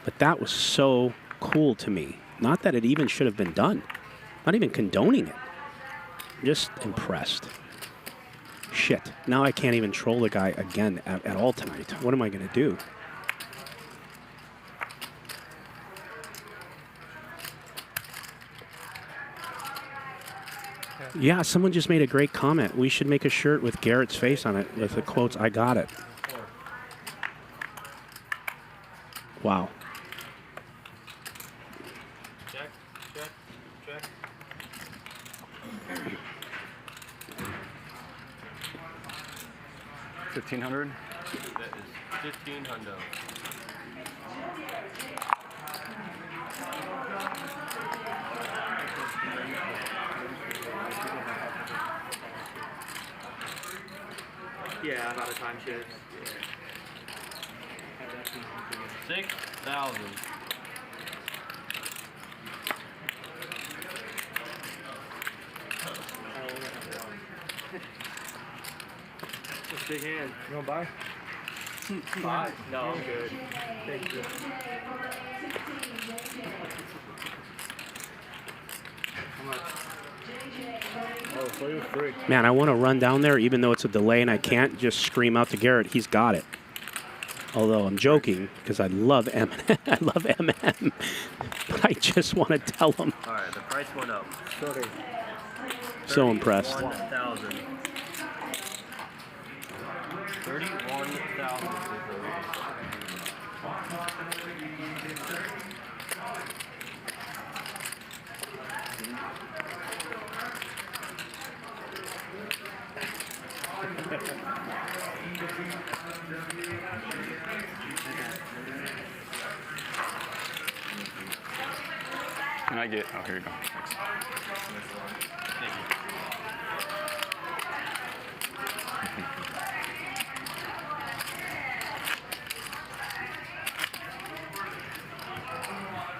S10: But that was so cool to me. Not that it even should have been done. Not even condoning it. Just impressed. Shit. Now I can't even troll the guy again at all tonight. What am I going to do? Yeah, someone just made a great comment. We should make a shirt with Garrett's face on it with the quotes, "I got it." Wow.
S18: Check.
S21: 1,500?
S18: That is 1,500.
S15: Yeah, I'm out of time chips.
S18: 6,000.
S15: That's a big hand.
S20: You want to buy?
S15: 5? No, I'm good. Thank you. How much?
S5: Oh, so you're free.
S10: Man, I want to run down there, even though it's a delay, and I can't just scream out to Garrett, he's got it. Although I'm joking, because I love Eminem. I love Eminem. But I just want to tell him.
S18: All right, the price went up.
S5: Sorry.
S10: So impressed.
S18: 31,000. 31,000 is the raise.
S8: Can I get, oh, here you go. Thanks.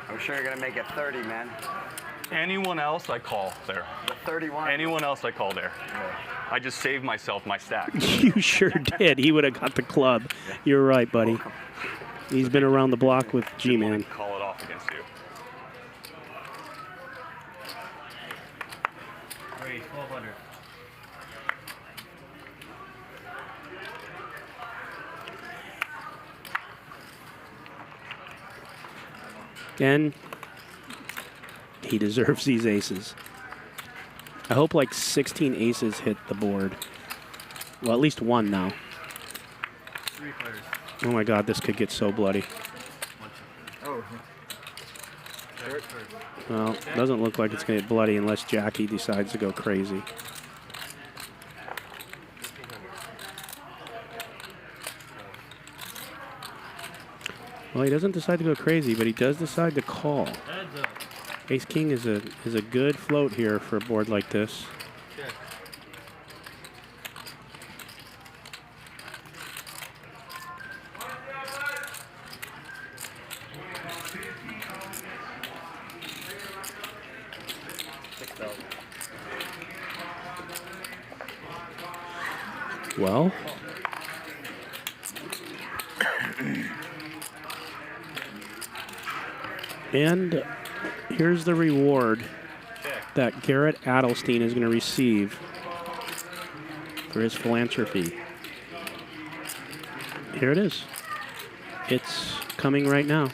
S19: I'm sure you're gonna make it 30, man.
S8: Anyone else I call there.
S19: 31.
S8: Anyone else I call there. I just saved myself my stack.
S10: You sure did. He would have got the club. You're right, buddy. He's been around the block with G-Man.
S8: Call it off against you.
S18: Raise 1,200.
S10: And he deserves these aces. I hope like 16 aces hit the board. Well, at least one now.
S18: 3 players.
S10: Oh my God, this could get so bloody.
S5: Oh.
S10: Well, doesn't look like it's going to get bloody unless Jacky decides to go crazy. Well, he doesn't decide to go crazy, but he does decide to call. Ace King is a good float here for a board like this.
S18: Check.
S10: Well, and here's the reward that Garrett Adelstein is going to receive for his philanthropy. Here it is. It's coming right now.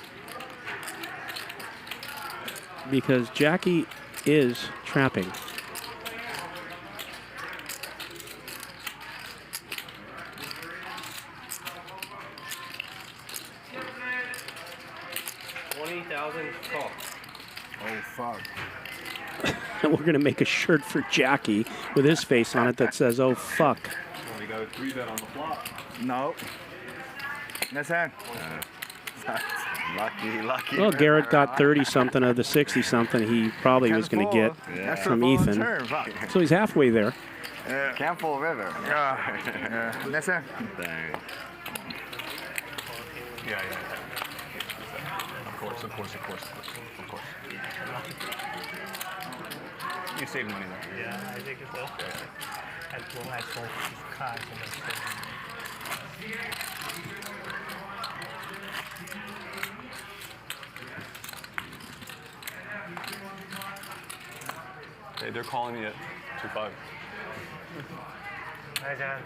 S10: Because Jacky is trapping.
S18: Call.
S5: Oh, fuck.
S10: And we're going to make a shirt for Jacky with his face on it that says, oh, fuck.
S22: Well, you got a 3-bet on the flop.
S20: No. Listen.
S19: Lucky.
S10: Well, Garrett got 30-something of the 60-something he probably was going to get from Ethan. So he's halfway there.
S19: Campbell River.
S20: Listen.
S22: Yeah. Of course.
S8: You saved money there.
S2: Yeah, I think it's okay. As long as both these cards
S8: Hey, they're calling me at 2-5.
S2: Hi, John.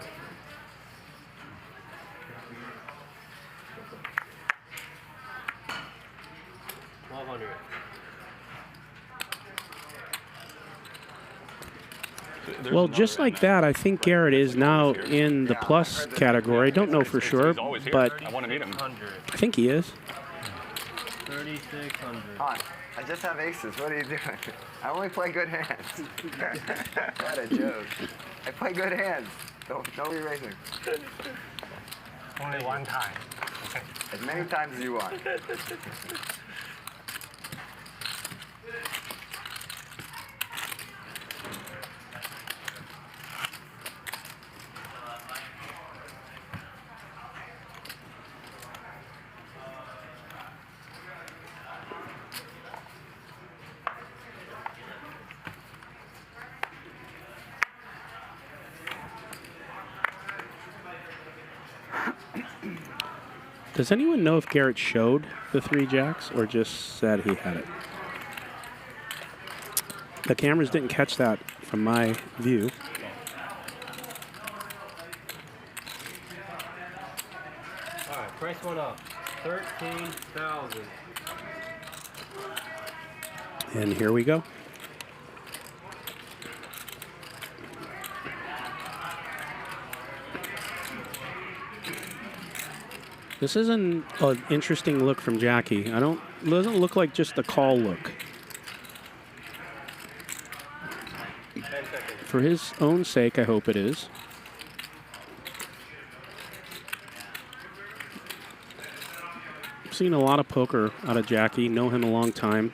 S10: Well, just like that, I think Garrett is now in the plus category. I don't know for sure, but
S8: I want to meet him.
S10: I think he is.
S18: 3,600.
S19: Hon, I just have aces. What are you doing? I only play good hands. What a joke. I play good hands. Don't be racing.
S2: Only one time.
S19: As many times as you want.
S10: Does anyone know if Garrett showed the 3 jacks or just said he had it? The cameras didn't catch that from my view.
S18: All right, price went up. 13,000.
S10: And here we go. This is an interesting look from Jacky. Doesn't look like just a call look. For his own sake, I hope it is. I've seen a lot of poker out of Jacky, know him a long time.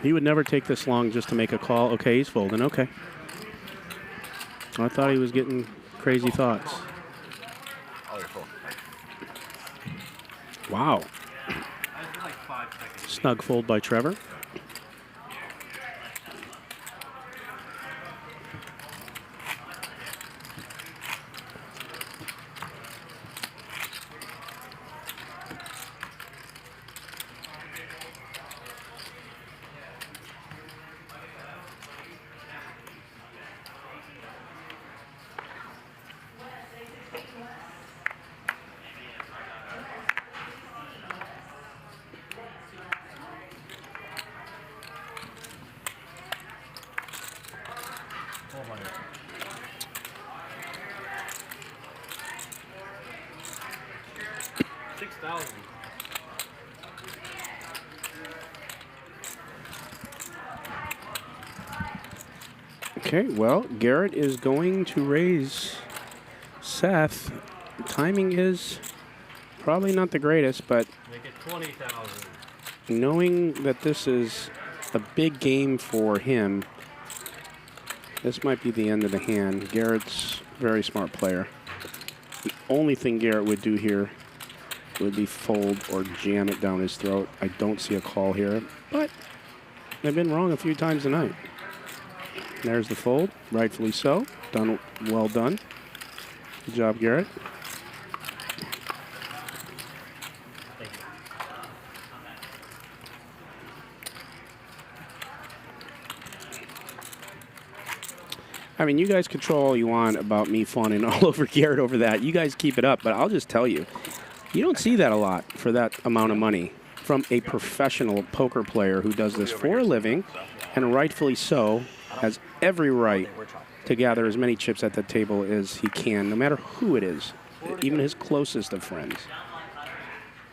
S10: He would never take this long just to make a call. Okay, he's folding, okay. I thought he was getting crazy thoughts.
S19: Oh, you're full.
S10: Wow. Snug fold by Trevor. Okay, well, Garrett is going to raise Seth. Timing is probably not the greatest, but
S18: Make it 20,000.
S10: knowing that this is a big game for him, this might be the end of the hand. Garrett's a very smart player. The only thing Garrett would do here would be fold or jam it down his throat. I don't see a call here, but I've been wrong a few times tonight. There's the fold, rightfully so. Done, well done. Good job, Garrett. I mean, you guys control all you want about me fawning all over Garrett over that. You guys keep it up, but I'll just tell you, you don't see that a lot for that amount of money from a professional poker player who does this for a living, and rightfully so, has every right to gather as many chips at the table as he can, no matter who it is, even his closest of friends.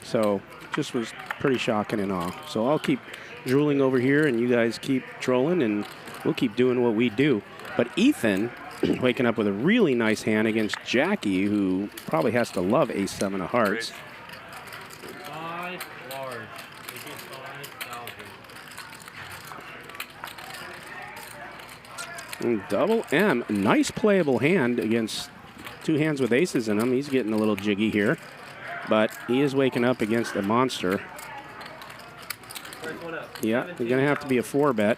S10: So, just was pretty shocking and awe. So I'll keep drooling over here, and you guys keep trolling, and we'll keep doing what we do. But Ethan, waking up with a really nice hand against Jacky, who probably has to love ace-7 of hearts.
S18: 5 large. Make it 5,000.
S10: And double M, nice playable hand against two hands with aces in them. He's getting a little jiggy here, but he is waking up against a monster. Yeah, he's going to have to be a 4-bet.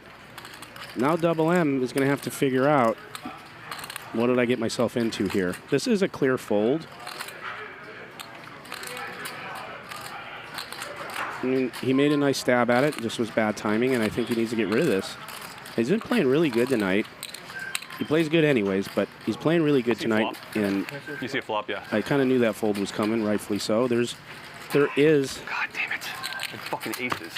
S10: Now double M is going to have to figure out, what did I get myself into here? This is a clear fold. I mean, he made a nice stab at it, just was bad timing, and I think he needs to get rid of this. He's been playing really good tonight. He plays good anyways, but he's playing really good tonight. And
S21: you see a flop, yeah.
S10: I kind of knew that fold was coming, rightfully so. There is.
S21: God damn it. And fucking aces.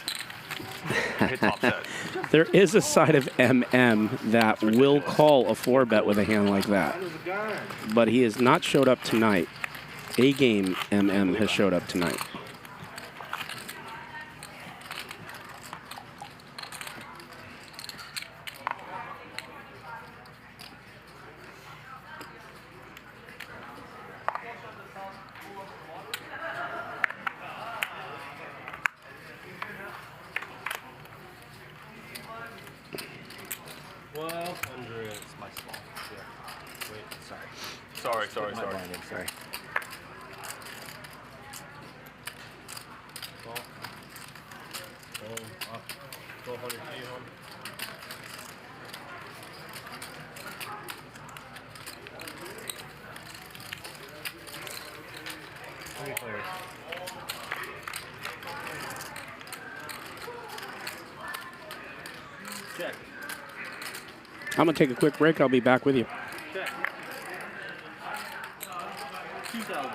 S21: Hit top set.
S10: There is a side of MM that will call a 4-bet with a hand like that. But he has not showed up tonight. A game MM has showed up tonight.
S21: Sorry.
S1: Sorry.
S18: Up. 1,200 to you, hon. How many players?
S4: Check.
S10: I'm going to take a quick break. I'll be back with you.
S4: Check. 2,000.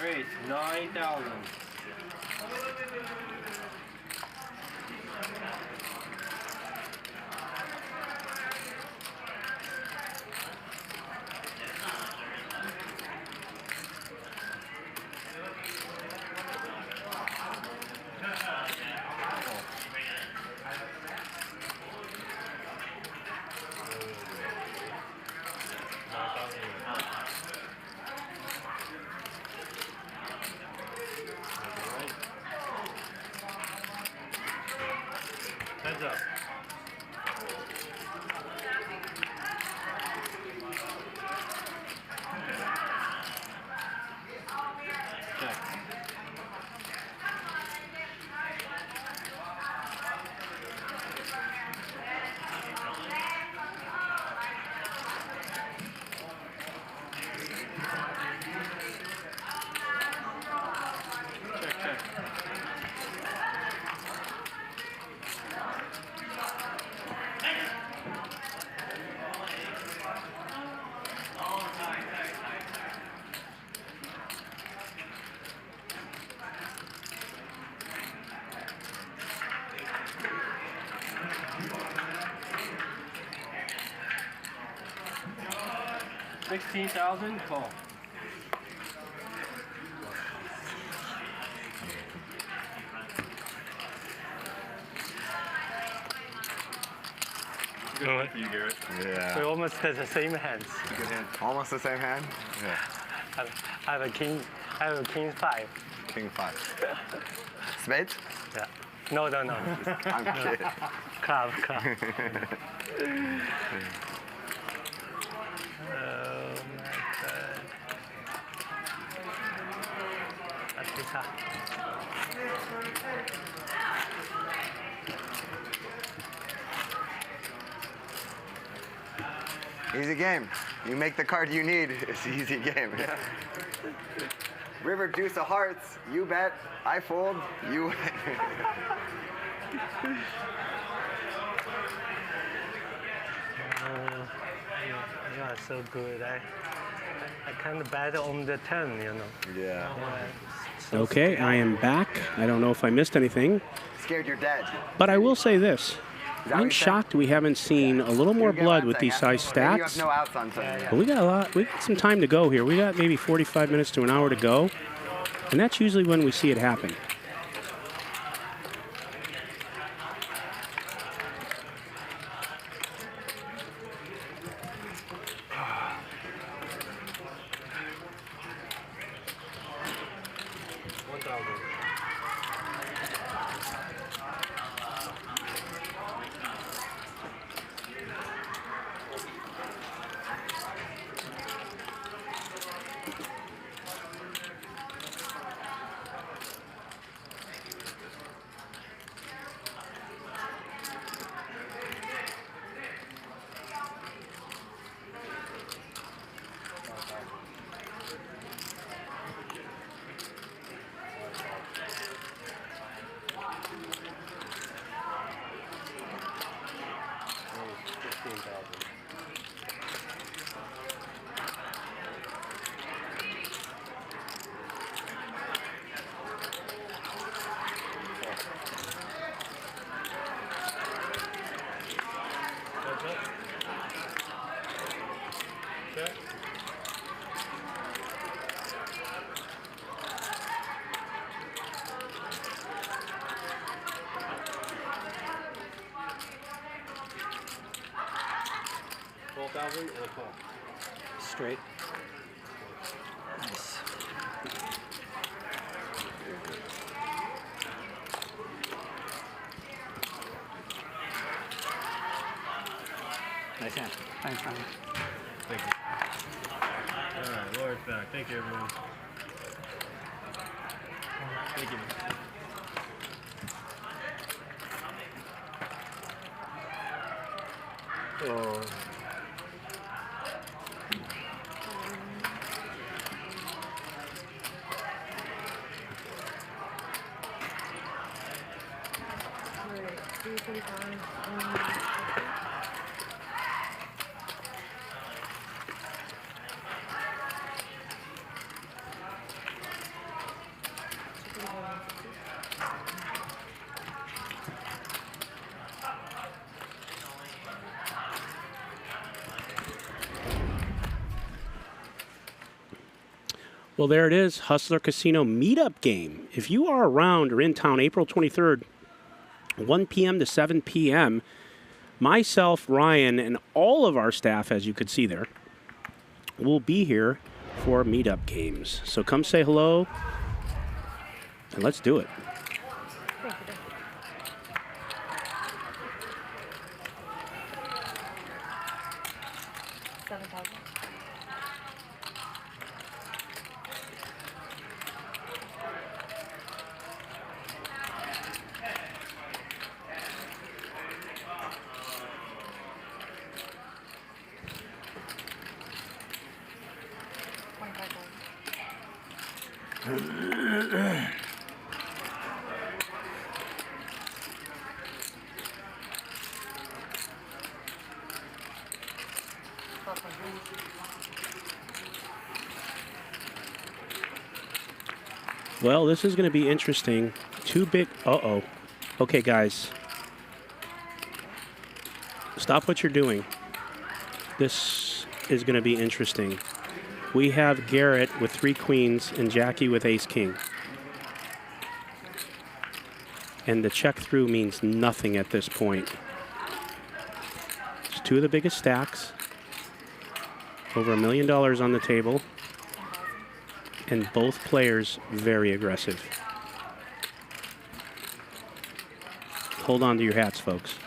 S4: Raise 9,000. Heads up. Check. $16,000, call.
S21: Good luck for you, Garrett.
S5: Yeah.
S2: We almost had the same hands.
S19: Good hand. Almost the same hand?
S5: Yeah.
S2: I have a king 5.
S19: King 5. Spades?
S2: Yeah. No.
S19: I'm kidding.
S2: Club.
S19: Easy game. You make the card you need. It's an easy game. Yeah. River deuce of hearts. You bet. I fold. You.
S2: You are so good. I kind of bet on the turn, you know.
S19: Yeah.
S10: Okay, I am back. I don't know if I missed anything,
S19: Scared you're dead.
S10: but I will say this.
S19: what
S10: I'm
S19: you said?
S10: shocked we haven't seen a little more blood with these size
S19: Maybe you have
S10: stats.
S19: no outs on Sunday.
S10: But we got some time to go here. We got maybe 45 minutes to an hour to go, and that's usually when we see it happen.
S4: And a call.
S1: Straight. Nice. Nice hand. Thanks, man.
S4: Thank you. All right, Lord's back. Thank you, everyone. Thank you.
S5: Oh.
S10: Well, there it is, Hustler Casino meetup game. If you are around or in town April 23rd, 1 p.m. to 7 p.m., myself, Ryan, and all of our staff, as you could see there, will be here for meetup games. So come say hello, and let's do it. Well, this is going to be interesting. Two big... Uh-oh. Okay, guys. Stop what you're doing. This is going to be interesting. We have Garrett with 3 queens and Jacky with ace-king. And the check-through means nothing at this point. It's 2 of the biggest stacks. Over $1 million on the table. And both players very aggressive. Hold on to your hats, folks.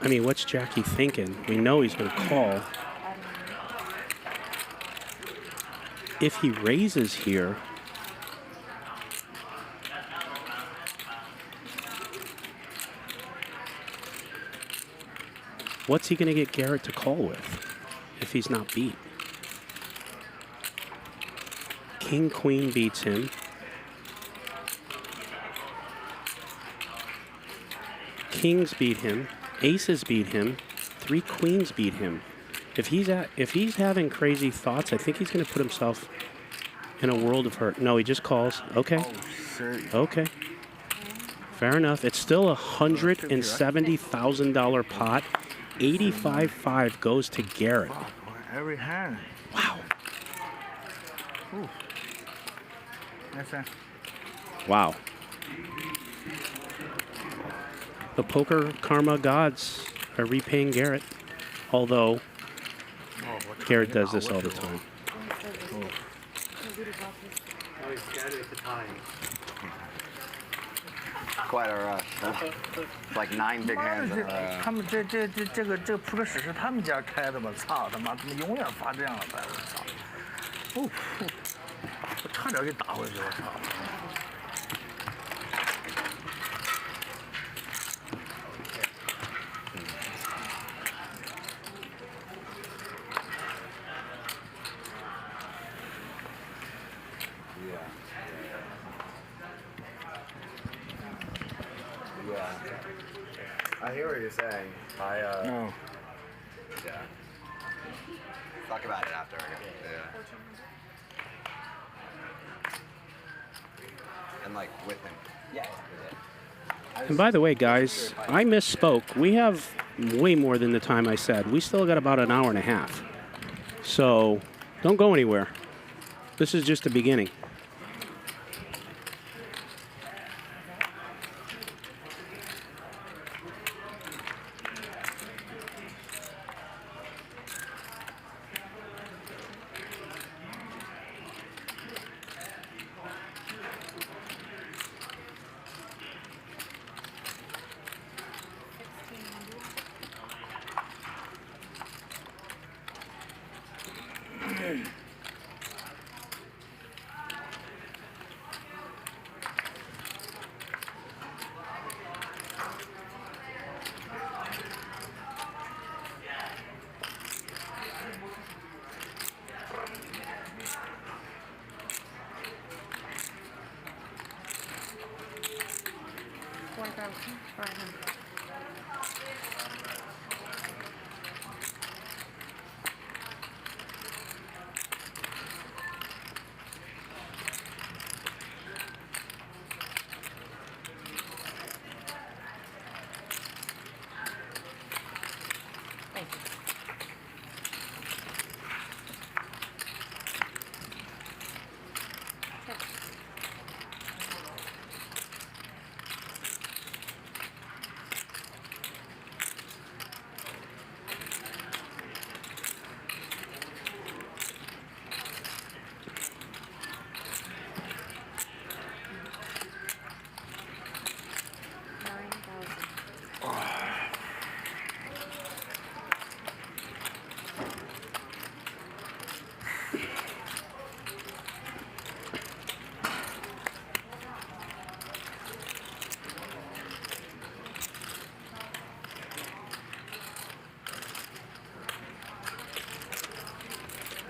S10: I mean, what's Jacky thinking? We know he's going to call. If he raises here, what's he going to get Garrett to call with if he's not beat? King, queen beats him. Kings beat him. Aces beat him. 3 queens beat him. If he's having crazy thoughts, I think he's going to put himself in a world of hurt. No, he just calls. Okay. Okay. Fair enough. It's still a $170,000 pot. 85.5 goes to Garrett.
S20: Every hand.
S10: Wow.
S20: Ooh. That's it.
S10: Wow. The poker karma gods are repaying Garrett, although Garrett does this all the time.
S19: Quite a rush. Huh? It's like 9 big hands in a row.
S20: 他们这个扑克室是他们家开的吗？操他妈，怎么永远发这样的牌？我操！哦，我差点给打回去，我操！
S19: I hear what you're saying.
S20: No.
S19: Yeah. Talk about it after. Yeah. And like with him. Yeah.
S10: And by the way, guys, I misspoke. We have way more than the time I said. We still got about an hour and a half. So don't go anywhere. This is just the beginning.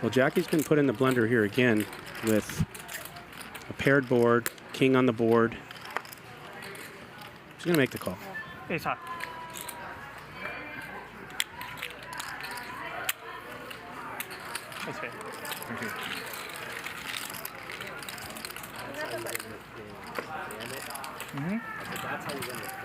S10: Well, Jacky's been put in the blender here again with a paired board, king on the board. He's going to make the call.
S15: Hey, Seth. That's fair.
S20: Thank you. Mm-hmm.
S1: That's how you win the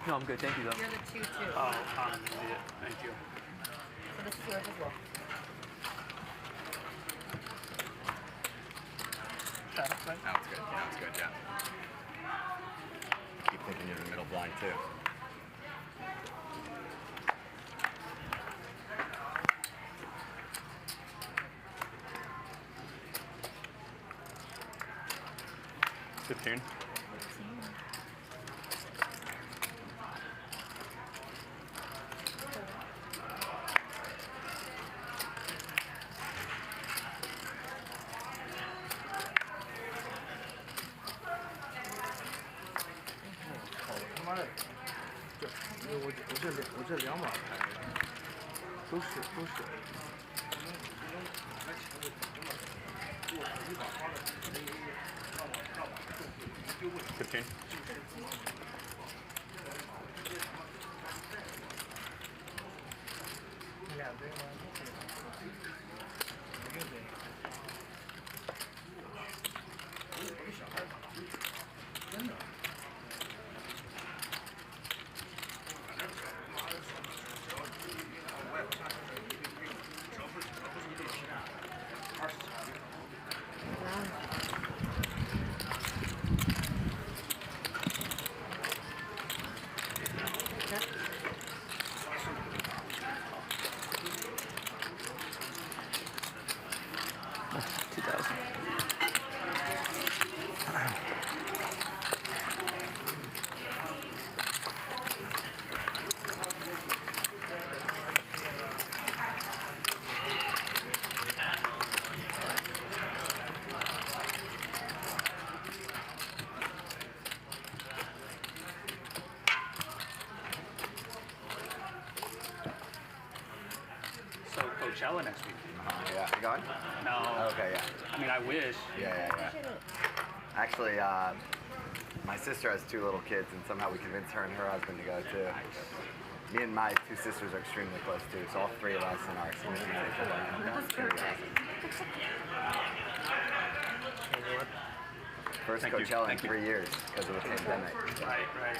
S14: No, I'm good. Thank you, though.
S17: You're the 2-2.
S6: Oh, thank you.
S17: So this is yours as well.
S19: That was good. That was good, yeah. Keep thinking you're the middle blind, too.
S21: $15.
S20: 我这2把牌都是。
S6: 15. Coachella next week.
S19: Yeah, you going?
S6: No.
S19: Okay, yeah.
S6: I mean, I wish.
S19: Yeah. Actually, my sister has 2 little kids, and somehow we convinced her and her husband to go too. Me and my 2 sisters are extremely close too, so all 3 of us in our significant other. It's really awesome. First Coachella in 3 years because of the pandemic.
S6: Right.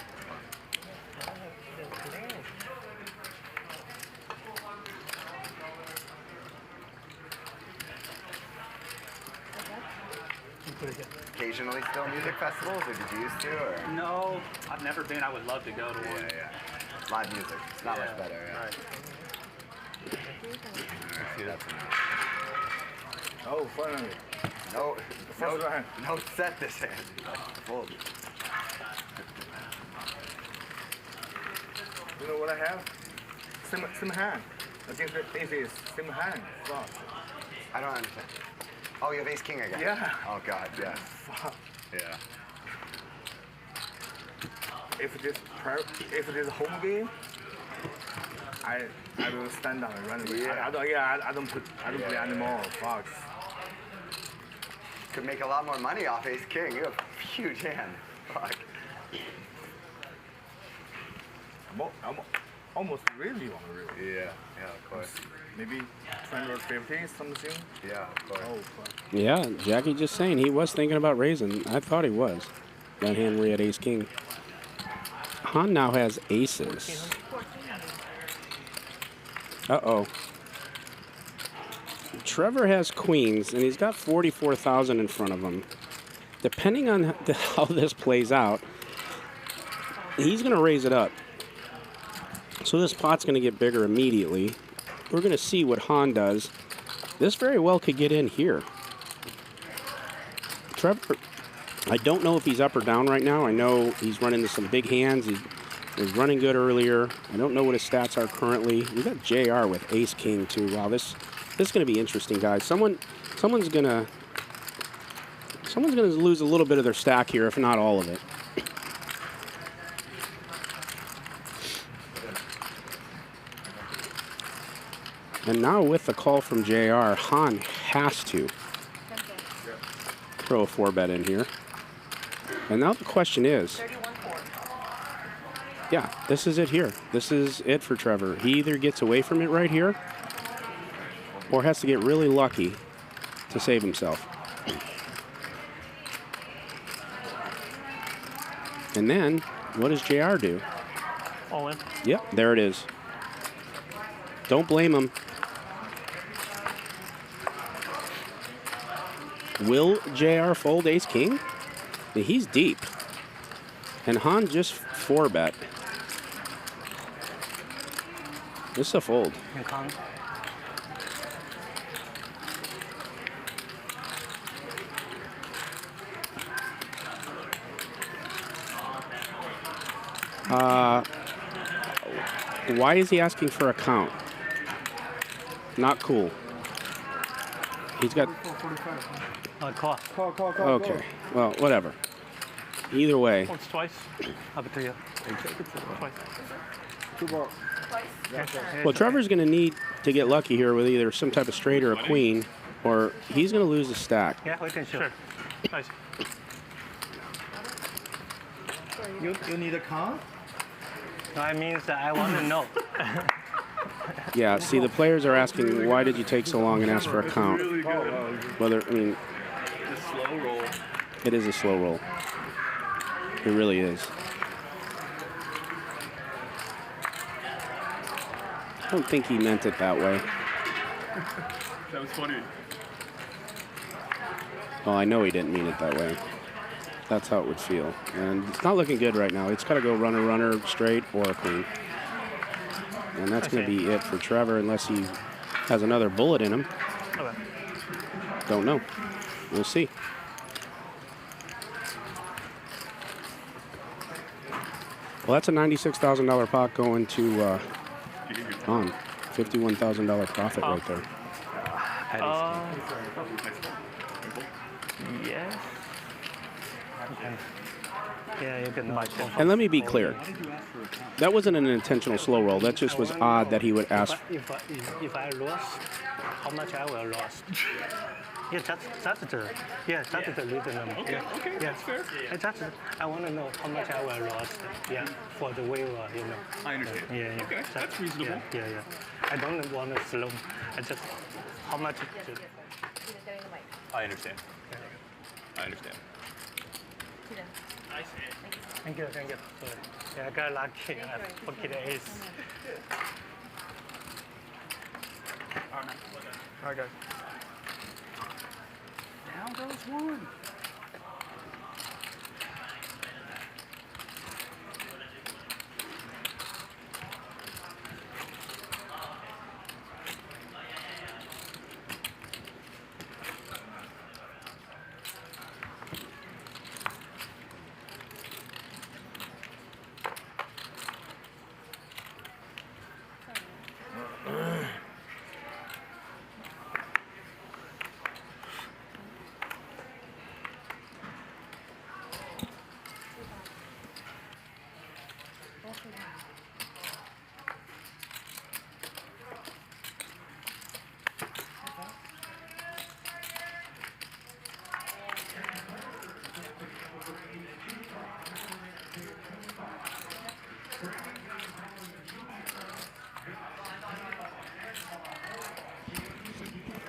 S19: Occasionally still music festivals, or did you used to? Or?
S6: No, I've never been. I would love to go to one.
S19: Yeah. Live music. It's not much better. Yeah.
S6: Right.
S5: Oh, finally.
S19: No set this hand. Fold.
S5: You know what I have? Same hand. Against the aces, same hand. Fuck.
S19: I don't understand. Oh, you have ace king again?
S5: Yeah.
S19: Oh god, yeah.
S5: Fuck.
S19: Yeah.
S5: If it is a home game, I will stand down and run away.
S19: Yeah.
S5: I don't play anymore. Fuck.
S19: Could make a lot more money off ace king. You have a huge hand. Fuck.
S5: I'm almost really on a real.
S19: Yeah, of course.
S5: Maybe 250 something.
S19: Yeah, of course.
S5: Oh, fuck.
S10: Yeah, Jacky just saying he was thinking about raising. I thought he was. That hand where he had ace king. Han now has aces. Uh-oh. Trevor has queens, and he's got 44,000 in front of him. Depending on how this plays out, he's going to raise it up. So this pot's going to get bigger immediately. We're going to see what Han does. This very well could get in here. Trevor, I don't know if he's up or down right now. I know he's running into some big hands. He was running good earlier. I don't know what his stats are currently. We got JR with ace king too. Wow, this is going to be interesting, guys. Someone's going to lose a little bit of their stack here, if not all of it. And now with the call from JR, Han has to throw a 4-bet in here. And now the question is, yeah, this is it here. This is it for Trevor. He either gets away from it right here or has to get really lucky to save himself. And then, what does JR do?
S15: All in.
S10: Yep, there it is. Don't blame him. Will JR fold ace king? He's deep. And Han just 4-bet. This is a fold. Why is he asking for a count? Not cool. He's got...
S15: Call.
S10: Okay, well, whatever. Either way.
S15: Once, twice. I'll be to you. Twice.
S5: 2 balls.
S10: Well, Trevor's going to need to get lucky here with either some type of straight or a queen, or he's going to lose the stack.
S15: Yeah, we can show. Sure. Nice.
S20: You need a count?
S2: No, I mean that I want to know.
S10: Yeah, see, the players are asking, why did you take so long and ask for a count? Whether, I mean,
S8: The slow roll.
S10: it is a slow roll. It really is. I don't think he meant it that way.
S8: That was funny.
S10: Well, I know he didn't mean it that way. That's how it would feel. And it's not looking good right now. It's got to go runner, straight, or a queen. And that's going to be it for Trevor unless he has another bullet in him.
S2: Okay.
S10: Don't know. We'll see. Well, that's a $96,000 pot going to on. $51,000 profit right there.
S2: Yes. Yeah, you can match it.
S10: And let me be clear. That wasn't an intentional slow roll. That just was odd that he would ask.
S2: If I lost, how much I will lost? Yeah, that's the reason.
S8: Okay,
S2: yeah,
S8: that's fair.
S2: I want to know how much I will lost. Yeah, for the waiver, you know.
S8: I understand.
S2: Yeah.
S8: Okay, that's reasonable.
S2: Yeah. I don't want to slow. I just how much.
S8: I understand. I understand.
S2: Thank you. Sorry. Yeah, I got lucky. I pocket ace.
S20: All right, guys.
S6: Down goes one.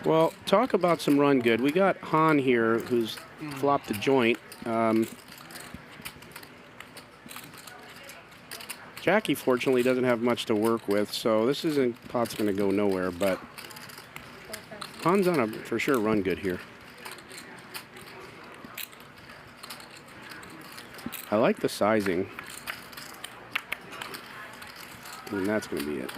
S10: Well, talk about some run good. We got Han here, who's flopped the joint. Jacky, fortunately, doesn't have much to work with, so this pot's going to go nowhere, but Han's on a, for sure, run good here. I like the sizing. And that's going to be it.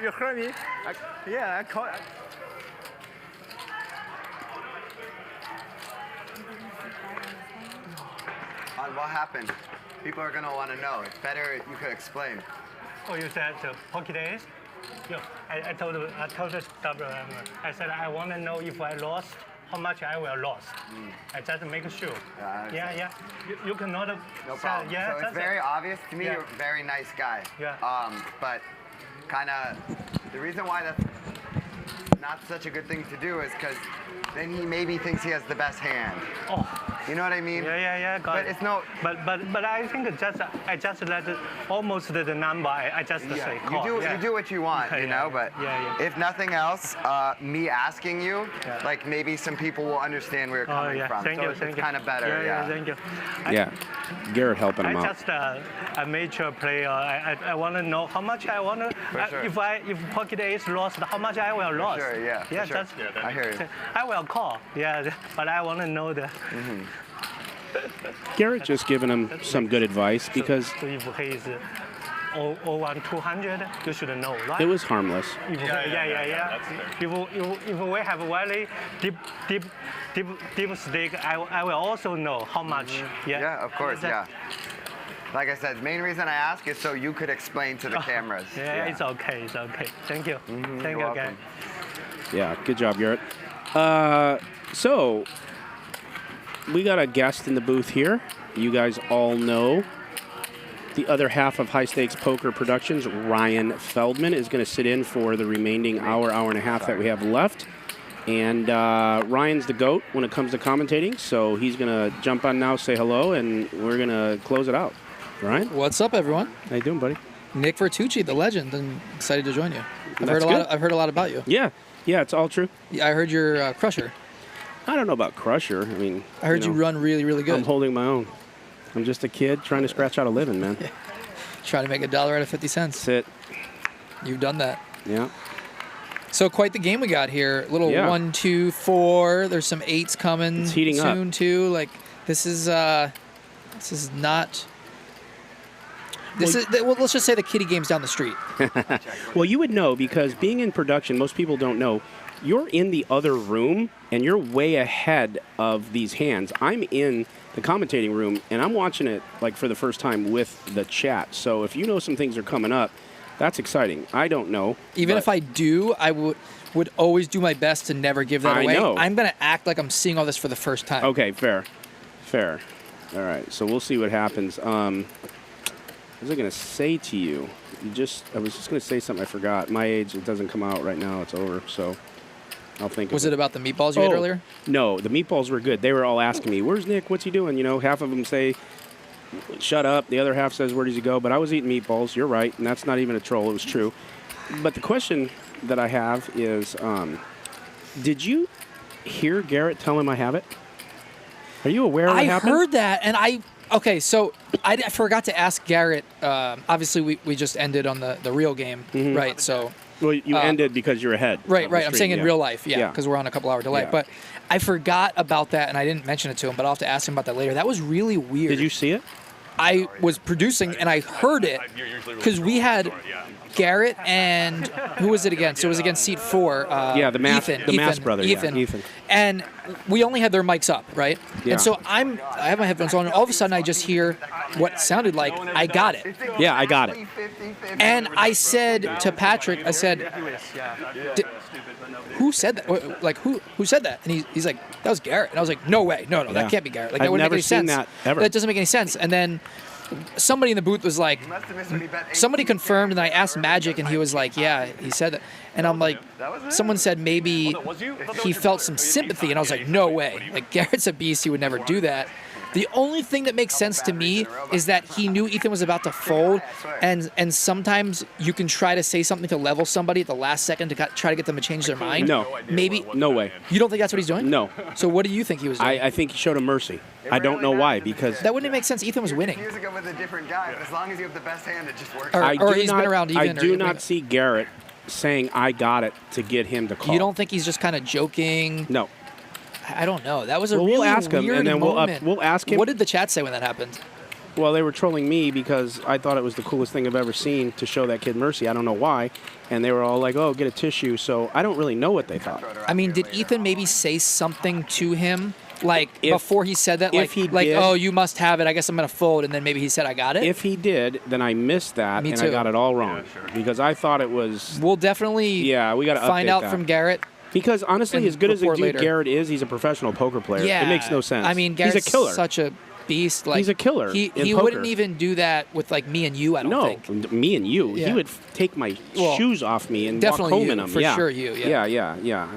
S20: You heard me? I caught.
S19: What happened? People are gonna want to know. It's better if you could explain.
S2: Oh, you said pocket ace? Yo, I told the double. I said I want to know if I lost, how much I will lost. I just make sure. Yeah. You cannot.
S19: No problem.
S2: Yeah,
S19: so it's very obvious to me.
S2: Yeah.
S19: You're a very nice guy.
S2: Yeah.
S19: But kind of the reason why that's not such a good thing to do is because then he maybe thinks he has the best hand.
S2: Oh.
S13: You know what I mean?
S2: Yeah.
S13: But it's no.
S2: But I think I just let it, almost the number. I just say call.
S13: You do what you want, you know. But if nothing else, me asking you, like maybe some people will understand where you're coming from.
S2: Thank
S13: so
S2: you.
S13: it's kind of better. Yeah.
S2: Thank you.
S10: Yeah, Garrett helping him
S2: I
S10: out.
S2: just a amateur player. I want to know how much I want to. If pocket ace lost, how much I will lose.
S13: Sure, yeah.
S2: Yeah,
S13: sure. I hear you.
S2: I will call. Yeah, but I want to know the.
S10: Garrett just giving him some good advice because
S2: So if he's 0-1-200, you should know, right?
S10: it was harmless.
S2: If, If we have very deep stake, I will also know how much.
S13: Yeah, of course, yeah. Like I said, the main reason I ask is so you could explain to the cameras.
S2: Yeah, it's okay, it's okay. Thank you. Thank you again.
S10: Yeah, good job, Garrett. So, we got a guest in the booth here. You guys all know the other half of High Stakes Poker Productions, Ryan Feldman, is going to sit in for the remaining hour and a half that we have left. And Ryan's the GOAT when it comes to commentating, so he's going to jump on now, say hello, and we're going to close it out. Ryan?
S12: What's up, everyone?
S10: How you doing, buddy?
S12: Nick Vertucci, the legend. I'm excited to join you. I've heard a lot about you.
S10: Yeah, it's all true.
S12: Yeah, I heard you're Crusher.
S10: I don't know about Crusher. I mean,
S12: I heard you run really, really good.
S10: I'm holding my own. I'm just a kid trying to scratch out a living, man.
S12: Trying to make $1 out of 50 cents.
S10: That's it.
S12: You've done that.
S10: Yeah.
S12: So quite the game we got here. Little 1, 2, 4. There's some 8s coming
S10: it's heating
S12: soon
S10: up.
S12: too. Like this is not. Well, let's just say the kiddie game's down the street.
S10: Well, you would know because being in production, most people don't know. You're in the other room, and you're way ahead of these hands. I'm in the commentating room, and I'm watching it like for the first time with the chat. So if you know some things are coming up, that's exciting. I don't know.
S12: Even if I do, I would always do my best to never give that away.
S10: Know.
S12: I'm going to act like I'm seeing all this for the first time.
S10: Okay, fair. All right, so we'll see what happens. What was I going to say to you? I was just going to say something I forgot. My age, it doesn't come out right now. It's over, so I'll think
S12: Was it about the meatballs you had earlier?
S10: No, the meatballs were good. They were all asking me, where's Nick? What's he doing? You know, half of them say, shut up. The other half says, where does he go? But I was eating meatballs. You're right, and that's not even a troll. It was true. But the question that I have is, did you hear Garrett tell him I have it? Are you aware of what happened?
S12: I heard that, and okay, so I forgot to ask Garrett. Obviously, we just ended on the real game, right? So.
S10: Well, you ended because you're ahead.
S12: Right. I'm saying in real life, because we're on a couple-hour delay. Yeah. But I forgot about that, and I didn't mention it to him, but I'll have to ask him about that later. That was really weird.
S10: Did you see it?
S12: I was producing, and I heard it because we had Garrett and who was it again? So it was against seat 4.
S10: The Mass brother.
S12: Ethan.
S10: Yeah, Ethan.
S12: And we only had their mics up, right?
S10: Yeah.
S12: And so I have my headphones on, and all of a sudden I just hear what sounded like I got it.
S10: Yeah, I got it.
S12: And I said to Patrick, I said, who said that? Like, who said that? And he's like, that was Garrett. And I was like, no way. No, that can't be Garrett. Like, that wouldn't make any sense.
S10: I've never seen that ever.
S12: That doesn't make any sense. And then somebody in the booth was like, somebody confirmed, and I asked Magic, and he was like, yeah, he said that. And I'm like, someone said maybe he felt some sympathy, and I was like, no way. Like, Garrett's a beast. He would never do that. The only thing that makes sense to me is that he knew Ethan was about to fold, and sometimes you can try to say something to level somebody at the last second to try to get them to change their mind.
S10: No.
S12: Maybe.
S10: No way.
S12: You don't think that's what he's doing?
S10: No.
S12: So what do you think he was doing?
S10: I think he showed him mercy. I don't know why, because...
S12: That wouldn't make sense. Ethan was winning.
S13: Years ago with a different guy, but as long as you have the best hand, it just works.
S12: Or he's been around even.
S10: I do not see Garrett saying, I got it, to get him to call.
S12: You don't think he's just kind of joking?
S10: No.
S12: I don't know. That was a
S10: we'll
S12: really
S10: ask him,
S12: weird
S10: and then
S12: moment.
S10: we'll ask him.
S12: What did the chat say when that happened?
S10: Well, they were trolling me because I thought it was the coolest thing I've ever seen to show that kid mercy. I don't know why. And they were all like, oh, get a tissue. So I don't really know what they thought.
S12: I mean, did Ethan maybe say something to him? Like, before he said that? Like,
S10: did,
S12: oh, you must have it. I guess I'm going to fold. And then maybe he said, I got it?
S10: If he did, then I missed that.
S12: Me
S10: and
S12: too.
S10: I got it all wrong. Because I thought it was...
S12: We'll definitely
S10: we gotta
S12: find
S10: update
S12: out
S10: that.
S12: from Garrett.
S10: Because honestly, as good as a dude
S12: later.
S10: Garrett is, he's a professional poker player.
S12: Yeah.
S10: It makes no sense.
S12: I mean, Garrett's
S10: he's a killer.
S12: Such a beast. Like,
S10: he's a killer.
S12: He
S10: in
S12: wouldn't
S10: poker.
S12: even do that with like me and you, I don't think.
S10: No, me and you.
S12: Yeah.
S10: He would take my shoes off me and walk
S12: definitely
S10: home
S12: you,
S10: in them.
S12: for sure you,
S10: yeah.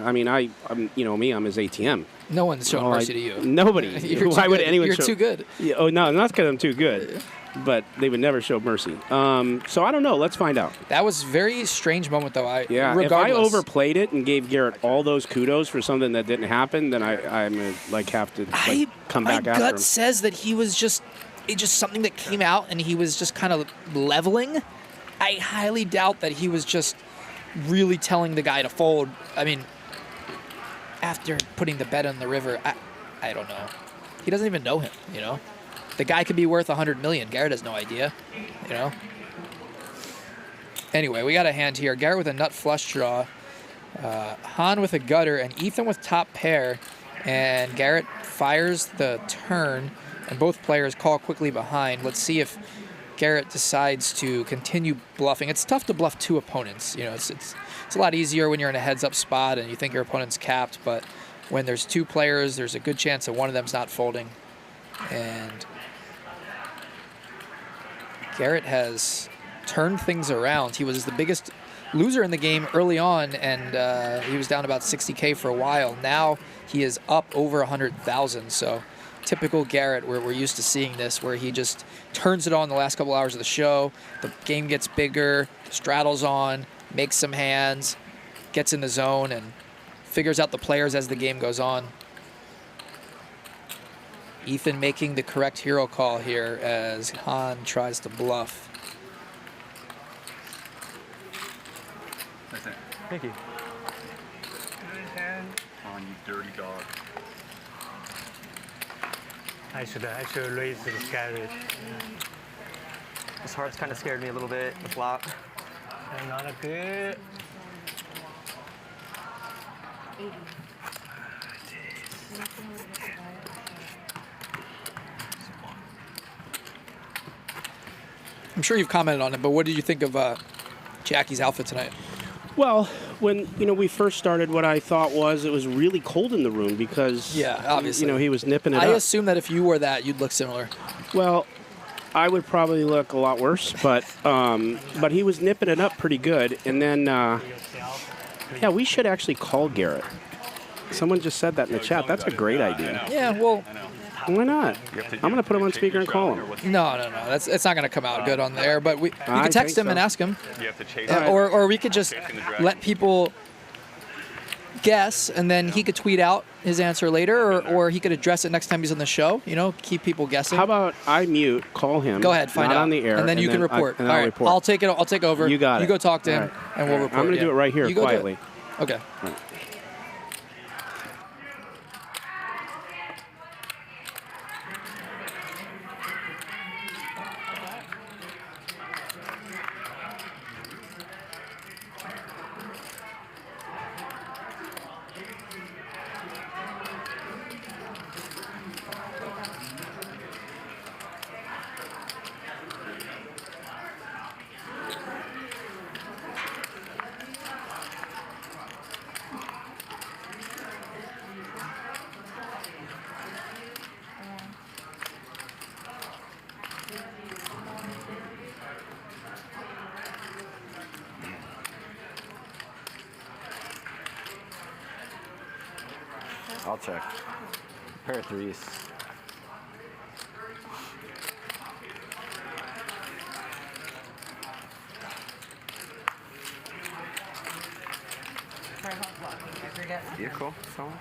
S10: I mean, I'm his ATM.
S12: No one's showing mercy to you.
S10: Nobody. Why would anyone
S12: You're
S10: show?
S12: too good.
S10: Yeah, oh no, not because I'm too good, but they would never show mercy. So I don't know. Let's find out.
S12: That was a very strange moment, though.
S10: Yeah, if I overplayed it and gave Garrett all those kudos for something that didn't happen, then I'm gonna have to come back after him.
S12: My gut says that he was just something that came out and he was just kind of leveling. I highly doubt that he was just really telling the guy to fold. I mean, after putting the bet on the river, I don't know. He doesn't even know him, you know? The guy could be worth $100 million. Garrett has no idea, you know? Anyway, we got a hand here. Garrett with a nut flush draw. Han with a gutter, and Ethan with top pair. And Garrett fires the turn, and both players call quickly behind. Let's see if Garrett decides to continue bluffing. It's tough to bluff two opponents. You know, it's a lot easier when you're in a heads-up spot and you think your opponent's capped, but when there's two players, there's a good chance that one of them's not folding. And Garrett has turned things around. He was the biggest loser in the game early on, and he was down about 60K for a while. Now he is up over 100,000, so typical Garrett, where we're used to seeing this, where he just turns it on the last couple hours of the show. The game gets bigger, straddles on, makes some hands, gets in the zone, and figures out the players as the game goes on. Ethan making the correct hero call here as Han tries to bluff.
S15: Thank you.
S5: On, you dirty dog.
S2: I should raise the scabbage.
S14: This heart's kind of scared me a little bit, the flop.
S2: And not a good.
S12: I'm sure you've commented on it, but what did you think of Jacky's outfit tonight?
S10: Well, when we first started, what I thought was it was really cold in the room because
S12: obviously
S10: he was nipping it
S12: I
S10: up.
S12: assume that if you wore that, you'd look similar.
S10: Well, I would probably look a lot worse, but he was nipping it up pretty good. And then, yeah, we should actually call Garrett. Someone just said that in the chat. That's a great idea.
S12: Yeah, well,
S10: why not? I'm going to put him on speaker and call him.
S12: No. It's not going to come out good on there. But we could text him and ask him,
S21: You have to chase
S12: or we could just let people guess, and then he could tweet out his answer later, or he could address it next time he's on the show. You know, keep people guessing.
S10: How about I mute, call him.
S12: Go ahead, find
S10: not
S12: out
S10: on the air,
S12: and then you can report.
S10: All
S12: right,
S10: report.
S12: I'll take it. I'll take over.
S10: You got it.
S12: You go talk to him,
S10: Right.
S12: and we'll report.
S10: I'm going to do it right here
S12: You go do it.
S10: quietly.
S12: Okay.
S10: Right.
S1: I'll check. Pair of threes.
S13: Yeah, cool. So.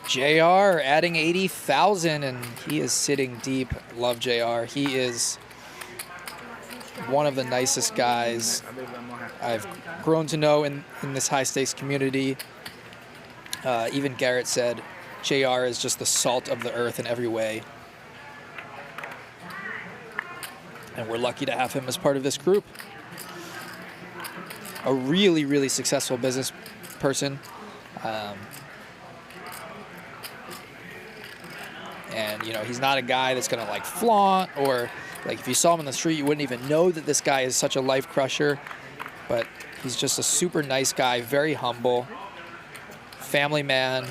S12: JR adding 80,000, and he is sitting deep. Love JR. He is one of the nicest guys I've grown to know in this high-stakes community. Even Garrett said JR is just the salt of the earth in every way. And we're lucky to have him as part of this group. A really, really successful business person. And, he's not a guy that's going to, flaunt, or, if you saw him on the street, you wouldn't even know that this guy is such a life crusher. But he's just a super nice guy, very humble, family man,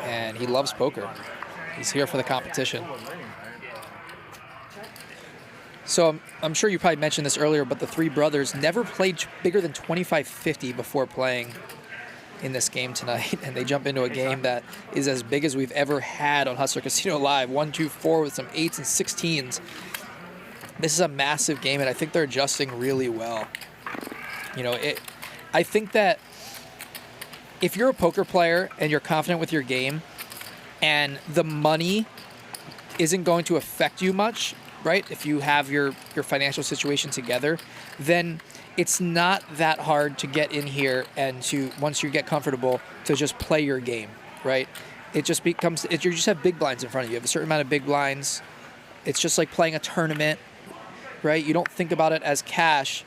S12: and he loves poker. He's here for the competition. So I'm sure you probably mentioned this earlier, but the three brothers never played bigger than 25-50 before playing in this game tonight, and they jump into a game that is as big as we've ever had on Hustler Casino Live. 1-2-4 with some 8s and 16s. This is a massive game, and I think they're adjusting really well. You know, I think that if you're a poker player and you're confident with your game, and the money isn't going to affect you much, right? If you have your financial situation together, then it's not that hard to get in here and to, once you get comfortable, to just play your game, right? It just becomes, you just have big blinds in front of you. You have a certain amount of big blinds. It's just like playing a tournament, right? You don't think about it as cash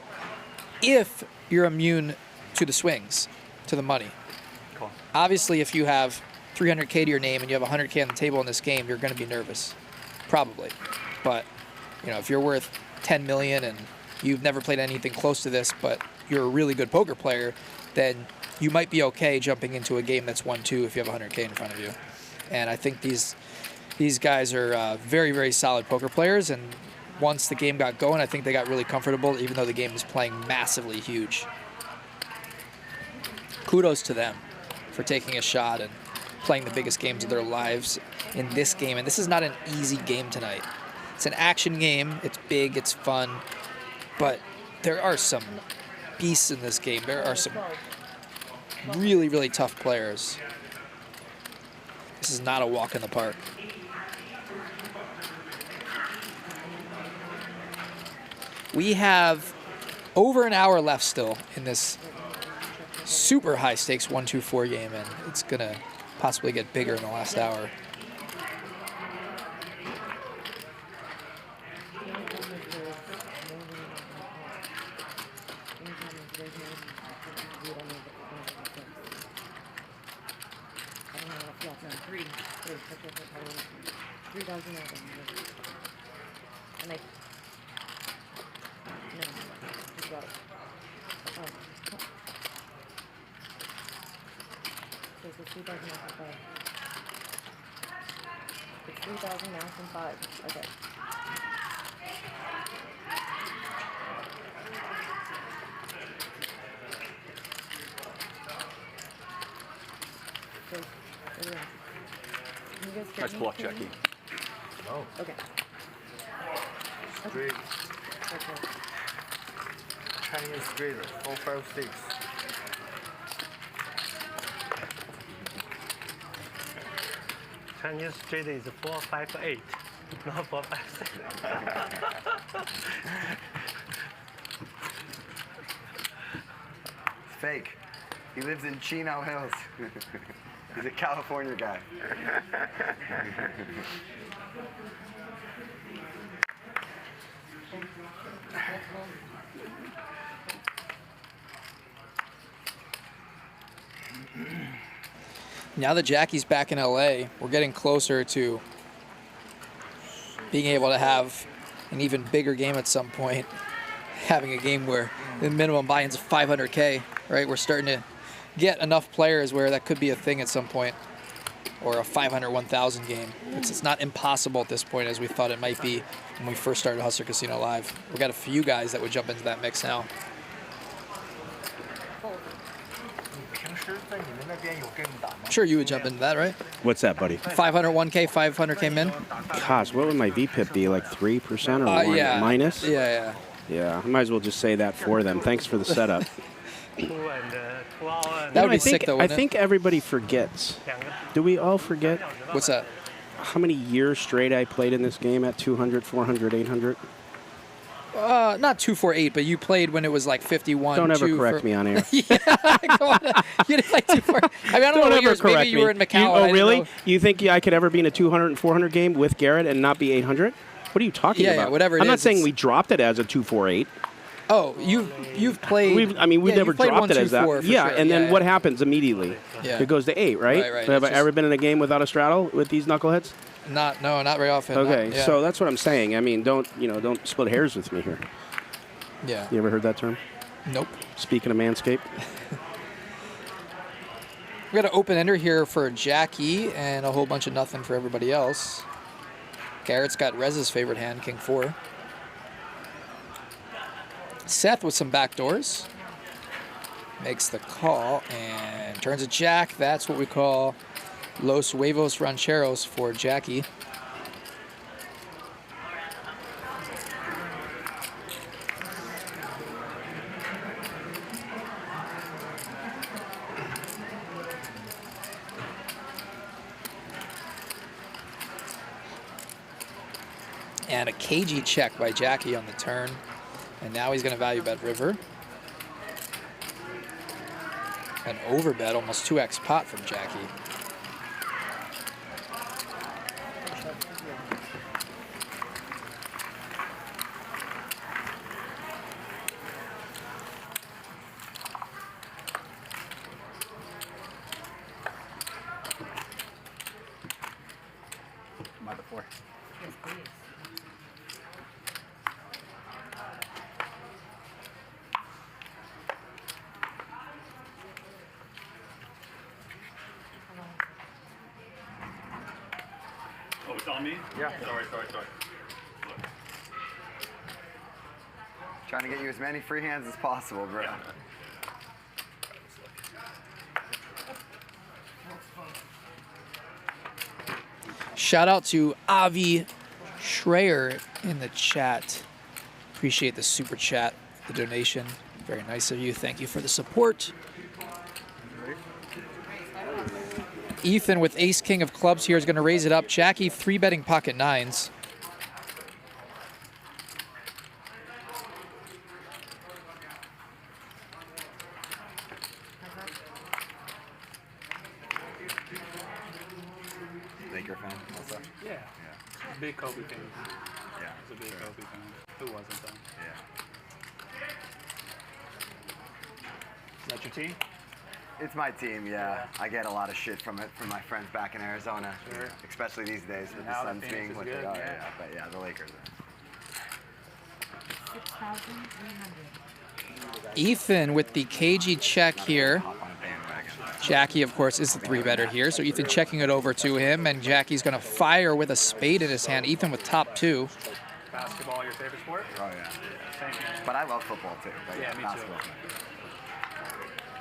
S12: if you're immune to the swings, to the money.
S3: Cool.
S12: Obviously, if you have 300K to your name and you have 100K on the table in this game, you're going to be nervous, probably. But, you know, if you're worth 10 million and you've never played anything close to this, but you're a really good poker player, then you might be okay jumping into a game that's 1-2 if you have 100K in front of you. And I think these guys are very, very solid poker players, and once the game got going, I think they got really comfortable, even though the game is playing massively huge. Kudos to them for taking a shot and playing the biggest games of their lives in this game. And this is not an easy game tonight. It's an action game. It's big. It's fun. But there are some beasts in this game. There are some really, really tough players. This is not a walk in the park. We have over an hour left still in this super high stakes 1-2-4 game, and it's gonna possibly get bigger in the last hour.
S17: It's 3,000 now from 5. Okay.
S21: Nice block, Jacky.
S20: Oh.
S17: Okay.
S20: Straight.
S17: Okay.
S20: Chinese straight. 4-5-6.
S2: Chinese JJ is 4-5-8, not 4-5-6.
S13: Fake. He lives in Chino Hills. He's a California guy.
S12: Now that Jacky's back in LA, we're getting closer to being able to have an even bigger game at some point. Having a game where the minimum buy-in's 500K, right? We're starting to get enough players where that could be a thing at some point, or a 500, 1,000 game. It's not impossible at this point as we thought it might be when we first started Hustler Casino Live. We've got a few guys that would jump into that mix now. I'm sure you would jump into that, right?
S10: What's that, buddy?
S12: 500, 1K, 500K min?
S10: Gosh, what would my VPIP be? Like 3% or 1
S12: yeah.
S10: minus?
S12: Yeah.
S10: Yeah, I might as well just say that for them. Thanks for the setup.
S12: That would be sick, though,
S10: I
S12: wouldn't it?
S10: think everybody forgets. Do we all forget?
S12: What's that?
S10: How many years straight I played in this game at 200, 400, 800?
S12: Not 248, but you played when it was like 51.
S10: Don't ever correct me on air.
S12: Yeah, come on. You didn't play 248. I mean, I don't know what years. Maybe you were in Macau.
S10: Oh, really? You think I could ever be in a 200 and 400 game with Garrett and not be 800? What are you talking about?
S12: Yeah, whatever it
S10: I'm not
S12: is,
S10: saying we dropped it as a 248.
S12: Oh, you've played.
S10: We've never dropped it as that. Yeah,
S12: sure.
S10: and then what happens immediately?
S12: Yeah.
S10: It goes to 8, right?
S12: Right.
S10: Have I ever been in a game without a straddle with these knuckleheads?
S12: Not very often.
S10: Okay, so that's what I'm saying. I mean, don't split hairs with me here.
S12: Yeah.
S10: You ever heard that term?
S12: Nope.
S10: Speaking of Manscaped.
S12: We got an open ender here for Jacky and a whole bunch of nothing for everybody else. Garrett's got Rez's favorite hand, King 4. Seth with some backdoors. Makes the call and turns a jack. That's what we call Los Huevos Rancheros for Jacky. And a KG check by Jacky on the turn. And now he's going to value bet river. An overbet, almost 2x pot from Jacky.
S6: Am I before?
S17: Yes, please.
S21: Oh, it's on me?
S13: Yeah.
S21: Sorry. Look.
S13: Trying to get you as many free hands as possible, bro.
S21: Yeah.
S12: Shout out to Avi Schreier in the chat. Appreciate the super chat, the donation. Very nice of you. Thank you for the support. Ethan with ace king of clubs here is going to raise it up. Jacky 3-betting pocket nines.
S19: Laker fan also?
S6: Yeah. Big Kobe fan.
S19: Yeah.
S6: He's a big Kobe fan. Who wasn't though?
S19: Yeah.
S6: Is that your team?
S13: It's my team, yeah. I get a lot of shit from it from my friends back in Arizona, especially these days with the
S6: Now
S13: Suns
S6: that
S13: being
S6: Phoenix
S13: what
S6: is
S13: they
S6: good,
S13: are.
S6: yeah.
S13: Yeah, but yeah, the Lakers.
S17: 6,300.
S12: Ethan with the KG check here. Jacky, of course, is the 3-better here, so Ethan checking it over to him, and Jacky's going to fire with a spade in his hand. Ethan with top 2.
S6: Basketball, your favorite sport?
S13: Oh, yeah.
S6: Same here.
S13: But I love football, too. But
S6: Yeah, me
S13: basketball.
S6: too.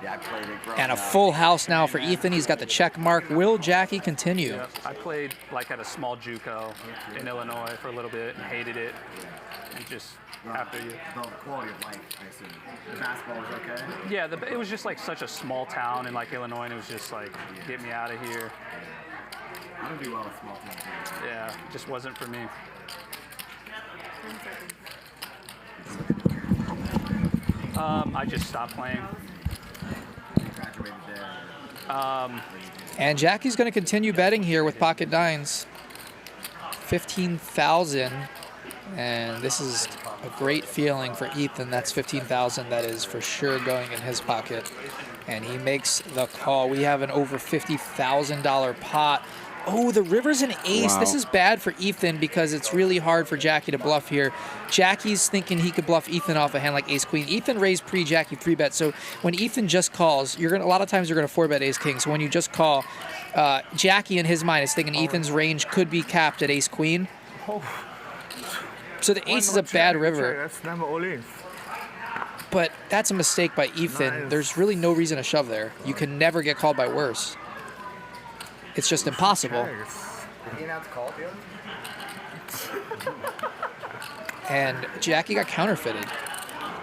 S13: Yeah, I played it growing
S12: And a
S13: up.
S12: full house now for Ethan. He's got the check mark. Will Jacky continue?
S6: Yeah, I played like at a small JUCO in Illinois for a little bit and hated it. And just after you.
S19: The quality of life, I assume. The basketball was okay?
S6: Yeah, it was just like such a small town in like Illinois, and it was just like, get me out of here.
S19: I don't do well with small teams.
S6: Yeah, it just wasn't for me. I just stopped playing.
S19: Graduated there.
S12: And Jacky's going to continue betting here with pocket nines. 15,000. And this is a great feeling for Ethan. That's 15,000 that is for sure going in his pocket. And he makes the call. We have an over $50,000 pot. Oh, the river's an ace.
S10: Wow.
S12: This is bad for Ethan because it's really hard for Jacky to bluff here. Jacky's thinking he could bluff Ethan off a hand like ace queen. Ethan raised pre-Jacky 3-bet. So when Ethan just calls, a lot of times you're gonna 4-bet ace king. So when you just call, Jacky in his mind is thinking Ethan's range could be capped at ace queen. So the ace is a bad river.
S20: That's number all in.
S12: But that's a mistake by Ethan.
S20: Nice.
S12: There's really no reason to shove there. You can never get called by worse. It's just impossible.
S13: Did he announce call, dude?
S12: And Jacky got counterfeited.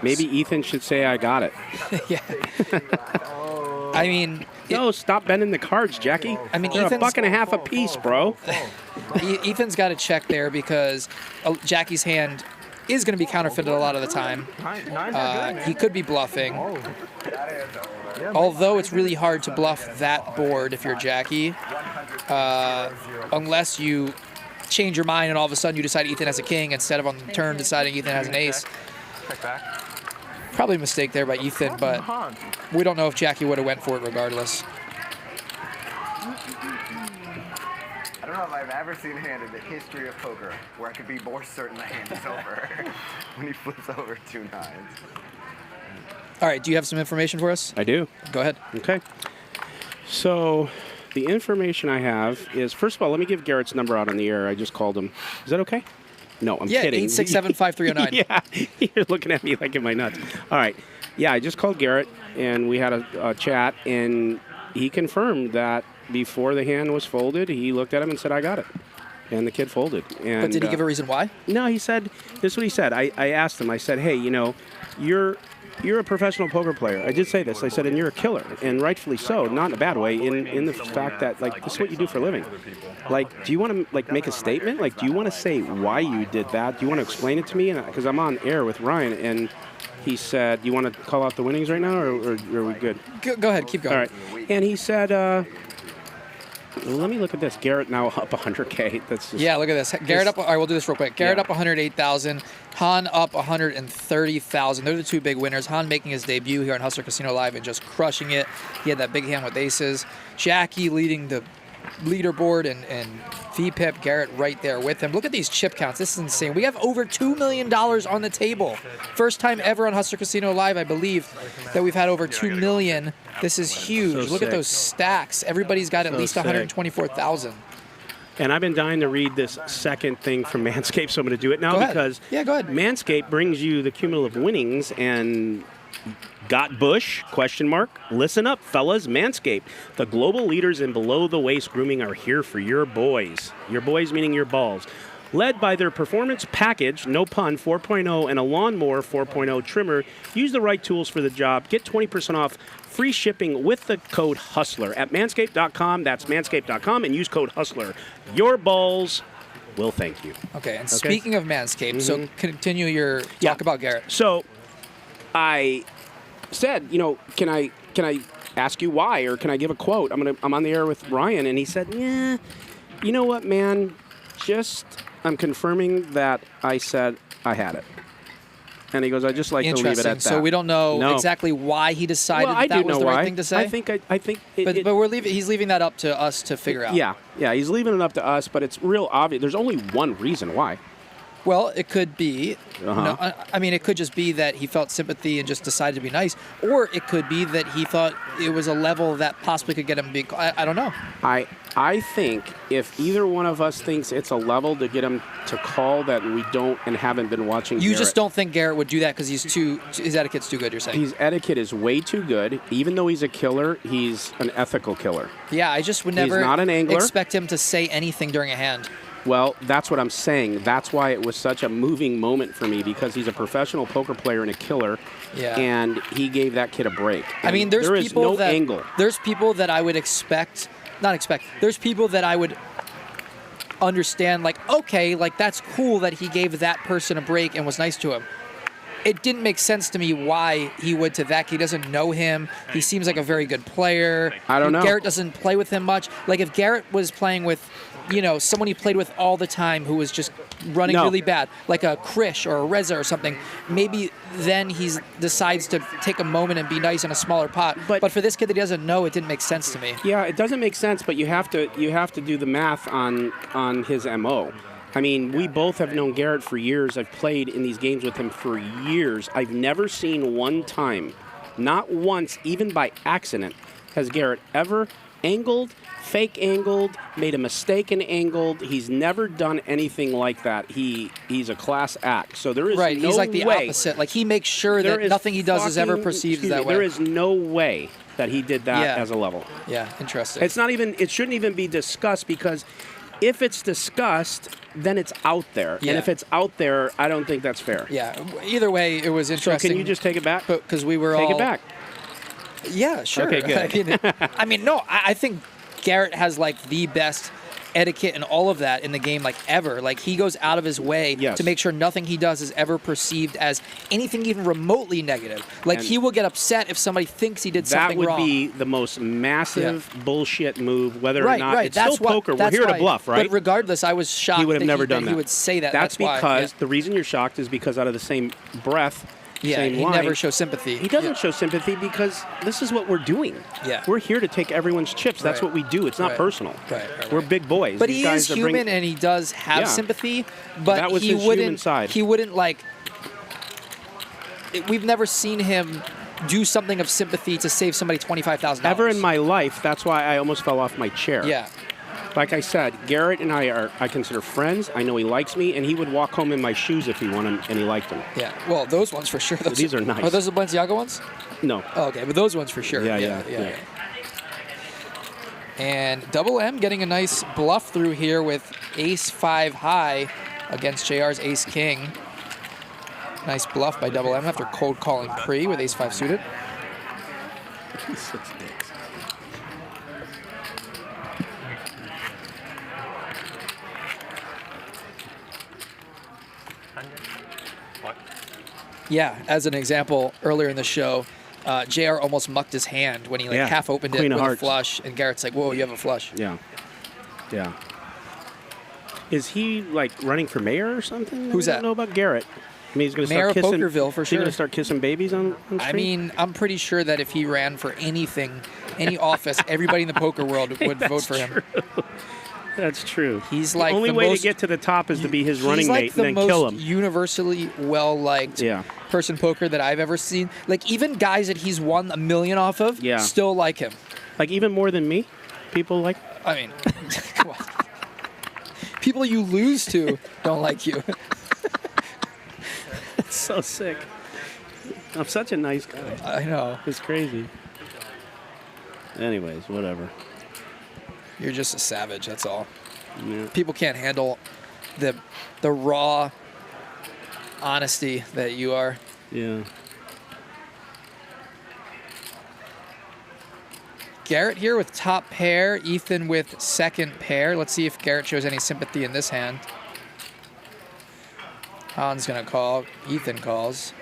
S10: Maybe Ethan should say, I got it.
S12: Yeah. I mean...
S10: No, stop bending the cards, Jacky.
S12: I mean,
S10: they're
S12: Ethan's...
S10: $1.50 a piece, bro.
S12: Ethan's got to check there because Jacky's hand is going to be counterfeited a lot of the time. He could be bluffing. Although it's really hard to bluff that board if you're Jacky, unless you change your mind and all of a sudden you decide Ethan has a king instead of on the turn deciding Ethan has an ace.
S3: Check back.
S12: Probably a mistake there by Ethan, but we don't know if Jacky would have went for it regardless.
S13: I don't know if I've ever seen a hand in the history of poker where I could be more certain the hand is over when he flips over 2 nines.
S12: All right, do you have some information for us?
S10: I do.
S12: Go ahead.
S10: Okay. So the information I have is, first of all, let me give Garrett's number out on the air. I just called him. Is that okay? No, I'm
S12: yeah,
S10: kidding.
S12: 867-5309.
S10: Yeah, you're looking at me like, am I nuts? All right. Yeah, I just called Garrett, and we had a chat, and he confirmed that before the hand was folded, he looked at him and said, I got it. And the kid folded. And,
S12: But did he give a reason why?
S10: No, he said, this is what he said. I asked him, I said, hey, you know, you're a professional poker player. I did say this. I said, and you're a killer, and rightfully so, not in a bad way, in the fact that, like, this is what you do for a living. Like, do you want to, like, make a statement? Like, do you want to say why you did that? Do you want to explain it to me? Because I'm on air with Ryan, and he said, do you want to call out the winnings right now, or are we good?
S12: Go ahead, keep going.
S10: All right. And he said, let me look at this. Garrett now up 100K. That's just,
S12: yeah, look at this. Garrett up. All right, we'll do this real quick. Garrett up 108,000. Han up 130,000. They're the two big winners. Han making his debut here on Hustler Casino Live and just crushing it. He had that big hand with aces. Jacky leading the leaderboard and VPIP. Garrett right there with him. Look at these chip counts. This is insane. We have over $2 million on the table. First time ever on Hustler Casino Live, I believe, that we've had over $2 million. This is huge.
S10: So
S12: Look
S10: sick.
S12: at those stacks. Everybody's got at least 124,000.
S10: And I've been dying to read this second thing from Manscaped, so I'm going to do it now
S12: Go ahead.
S10: because
S12: go ahead.
S10: Manscaped brings you the cumulative winnings and got Bush, question mark. Listen up, fellas. Manscaped, the global leaders in below-the-waist grooming are here for your boys. Your boys meaning your balls. Led by their performance package, no pun, 4.0, and a lawnmower 4.0 trimmer. Use the right tools for the job. Get 20% off free shipping with the code HUSTLER at manscaped.com. That's manscaped.com, and use code HUSTLER. Your balls will thank you.
S12: Okay, and speaking of Manscaped, so continue your talk about Garrett.
S10: So I said, you know, can I ask you why, or can I give a quote? I'm on the air with Ryan, and he said, yeah, you know what, man, I'm confirming that I said I had it. And he goes, I just like to leave it at that.
S12: So we don't know exactly why he decided that was the right thing to say?
S10: I think
S12: but he's leaving that up to us to figure out.
S10: Yeah, he's leaving it up to us, but it's real obvious. There's only one reason why.
S12: Well, it could be, I mean, it could just be that he felt sympathy and just decided to be nice. Or it could be that he thought it was a level that possibly could get him big. I don't know.
S10: I think if either one of us thinks it's a level to get him to call that we don't and haven't been watching
S12: You just don't think Garrett would do that because his etiquette's too good, you're saying?
S10: His etiquette is way too good. Even though he's a killer, he's an ethical killer.
S12: Yeah, I just would never
S10: He's not an angler.
S12: expect him to say anything during a hand.
S10: Well, that's what I'm saying. That's why it was such a moving moment for me, because he's a professional poker player and a killer, and he gave that kid a break.
S12: I mean, there is
S10: no angle.
S12: There's people that I would there's people that I would understand, like, okay, like, that's cool that he gave that person a break and was nice to him. It didn't make sense to me why he would to that. He doesn't know him. He seems like a very good player.
S10: I don't know.
S12: Garrett doesn't play with him much. Like, if Garrett was playing with, you know, someone he played with all the time who was just running really bad, like a Krish or a Reza or something, maybe then he decides to take a moment and be nice in a smaller pot. But for this kid that he doesn't know, it didn't make sense to me.
S10: Yeah, it doesn't make sense, but you have to do the math on his MO. I mean, we both have known Garrett for years. I've played in these games with him for years. I've never seen one time, not once, even by accident, has Garrett ever angled, fake angled, made a mistake and angled. He's never done anything like that. He's a class act. So there is
S12: right.
S10: no
S12: He's like the
S10: way.
S12: opposite. Like, he makes sure that nothing he does is ever perceived that way.
S10: There is no way that he did that as a level.
S12: Yeah, interesting.
S10: It's not even. It shouldn't even be discussed, because if it's discussed, then it's out there.
S12: Yeah.
S10: And if it's out there, I don't think that's fair.
S12: Yeah. Either way, it was interesting.
S10: So can you just take it back?
S12: Because we were
S10: Take it back.
S12: Yeah, sure.
S10: Okay, good.
S12: I mean, no, I think Garrett has, like, the best etiquette and all of that in the game, like, ever. Like, he goes out of his way to make sure nothing he does is ever perceived as anything even remotely negative. Like,
S10: And
S12: he will get upset if somebody thinks he did something wrong.
S10: That would be the most massive bullshit move, whether or not it's
S12: that's
S10: still poker. We're here to bluff, right?
S12: But regardless, I was shocked
S10: He would have never done
S12: that
S10: that.
S12: he would say that.
S10: That's
S12: why,
S10: because the reason you're shocked is because out of the same breath, same
S12: he
S10: line,
S12: never shows sympathy.
S10: He doesn't show sympathy because this is what we're doing.
S12: Yeah.
S10: We're here to take everyone's chips. That's what we do. It's not personal. We're big boys.
S12: But
S10: These
S12: he
S10: guys
S12: is human and he does have sympathy, but
S10: that was
S12: he
S10: his human
S12: wouldn't.
S10: side.
S12: He wouldn't, like. We've never seen him do something of sympathy to save somebody $25,000.
S10: Ever in my life. That's why I almost fell off my chair.
S12: Yeah.
S10: Like I said, Garrett and I consider friends. I know he likes me, and he would walk home in my shoes if he wanted and he liked them.
S12: Yeah, well, those ones for sure.
S10: These are nice.
S12: Are those the Balenciaga ones?
S10: No.
S12: Oh, okay, but those ones for sure.
S10: Yeah.
S12: And Double M getting a nice bluff through here with ace-5 high against JR's ace-king. Nice bluff by Double M after cold calling pre with ace-5 suited.
S10: 6 dicks.
S12: Yeah, as an example, earlier in the show, JR almost mucked his hand when he like half opened it
S10: Queen of
S12: with a
S10: hearts.
S12: flush, and Garrett's like, "Whoa, you have a flush."
S10: Yeah. Is he like running for mayor or something?
S12: Who's
S10: I
S12: that?
S10: don't know about Garrett. I mean, he's going to
S12: Mayor
S10: start
S12: of
S10: kissing.
S12: Pokerville for
S10: He's
S12: sure.
S10: going to start kissing babies on street?
S12: I mean, I'm pretty sure that if he ran for anything, any office, everybody in the poker world would vote for him.
S10: That's true.
S12: He's like
S10: the only
S12: the
S10: way
S12: most-
S10: to get to the top is to be his
S12: He's
S10: running
S12: like
S10: mate
S12: the
S10: and then kill
S12: most
S10: him.
S12: universally well-liked person poker that I've ever seen. Like, even guys that he's won $1 million off of still like him.
S10: Like, even more than me? People like...
S12: I mean, come on. People you lose to don't like you.
S10: It's so sick. I'm such a nice guy.
S12: I know.
S10: It's crazy. Anyways, whatever.
S12: You're just a savage, that's all.
S10: Yeah.
S12: People can't handle the raw honesty that you are.
S10: Yeah.
S12: Garrett here with top pair, Ethan with second pair. Let's see if Garrett shows any sympathy in this hand. Han's gonna call, Ethan calls.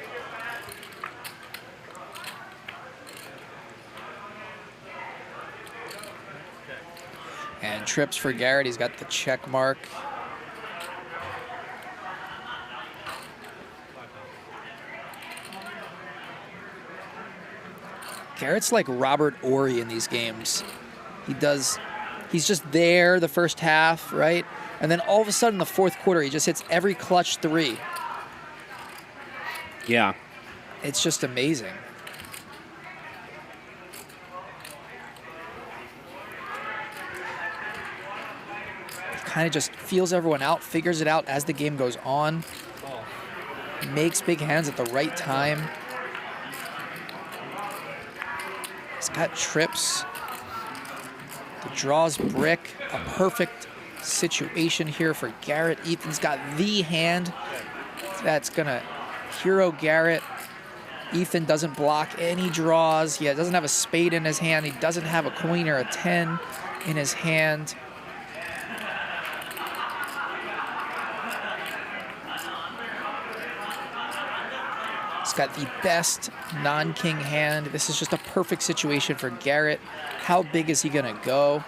S12: And trips for Garrett, he's got the check mark. Garrett's like Robert Ory in these games. He's just there the first half, right? And then all of a sudden, the fourth quarter, he just hits every clutch 3.
S10: Yeah.
S12: It's just amazing. Kind of just feels everyone out, figures it out as the game goes on. Makes big hands at the right time. He's got trips. The draws brick. A perfect situation here for Garrett. Ethan's got the hand that's gonna hero Garrett. Ethan doesn't block any draws. He doesn't have a spade in his hand. He doesn't have a queen or a 10 in his hand. He's got the best non-king hand. This is just a perfect situation for Garrett. How big is he gonna go?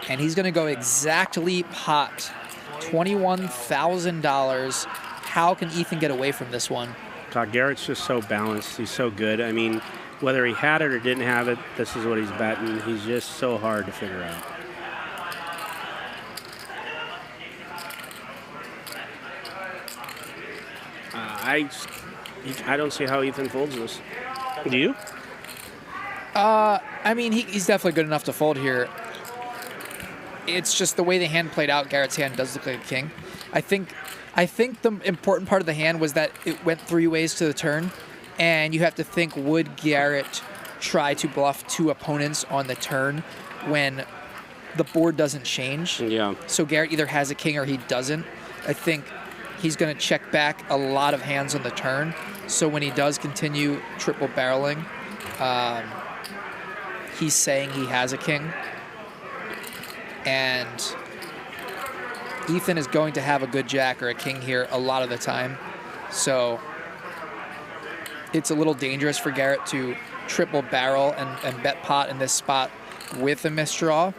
S12: And he's gonna go exactly pot. $21,000. How can Ethan get away from this one?
S10: God, Garrett's just so balanced. He's so good. I mean, whether he had it or didn't have it, this is what he's betting. He's just so hard to figure out. I don't see how Ethan folds this. Do you?
S12: I mean, he's definitely good enough to fold here. It's just the way the hand played out. Garrett's hand does look like a king. I think the important part of the hand was that it went 3 ways to the turn, and you have to think, would Garrett try to bluff 2 opponents on the turn when the board doesn't change?
S10: Yeah.
S12: So Garrett either has a king or he doesn't. I think he's going to check back a lot of hands on the turn. So when he does continue triple barreling, he's saying he has a king. And Ethan is going to have a good jack or a king here a lot of the time. So it's a little dangerous for Garrett to triple barrel and bet pot in this spot with a misdraw.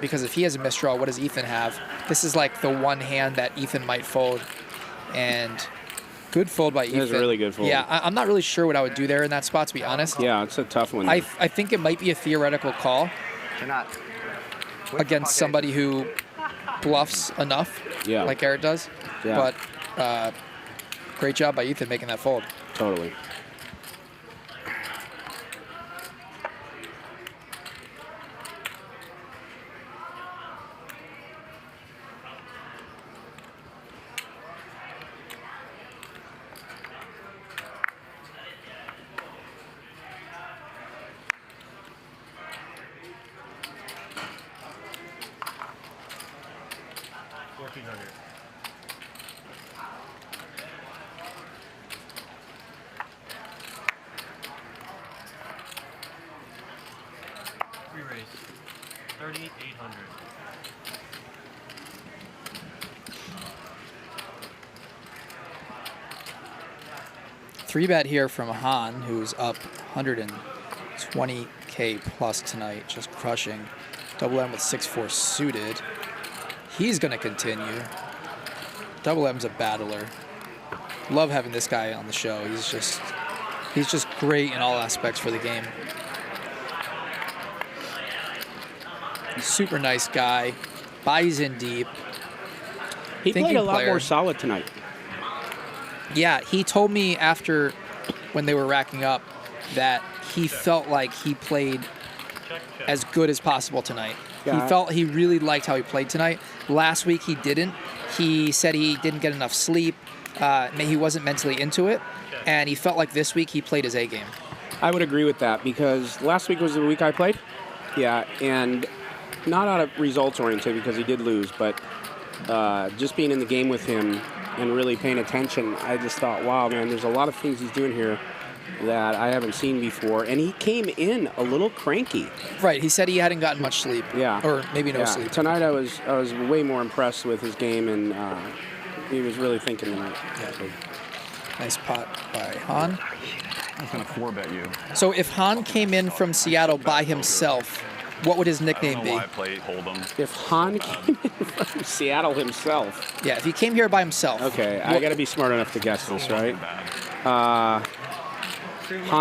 S12: Because if he has a misdraw, what does Ethan have? This is like the one hand that Ethan might fold. And good fold by Ethan.
S10: That's a really good fold.
S12: Yeah, I'm not really sure what I would do there in that spot, to be honest.
S10: Yeah, it's a tough one.
S12: I think it might be a theoretical call against somebody who bluffs enough, like Garrett does.
S10: Yeah.
S12: But great job by Ethan making that fold.
S10: Totally.
S18: 1400. Re-raise. 3,800.
S12: Three bet here from Han, who's up 120K plus tonight, just crushing. Double M with 6-4 suited. He's going to continue. Double M's a battler. Love having this guy on the show. He's just great in all aspects for the game. Super nice guy. Buys in deep.
S10: He played a lot more solid tonight.
S12: Yeah, he told me after when they were racking up that he felt like he played as good as possible tonight. He really liked how he played tonight. Last week he didn't. He said he didn't get enough sleep. He wasn't mentally into it. And he felt like this week he played his A game.
S10: I would agree with that because last week was the week I played. Yeah, and not out of results oriented because he did lose, but just being in the game with him and really paying attention, I just thought, wow, man, there's a lot of things he's doing here that I haven't seen before. And he came in a little cranky.
S12: Right, he said he hadn't gotten much sleep.
S10: Yeah.
S12: Or maybe no sleep.
S10: Tonight I was way more impressed with his game, and he was really thinking tonight.
S12: Yeah. Nice pot by Han.
S21: I was going to 4-bet you.
S12: So if Han came in from Seattle by himself, what would his nickname be?
S21: I played Hold'em.
S10: If Han came in from Seattle himself.
S12: Yeah, if he came here by himself.
S10: Okay, I got to be smart enough to guess this, right? Han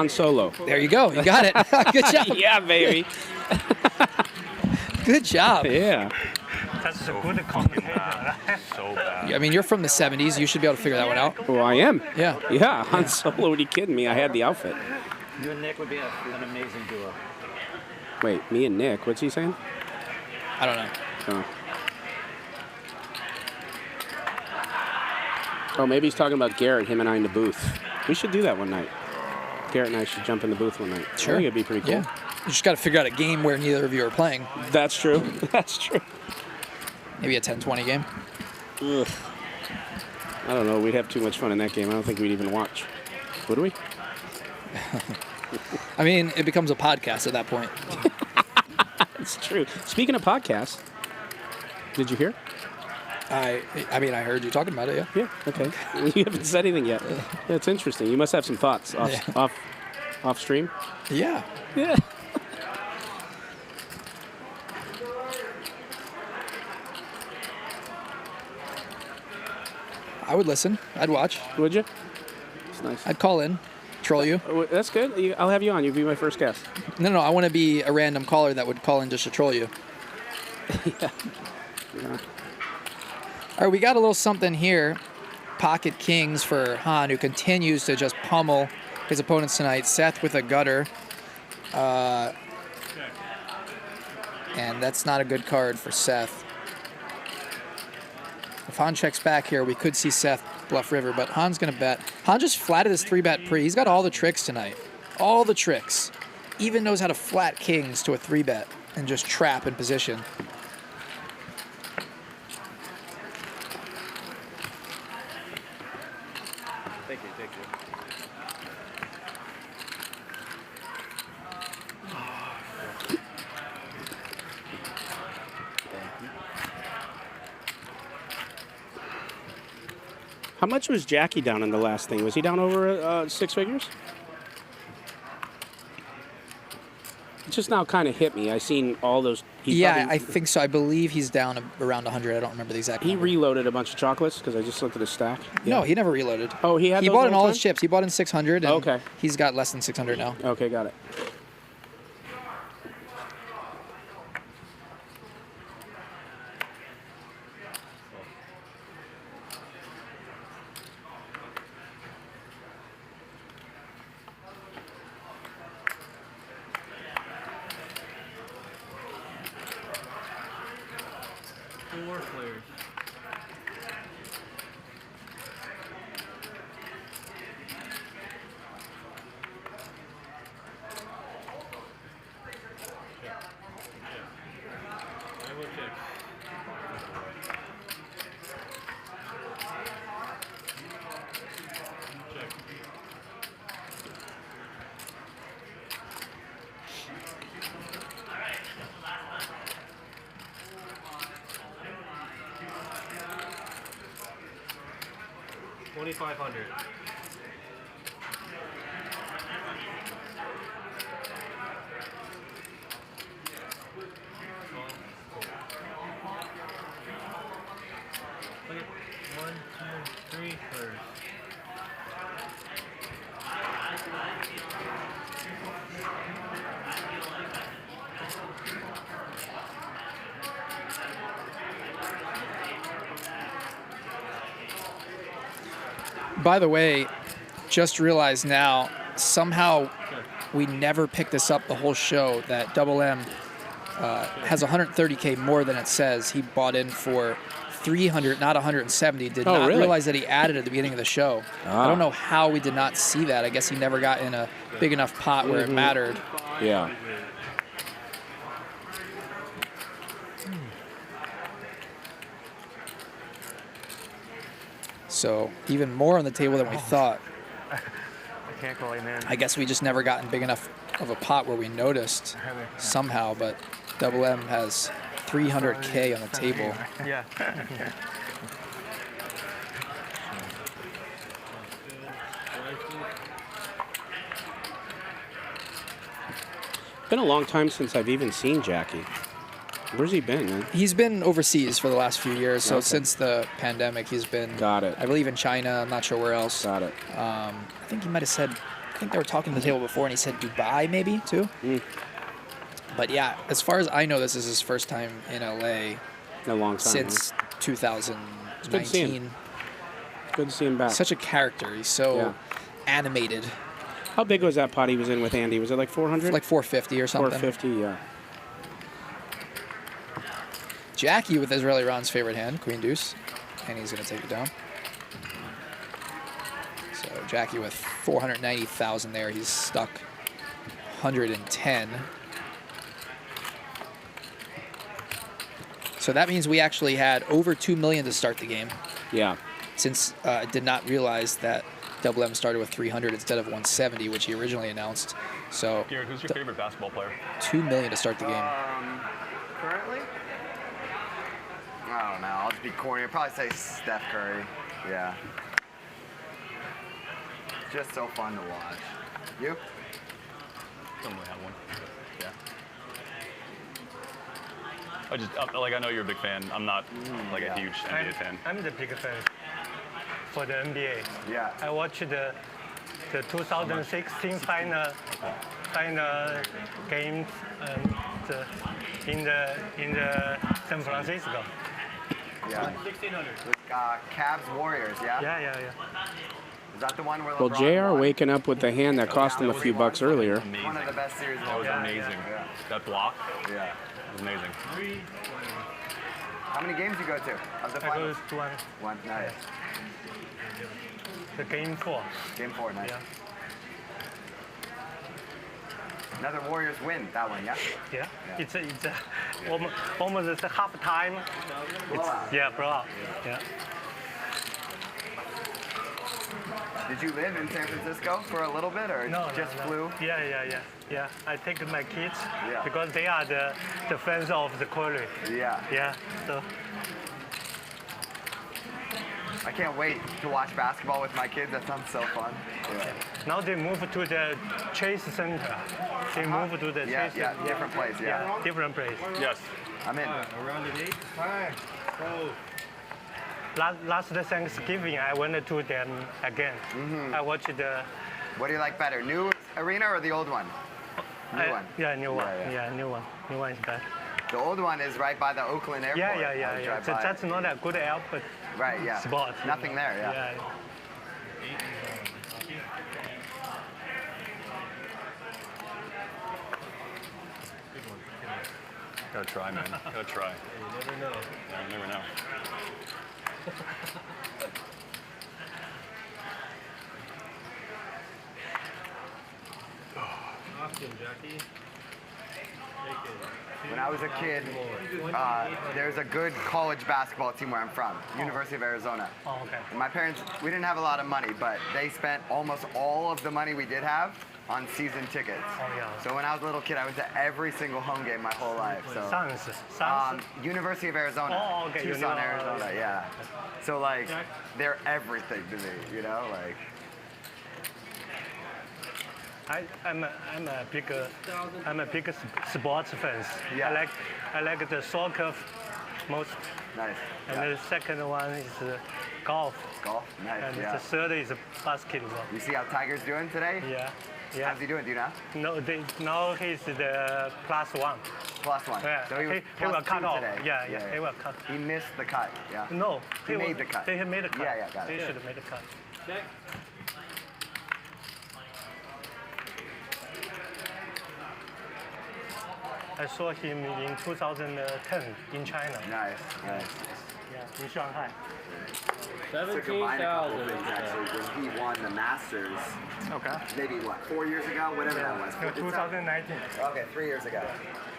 S10: Solo.
S12: There you go. You got it. Good job.
S10: Yeah, baby.
S12: Good job.
S10: Yeah.
S2: That's a good combination.
S21: So bad.
S12: I mean, you're from the 70s. You should be able to figure that one out.
S10: Well, I am.
S12: Yeah.
S10: Yeah, Han Solo. What are you kidding me? I had the outfit.
S1: You and Nick would be an amazing duo.
S10: Wait, me and Nick? What's he saying?
S12: I don't know.
S10: Oh, maybe he's talking about Garrett, him and I in the booth. We should do that one night. Garrett and I should jump in the booth one night.
S12: Sure.
S10: I think it'd be pretty cool.
S12: Yeah. You just got to figure out a game where neither of you are playing.
S10: That's true. That's true.
S12: Maybe a 10-20 game.
S10: Ugh. I don't know. We'd have too much fun in that game. I don't think we'd even watch. Would we?
S12: I mean, it becomes a podcast at that point.
S10: It's true. Speaking of podcasts, did you hear?
S12: I mean, I heard you talking about it, yeah.
S10: Yeah, okay. You haven't said anything yet. That's interesting. You must have some thoughts off stream.
S12: Yeah.
S10: Yeah.
S12: I would listen. I'd watch.
S10: Would you? It's nice.
S12: I'd call in, troll you.
S10: That's good. I'll have you on. You'll be my first guest.
S12: No, I want to be a random caller that would call in just to troll you.
S10: Yeah.
S12: All right, we got a little something here. Pocket kings for Han, who continues to just pummel his opponents tonight. Seth with a gutter. And that's not a good card for Seth. If Han checks back here, we could see Seth bluff river, but Han's going to bet. Han just flatted his 3-bet pre. He's got all the tricks tonight. All the tricks. Even knows how to flat kings to a 3-bet and just trap in position.
S1: Thank you.
S10: How much was Jacky down in the last thing? Was he down over 6 figures? It just now kind of hit me. I seen all those.
S12: Yeah, I think so. I believe he's down around 100. I don't remember the exact number.
S10: He reloaded a bunch of chocolates because I just looked at his stack. Yeah.
S12: No, he never reloaded.
S10: Oh, he had.
S12: He bought in all his chips. He bought in 600. And
S10: okay.
S12: He's got less than 600 now.
S10: Okay, got it.
S18: Four players. I will check. 2,500. Okay, 1, 2, 3 first.
S12: By the way, just realized now, somehow we never picked this up the whole show, that Double M has 130K more than it says. He bought in for 300, not 170. Did not
S10: really?
S12: realize that he added at the beginning of the show. I don't know how we did not see that. I guess he never got in a big enough pot where it mattered.
S10: Yeah.
S12: So even more on the table than we thought.
S15: I can't call you, man.
S12: I guess we just never got in big enough of a pot where we noticed somehow, but Double M has 300K on the table.
S15: Yeah.
S10: Been a long time since I've even seen Jacky. Where's he been, man?
S12: He's been overseas for the last few years. So
S10: Okay.
S12: since the pandemic, he's been.
S10: Got it.
S12: I believe in China. I'm not sure where else.
S10: Got it.
S12: I think he might have said. I think they were talking to the table before, and he said Dubai maybe too. But yeah, as far as I know, this is his first time in LA.
S10: In a long time.
S12: Since
S10: huh?
S12: 2019.
S10: It's good to see him. Good to see him back.
S12: Such a character. He's so
S10: Yeah.
S12: animated.
S10: How big was that pot he was in with Andy? Was it like 400?
S12: Like 450 or something.
S10: 450, yeah.
S12: Jacky with Israeli Ron's favorite hand, Queen Deuce, and he's going to take it down. So Jacky with 490,000 there. He's stuck 110. So that means we actually had over 2 million to start the game.
S10: Yeah.
S12: Since I did not realize that Double M started with 300 instead of 170, which he originally announced. So
S3: Garrett, who's your favorite basketball player?
S12: 2 million to start the game.
S13: Currently? I don't know. I'll just be corny. I'd probably say Steph Curry. Yeah. Just so fun to watch. You?
S3: Don't really have one. Yeah. I just like I know you're a big fan. I'm not like a huge NBA fan.
S2: I'm the big fan for the NBA.
S13: Yeah.
S2: I watched the 2016 final games in the San Francisco.
S13: Yeah.
S18: 1,600.
S13: With Cavs Warriors, yeah?
S2: Yeah.
S13: Is that the one where
S10: Well,
S13: LeBron
S10: JR
S13: won?
S10: waking up with the hand that cost him a few bucks earlier.
S13: One of the best series of
S3: That
S13: all
S3: was
S13: time.
S3: amazing.
S13: Yeah.
S3: That block.
S13: Yeah.
S3: It was amazing.
S13: How many games you go to of the
S2: I go
S13: finals?
S2: to one.
S13: One. Nice.
S2: The game 4.
S13: Game 4, nice.
S2: Yeah.
S13: Another Warriors win, that one, yeah?
S2: Yeah. It's almost half time.
S13: Blowout.
S2: Yeah, blowout. Yeah.
S13: Did you live in San Francisco for a little bit, or just flew?
S2: Yeah. I take my kids
S13: Yeah.
S2: because they are the fans of the college.
S13: Yeah.
S2: Yeah. So
S13: I can't wait to watch basketball with my kids. That sounds so fun. Yeah.
S2: now they move to the Chase Center. They move to the
S13: Yeah,
S2: Chase
S13: yeah,
S2: Center.
S13: different place, yeah.
S2: Different place.
S3: Yes.
S13: I'm in.
S18: Around an 8. Hi. Go.
S2: Last Thanksgiving, I went to them again. I watched the.
S13: What do you like better, new arena or the old one? New one.
S2: Yeah, new one.
S13: Yeah,
S2: Yeah, new one. New one is better.
S13: The old one is right by the Oakland airport.
S2: Yeah.
S13: I would drive
S2: So
S13: by
S2: that's
S13: it.
S2: not a good airport
S13: Right, yeah.
S2: spot.
S13: Nothing there, yeah.
S3: Gotta try, man. Gotta try.
S18: You never know.
S3: Yeah, you never know.
S18: Austin, Jacky.
S13: When I was a kid, there's a good college basketball team where I'm from, University of Arizona.
S2: Oh, okay.
S13: And my parents, we didn't have a lot of money, but they spent almost all of the money we did have on season tickets.
S2: Oh, yeah.
S13: So when I was a little kid, I went to every single home game my whole life. So University of Arizona.
S2: Oh, okay.
S13: Tucson, Arizona. Yeah. So like, they're everything to me. You know, like.
S2: I'm a big sports fan.
S13: Yeah.
S2: I like the soccer most.
S13: Nice.
S2: And the second one is golf.
S13: Golf. Nice.
S2: And
S13: yeah.
S2: the third is basketball.
S13: You see how Tiger's doing today?
S2: Yeah. Yeah.
S13: How's he doing? Do you know?
S2: No, now he's the +1.
S13: +1.
S2: Yeah.
S13: So he was
S2: he will cut off.
S13: today.
S2: Yeah. He will cut.
S13: He missed the cut. Yeah.
S2: No.
S13: He made the cut.
S2: He made the cut.
S13: Yeah. Got it.
S2: He should have made the cut.
S18: Okay.
S2: I saw him in 2010 in China.
S13: Nice.
S2: Yeah, in Shanghai.
S19: To combine a couple of things, actually, when he won the Masters, maybe what, 4 years ago, whatever that was.
S2: 2019.
S19: Okay, 3 years ago.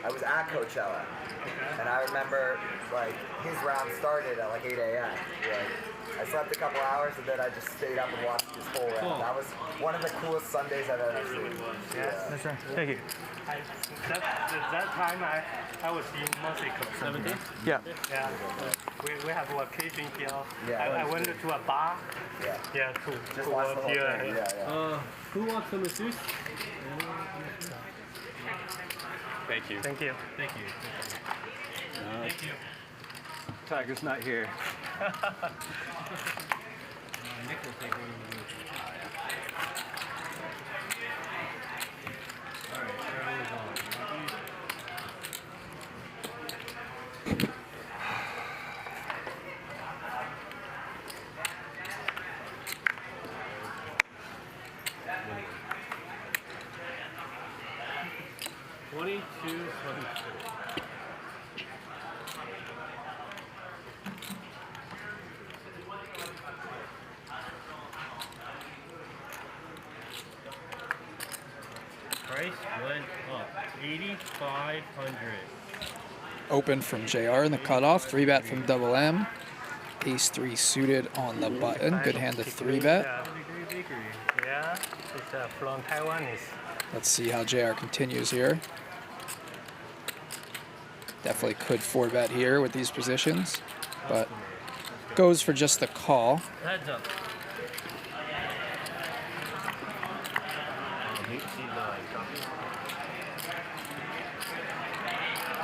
S19: I was at Coachella, and I remember like his round started at like 8 a.m. I slept a couple hours, and then I just stayed up and watched his whole round. That was one of the coolest Sundays I've ever seen.
S2: Yes. Thank you. That time I was in Mexico.
S18: 17?
S14: Yeah.
S2: Yeah. We have a vacation here.
S19: Yeah,
S2: I went to a bar.
S19: Yeah.
S2: To
S19: watch the whole
S2: here.
S19: thing. Yeah.
S18: Who wants the masseuse?
S3: Thank you.
S2: Thank you.
S18: Thank you.
S3: Thank you. Tiger's not here.
S18: Nick will take one of the moves. All right, Trevor is on. Price went up 8,500.
S12: Open from JR in the cutoff. 3-bet from Double M. Ace-3 suited on the button. Good hand to 3-bet.
S2: Yeah, it's from Taiwanese.
S12: Let's see how JR continues here. Definitely could 4-bet here with these positions, but goes for just the call.
S18: Heads up.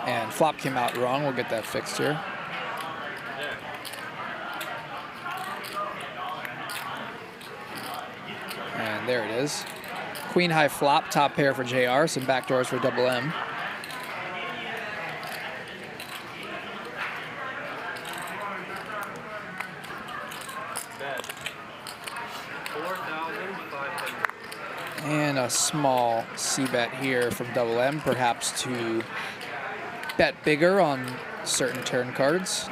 S12: And flop came out wrong. We'll get that fixed here. And there it is. Queen high flop, top pair for JR, some backdoors for Double M. And a small C-bet here from Double M, perhaps to bet bigger on certain turn cards,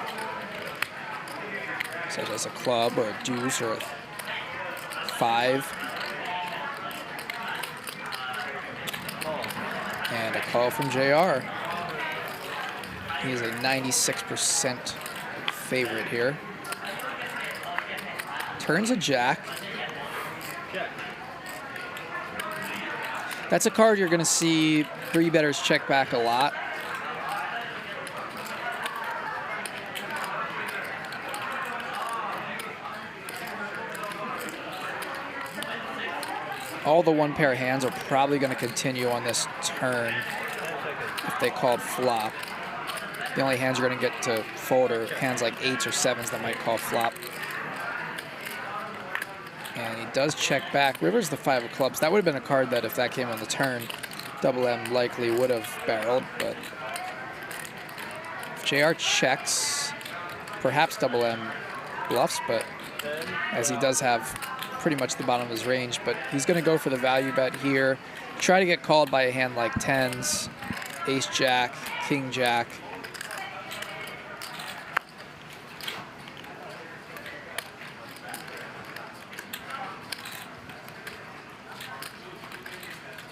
S12: such as a club or a deuce or a 5. And a call from JR. He is a 96% favorite here. Turns a jack. That's a card you're going to see 3-betters check back a lot. All the one-pair hands are probably going to continue on this turn if they called flop. The only hands you're going to get to fold are hands like 8s or 7s that might call flop. And he does check back. River's the 5 of clubs. That would have been a card that if that came on the turn, Double M likely would have barreled, but if JR checks, perhaps Double M bluffs, but as he does have pretty much the bottom of his range, but he's going to go for the value bet here. Try to get called by a hand like 10s, Ace Jack, King Jack.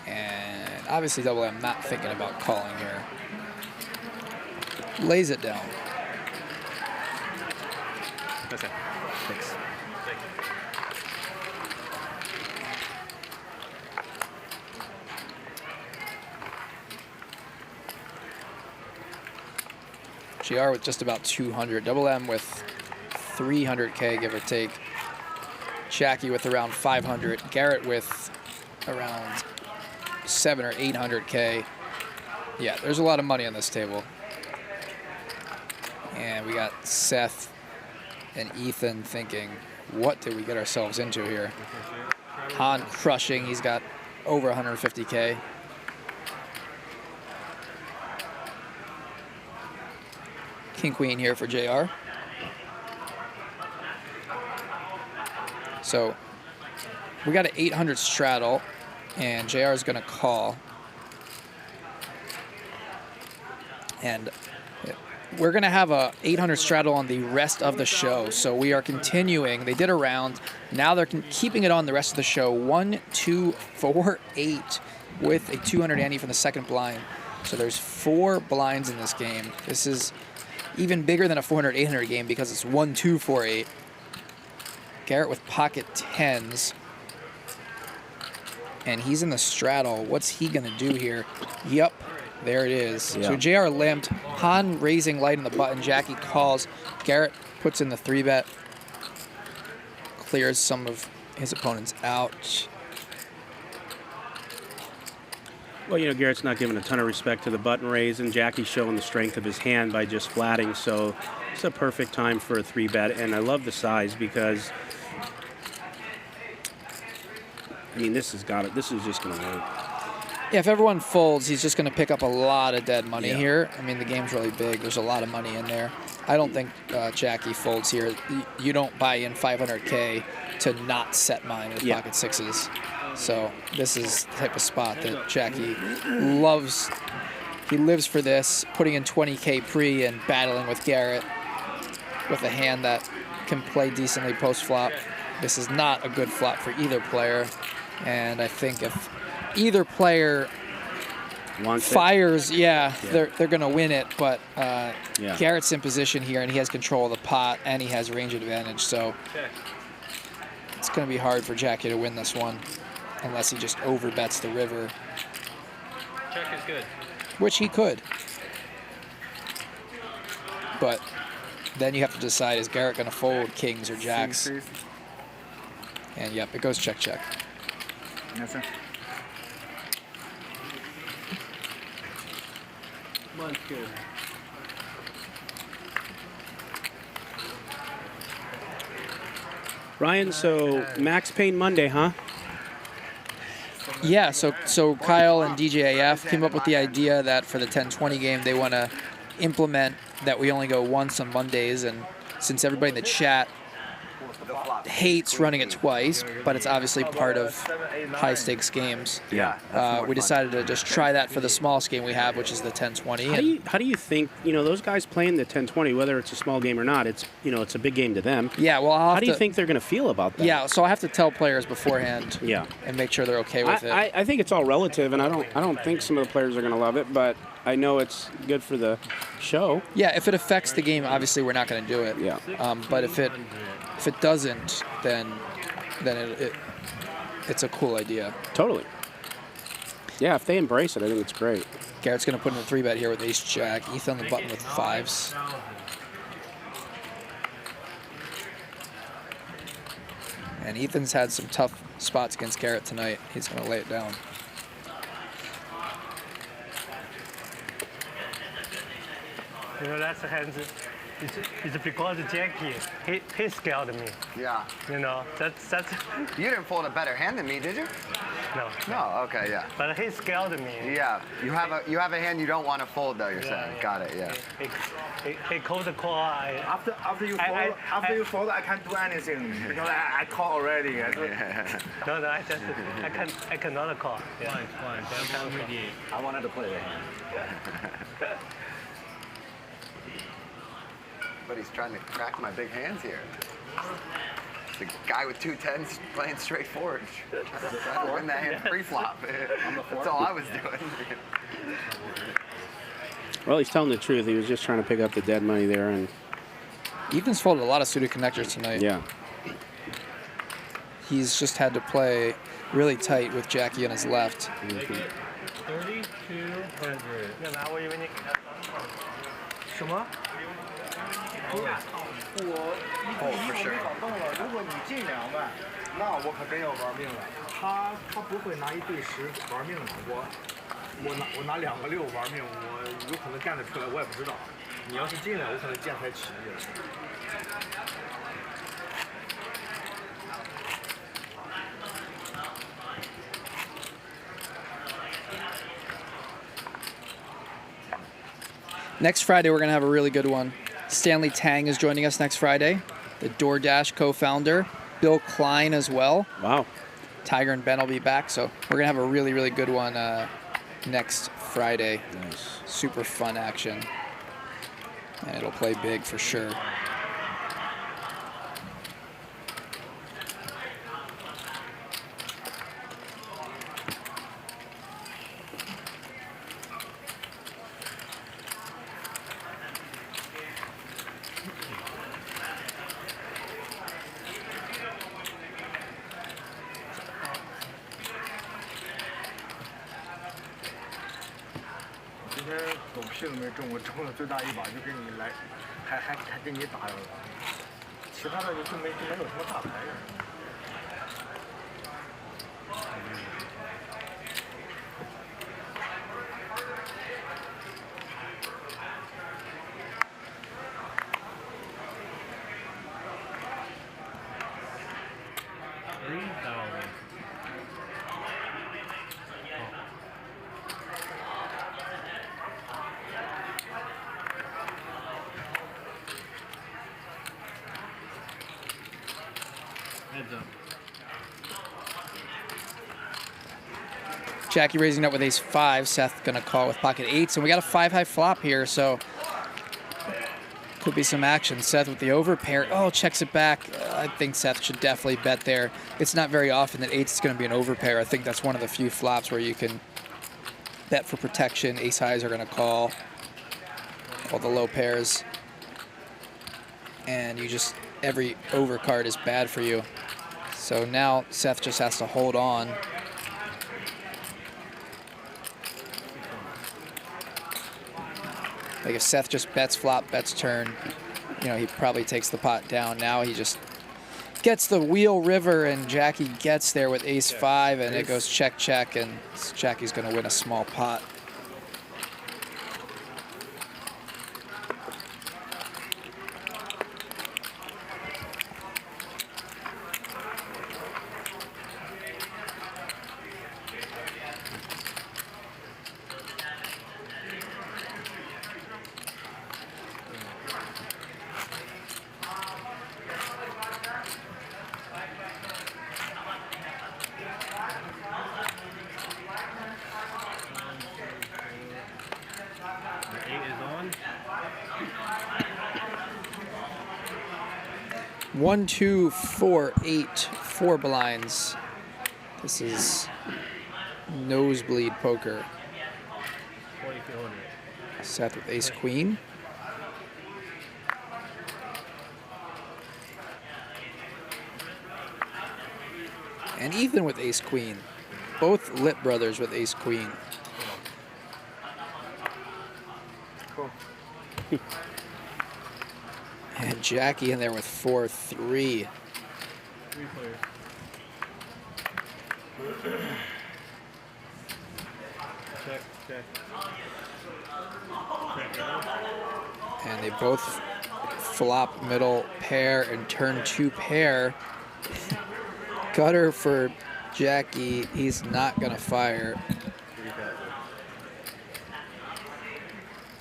S12: And obviously Double M not thinking about calling here. Lays it down.
S3: That's it. Thanks.
S12: JR with just about 200. Double M with 300K, give or take. Jacky with around 500. Garrett with around 700 or 800K. Yeah, there's a lot of money on this table. And we got Seth and Ethan thinking, what did we get ourselves into here? Han crushing, he's got over 150K. King Queen here for JR. So we got an 800 straddle, and JR is going to call. And we're going to have a 800 straddle on the rest of the show. So we are continuing. They did a round. Now they're keeping it on the rest of the show. 1, 2, 4, 8 with a 200 ante from the second blind. So there's 4 blinds in this game. This is even bigger than a 400, 800 game because it's 1, 2, 4, 8. Garrett with pocket 10s. And he's in the straddle. What's he going to do here? Yep. There it is.
S10: Yeah.
S12: So JR limped. Han raising light on the button. Jacky calls. Garrett puts in the 3-bet. Clears some of his opponents out.
S10: Well, you know, Garrett's not giving a ton of respect to the button raise, and Jacky's showing the strength of his hand by just flatting. So it's a perfect time for a 3-bet. And I love the size because, I mean, this is just going to work.
S12: Yeah, if everyone folds, he's just going to pick up a lot of dead money here. I mean, the game's really big. There's a lot of money in there. I don't think Jacky folds here. You don't buy in 500K to not set mine with pocket 6s. So this is the type of spot that Jacky loves. He lives for this, putting in 20K pre and battling with Garrett with a hand that can play decently post-flop. This is not a good flop for either player. And I think if either player fires, they're going to win it. But Garrett's in position here, and he has control of the pot, and he has range advantage. So it's going to be hard for Jacky to win this one unless he just overbets the river.
S18: Check is good.
S12: Which he could. But then you have to decide, is Garrett going to fold kings or jacks? And yep, it goes check, check.
S20: Yes, sir.
S18: Mine's good.
S10: Ryan, so Max Payne Monday, huh?
S12: Yeah, so Kyle and DJ AF came up with the idea that for the 10-20 game, they want to implement that we only go once on Mondays, and since everybody in the chat hates running it twice, but it's obviously part of high-stakes games.
S10: Yeah.
S12: We decided to just try that for the smallest game we have, which is the 10-20.
S10: How do you think, you know, those guys playing the 10-20, whether it's a small game or not, it's, you know, it's a big game to them.
S12: Yeah, well,
S10: how do you think they're going to feel about that?
S12: Yeah, so I have to tell players beforehand.
S10: Yeah.
S12: And make sure they're okay with it.
S10: I think it's all relative, and I don't think some of the players are going to love it, but I know it's good for the show.
S12: Yeah, if it affects the game, obviously we're not going to do it.
S10: Yeah.
S12: But if it doesn't, then it's a cool idea.
S10: Totally. Yeah, if they embrace it, I think it's great.
S12: Garrett's going to put in a 3-bet here with ace-jack. Ethan on the button with 5s. And Ethan's had some tough spots against Garrett tonight. He's going to lay it down.
S2: You know, that's it's because Jacky, he scared me.
S13: Yeah.
S2: You know, that's.
S13: You didn't fold a better hand than me, did you?
S2: No.
S13: No. Okay. Yeah.
S2: But he scared me.
S13: Yeah. You have a hand you don't want to fold though. You're saying. Got it. Yeah.
S2: He called the call.
S20: After you fold, I can't do anything because I call already.
S2: No, I cannot call. Yeah.
S18: Fine.
S1: I wanted to play the hand.
S13: But he's trying to crack my big hands here. The guy with 2 10s playing straight forward. Trying to win that hand pre-flop. That's all I was doing.
S10: Well, he's telling the truth. He was just trying to pick up the dead money there. And
S12: Ethan's folded a lot of suited connectors tonight.
S10: Yeah.
S12: He's just had to play really tight with Jacky on his left.
S18: 3,200.
S2: 什么
S20: 我没法动了，如果你进2万，那我可真要玩命了。他不会拿1对10玩命的，我拿2个6玩命，我有可能干得出来，我也不知道。你要是进来，我可能剑才起义了。
S12: Next Friday, we're going to have a really good one. Stanley Tang is joining us next Friday, the DoorDash co-founder. Bill Klein as well.
S10: Wow.
S12: Tiger and Ben will be back, so we're going to have a really, really good one next Friday.
S10: Nice.
S12: Super fun action. And it'll play big for sure.
S20: 屁都没中，我中了最大一把就给你来，还给你打了，其他的就没有什么大牌呀。
S12: Jacky raising up with ace-5. Seth gonna call with pocket 8s, and we got a 5-high flop here, so could be some action. Seth with the overpair. Oh, checks it back. I think Seth should definitely bet there. It's not very often that 8s is gonna be an overpair. I think that's one of the few flops where you can bet for protection. Ace-highs are gonna call all the low pairs, and you just every overcard is bad for you. So now Seth just has to hold on. Like if Seth just bets flop, bets turn, you know, he probably takes the pot down. Now he just gets the wheel river, and Jacky gets there with ace-5, and it goes check, check, and Jacky's going to win a small pot. One, two, four, 8, 4 blinds. This is nosebleed poker. Seth with ace queen. And Ethan with ace queen. Both Lip brothers with ace queen.
S20: Cool.
S12: And Jacky in there with 4-3.
S18: 3 players. Check, check.
S12: And they both flop middle pair and turn 2 pair. Gutter for Jacky. He's not gonna fire.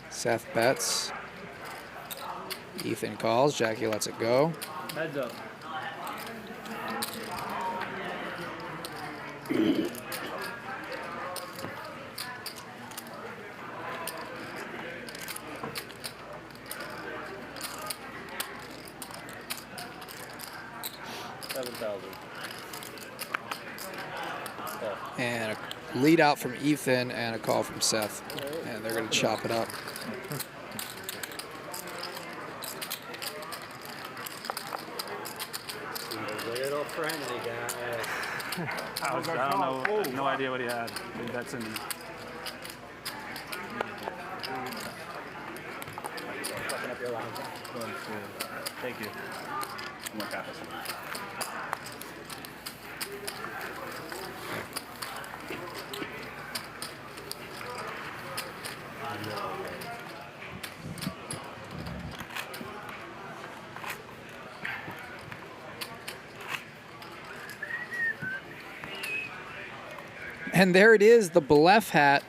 S12: Seth bets. Ethan calls. Jacky lets it go.
S18: Heads up.
S12: And a lead out from Ethan and a call from Seth. And they're going to chop it up.
S18: Little friendly guys.
S6: I don't know, no idea what he had. I mean, that's in.
S18: Fucking up your lines.
S4: 1, 2. Thank you.
S6: More copies.
S12: And there it is, the Blef hat.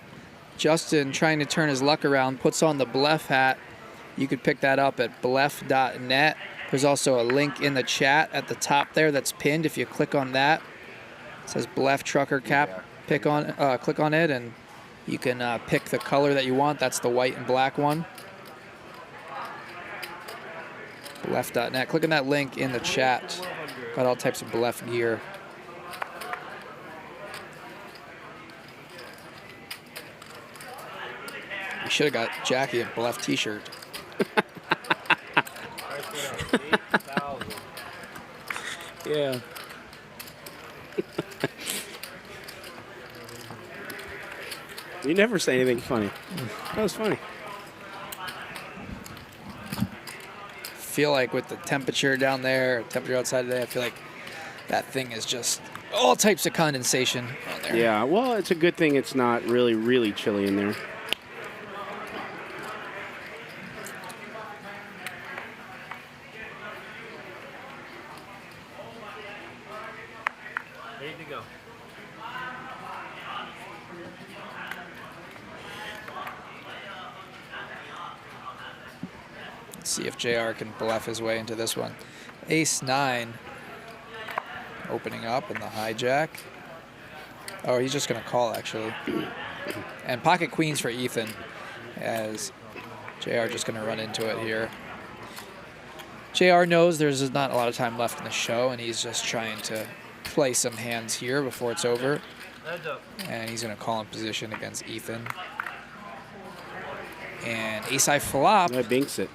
S12: Justin trying to turn his luck around, puts on the Blef hat. You could pick that up at blef.net. There's also a link in the chat at the top there that's pinned. If you click on that, it says Blef Trucker Cap. Click on it, and you can pick the color that you want. That's the white and black one. Blef.net. Click on that link in the chat. Got all types of Blef gear. We should have got Jacky a Blef t-shirt.
S10: Yeah. You never say anything funny. That was funny.
S12: Feel like with the temperature down there, temperature outside today, I feel like that thing is just all types of condensation on there.
S10: Yeah, well, it's a good thing it's not really, really chilly in there.
S4: Ready to go.
S12: Let's see if JR can bluff his way into this one. Ace-9 opening up in the hijack. Oh, he's just going to call, actually. And pocket queens for Ethan, as JR just going to run into it here. JR knows there's not a lot of time left in the show, and he's just trying to play some hands here before it's over. And he's going to call in position against Ethan. And ace-high flop.
S10: I binks it.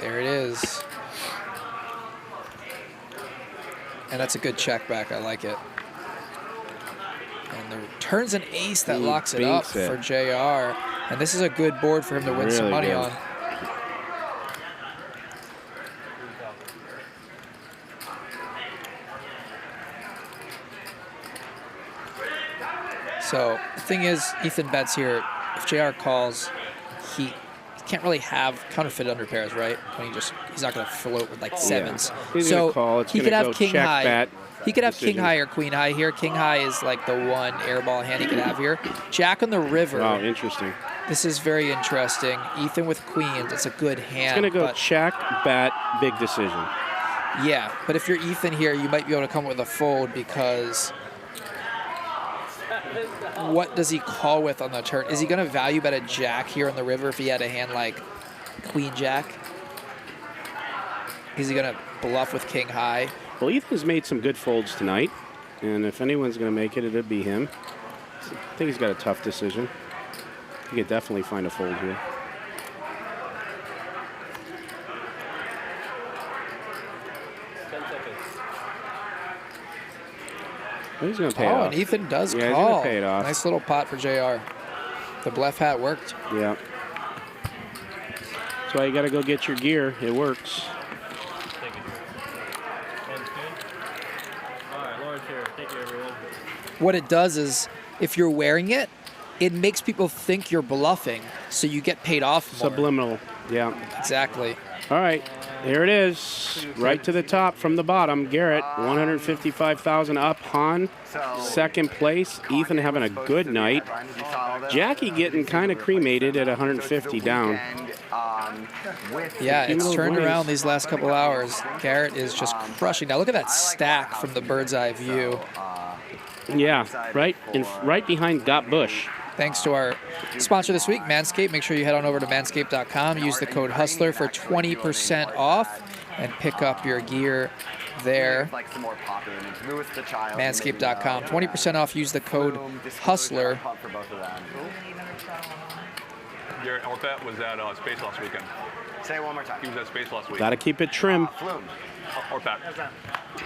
S12: There it is. And that's a good check back. I like it. And there turns an ace that locks it up for JR. And this is a good board for him to win some money on. So the thing is, Ethan bets here. If JR calls, he can't really have counterfeit under pairs, right? When he's not going to float with like sevens.
S10: He's
S12: so
S10: gonna call. It's
S12: he could
S10: gonna
S12: have
S10: go
S12: king
S10: check,
S12: high.
S10: bet,
S12: He could have
S10: decision.
S12: king high or queen high here. King high is like the one airball hand he could have here. Jack on the river.
S10: Wow, interesting.
S12: This is very interesting. Ethan with queens. It's a good hand.
S10: It's gonna go
S12: but
S10: check, bet, big decision.
S12: yeah, but if you're Ethan here, you might be able to come with a fold because what does he call with on the turn? Is he going to value bet a jack here on the river if he had a hand like queen jack? Is he going to bluff with king high?
S10: Well, Ethan's made some good folds tonight, and if anyone's going to make it, it'll be him. I think he's got a tough decision. He could definitely find a fold here. He's going to pay it off.
S12: And Ethan does
S10: Yeah,
S12: call.
S10: he's going to pay it off.
S12: Nice little pot for JR. The bluff hat worked.
S10: Yeah. That's why you got to go get your gear. It works.
S4: Thank you. 1, 2. All right, Lawrence here. Thank you, everyone.
S12: What it does is, if you're wearing it, it makes people think you're bluffing, so you get paid off more.
S10: Subliminal. Yeah.
S12: Exactly.
S10: All right. Here it is, right to the top from the bottom. Garrett, 155,000 up. Han, second place. Ethan having a good night. Jacky getting kind of cremated at 150 down.
S12: Yeah, it's turned around these last couple hours. Garrett is just crushing. Now look at that stack from the bird's eye view.
S10: Yeah, right behind Got Bush.
S12: Thanks to our sponsor this week, Manscaped. Make sure you head on over to manscaped.com. Use the code HUSTLER for 20% off and pick up your gear there. Manscaped.com. 20% off. Use the code HUSTLER.
S3: Garrett Orpat was at Space last weekend.
S13: Say it one more time.
S3: He was at Space last week.
S10: Got to keep it trim.
S3: Orpat.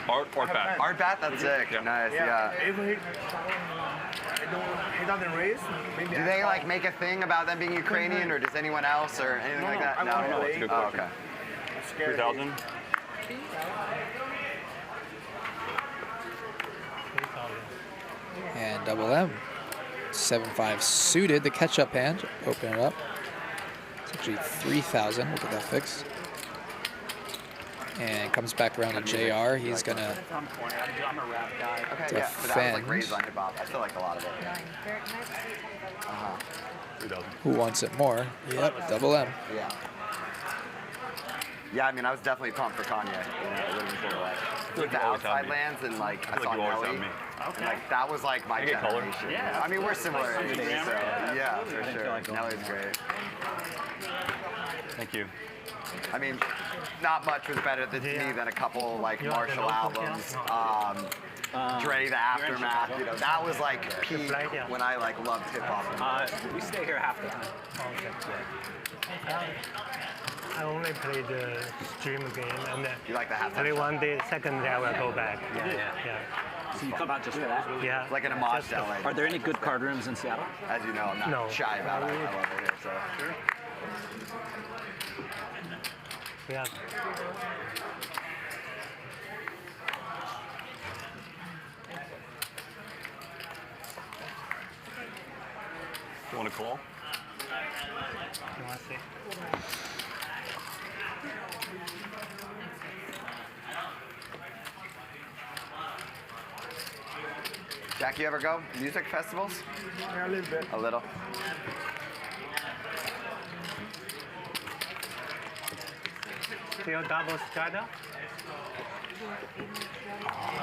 S3: Orpat.
S13: Orpat, that's sick.
S3: Yeah.
S13: Nice, yeah.
S20: He doesn't raise.
S13: Do they like make a thing about them being Ukrainian, or does anyone else or anything like that?
S20: No.
S13: Oh, okay.
S3: 3,000.
S12: And double M. 7-5 suited, the catch-up hand. Open it up. It's actually 3,000. We'll get that fixed. And comes back around to JR. He's going to
S6: I'm a rap guy.
S13: Okay, yeah, but that was like raised on hip hop. I feel like a lot of it. Uh-huh.
S3: 3,000.
S12: Who wants it more? Yep, double M.
S13: Yeah. Yeah, I mean, I was definitely pumped for Kanye. You know, it wouldn't feel like with the outside lands and like I saw Nelly. And, like that was like my generation.
S6: Yeah.
S13: I mean, we're similar ages, so yeah, for sure. Nelly's great.
S3: Thank you.
S13: I mean, not much was better to me than a couple like Marshall albums. Dre, the Aftermath, you know, that was like peak when I like loved hip hop.
S6: We stay here half the time.
S2: I only play the stream game, and then
S13: you like the half
S2: play one day, second day I will go back.
S6: Yeah. So you come out just for that?
S2: Yeah.
S13: It's like an homage to LA.
S6: Are there any good card rooms in Seattle?
S13: As you know, I'm not shy about it. I love it here, so. Sure.
S2: Yeah.
S3: You want to call?
S2: You want to see?
S13: Jack, you ever go music festivals?
S20: Yeah, a little bit.
S13: A little.
S2: Still double straddle?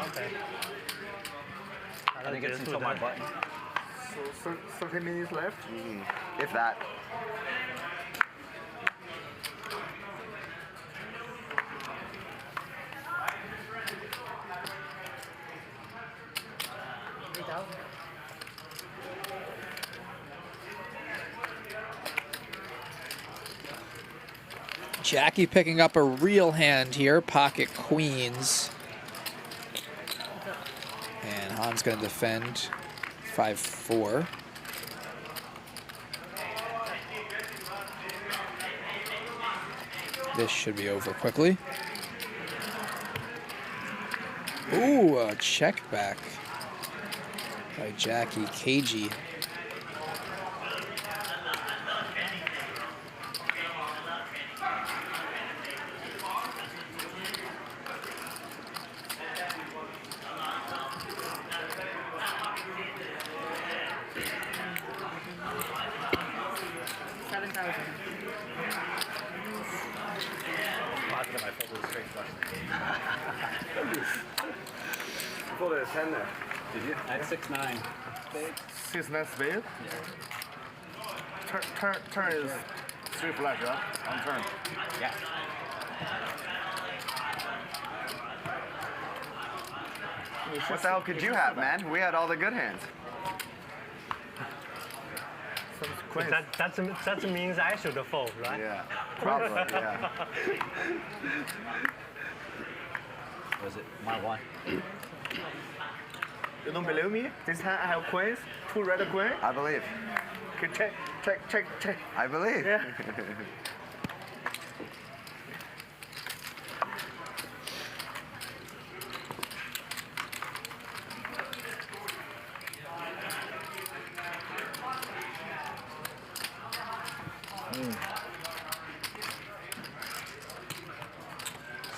S2: Okay.
S6: I think it's until my button.
S20: So 30 minutes left?
S13: If that.
S12: Jacky picking up a real hand here, pocket queens. And Han's going to defend 5-4. This should be over quickly. Ooh, a check back by Jacky KJ.
S20: Pulled a 10 there.
S6: Did you? I had 6-9.
S20: 6-9 spade? Turn is 3 flat, right? On turn.
S6: Yeah.
S13: What the hell could you have, man? We had all the good hands.
S2: That means I should fold, right?
S13: Yeah, probably, yeah.
S6: Was it my one?
S20: You don't believe me? This hand I have queens, 2 red queens.
S13: I believe.
S20: Okay, check.
S13: I believe.
S20: Yeah.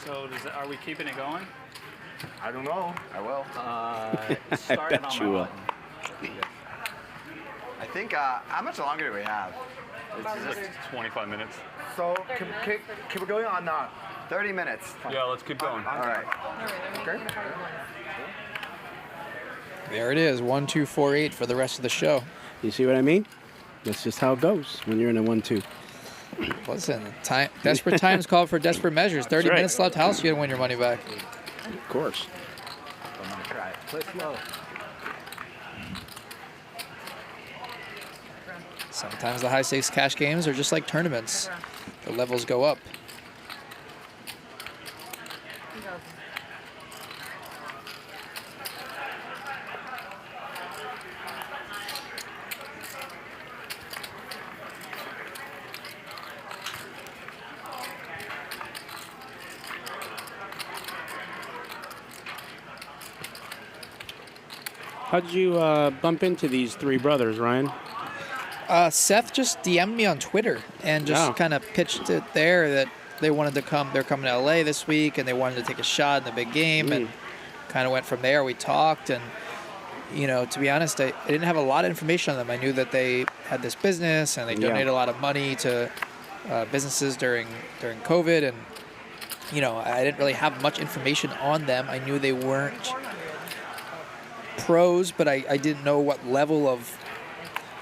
S6: So are we keeping it going?
S20: I don't know.
S13: I will.
S6: Start it on my button.
S13: I think, how much longer do we have?
S3: It's like 25 minutes.
S20: So keep it going or not?
S13: 30 minutes.
S3: Yeah, let's keep going.
S13: All right.
S20: Okay.
S12: There it is, 1-2-4-8 for the rest of the show.
S10: You see what I mean? That's just how it goes when you're in a 1-2.
S12: Listen, desperate times call for desperate measures. 30 minutes left. How else are you going to win your money back?
S10: Of course.
S6: I'm going to try it. Play slow.
S12: Sometimes the high stakes cash games are just like tournaments. The levels go up.
S10: How'd you bump into these three brothers, Ryan?
S12: Seth just DM'd me on Twitter and just kind of pitched it there that they wanted to come. They're coming to LA this week, and they wanted to take a shot in the big game, and kind of went from there. We talked, and you know, to be honest, I didn't have a lot of information on them. I knew that they had this business, and they donated a lot of money to businesses during COVID, and you know, I didn't really have much information on them. I knew they weren't pros, but I didn't know what level of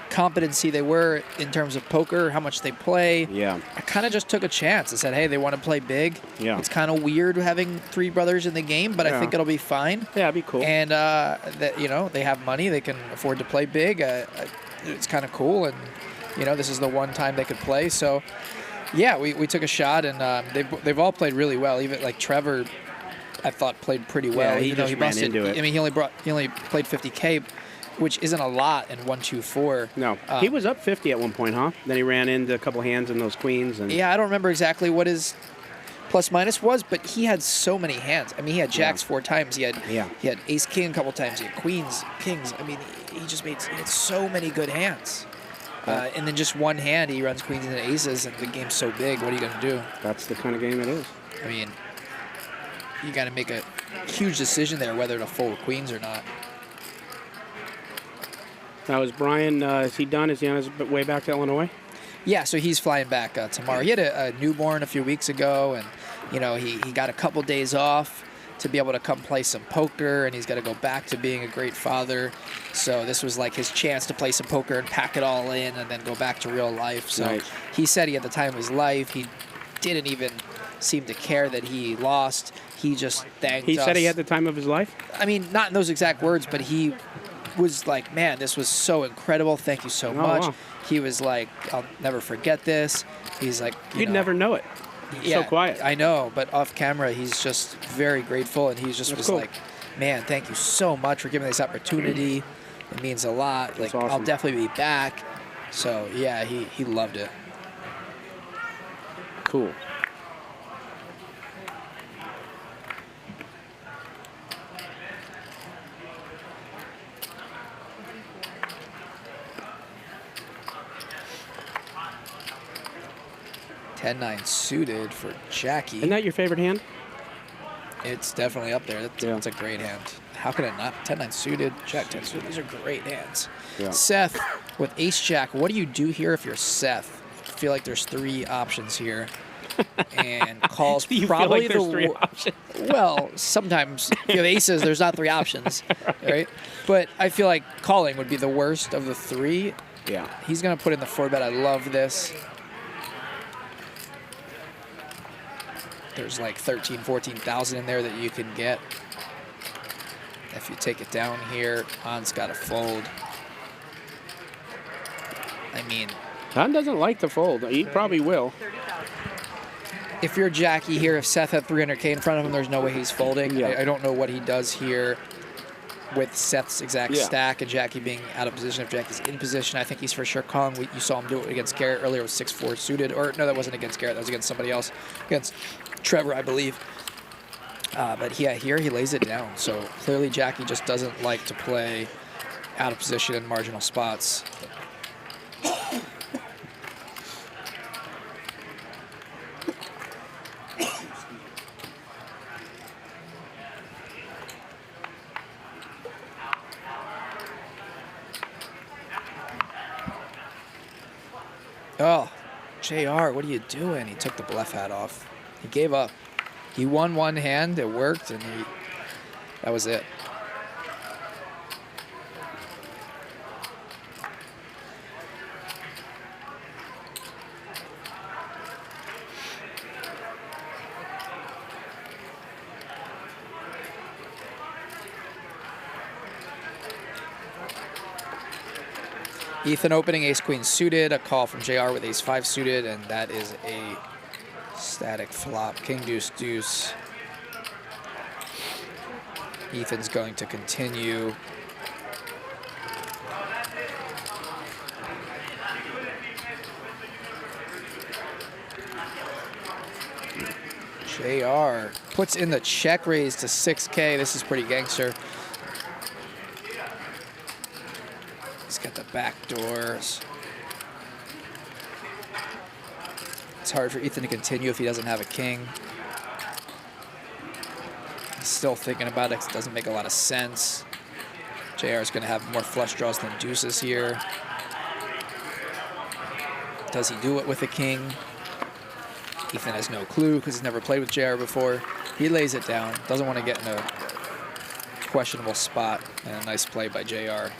S12: competency they were in terms of poker, how much they play.
S10: Yeah.
S12: I kind of just took a chance and said, hey, they want to play big.
S10: Yeah.
S12: It's kind of weird having three brothers in the game, but I think it'll be fine.
S10: Yeah, it'd be cool.
S12: And, that you know, they have money. They can afford to play big. It's kind of cool. And, you know, this is the one time they could play. So, yeah, we took a shot, and they've all played really well. Even, like, Trevor, I thought, played pretty well.
S10: Yeah, he just ran into it.
S12: I mean, he only played 50K, which isn't a lot in 1-2-4.
S10: No, he was up 50 at one point, huh? Then he ran into a couple hands in those queens. And
S12: yeah, I don't remember exactly what his plus minus was, but he had so many hands. I mean, he had jacks 4 times. He had ace king a couple times. He had queens, kings. I mean, he had so many good hands. And then just one hand, he runs queens and aces, and the game's so big. What are you going to do?
S10: That's the kind of game it is.
S12: I mean, you got to make a huge decision there whether to fold queens or not.
S10: Now, is Brian, is he done? Is he on his way back to Illinois?
S12: Yeah, so he's flying back tomorrow. He had a newborn a few weeks ago, and, you know, he got a couple days off to be able to come play some poker, and he's got to go back to being a great father. So this was like his chance to play some poker and pack it all in and then go back to real life. So he said he had the time of his life. He didn't even seem to care that he lost. He just thanked us.
S10: He said he had the time of his life?
S12: I mean, not in those exact words, but he was like, man, this was so incredible. Thank you so much.
S10: Wow.
S12: He was like, I'll never forget this. He's like,
S10: You'd never know it.
S12: Yeah,
S10: so quiet.
S12: I know, but off camera, he's just very grateful, and he just was like, man, thank you so much for giving me this opportunity. It means a lot. Like,
S10: awesome.
S12: I'll definitely be back. So, yeah, he loved it.
S10: Cool.
S12: $10-9 suited for Jacky.
S10: Isn't that your favorite hand?
S12: It's definitely up there. That's a great hand. How could it not? 10-9 suited, Jack 10 suited. These are great hands.
S10: Yeah.
S12: Seth with Ace Jack. What do you do here if you're Seth? I feel like there's 3 options here. And calls
S10: Do you
S12: probably
S10: feel like there's 3 options?
S12: Well, sometimes if you have aces, there's not 3 options, right? But I feel like calling would be the worst of the 3.
S10: Yeah.
S12: He's going to put in the 4-bet. I love this. There's like 13, 14,000 in there that you can get. If you take it down here, Han's got to fold. I mean,
S10: Han doesn't like to fold. He probably will.
S12: If you're Jacky here, if Seth had 300K in front of him, there's no way he's folding.
S10: Yeah.
S12: I don't know what he does here with Seth's exact stack and Jacky being out of position. If Jacky's in position, I think he's for sure calling. You saw him do it against Garrett earlier with 6-4 suited. Or no, that wasn't against Garrett. That was against somebody else. Against Trevor, I believe. But yeah, here he lays it down. So clearly Jacky just doesn't like to play out of position in marginal spots. Oh, JR, what are you doing? He took the bluff hat off. He gave up. He won one hand, it worked, and that was it. Ethan opening ace-queen suited, a call from JR with ace-5 suited, and that is a static flop. King-deuce-deuce. Ethan's going to continue. JR puts in the check raise to 6K. This is pretty gangster. backdoors. It's hard for Ethan to continue if he doesn't have a king. He's still thinking about it 'cause it doesn't make a lot of sense. JR is going to have more flush draws than deuces here. Does he do it with a king? Ethan has no clue because he's never played with JR before. He lays it down. Doesn't want to get in a questionable spot. And a nice play by JR.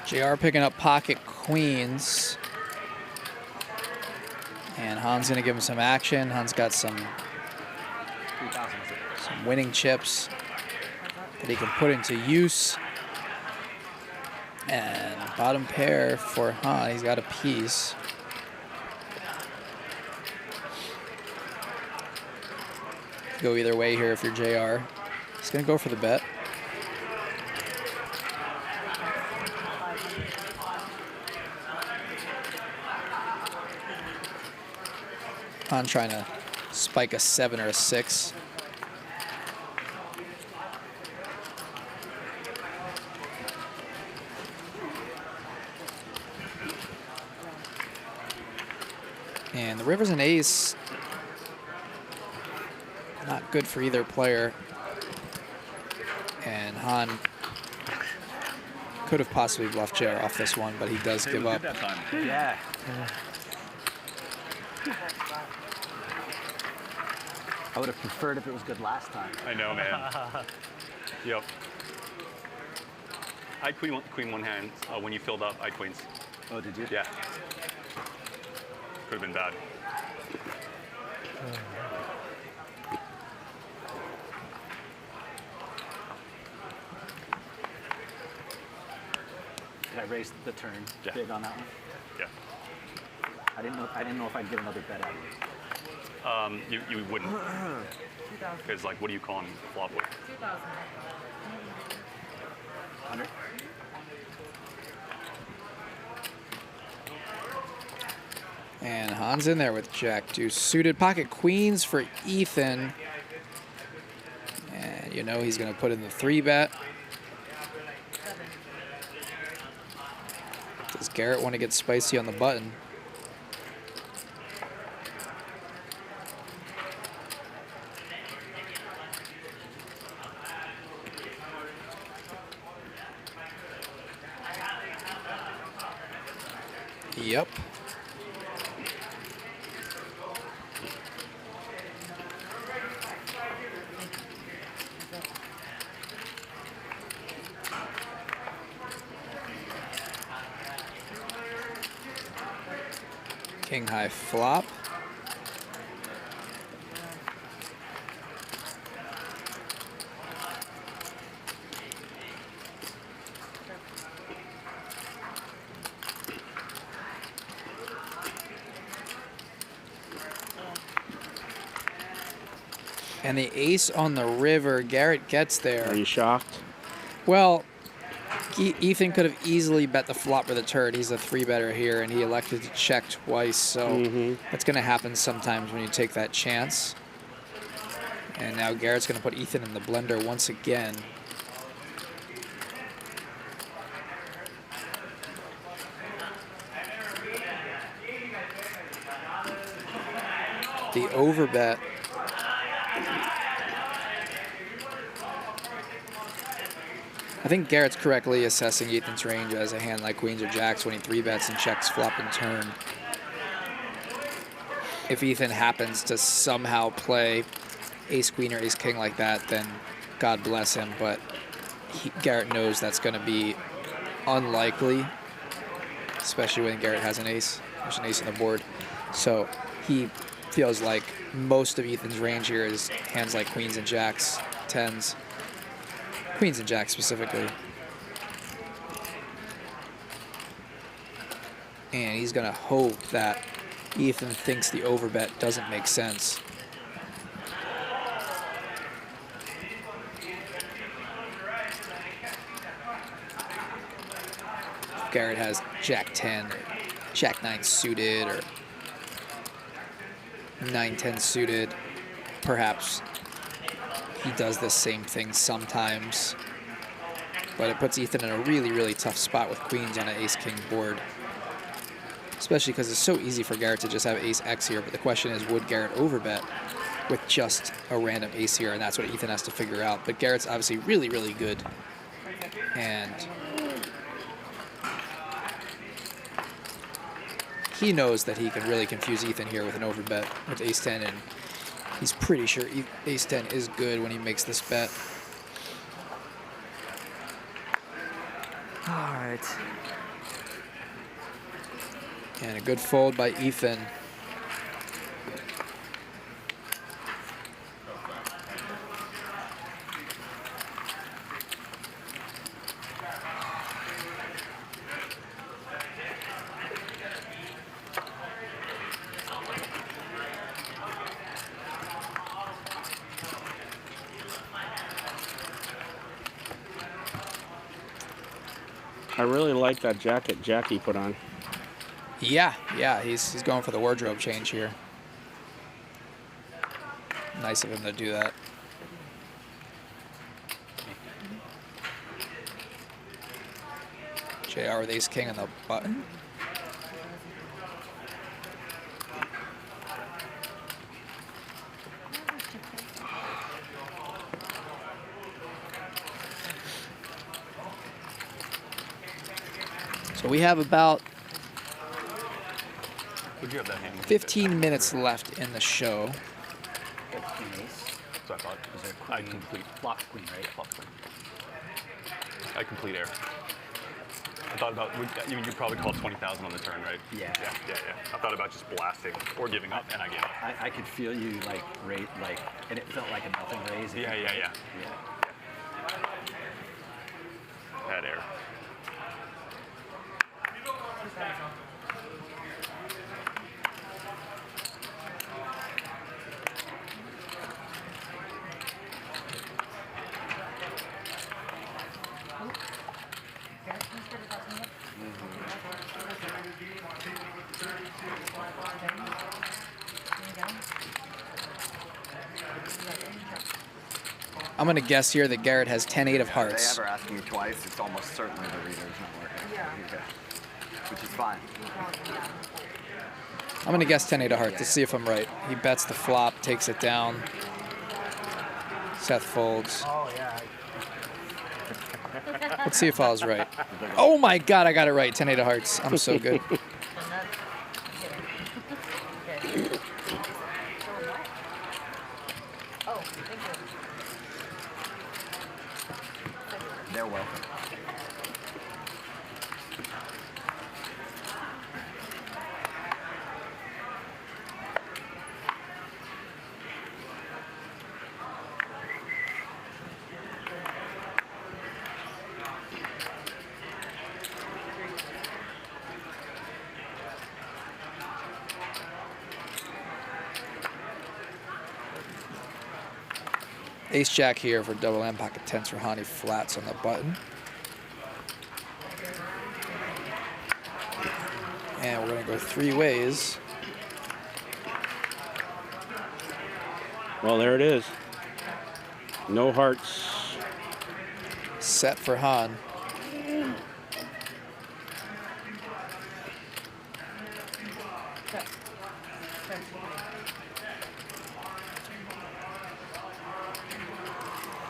S12: JR picking up pocket queens. And Han's going to give him some action. Han's got some winning chips that he can put into use. And bottom pair for Han, he's got a piece. Go either way here if you're JR. He's going to go for the bet. Han trying to spike a 7 or a 6. And the river's an ace. Not good for either player. And Han could have possibly bluffed JR off this one, but he does give up.
S6: Yeah. I would have preferred if it was good last time.
S21: I know, man. Yep. I had queen one hand. When you filled up, I had queens.
S6: Oh, did you?
S21: Yeah. Could have been bad.
S6: Did I raise the turn big on that one?
S21: Yeah.
S6: I didn't know if I'd get another bet out of you.
S21: You wouldn't. Because, like, what do you call him flop with?
S17: 2,000.
S6: 100.
S12: And Han's in there with Jack deuce suited. Pocket queens for Ethan. And you know he's going to put in the 3-bet. Does Garrett want to get spicy on the button? Yep. King high flop. And the ace on the river, Garrett gets there.
S10: Are you shocked?
S12: Well, Ethan could have easily bet the flop or the turd. He's a 3-better here, and he elected to check twice, so that's going to happen sometimes when you take that chance. And now Garrett's going to put Ethan in the blender once again. The overbet. I think Garrett's correctly assessing Ethan's range as a hand like queens or jacks when he 3-bets and checks flop and turn. If Ethan happens to somehow play ace queen or ace king like that, then God bless him, but Garrett knows that's going to be unlikely, especially when Garrett has an ace. There's an ace on the board. So he feels like most of Ethan's range here is hands like queens and jacks, tens. Queens and jacks specifically. And he's going to hope that Ethan thinks the overbet doesn't make sense. Garrett has jack 10, or jack 9 suited, or 9-10 suited. Perhaps he does the same thing sometimes, but it puts Ethan in a really, really tough spot with queens on an ace-king board, especially because it's so easy for Garrett to just have ace-x here, but the question is, would Garrett overbet with just a random ace here, and that's what Ethan has to figure out. But Garrett's obviously really, really good, and he knows that he can really confuse Ethan here with an overbet with ace-10, and he's pretty sure ace-10 is good when he makes this bet.
S14: All right.
S12: And a good fold by Ethan.
S10: I really like that jacket Jacky put on.
S12: Yeah, he's going for the wardrobe change here. Nice of him to do that. JR with ace-king on the button. So we have about 15 minutes left in the show.
S21: So I thought, I complete
S6: flop queen, right? Flop queen.
S21: I complete air. I thought about, you probably called 20,000 on the turn, right?
S6: Yeah.
S21: Yeah. I thought about just blasting or giving up, and I gave up.
S6: I could feel you and it felt like a nothing raise.
S21: Yeah. Bad air.
S12: I'm going to guess here that Garrett has 10-8 of hearts.
S13: If they ever ask me twice, it's almost certainly the reader's not working. Yeah. Which is fine.
S12: I'm going to guess 10-8 of hearts. Let's see if I'm right. He bets the flop, takes it down. Seth folds.
S15: Oh, yeah.
S12: Let's see if I was right. Oh my God, I got it right. 10-8 of hearts. I'm so good. Ace Jack here for double M, pocket 10s for Hani, flats on the button. And we're gonna go 3 ways.
S10: Well, there it is. No hearts.
S12: Set for Han.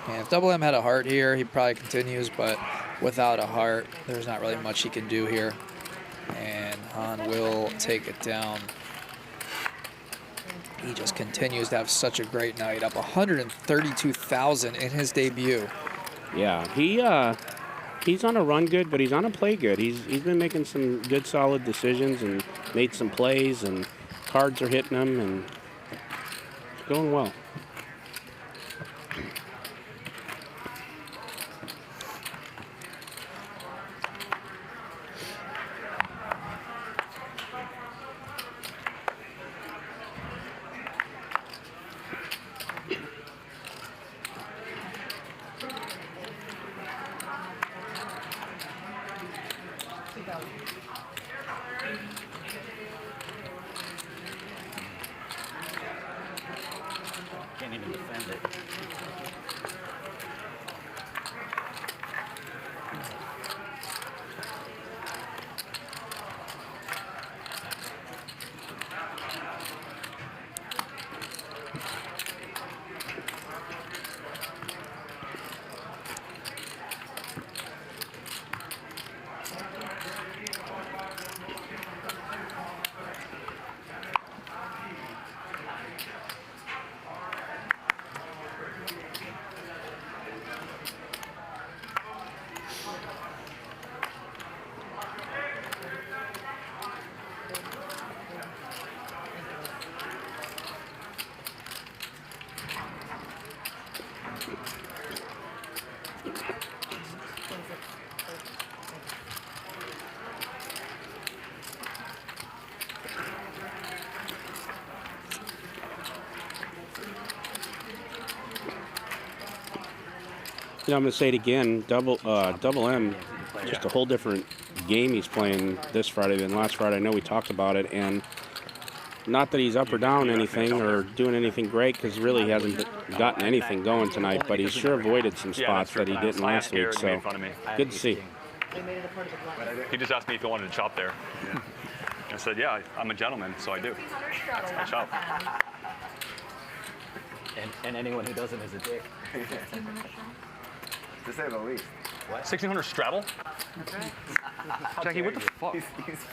S12: And if double M had a heart here, he probably continues, but without a heart, there's not really much he can do here. And Han will take it down. He just continues to have such a great night, up 132,000 in his debut.
S10: Yeah, he's on a run good, but he's on a play good. He's been making some good, solid decisions and made some plays, and cards are hitting him, and it's going well.
S1: Can't even defend it.
S10: You know, I'm going to say it again, double M, just a whole different game he's playing this Friday than last Friday. I know we talked about it, and not that he's up or down anything or doing anything great, because really he hasn't gotten anything going tonight, but he's sure avoided some spots that he didn't last week, so good to see.
S21: He just asked me if he wanted to chop there. I said, yeah, I'm a gentleman, so I do. I chop.
S1: And anyone who doesn't is a dick.
S19: To say the least.
S21: What? 1600 straddle? Jacky, what the fuck?
S19: He's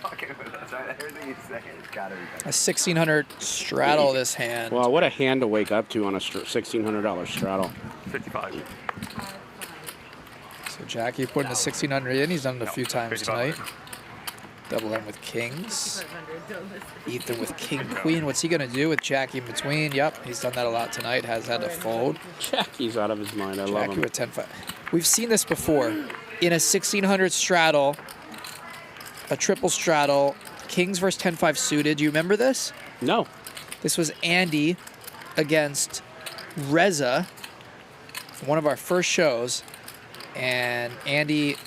S19: fucking with us, right? Everything he's saying has got to be better.
S12: A 1600 straddle this hand.
S10: Well, what a hand to wake up to on a $1,600 straddle.
S21: 55.
S12: So Jacky putting the 1600 in. He's done it a few times tonight. Double M with kings. Ethan with king queen. What's he gonna do with Jacky in between? Yep, he's done that a lot tonight. Has had to fold.
S10: Jacky's out of his mind. I love him.
S12: Jacky with 10-5. We've seen this before. In a 1600 straddle, a triple straddle, kings versus 10-5 suited. Do you remember this?
S10: No.
S12: This was Andy against Reza, one of our first shows, and Andy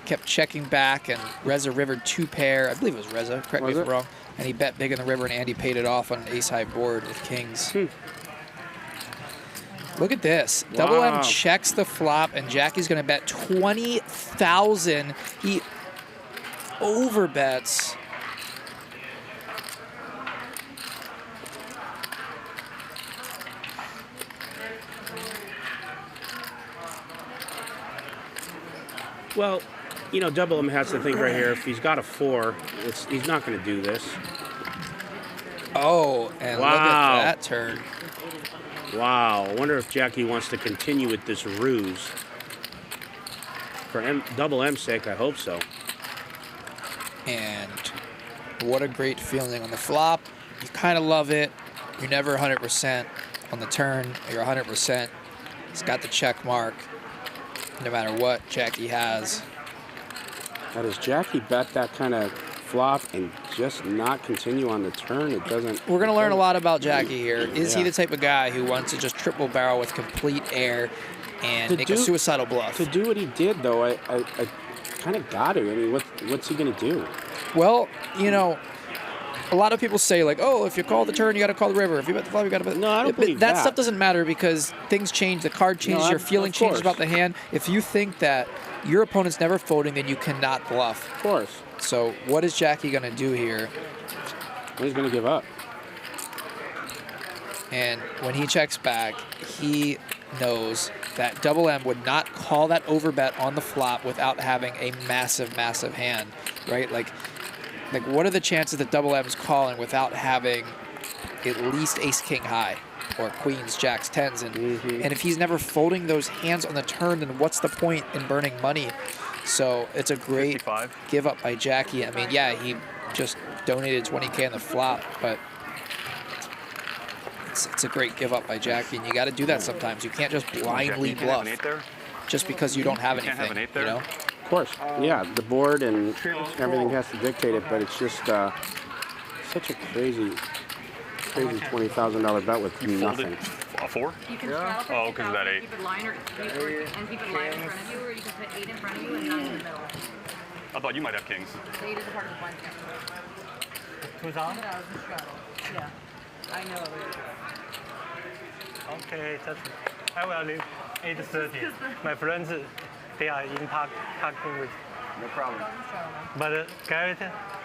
S12: kept checking back, and Reza rivered 2 pair. I believe it was Reza, correct me if I'm wrong. And he bet big in the river, and Andy paid it off on an ace-high board with kings. Look at this.
S10: Wow.
S12: Double M checks the flop, and Jacky's going to bet 20,000. He overbets.
S10: Well, you know, double M has to think right here. If he's got a 4, he's not going to do this.
S12: Oh, and look at that turn.
S10: Wow. I wonder if Jacky wants to continue with this ruse. For double M's sake, I hope so.
S12: And what a great feeling on the flop. You kind of love it. You're never 100%. On the turn, you're 100%. It's got the check mark, no matter what Jacky has.
S10: Now, does Jacky bet that kind of flop and just not continue on the turn. It doesn't.
S12: We're going to learn a lot about Jacky here. Is he
S10: Yeah.
S12: the type of guy who wants to just triple barrel with complete air and make a suicidal bluff?
S10: To do what he did, though, I kind of got to. I mean, what's he going to do?
S12: Well, you know, a lot of people say, like, oh, if you call the turn, you got to call the river. If you bet the flop, you got to bet.
S10: No, I don't believe
S12: that
S10: that.
S12: stuff doesn't matter because things change. The card changes. Your feeling changes about the hand. If you think that your opponent's never folding, then you cannot bluff.
S10: Of course.
S12: So what is Jacky going to do here?
S10: He's going to give up.
S12: And when he checks back, he knows that Double M would not call that overbet on the flop without having a massive, massive hand, right? Like what are the chances that Double M is calling without having at least ace-king high or queens, jacks, tens? And if he's never folding those hands on the turn, then what's the point in burning money? So it's a great give up by Jacky. I mean, yeah, he just donated 20K on the flop, but it's a great give up by Jacky, and you got to do that sometimes. You can't just blindly bluff just because you don't have anything, you know?
S10: Of course. Yeah, the board and everything has to dictate it, but it's just such a crazy $20,000 bet with nothing.
S3: A 4?
S17: You can straddle for
S3: Oh, because of that 8.
S17: keep it line or keep it line in front of you, or you can put 8 in front of you and 9 in the middle.
S3: I thought you might have kings.
S17: The 8 is a part of the blind count.
S2: 2,000?
S17: Yeah, I know.
S2: Okay, I will leave 8:30. My friends, they are in parking with.
S13: No problem.
S2: But Garrett,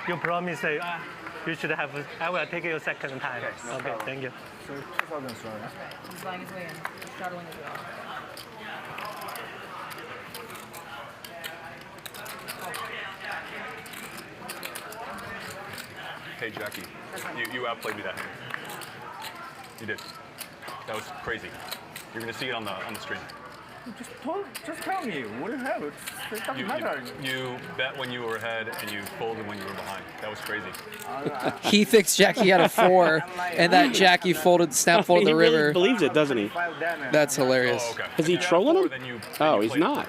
S2: you promised you should have. I will take your second time. Okay, thank you.
S20: So 2,000 strong.
S17: He's buying his way in. He's straddling as well.
S3: Hey, Jacky, you outplayed me that hand. You did. That was crazy. You're gonna see it on the stream.
S20: Just tell me what you have. It doesn't matter.
S3: You bet when you were ahead and you folded when you were behind. That was crazy.
S12: He thinks Jacky had a 4, and that Jacky snap folded the river.
S10: He really believes it, doesn't he?
S12: That's hilarious.
S3: Oh, okay.
S10: Is he trolling him? Oh, he's not.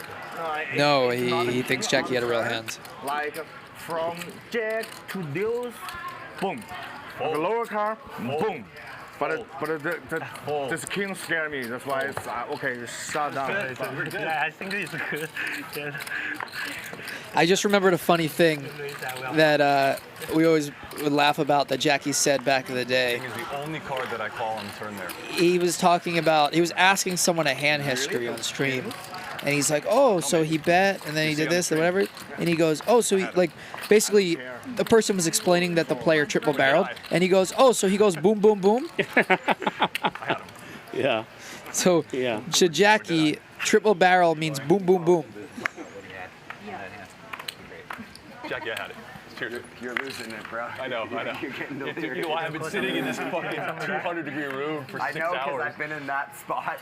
S12: No, he thinks Jacky had a real hand.
S20: Like from jack to deuce, boom. The lower card, boom. But this king scared me. That's why it's okay. Shut down.
S2: Yeah, I think it's good. Yeah.
S12: I just remembered a funny thing that we always would laugh about that Jacky said back in the day.
S3: King is the only card that I call on turn there.
S12: He was talking about, he was asking someone a hand history on stream. And he's like, oh, so he bet, and then he did this, and whatever. And he goes, oh, so he, like, basically, the person was explaining that the player triple barreled. And he goes, oh, so he goes boom, boom, boom?
S10: Yeah.
S12: So, to Jacky, triple barrel means boom, boom, boom.
S3: Jacky, I had it. Cheers.
S13: You're losing it, bro.
S3: I know.
S13: You're getting
S3: You know, I've been sitting in this fucking 200-degree room for 6 hours.
S13: I know, because I've been in that spot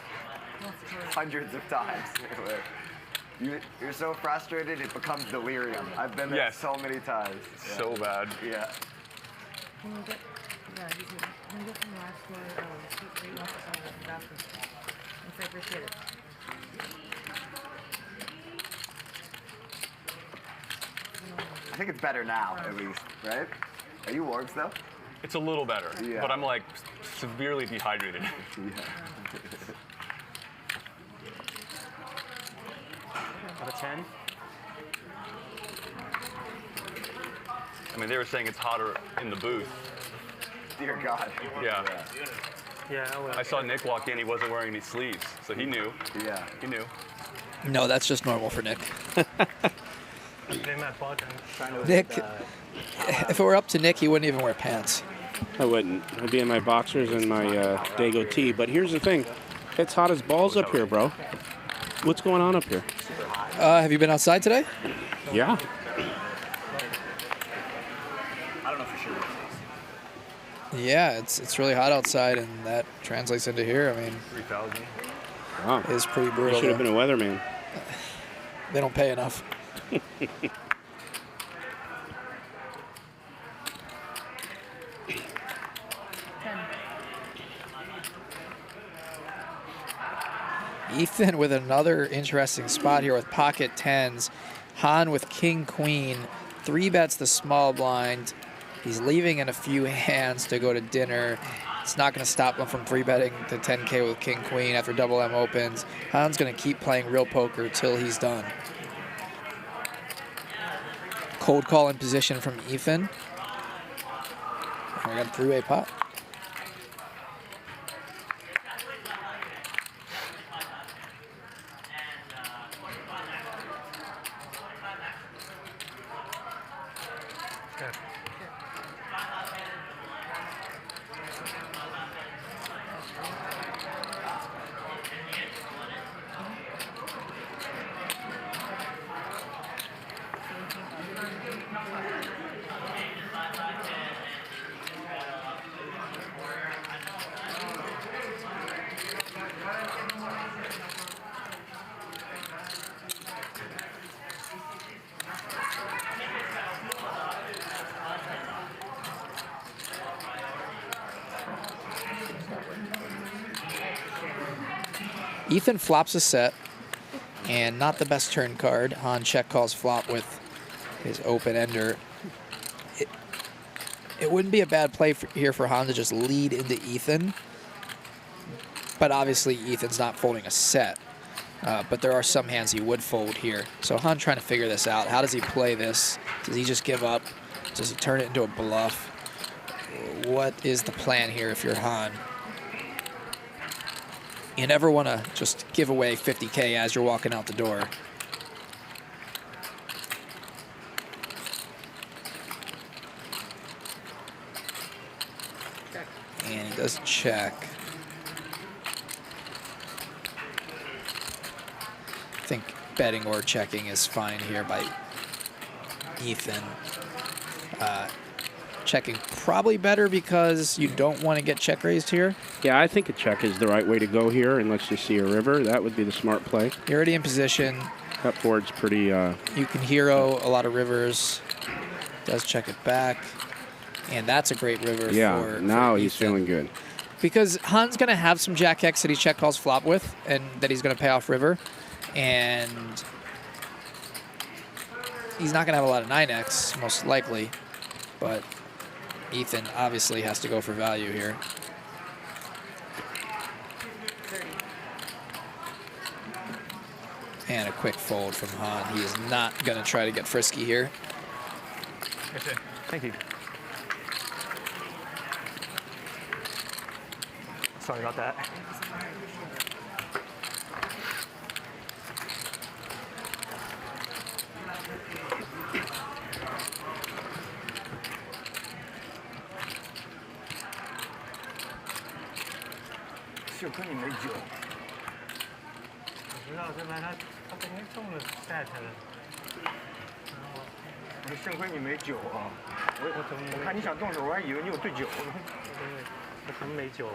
S13: hundreds of times. You're so frustrated, it becomes delirium. I've been there so many times.
S3: So bad.
S13: Yeah.
S17: Can you get some last score, sweet off the bathroom? Thanks, I appreciate it.
S13: I think it's better now, at least, right? Are you wargs, though?
S3: It's a little better, but I'm like severely dehydrated.
S15: Out of 10?
S3: I mean, they were saying it's hotter in the booth.
S13: Dear God.
S3: Yeah.
S2: Yeah,
S3: I saw Nick walk in. He wasn't wearing any sleeves, so he knew.
S13: Yeah.
S3: He knew.
S12: No, that's just normal for Nick.
S2: My bottom.
S12: Nick, if it were up to Nick, he wouldn't even wear pants.
S10: I wouldn't. I'd be in my boxers and my Dago tee. But here's the thing. It's hot as balls up here, bro. What's going on up here?
S12: Have you been outside today?
S10: Yeah.
S6: I don't know for sure.
S12: Yeah, it's really hot outside, and that translates into here. I mean,
S3: 3,000.
S10: Wow.
S12: It's pretty brutal.
S10: You should have been a weatherman.
S12: They don't pay enough. Ethan with another interesting spot here with pocket tens. Han with king, queen. 3 bets the small blind. He's leaving in a few hands to go to dinner. It's not going to stop him from 3-betting the 10K with King Queen after double M opens. Han's going to keep playing real poker till he's done. Cold call in position from Ethan. And we got a 3-way pot. Ethan flops a set, and not the best turn card. Han check calls flop with his open ender. It wouldn't be a bad play here for Han to just lead into Ethan, but obviously Ethan's not folding a set. But there are some hands he would fold here. So Han trying to figure this out. How does he play this? Does he just give up? Does he turn it into a bluff? What is the plan here if you're Han? You never want to just give away 50K as you're walking out the door. And he does check. I think betting or checking is fine here by Ethan. Checking probably better because you don't want to get check raised here.
S10: Yeah, I think a check is the right way to go here, and let's just see a river. That would be the smart play.
S12: You're already in position.
S10: That board's pretty...
S12: You can hero a lot of rivers. Does check it back. And that's a great river
S10: for now he's feeling good.
S12: Because Han's going to have some Jack X that he check calls flop with, and that he's going to pay off river. And he's not going to have a lot of 9X, most likely. But Ethan obviously has to go for value here. And a quick fold from Han. He is not going to try to get frisky here.
S15: Thank you. Sorry about that.
S7: 就跟你没酒。
S2: 我知道，这边他肯定中了 set 了。
S7: 我说幸亏你没酒啊！我看你想动手，我还以为你有醉酒呢。
S2: 我真没酒。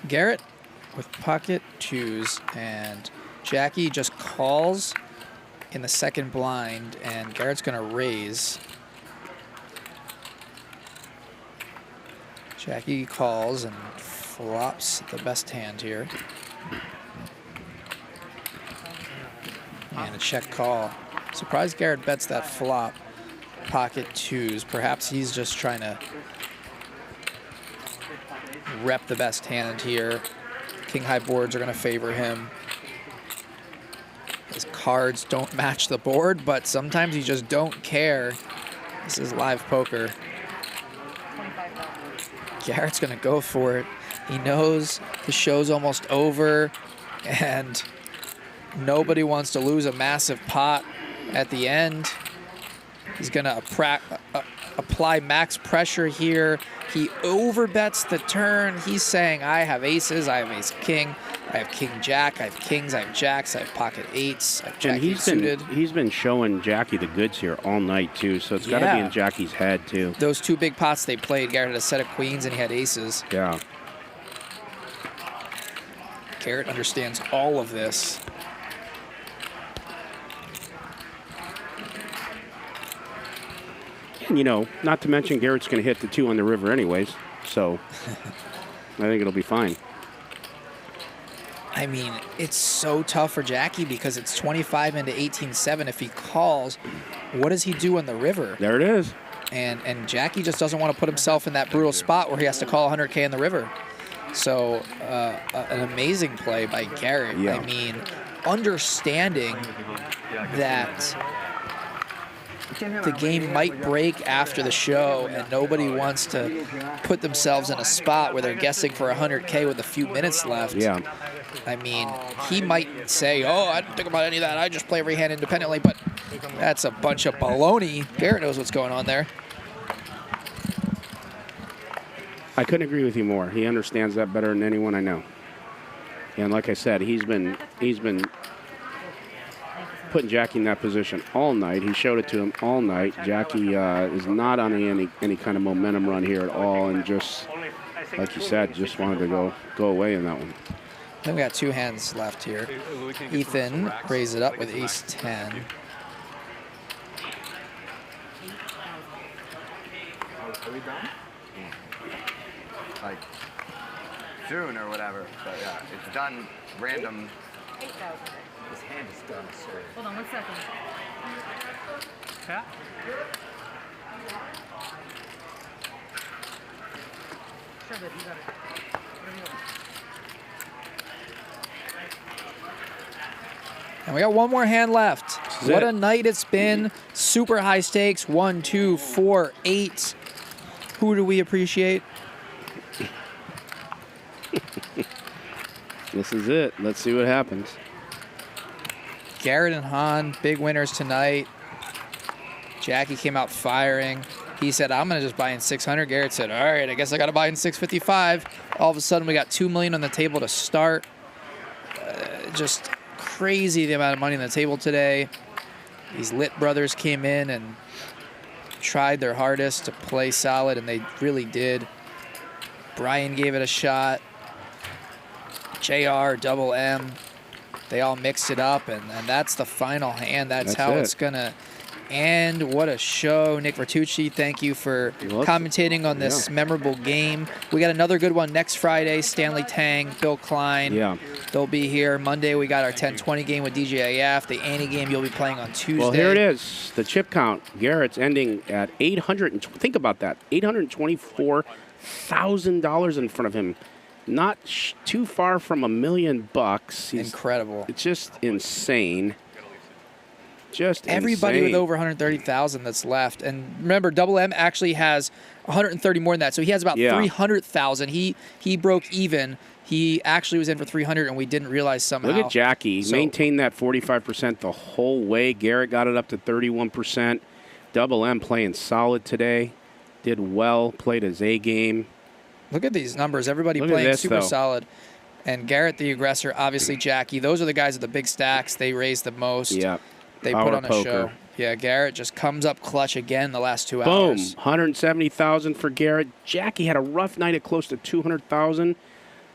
S12: Garrett with pocket twos, and Jacky just calls in the second blind, and Garrett's going to raise. Jacky calls and flops the best hand here. And a check call. Surprised Garrett bets that flop. Pocket twos. Perhaps he's just trying to rep the best hand here. King high boards are going to favor him. His cards don't match the board, but sometimes you just don't care. This is live poker. Garrett's going to go for it. He knows the show's almost over, and nobody wants to lose a massive pot at the end. He's going to apply max pressure here. He overbets the turn. He's saying, I have aces, I have ace king, I have king jack, I have kings, I have jacks, I have pocket eights, I have Jacky suited.
S10: He's been showing Jacky the goods here all night too, so it's got to be in Jacky's head too.
S12: Those two big pots they played, Garrett had a set of queens and he had aces.
S10: Yeah.
S12: Garrett understands all of this.
S10: And, you know, not to mention Garrett's going to hit the 2 on the river anyways, so I think it'll be fine.
S12: I mean, it's so tough for Jacky because it's 25 into 18-7. If he calls, what does he do on the river?
S10: There it is.
S12: And Jacky just doesn't want to put himself in that brutal spot where he has to call 100K in the river. So an amazing play by Garrett.
S10: Yeah.
S12: I mean, understanding that the game might break after the show and nobody wants to put themselves in a spot where they're guessing for 100K with a few minutes left.
S10: Yeah.
S12: I mean, he might say, oh, I don't think about any of that. I just play every hand independently, but that's a bunch of baloney. Garrett knows what's going on there.
S10: I couldn't agree with you more. He understands that better than anyone I know. And like I said, he's been putting Jacky in that position all night. He showed it to him all night. Jacky is not on any kind of momentum run here at all, and just like you said, just wanted to go away in that one.
S12: Then we got 2 hands left here. Ethan raised it up with ace 10.
S13: Are we done? Like soon or whatever, but yeah, it's done random.
S17: 8,000.
S1: This hand is done, sir.
S17: Hold on 1 second.
S2: Yeah.
S17: Sure, but you got it. Whatever you want.
S12: And we got 1 more hand left. What a night it's been. Super high stakes. 1, 2, 4, 8. Who do we appreciate?
S10: This is it. Let's see what happens.
S12: Garrett and Han, big winners tonight. Jacky came out firing. He said, I'm going to just buy in 600. Garrett said, all right, I guess I got to buy in 655. All of a sudden, we got $2 million on the table to start. Just crazy the amount of money on the table today. These Lit brothers came in and tried their hardest to play solid, and they really did. Brian gave it a shot. JR, Double M, they all mixed it up, and that's the final hand. That's how it's going to end. What a show. Nick Vertucci, thank you for commentating on this memorable game. We got another good one next Friday. Stanley Tang, Bill Klein.
S10: Yeah.
S12: They'll be here. Monday, we got our 10-20 game with DJ AF. The Annie game you'll be playing on Tuesday.
S10: Well, here it is. The chip count. Garrett's ending at 800. Think about that. $824,000 in front of him. Not too far from $1 million.
S12: Incredible.
S10: It's just insane. Just
S12: everybody
S10: insane.
S12: with over 130,000 that's left. And remember, Double M actually has 130 more than that. So he has about 300,000. He broke even. He actually was in for 300, and we didn't realize somehow.
S10: Look at Jacky. Maintained that 45% the whole way. Garrett got it up to 31%. Double M playing solid today. Did well. Played his A game.
S12: Look at these numbers. Everybody playing super solid. And Garrett, the aggressor, obviously Jacky. Those are the guys with the big stacks. They raise the most.
S10: Yeah.
S12: They put on a show. Yeah, Garrett just comes up clutch again the last 2 hours.
S10: Boom. 170,000 for Garrett. Jacky had a rough night at close to 200,000.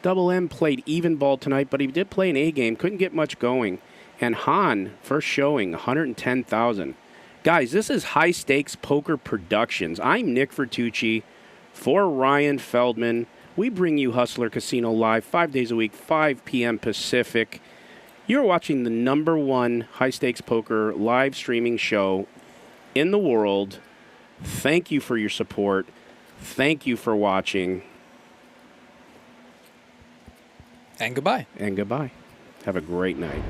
S10: Double M played even ball tonight, but he did play an A game. Couldn't get much going. And Han, first showing, 110,000. Guys, this is High Stakes Poker Productions. I'm Nick Vertucci. For Ryan Feldman, we bring you Hustler Casino live 5 days a week, 5 p.m. Pacific. You're watching the #1 high-stakes poker live streaming show in the world. Thank you for your support. Thank you for watching.
S12: And goodbye.
S10: And goodbye. Have a great night.